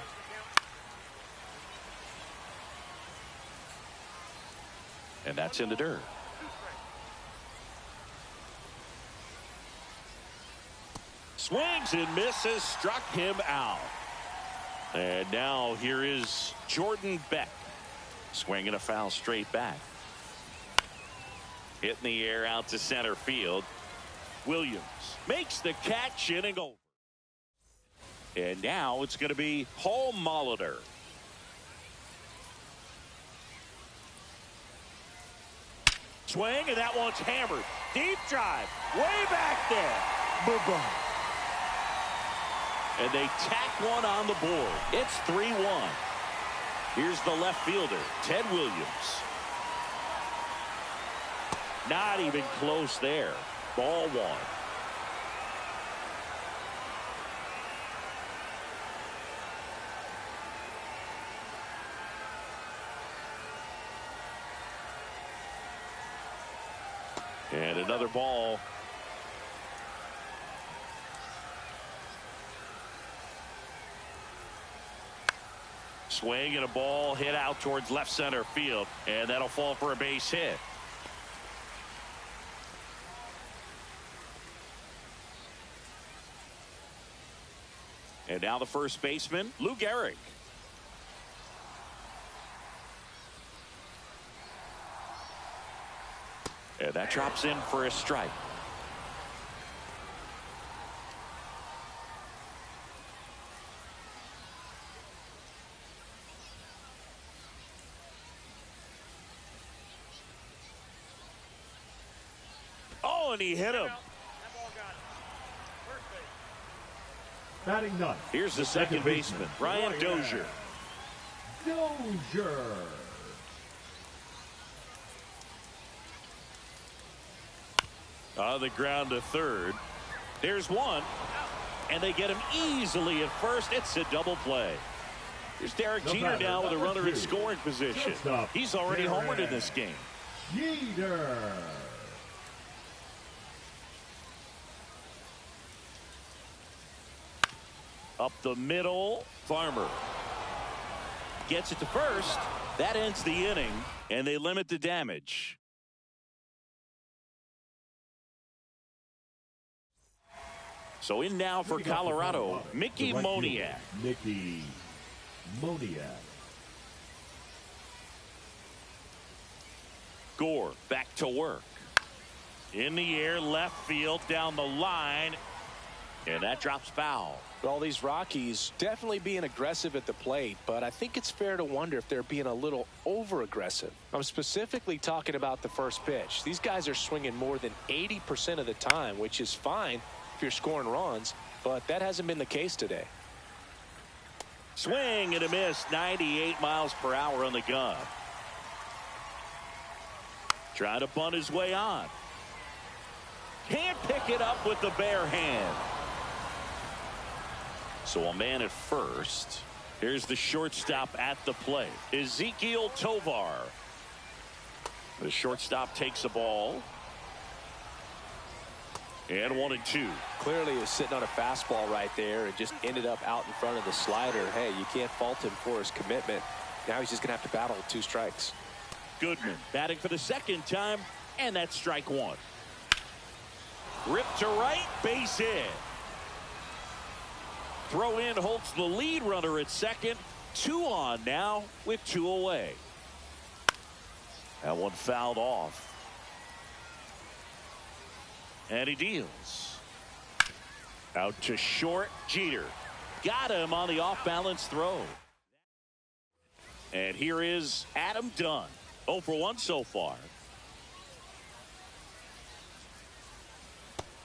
And that's in the dirt. Swings and misses, struck him out. And now here is Jordan Beck. Swinging a foul straight back. Hit in the air out to center field. Williams makes the catch, inning over. And now it's going to be Paul Molitor. Swing, and that one's hammered. Deep drive, way back there. Boom. And they tack one on the board. It's 3-1. Here's the left fielder, Ted Williams. Not even close there. Ball one. another ball. Swing and a ball hit out towards left center field, and that'll fall for a base hit. And now the first baseman, Lou Gehrig. And that drops in for a strike. Oh, and he hit him. Batting ninth. Here's the second baseman, Brian Dozier. Dozier. On the ground to third. There's one. And they get him easily at first. It's a double play. Here's Derek Jeter now with a runner in scoring position. He's already homered in this game. Jeter. Up the middle, Farmer gets it to first. That ends the inning, and they limit the damage. So in now for Colorado, Mickey Moniak. Mickey Moniak. Gore back to work. In the air, left field, down the line, and that drops foul. Well, these Rockies definitely being aggressive at the plate, but I think it's fair to wonder if they're being a little over-aggressive. I'm specifically talking about the first pitch. These guys are swinging more than 80% of the time, which is fine if you're scoring runs, but that hasn't been the case today. Swing and a miss, 98 miles per hour on the gun. Trying to bunt his way on. Can't pick it up with the bare hand. So a man at first. Here's the shortstop at the plate, Ezekiel Tovar. The shortstop takes the ball. And 1-2. Clearly is sitting on a fastball right there and just ended up out in front of the slider. Hey, you can't fault him for his commitment. Now he's just going to have to battle with 2 strikes. Goodman batting for the second time, and that's strike 1. Ripped to right, base hit. Throw in holds the lead runner at second. 2 on now with 2 away. That one fouled off. And he deals. Out to short, Jeter. Got him on the off-balance throw. And here is Adam Dunn. 0 for 1 so far.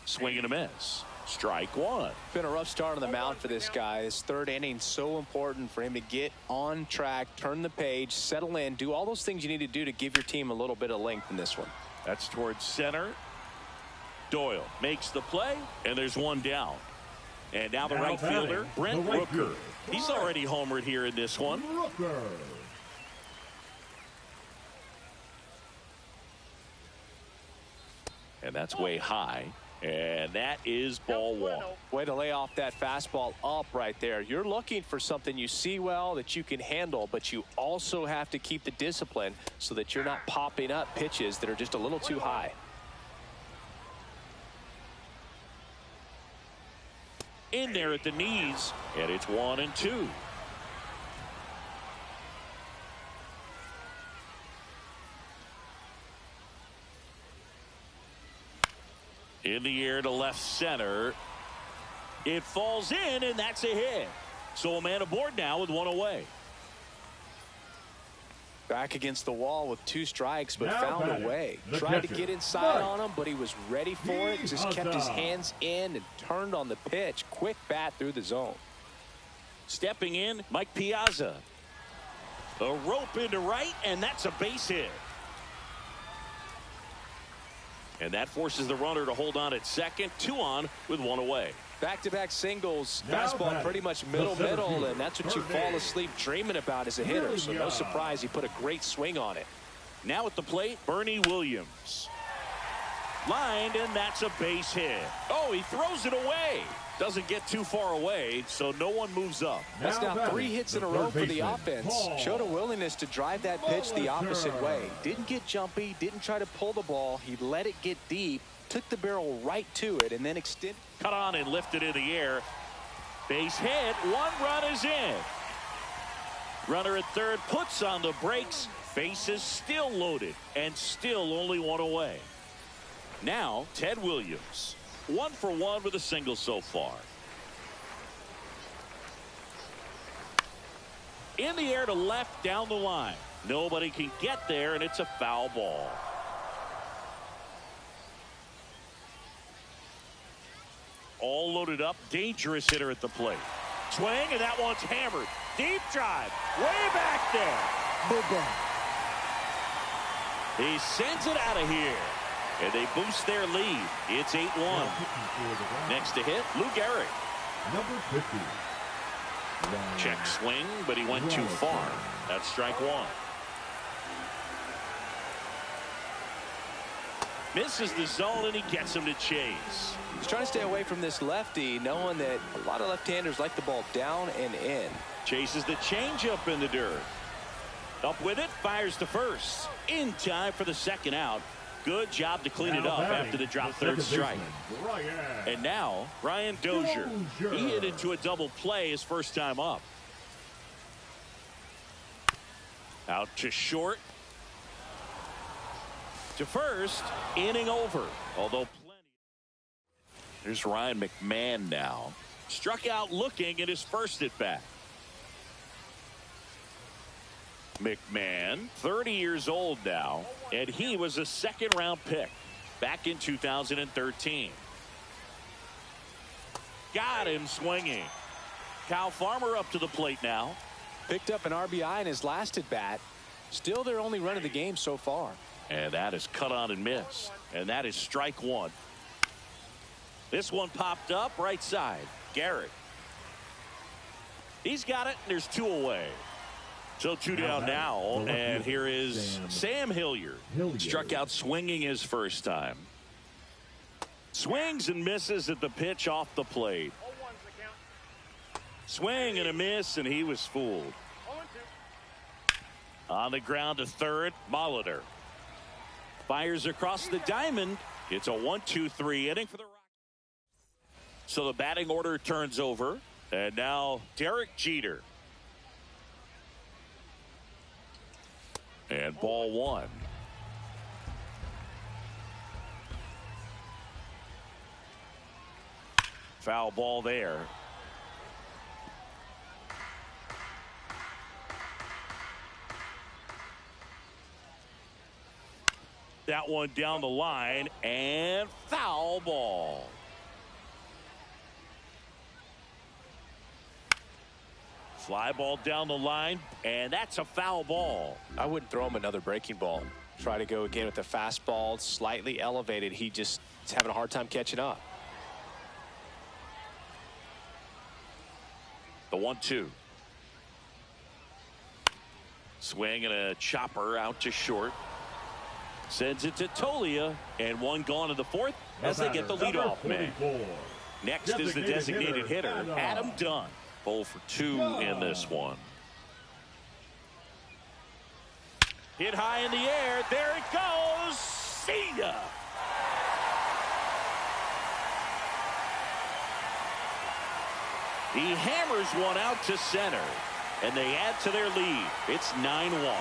Swing and a miss. Strike 1. Been a rough start on the mound for this guy. His third inning so important for him to get on track, turn the page, settle in, do all those things you need to do to give your team a little bit of length in this one. That's towards center. Doyle makes the play, and there's one down. And now the right fielder, Brent Rooker. He's already homered here in this one. Rooker. And that's way high. And that is ball 1. Way to lay off that fastball up right there. You're looking for something you see well that you can handle, but you also have to keep the discipline so that you're not popping up pitches that are just a little too high. In there at the knees, and it's 1-2. In the air to left center. It falls in, and that's a hit. So a man aboard now with 1 away. Back against the wall with 2 strikes, but Now found batting, a way. the Tried to catcher, get inside Mike on him, but he was ready for it. Just kept his hands in and turned on the pitch. Quick bat through the zone. Stepping in, Mike Piazza. A rope into right, and that's a base hit. And that forces the runner to hold on at second. 2 on with 1 away. Back-to-back singles, Now fastball batting, pretty much the middle, center fielder, and that's what you Bernie. fall asleep dreaming about as a hitter. So no surprise he put a great swing on it. Now at the plate, Bernie Williams. Lined, and that's a base hit. Oh, he throws it away. Doesn't get too far away, so no one moves up. That's now 3 hits in a row for the offense. Showed a willingness to drive that pitch the opposite way. Didn't get jumpy, didn't try to pull the ball. He let it get deep, took the barrel right to it, and then extended. Cut on and lifted in the air. Base hit. 1 run is in. Runner at third puts on the brakes. Bases still loaded and still only 1 away. Now Ted Williams. 1 for 1 with a single so far. In the air to left down the line. Nobody can get there, and it's a foul ball. All loaded up. Dangerous hitter at the plate. Swing, and that one's hammered. Deep drive. Way back there. He sends it out of here. And they boost their lead. It's 8-1. Next to hit, Lou Gehrig. Number 50. Check swing, but he went too far. That's strike 1. Misses the zone, and he gets him to chase. He's trying to stay away from this lefty, knowing that a lot of left-handers like the ball down and in. Chases the changeup in the dirt. Up with it, fires to first. In time for the second out. Good job to clean it up after the drop third strike. And now, Brian Dozier. He hit into a double play his first time up. Out to short. To first. Inning over. Although plenty. Here's Ryan McMahon now. Struck out looking in his first at bat. McMahon, 30 years old now, and he was a second-round pick back in 2013. Got him swinging. Kyle Farmer up to the plate now. Picked up an RBI in his last at bat. Still their only run of the game so far. And that is cut on and missed. And that is strike 1. This one popped up right side. Garrett. He's got it, and there's 2 away. So 2 down now, and here is Sam Hilliard. Struck out swinging his first time. Swings and misses at the pitch off the plate. Swing and a miss, and he was fooled. On the ground to third, Molitor. Fires across the diamond. It's a 1-2-3 inning for the Rockies. So the batting order turns over, and now Derek Jeter. And ball 1. Foul ball there. That one down the line, and foul ball. Fly ball down the line, and that's a foul ball. I wouldn't throw him another breaking ball. Try to go again with the fastball, slightly elevated. He just is having a hard time catching up. The 1-2. Swing and a chopper out to short. Sends it to Tolia, and 1 gone in the 4th as they get the leadoff man. Next is the designated hitter, Adam Dunn. 0 for 2 in this one. Hit high in the air. There it goes. See ya. He hammers one out to center, and they add to their lead. It's 9-1.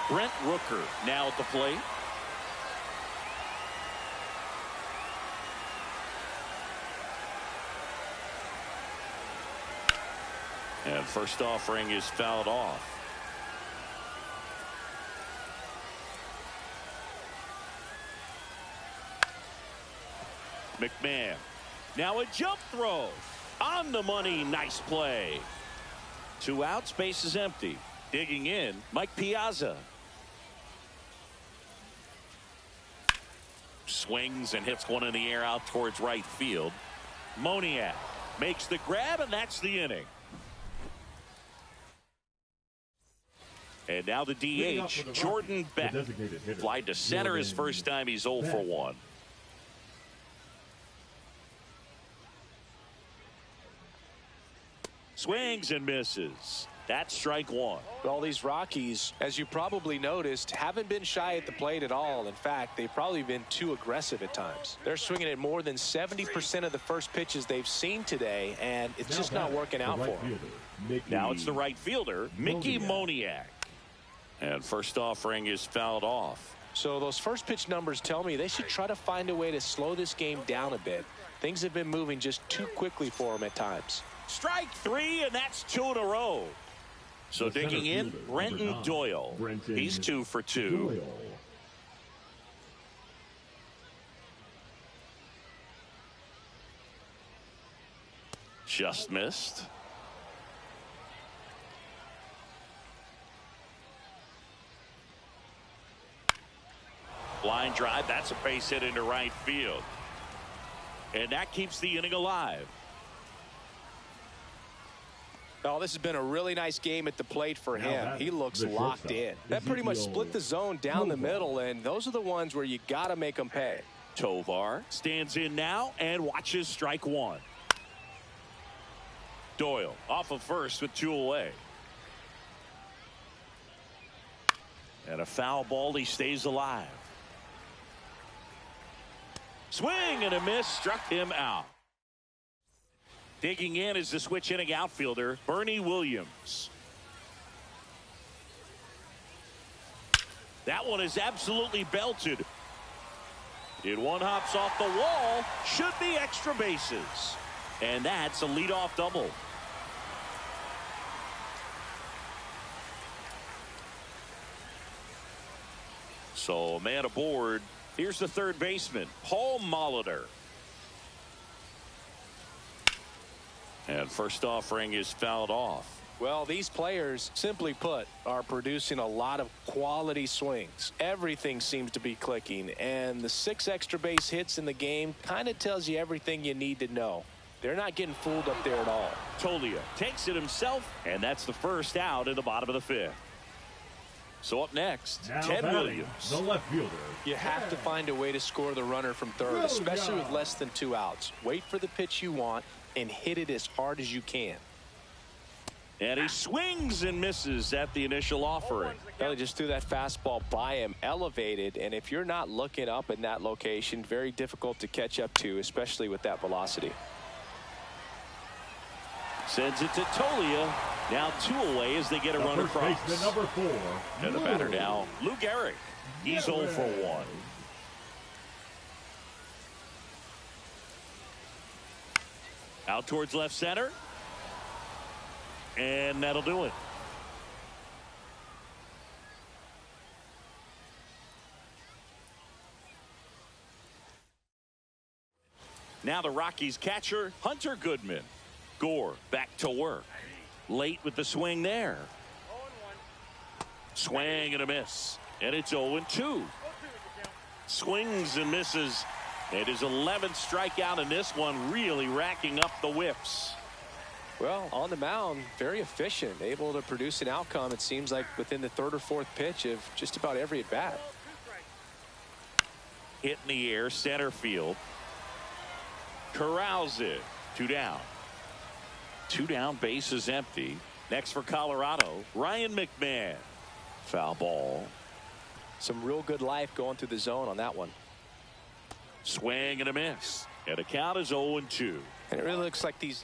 Brent Rooker now at the plate. And first offering is fouled off. McMahon. Now a jump throw. On the money. Nice play. 2 outs. Base is empty. Digging in, Mike Piazza. Swings and hits one in the air out towards right field. Moniak makes the grab, and that's the inning. And now the DH, Jordan Beck. Fly to center his first time. He's 0 for 1. Swings and misses. That's strike one. All these Rockies, as you probably noticed, haven't been shy at the plate at all. In fact, they've probably been too aggressive at times. They're swinging at more than 70% of the first pitches they've seen today, and it's just not working out for them. Now it's the right fielder, Mickey Moniak. And first offering is fouled off. So those first pitch numbers tell me they should try to find a way to slow this game down a bit. Things have been moving just too quickly for them at times. Strike three, and that's 2 in a row. So digging in, Brenton Doyle. He's 2 for 2. Just missed. Line drive, that's a base hit into right field. And that keeps the inning alive. Oh, this has been a really nice game at the plate for him. He looks locked in. That pretty much split the zone down the middle, and those are the ones where you got to make them pay. Tovar stands in now and watches strike one. Doyle off of first with 2 away. And a foul ball, he stays alive. Swing and a miss, struck him out. Digging in is the switch hitting outfielder, Bernie Williams. That one is absolutely belted. It one hops off the wall, should be extra bases. And that's a leadoff double. So a man aboard. Here's the third baseman, Paul Molitor. And first offering is fouled off. Well, these players, simply put, are producing a lot of quality swings. Everything seems to be clicking, and the 6 extra base hits in the game kind of tells you everything you need to know. They're not getting fooled up there at all. Tolia takes it himself, and that's the first out in the bottom of the 5th. So up next, Ted Williams. The left fielder. You have to find a way to score the runner from third, especially with less than 2 outs. Wait for the pitch you want and hit it as hard as you can. And he swings and misses at the initial offering. Well, he just threw that fastball by him, elevated, and if you're not looking up in that location, very difficult to catch up to, especially with that velocity. Sends it to Tolia. Now 2 away as they get a run across. Number 4. And the batter now, Lou Gehrig. He's 0 for 1. Out towards left center. And that'll do it. Now the Rockies catcher, Hunter Goodman. Gore back to work. Late with the swing there. Swing and a miss. And it's 0-2. Swings and misses. It is 11th strikeout in this one, really racking up the whiffs. Well, on the mound, very efficient, able to produce an outcome, it seems like, within the 3rd or 4th pitch of just about every at bat. Hit in the air, center field. Corrals it. 2 down. 2 down, base is empty. Next for Colorado, Ryan McMahon. Foul ball. Some real good life going through the zone on that one. Swing and a miss. And the count is 0-2. And it really looks like these.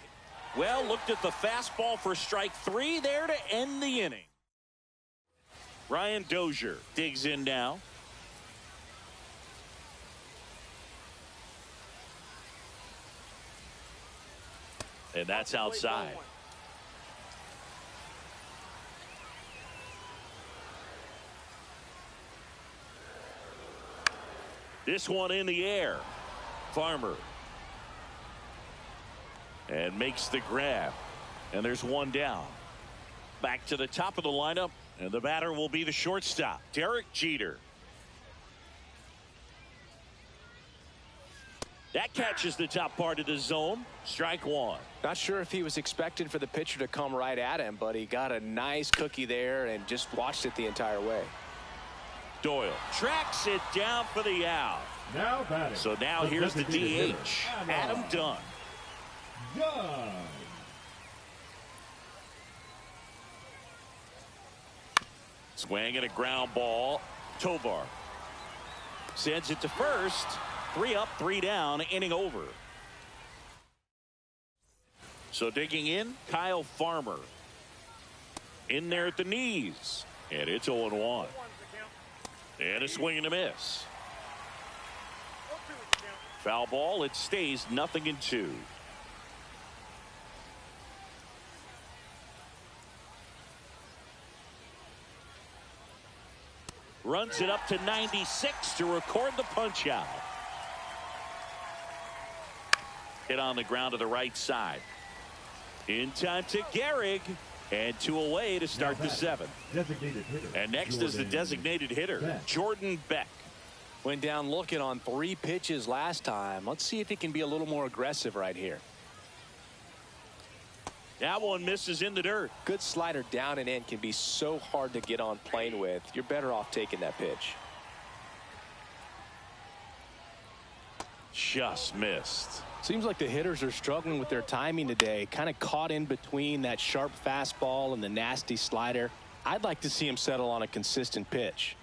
Well, looked at the fastball for strike 3 there to end the inning. Ryan Dozier digs in now. And that's outside. This one in the air. Farmer. And makes the grab. And there's 1 down. Back to the top of the lineup. And the batter will be the shortstop, Derek Jeter. That catches the top part of the zone. Strike 1. Not sure if he was expecting for the pitcher to come right at him, but he got a nice cookie there and just watched it the entire way. Doyle tracks it down for the out. Now batting. So now here's the DH, Adam Dunn. Swing and a ground ball. Tovar sends it to first. 3 up, 3 down, inning over. So digging in, Kyle Farmer. In there at the knees. And it's 0-1. And a swing and a miss. Foul ball. It stays 0-2. Runs it up to 96 to record the punch out. Hit on the ground to the right side. In time to Gehrig. And 2 away to start the 7th. And next is the designated hitter, Jordan Beck. Went down looking on 3 pitches last time. Let's see if he can be a little more aggressive right here. That one misses in the dirt. Good slider down and in can be so hard to get on plane with. You're better off taking that pitch. Just missed. Seems like the hitters are struggling with their timing today. Kind of caught in between that sharp fastball and the nasty slider. I'd like to see him settle on a consistent pitch.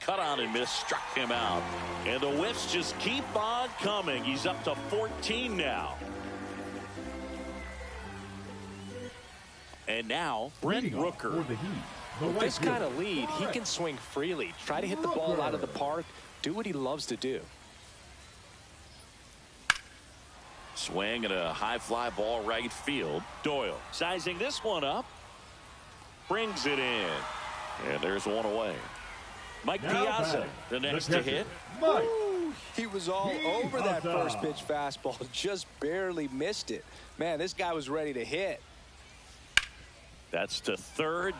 Cut on and miss, struck him out. And the whiffs just keep on coming. He's up to 14 now. And now Brent Rooker. With this kind of lead, he can swing freely. Try to hit the ball out of the park. Do what he loves to do. Swing and a high fly ball right field. Doyle sizing this one up. Brings it in. And there's 1 away. Mike Piazza, the next to hit. Ooh, he was all over that first pitch fastball. Just barely missed it. Man, this guy was ready to hit. That's to third.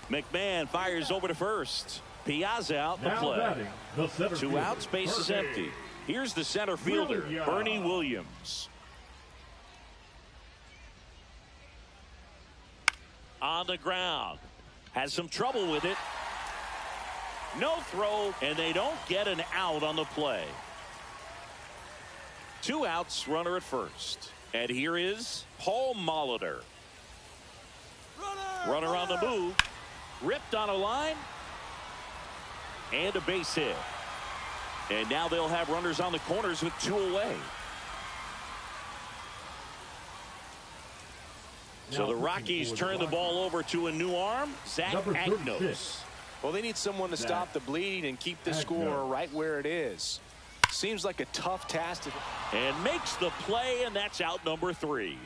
McMahon fires over to first. Piazza out the play. 2 outs, base is empty. Here's the center fielder, Bernie Williams. On the ground. Has some trouble with it. No throw, and they don't get an out on the play. 2 outs, runner at first. And here is Paul Molitor. Runner on the move. Ripped on a line. And a base hit. And now they'll have runners on the corners with 2 away. So the Rockies turn the ball over to a new arm, Zach Agnos. Well, they need someone to stop the bleeding and keep the score right where it is. Seems like a tough task. And makes the play, and that's out number 3.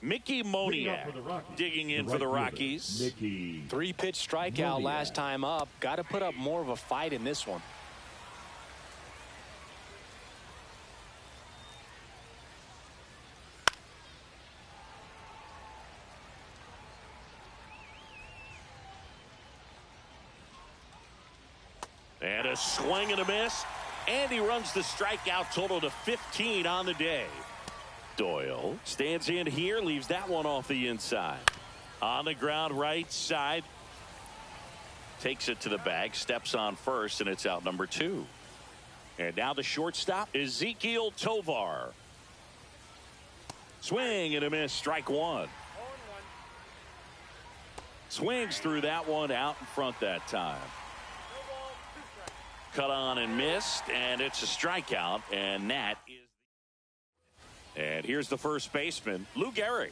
Mickey Moniak digging in for the Rockies. 3-pitch strikeout last time up. Got to put up more of a fight in this one. And a swing and a miss. And he runs the strikeout total to 15 on the day. Doyle stands in here, leaves that one off the inside. On the ground right side. Takes it to the bag, steps on first, and it's out number 2. And now the shortstop, Ezequiel Tovar. Swing and a miss, strike 1. Swings through that one, out in front that time. Cut on and missed, and it's a strikeout, and that is. And here's the first baseman, Lou Gehrig.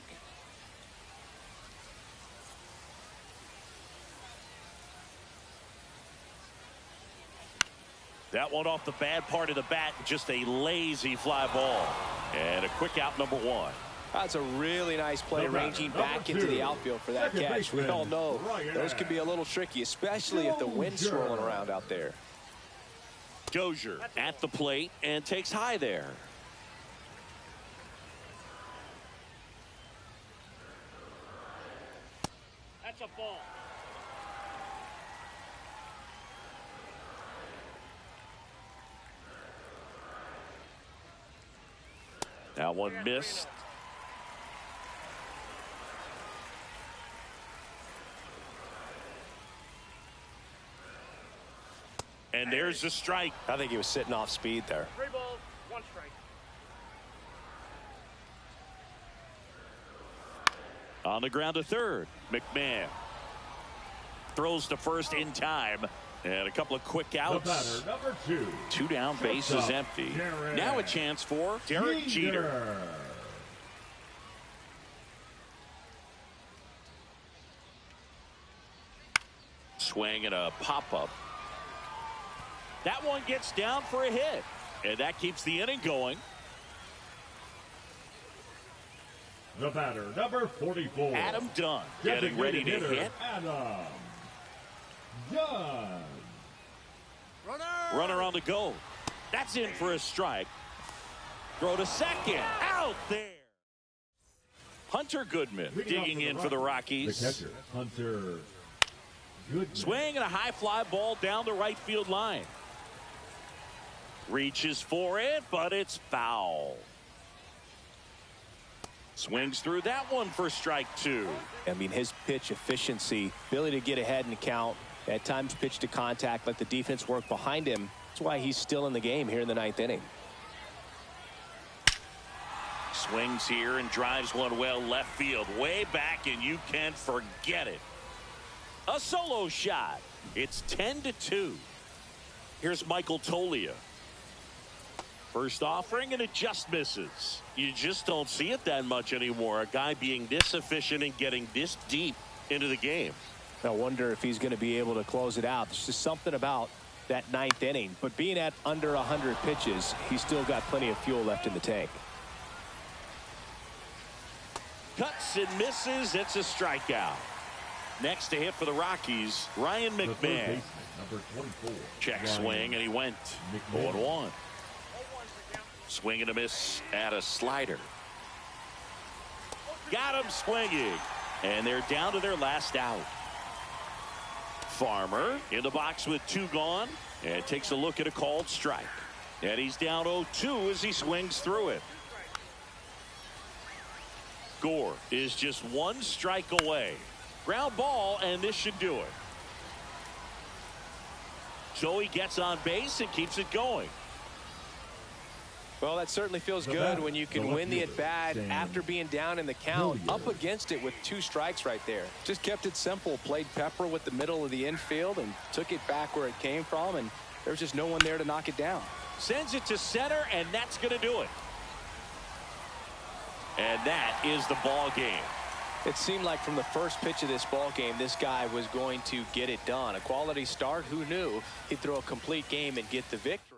That one off the bad part of the bat, just a lazy fly ball. And a quick out, number 1. That's a really nice play, ranging back into the outfield for that catch. We all know those can be a little tricky, especially if the wind's swirling around out there. Dozier at the plate and takes high there. That's a ball. That one missed. And there's the strike. I think he was sitting off speed there. 3 balls. On the ground to third, McMahon throws to first in time, and a couple of quick outs. The batter, number 2. 2 down, bases empty. Now a chance for Derek Jeter. Swing and a pop-up. That one gets down for a hit, and that keeps the inning going. The batter, number 44. Adam Dunn getting ready to hit. Adam Dunn. Runner on the go. That's in for a strike. Throw to second. Out there. Hunter Goodman digging in for the Rockies. The catcher, Hunter Goodman. Swing and a high fly ball down the right field line. Reaches for it, but it's foul. Swings through that one for strike 2. I mean, his pitch efficiency, ability to get ahead in the count, at times pitch to contact, let the defense work behind him. That's why he's still in the game here in the 9th inning. Swings here and drives one well left field, way back, and you can't forget it. A solo shot. It's 10-2. Here's Michael Toglia. First offering, and it just misses. You just don't see it that much anymore. A guy being this efficient and getting this deep into the game. I wonder if he's going to be able to close it out. There's just something about that 9th inning. But being at under 100 pitches, he's still got plenty of fuel left in the tank. Cuts and misses. It's a strikeout. Next to hit for the Rockies, Ryan McMahon. Number 24. Check swing, and he went 0-1. Swing and a miss at a slider. Got him swinging, and they're down to their last out. Farmer in the box with 2 gone, and takes a look at a called strike. And he's down 0-2 as he swings through it. Gore is just 1 strike away. Ground ball, and this should do it. So he gets on base and keeps it going. Well, that certainly feels good when you can win the at-bat after being down in the count, up against it with 2 strikes right there. Just kept it simple, played pepper with the middle of the infield and took it back where it came from, and there's just no one there to knock it down. Sends it to center, and that's going to do it. And that is the ball game. It seemed like from the first pitch of this ball game, this guy was going to get it done. A quality start. Who knew he'd throw a complete game and get the victory?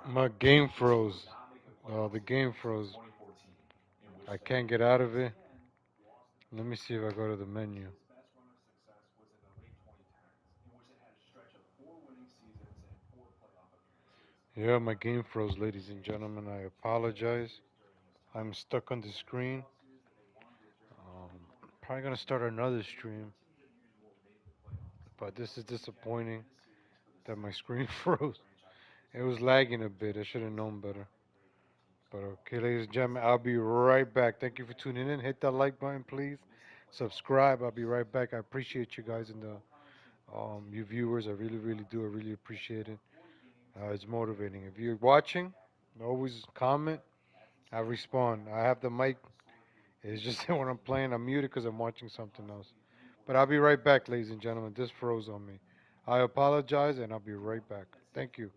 My game froze. The game froze. I can't get out of it. Let me see if I go to the menu. Yeah, my game froze, ladies and gentlemen. I apologize. I'm stuck on the screen. Probably gonna start another stream, but this is disappointing that my screen froze. It was lagging a bit. I should have known better. But okay, ladies and gentlemen, I'll be right back. Thank you for tuning in. Hit that like button, please. Subscribe. I'll be right back. I appreciate you guys and the you viewers. I really, really do. I really appreciate it. It's motivating. If you're watching, always comment. I respond. I have the mic. It's just that when I'm playing, I'm muted because I'm watching something else. But I'll be right back, ladies and gentlemen. This froze on me. I apologize, and I'll be right back. Thank you.